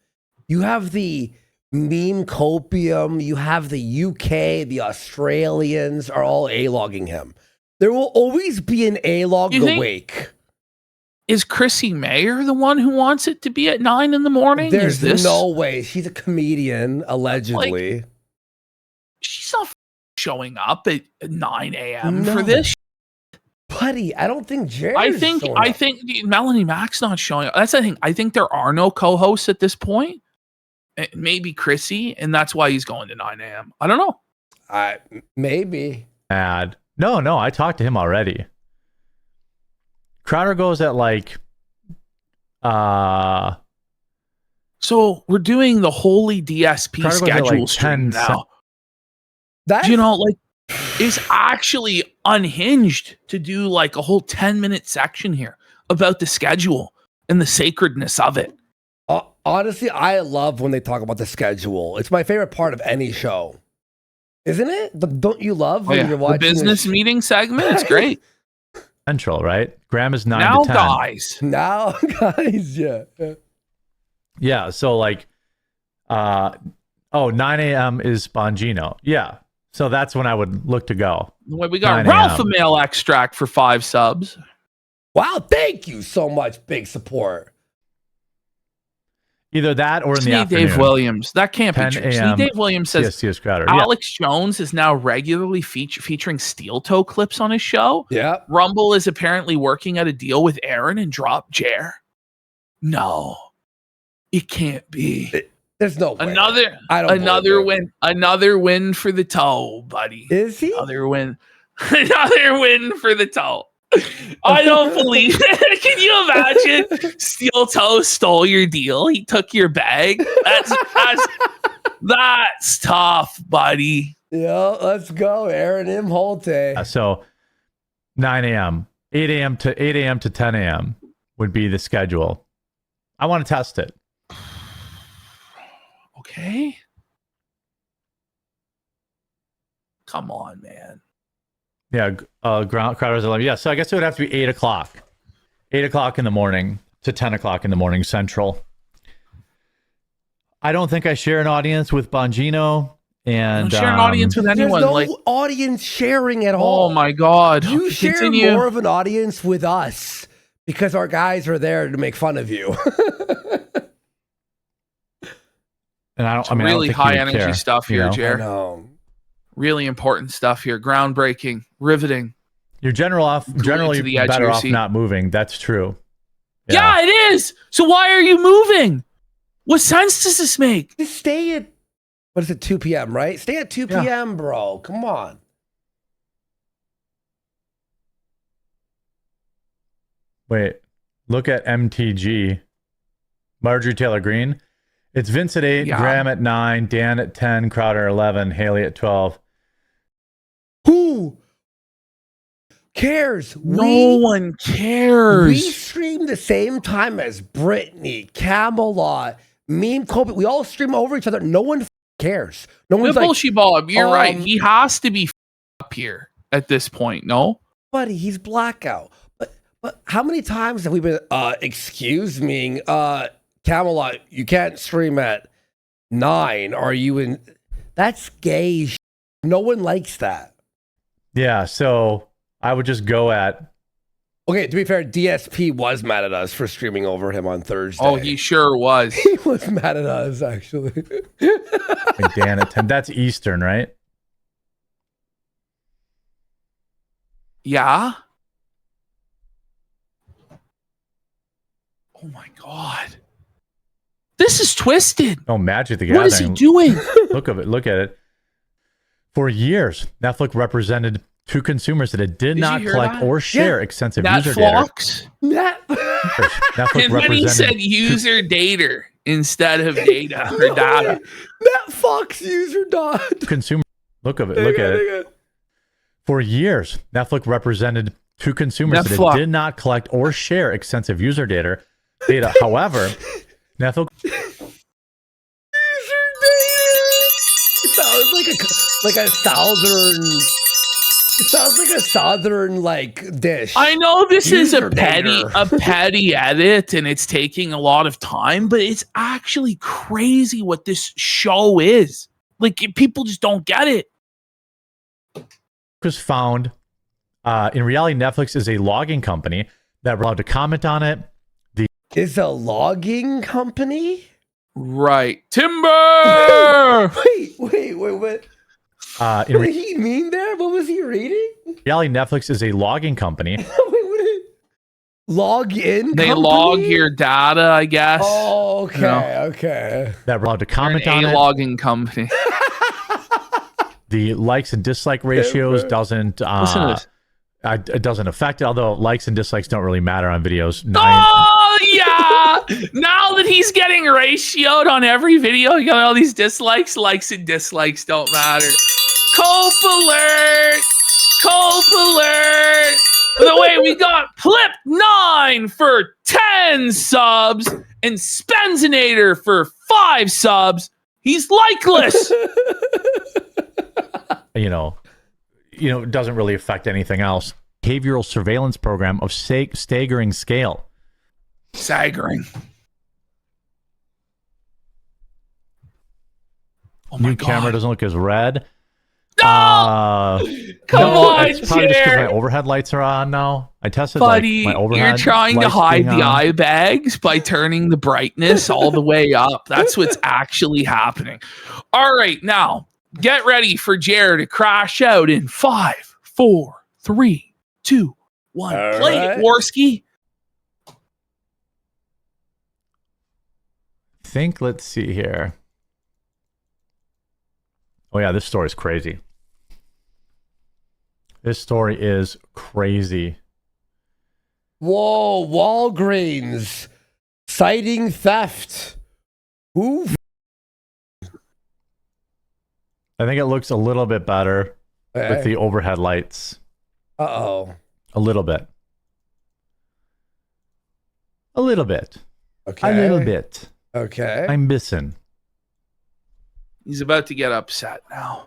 you have the meme copium, you have the UK, the Australians are all A-logging him. There will always be an A-log awake. Is Chrissy Mayer the one who wants it to be at 9 a.m? There's no way. She's a comedian, allegedly. Like, she's not showing up at 9 a.m. for this. Buddy, I don't think Jared. I think Melanie Mack's not showing up. That's the thing. I think there are no co-hosts at this point. Maybe Chrissy, and that's why he's going to 9 a.m. I don't know. Maybe. No, I talked to him already. Crowder goes at like So we're doing the holy DSP Crowder goes at, schedule like, stream 10 now. You know, like, is actually unhinged to do like a whole 10-minute section here about the schedule and the sacredness of it. Honestly, I love when they talk about the schedule. It's my favorite part of any show. Isn't it? Don't you love when you're watching the business meeting segment? It's great. Central, right? Graham is 9 Now, to 10. Now, guys, yeah. Yeah, so like 9 a.m. is Bongino. Yeah. So that's when I would look to go. We got Ralph Mail Extract for 5 subs. Wow, thank you so much. Big support. Either that or in the afternoon. Dave Williams. That can't be true. Dave Williams says CSCS Crowder. Alex Jones is now regularly featuring steel toe clips on his show. Yeah. Rumble is apparently working out a deal with Aaron and drop Jer. No, it can't be. There's no way. Another win for the toe, buddy. Is he? Another win for the toe. I don't believe it. Can you imagine? Steel Toe stole your deal. He took your bag. That's tough, buddy. Yeah, let's go, Aaron Imholte. So 9 a.m., 8 a.m. to 10 a.m. would be the schedule. I want to test it. Okay. Come on, man. Yeah, Crowder's 11. Yeah, so I guess it would have to be 8 o'clock. 8 o'clock in the morning to 10 o'clock in the morning Central. I don't think I share an audience with Bongino. And share an audience with anyone. There's no audience sharing at all. Oh my God. You share more of an audience with us because our guys are there to make fun of you. And I don't really think high energy stuff here, Jer. I know. Really important stuff here. Groundbreaking, riveting. You're generally the edge of better your off seat. not moving. That's true. Yeah, it is. So why are you moving? What sense does this make? Just stay at, what is it, 2 p.m., right? Stay at 2 p.m., bro. Come on. Wait, look at MTG. Marjorie Taylor Greene. It's Vince at 8, Graham at 9, Dan at 10, Crowder 11, Haley at 12. Who cares? No one cares. We stream the same time as Brittany, Camelot, Meme Kobe. We all stream over each other. No one cares. No one's like, bullshit, Bob. You're right. He has to be up here at this point. No, buddy, he's blackout. But how many times have we been? Excuse me, Camelot. You can't stream at 9. Are you in? That's gay. No one likes that. Yeah, so I would just go at. Okay, to be fair, DSP was mad at us for streaming over him on Thursday. Oh, he sure was. He was mad at us, actually. Dan at 10. That's Eastern, right? Yeah. Oh my God. This is twisted. Oh, Magic the Gathering. What is he doing? Look at it. For years, Netflix represented to consumers that it did not collect or share extensive user data. Netflix and then he said user data instead of data or data. Netflix user data. Consumer. Look at it. For years, Netflix represented to consumers that it did not collect or share extensive user data. However, Netflix. Sounds like a southern. It sounds like a southern dish. I know this is a petty edit, and it's taking a lot of time, but it's actually crazy what this show is. Like, people just don't get it. Was found in reality, Netflix is a logging company that we're allowed to comment on it. Is a logging company? Right. Timber! wait. What did he mean there? What was he reading? Reality, Netflix is a logging company. Log in? They log your data, I guess. Oh, okay, okay. That we're allowed to comment on it. logging company. The likes and dislike ratios doesn't Listen to this. It doesn't affect it, although likes and dislikes don't really matter on videos. Oh yeah! Now that he's getting ratioed on every video, you got all these dislikes. Likes and dislikes don't matter. Cope alert! Cope alert! By the way, we got Plip9 for 10 subs and Spenzinator for 5 subs. He's likeless. It doesn't really affect anything else. Behavioral surveillance program of staggering scale. Staggering. Oh my New God. camera doesn't look as red. Come on, it's probably just because Jer. my overhead lights are on now. I tested Buddy, my overhead. you're trying to lights hide being the on. eye bags by turning the brightness all the way up. That's what's actually happening. All right, now get ready for Jared to crash out in 5, 4, 3, 2, 1. All Play right. it, Warski. Let's see here. Oh yeah, this story is crazy. This story is crazy. Whoa, Walgreens citing theft. Who? I think it looks a little bit better with the overhead lights. Uh-oh. A little bit. A little bit. Okay. A little bit. Okay. I'm missing. He's about to get upset now.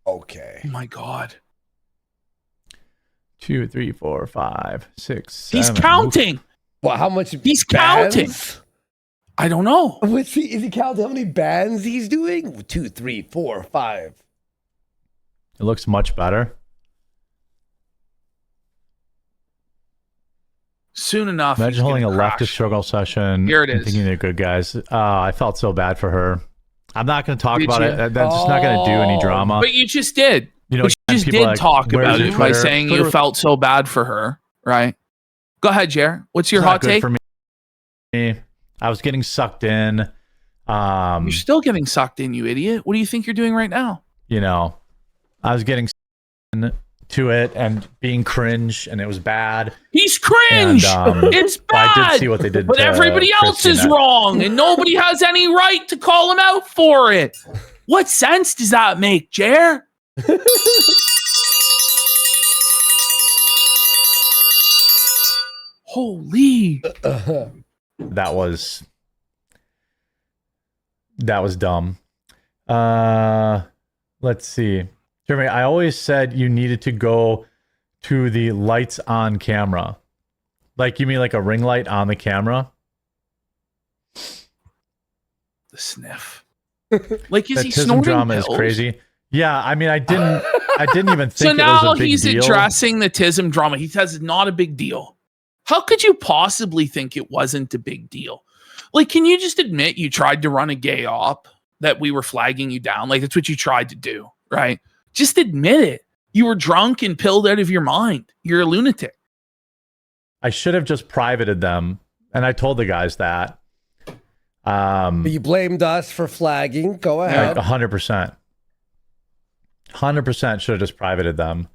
Okay. Oh my God. 2, 3, 4, 5, 6, He's 7. counting. Well, how much? He's bands? counting. I don't know. Is he counting how many bands he's doing? 2, 3, 4, 5. It looks much better. Soon enough. Imagine holding a leftist struggle session. Here it and is. thinking they're good guys. I felt so bad for her. I'm not going to talk Did about you? it. I'm just not going to do any drama. But you just did. You know, But you just people did like, talk "Where's about your it by Twitter?" saying Twitter- you felt so bad for her, right? Go ahead, Jer. What's your It's not hot good take? for me. I was getting sucked in. You're still getting sucked in, you idiot. What do you think you're doing right now? You know, I was getting to it and being cringe, and it was bad. He's cringe. And, it's but I bad. did see what they did But to everybody else Christy is and that. wrong, and nobody has any right to call him out for it. What sense does that make, Jer? Holy. That was dumb. Let's see. Jeremy, I always said you needed to go to the lights on camera. Like, you mean like a ring light on the camera? The sniff. Like, is That he tism snorting drama pills? is crazy. Yeah, I mean, I didn't even think So it was now a big he's deal. addressing the tism drama. He says it's not a big deal. How could you possibly think it wasn't a big deal? Like, can you just admit you tried to run a gay op, that we were flagging you down? Like, that's what you tried to do, right? Just admit it. You were drunk and pilled out of your mind. You're a lunatic. I should have just privated them, and I told the guys that. But you blamed us for flagging. Go ahead. Like 100%. 100% should have just privated them.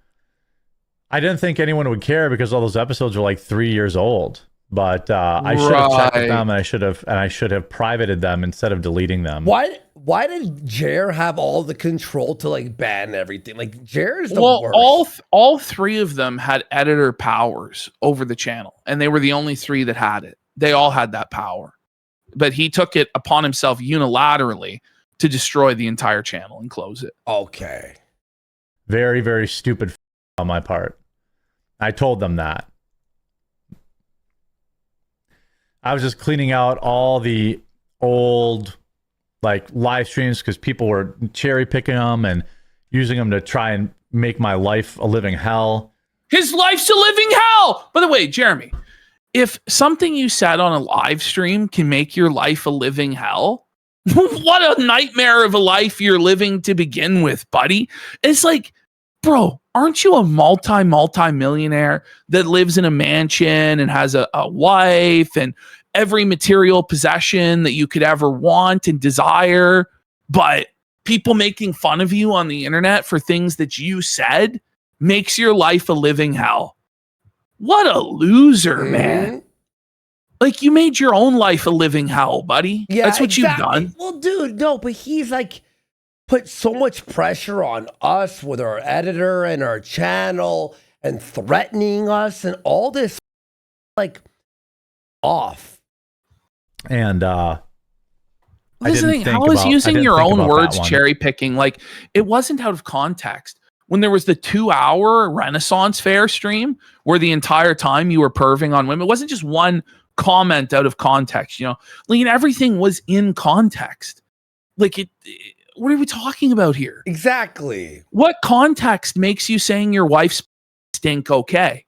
I didn't think anyone would care because all those episodes were like 3 years old. But I should have checked with them, and I should have privated them instead of deleting them. Why did Jer have all the control to like ban everything? Like Jer is the worst. All three of them had editor powers over the channel, and they were the only three that had it. They all had that power, but he took it upon himself unilaterally to destroy the entire channel and close it. Okay. Very, very stupid on my part. I told them that. I was just cleaning out all the old like live streams because people were cherry picking them and using them to try and make my life a living hell. His life's a living hell. By the way, Jeremy, if something you said on a live stream can make your life a living hell, what a nightmare of a life you're living to begin with, buddy. It's like, bro, aren't you a multi-millionaire that lives in a mansion and has a wife and every material possession that you could ever want and desire, but people making fun of you on the internet for things that you said makes your life a living hell? What a loser, man. Like, you made your own life a living hell, buddy. Yeah, that's what you've done. Well, dude, no, but he's like put so much pressure on us with our editor and our channel and threatening us and all this like off. And This is the thing. How is using your own words cherry picking? Like, it wasn't out of context. When there was the 2-hour Renaissance Fair stream where the entire time you were perving on women, it wasn't just one comment out of context, you know? Like, everything was in context. Like, what are we talking about here? Exactly. What context makes you saying your wife's stink okay?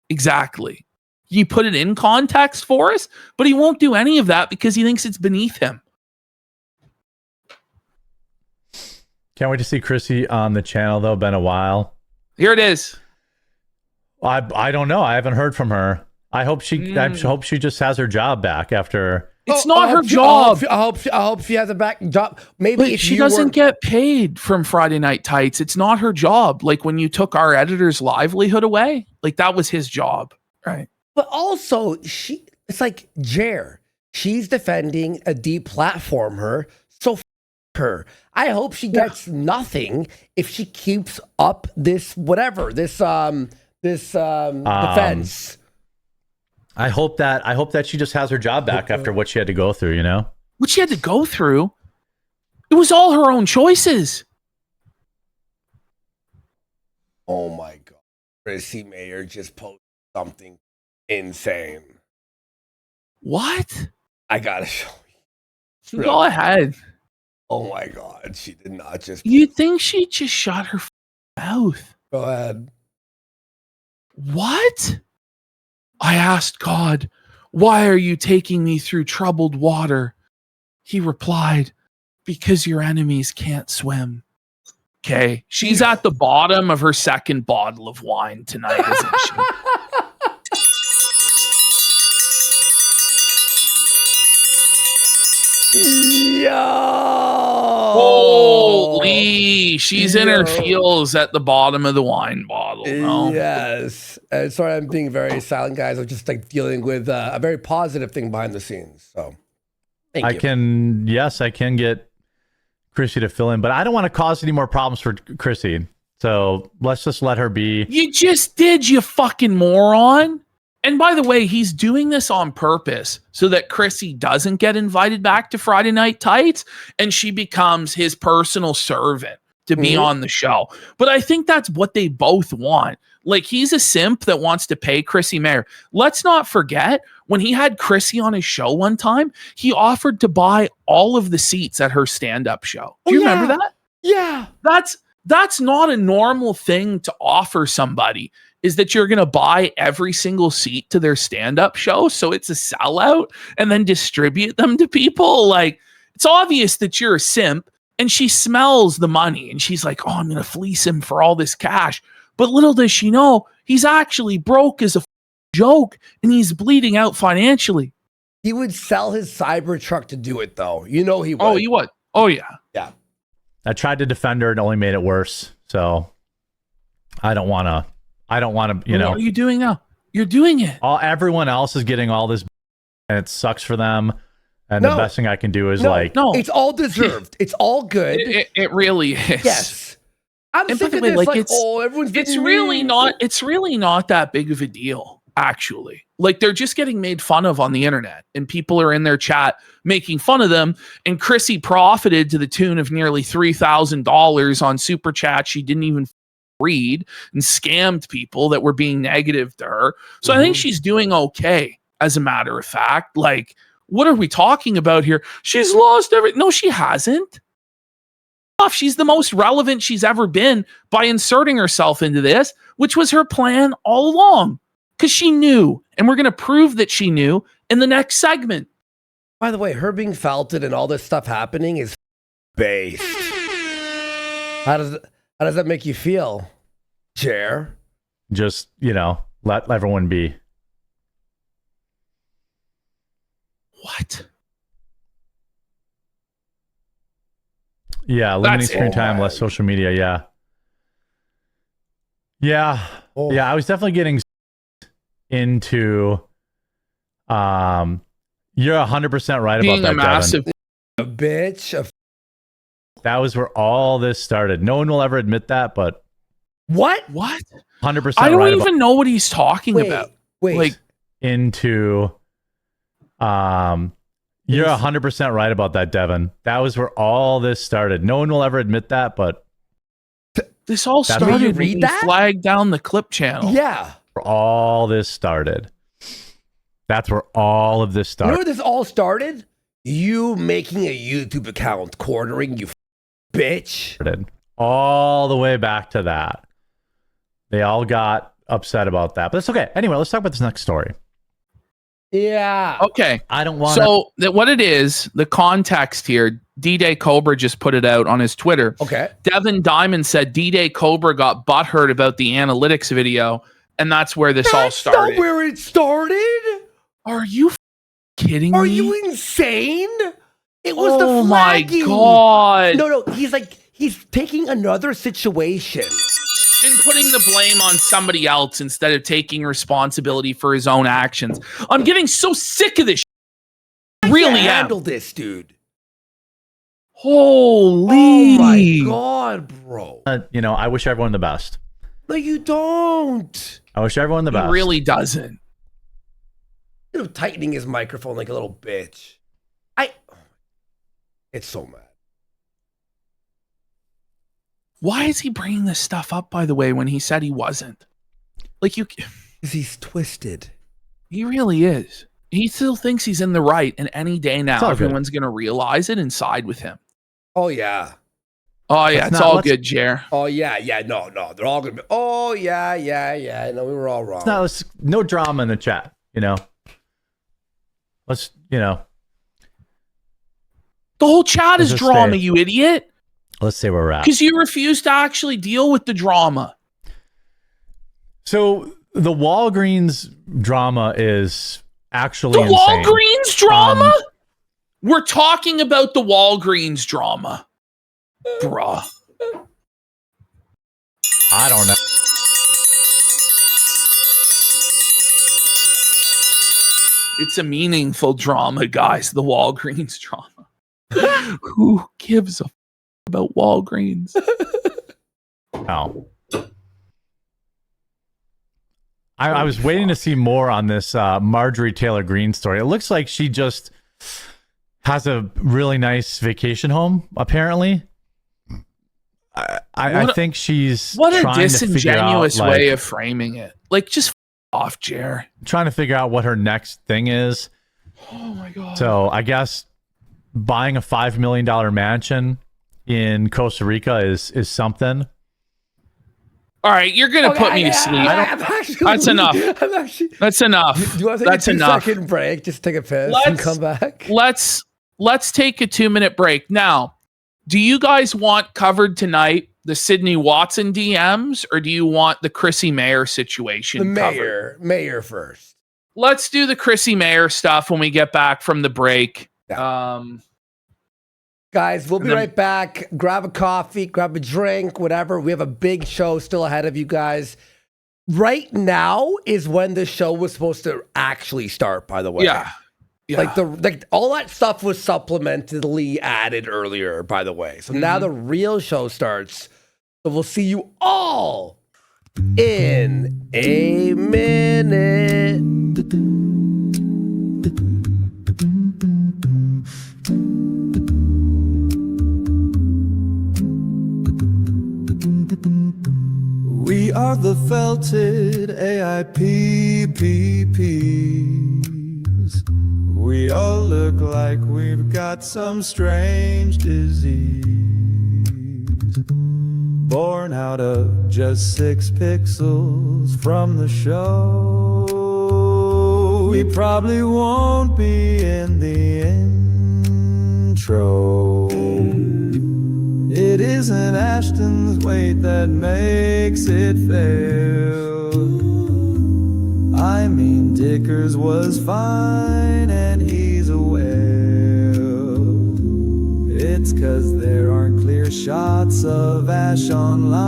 Exactly. You put it in context for us, but he won't do any of that because he thinks it's beneath him. Can't wait to see Chrissy on the channel, though. Been a while. Here it is. I don't know. I haven't heard from her. I hope she just has her job back after. It's not her job. I hope she has a back job. Maybe But she doesn't get paid from Friday Night Tights. It's not her job. Like when you took our editor's livelihood away, like that was his job, right? But also, it's like Jer. She's defending a deplatform her. So her. I hope she gets nothing if she keeps up this defense. I hope that she just has her job back after what she had to go through, you know? What she had to go through? It was all her own choices. Oh my God. Chrissy Mayer just posted something insane. What? I gotta show you. Go ahead. Oh my God. She did not just. You'd think she just shut her mouth. Go ahead. What? I asked God, why are you taking me through troubled water? He replied, because your enemies can't swim. Okay. She's at the bottom of her second bottle of wine tonight, isn't she? Holy, she's in her feels at the bottom of the wine bottle. No? Yes. Sorry, I'm being very silent, guys. I'm just like dealing with a very positive thing behind the scenes. So I can get Chrissy to fill in, but I don't want to cause any more problems for Chrissy. So let's just let her be. You just did, you fucking moron. And by the way, he's doing this on purpose so that Chrissy doesn't get invited back to Friday Night Tights and she becomes his personal servant to be on the show. But I think that's what they both want. Like, he's a simp that wants to pay Chrissy Mayer. Let's not forget, when he had Chrissy on his show one time, he offered to buy all of the seats at her stand-up show. Do you remember that? Yeah. That's not a normal thing to offer somebody, is that you're going to buy every single seat to their stand-up show so it's a sellout and then distribute them to people. Like, it's obvious that you're a simp, and she smells the money and she's like, oh, I'm going to fleece him for all this cash. But little does she know, he's actually broke as a joke and he's bleeding out financially. He would sell his Cybertruck to do it, though. You know he would. Oh, he would. Oh, yeah. Yeah. I tried to defend her and only made it worse. So I don't want to, you know. What are you doing now? You're doing it. Everyone else is getting all this and it sucks for them. And the best thing I can do is no, it's all deserved. It's all good. It really is. Yes. I'm sick of this, everyone's it's really not that big of a deal, actually. Like, they're just getting made fun of on the internet and people are in their chat making fun of them. And Chrissy profited to the tune of nearly $3,000 on Super Chat she didn't even read and scammed people that were being negative to her. So I think she's doing okay, as a matter of fact. Like, what are we talking about here? She's lost everything. No, she hasn't. She's the most relevant she's ever been by inserting herself into this, which was her plan all along. Because she knew, and we're going to prove that she knew in the next segment. By the way, her being felted and all this stuff happening is based. How does that make you feel, Jer? Just, let everyone be. What? Yeah, limiting screen time, less social media. Yeah. Yeah. Oh. Yeah, I was definitely getting into you're 100% right about that, massive Devin. Bitch. That was where all this started. No one will ever admit that, but what? 100% I don't right even know what he's talking about. Wait. Like, into you're 100% right about that, Devin. That was where all this started. No one will ever admit that, but this all started when you flagged down the clip channel. Yeah. Where all this started. That's where all of this started. You know where this all started? You making a YouTube account, cornering, you bitch. All the way back to that. They all got upset about that, but it's okay. Anyway, let's talk about this next story. Yeah. Okay. I don't want So what it is, the context here, D-Day Cobra just put it out on his Twitter. Okay. Devin Diamond said D-Day Cobra got butthurt about the analytics video and that's where this all started. That's not where it started. Are you kidding Are me? you insane? It was the Oh my flagging. God. No, he's taking another situation and putting the blame on somebody else instead of taking responsibility for his own actions. I'm getting so sick of this. Really handle this, dude. Holy! Oh my God, bro. I wish everyone the best. No, you don't. I wish everyone the best. He really doesn't. Tightening his microphone like a little bitch. It's so mad. Why is he bringing this stuff up, by the way, when he said he wasn't? Because he's twisted. He really is. He still thinks he's in the right, and any day now, everyone's going to realize it and side with him. Oh, yeah. Oh, yeah, it's all good, Jer. Oh, yeah, no, they're all going to be, oh, yeah. No, we were all wrong. No drama in the chat, Let's, The whole chat is drama, you idiot. Let's say where we're at. Because you refuse to actually deal with the drama. So the Walgreens drama is actually the insane. Walgreens drama? We're talking about the Walgreens drama. Bruh. I don't know. It's a meaningful drama, guys. The Walgreens drama. Who gives a about Walgreens? Oh. I was waiting to see more on this Marjorie Taylor Greene story. It looks like she just has a really nice vacation home, apparently. I think she's what a trying disingenuous to figure out, way of framing it. Just off, Jer. Trying to figure out what her next thing is. Oh my God. So I guess buying a $5 million mansion in Costa Rica is something. All right, you're gonna put me to sleep. That's enough. That's enough. Do you want to take a 2-second break? Just take a piss and come back. Let's take a 2-minute break. Now, do you guys want covered tonight the Sydney Watson DMs, or do you want the Chrissy Mayer situation? The Mayer first. Let's do the Chrissy Mayer stuff when we get back from the break. Yeah. Guys, we'll be right back. Grab a coffee, grab a drink, whatever. We have a big show still ahead of you guys. Right now is when the show was supposed to actually start, by the way. Yeah. Like all that stuff was supplementally added earlier, by the way. So now the real show starts. So we'll see you all in a minute. We are the felted AIPPPs. We all look like we've got some strange disease. Born out of just 6 pixels from the show. We probably won't be in the intro. It isn't Ashton's weight that makes it fail. I mean, Dickers was fine and he's a whale. It's 'cause there aren't clear shots of Ash online.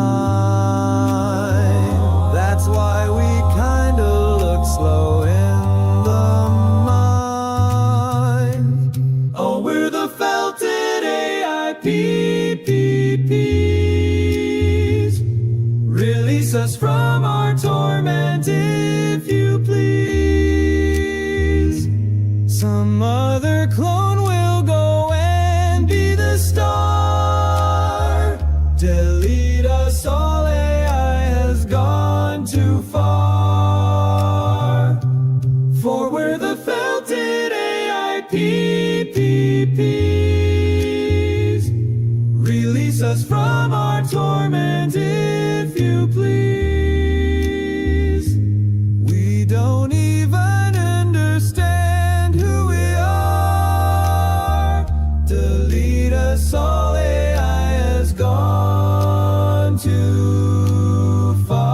That's why we kinda look slow in the mind. Oh, we're the felted AIPPPs. Release us from our torment if you please. Some other clone will go and be the star. Delete us all, AI has gone too far. For we're the felted AIPPPs. Release us from our torment if you please. We don't even understand who we are. Delete us all, AI has gone too far.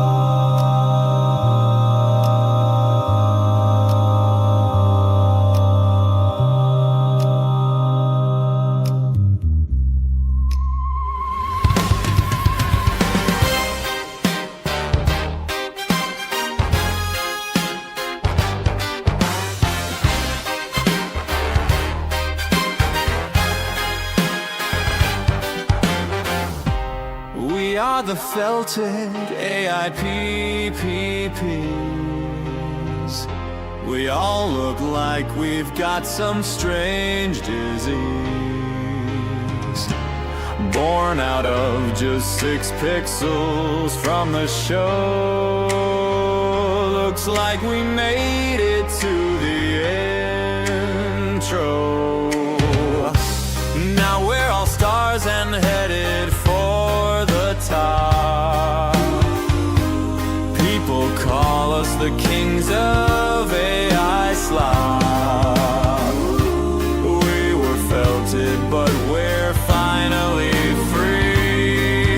the felted AIPPs. We all look like we've got some strange disease. Born out of just 6 pixels from the show. Looks like we made it to the intro. Now we're all stars and headed for the top. People call us the kings of AI slop. We were felted, but we're finally free.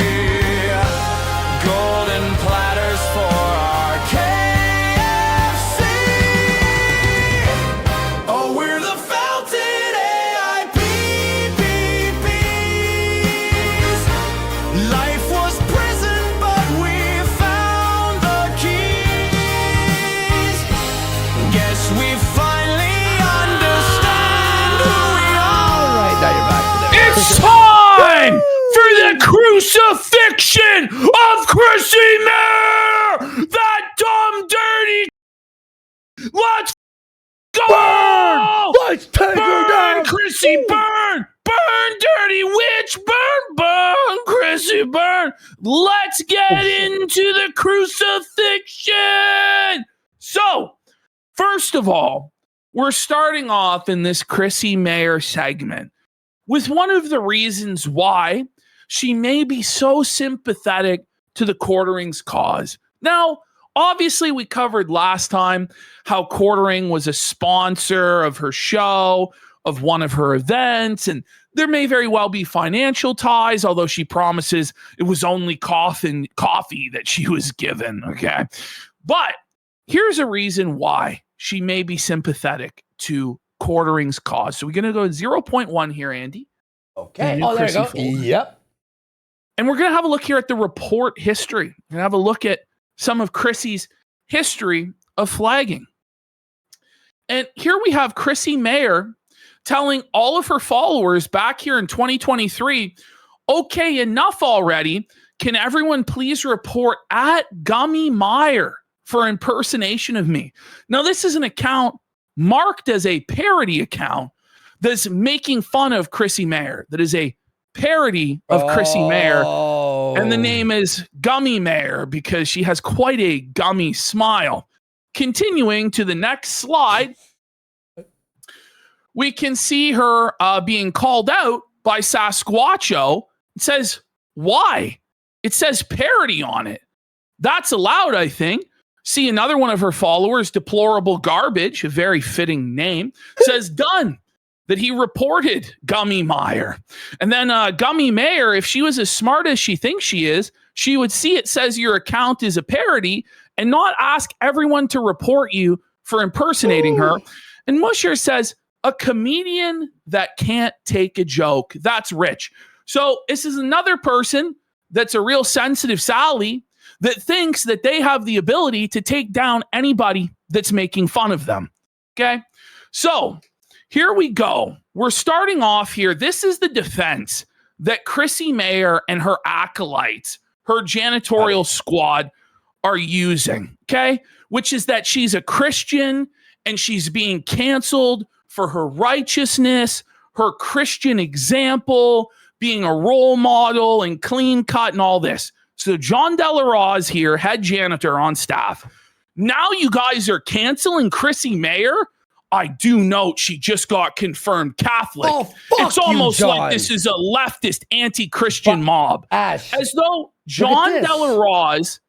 Golden platters for our KFC. Oh, we're the felted AIPPs. Life was prison, but we found the keys. Guess we finally understand who we are. All right, now you're back. It's time for the crucifixion of Chrissy Mayer! That dumb, dirty. Let's go! Burn! Let's take her Burn, down! Chrissy, burn! Burn, dirty witch! Burn, Chrissy, burn! Let's get into the crucifixion! So, first of all, we're starting off in this Chrissy Mayer segment with one of the reasons why she may be so sympathetic to the Quartering's cause. Now, obviously, we covered last time how Quartering was a sponsor of her show, of one of her events, and there may very well be financial ties, although she promises it was only coffee that she was given, okay? But here's a reason why she may be sympathetic to Quartering's cause. So we're going to go 0.1 here, Andy. Okay. Oh, there you go. Yep. And we're going to have a look here at the report history. We're going to have a look at some of Chrissy's history of flagging. And here we have Chrissy Mayer telling all of her followers back here in 2023, okay, enough already. Can everyone please report at Gummy Meyer for impersonation of me? Now, this is an account marked as a parody account that's making fun of Chrissy Mayer. That is a parody of Chrissy Mayer. And the name is Gummy Mayer because she has quite a gummy smile. Continuing to the next slide, we can see her being called out by Sasquatcho. It says, why? It says parody on it. That's allowed, I think. See another one of her followers, Deplorable Garbage, a very fitting name, says done. That he reported Gummy Meyer. And then Gummy Mayer, if she was as smart as she thinks she is, she would see it says your account is a parody and not ask everyone to report you for impersonating her. And Musher says, a comedian that can't take a joke. That's rich. So this is another person that's a real sensitive Sally that thinks that they have the ability to take down anybody that's making fun of them. Okay? So here we go. We're starting off here. This is the defense that Chrissy Mayer and her acolytes, her janitorial squad, are using, okay? Which is that she's a Christian and she's being canceled for her righteousness, her Christian example, being a role model and clean cut and all this. So John Delaroz here, head janitor on staff. Now you guys are canceling Chrissy Mayer? I do note she just got confirmed Catholic. Oh, fuck it's almost you, like this is a leftist anti-Christian mob. Ash. As though John Delaroz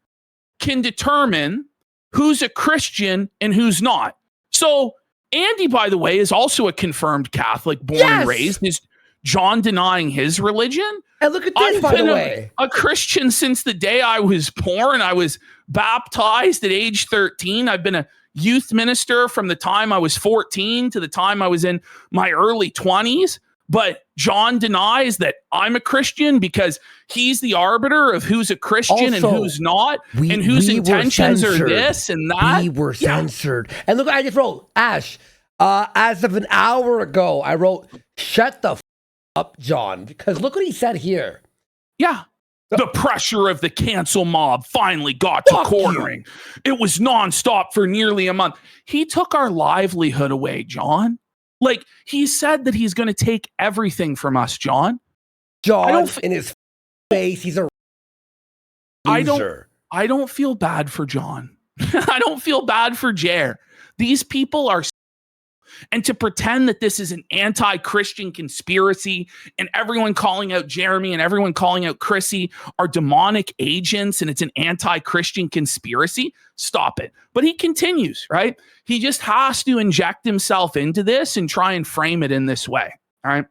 can determine who's a Christian and who's not. So Andy, by the way, is also a confirmed Catholic, born and raised. Is John denying his religion? And look at this, I've by been the way. a Christian since the day I was born. I was baptized at age 13. I've been a youth minister from the time I was 14 to the time I was in my early 20s. But John denies that I'm a Christian because he's the arbiter of who's a Christian and who's not, and whose intentions are this and that. We were censored. And look, I just wrote, Ash, as of an hour ago, I wrote, shut the up, John, because look what he said here. Yeah. The pressure of the cancel mob finally got to cornering. It was nonstop for nearly a month. He took our livelihood away, John. Like, he said that he's going to take everything from us, John. John, in his face, he's a loser. I don't feel bad for John. I don't feel bad for Jer. These people are, and to pretend that this is an anti-Christian conspiracy and everyone calling out Jeremy and everyone calling out Chrissy are demonic agents and it's an anti-Christian conspiracy, stop it. But he continues, right? He just has to inject himself into this and try and frame it in this way, all right?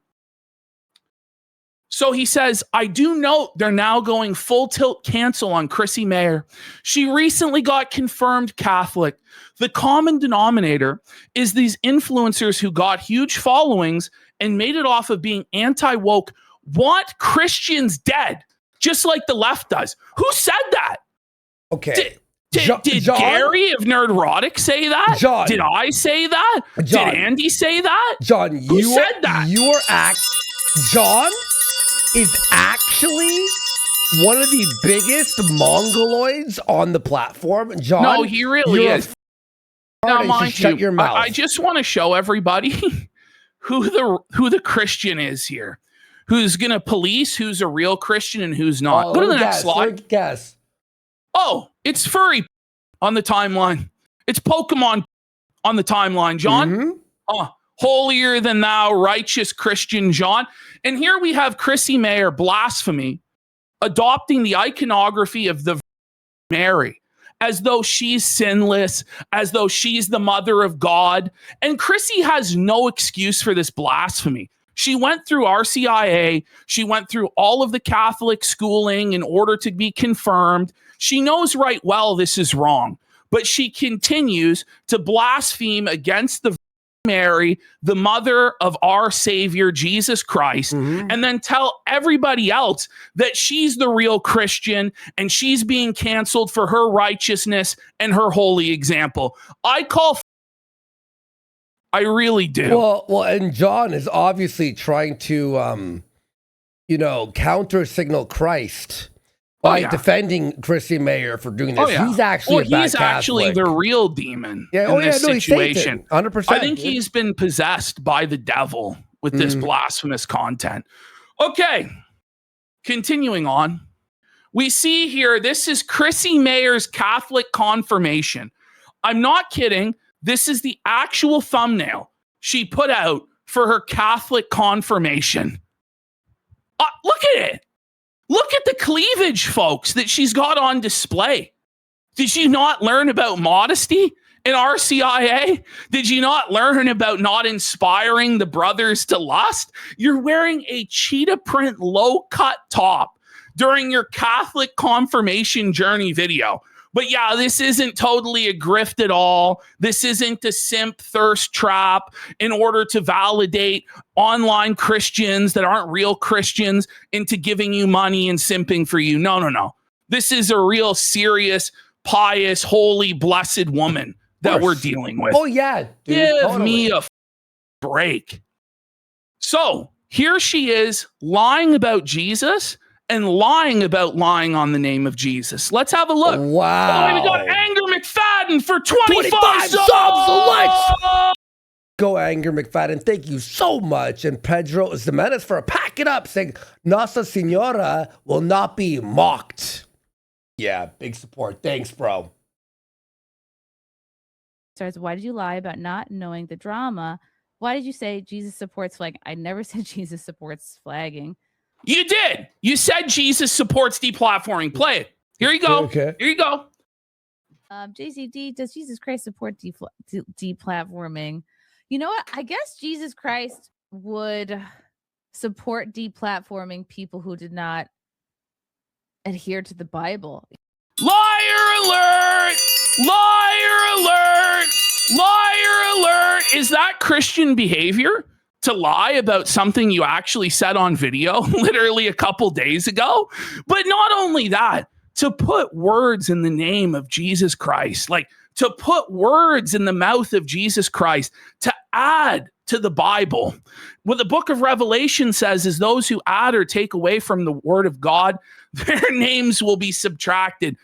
So he says, I do note they're now going full tilt cancel on Chrissy Mayer. She recently got confirmed Catholic. The common denominator is these influencers who got huge followings and made it off of being anti-woke, want Christians dead, just like the left does. Who said that? Okay. Did Gary of Nerdrotic say that? John. Did I say that? John. Did Andy say that? John, Who said that? John is actually one of the biggest mongoloids on the platform. John, no, he really is. Now, mind you, shut your mouth. I just want to show everybody who the Christian is here, who's going to police who's a real Christian and who's not. Go to the next slide. Guess. Oh, it's furry on the timeline. It's Pokemon on the timeline, John. Holier than thou, righteous Christian John. And here we have Chrissy Mayer, blasphemy, adopting the iconography of the Mary as though she's sinless, as though she's the mother of God. And Chrissy has no excuse for this blasphemy. She went through RCIA. She went through all of the Catholic schooling in order to be confirmed. She knows right well this is wrong, but she continues to blaspheme against the Mary, the mother of our Savior, Jesus Christ, and then tell everybody else that she's the real Christian and she's being canceled for her righteousness and her holy example. I really do. Well, and John is obviously trying to, counter signal Christ by defending Chrissy Mayer for doing this. He's actually he's actually the real demon in this situation. 100%. I think he's been possessed by the devil with this blasphemous content. Okay, continuing on. We see here, this is Chrissy Mayer's Catholic confirmation. I'm not kidding. This is the actual thumbnail she put out for her Catholic confirmation. Look at it. Look at the cleavage, folks, that she's got on display. Did you not learn about modesty in RCIA? Did you not learn about not inspiring the brothers to lust? You're wearing a cheetah print low-cut top during your Catholic confirmation journey video. But yeah, this isn't totally a grift at all. This isn't a simp thirst trap in order to validate online Christians that aren't real Christians into giving you money and simping for you. No. This is a real serious, pious, holy, blessed woman that we're dealing with. Oh, yeah. Dude, Give me a break. So here she is lying about Jesus and lying about lying on the name of Jesus. Let's have a look. Wow. Oh, we got Anger McFadden for 25 subs. Go Anger McFadden. Thank you so much. And Pedro Zimenez for a pack it up saying Nossa Senora will not be mocked. Yeah, big support. Thanks, bro. Starts, why did you lie about not knowing the drama? Why did you say Jesus supports flagging? I never said Jesus supports flagging. You did. You said Jesus supports deplatforming. Play it. Here you go. Okay. Here you go. JCD, does Jesus Christ support deplatforming? You know what? I guess Jesus Christ would support deplatforming people who did not adhere to the Bible. Liar alert! Liar alert! Liar alert! Is that Christian behavior? To lie about something you actually said on video literally a couple days ago? But not only that, to put words in the name of Jesus Christ, like to put words in the mouth of Jesus Christ, to add to the Bible. What the book of Revelation says is those who add or take away from the word of God, their names will be subtracted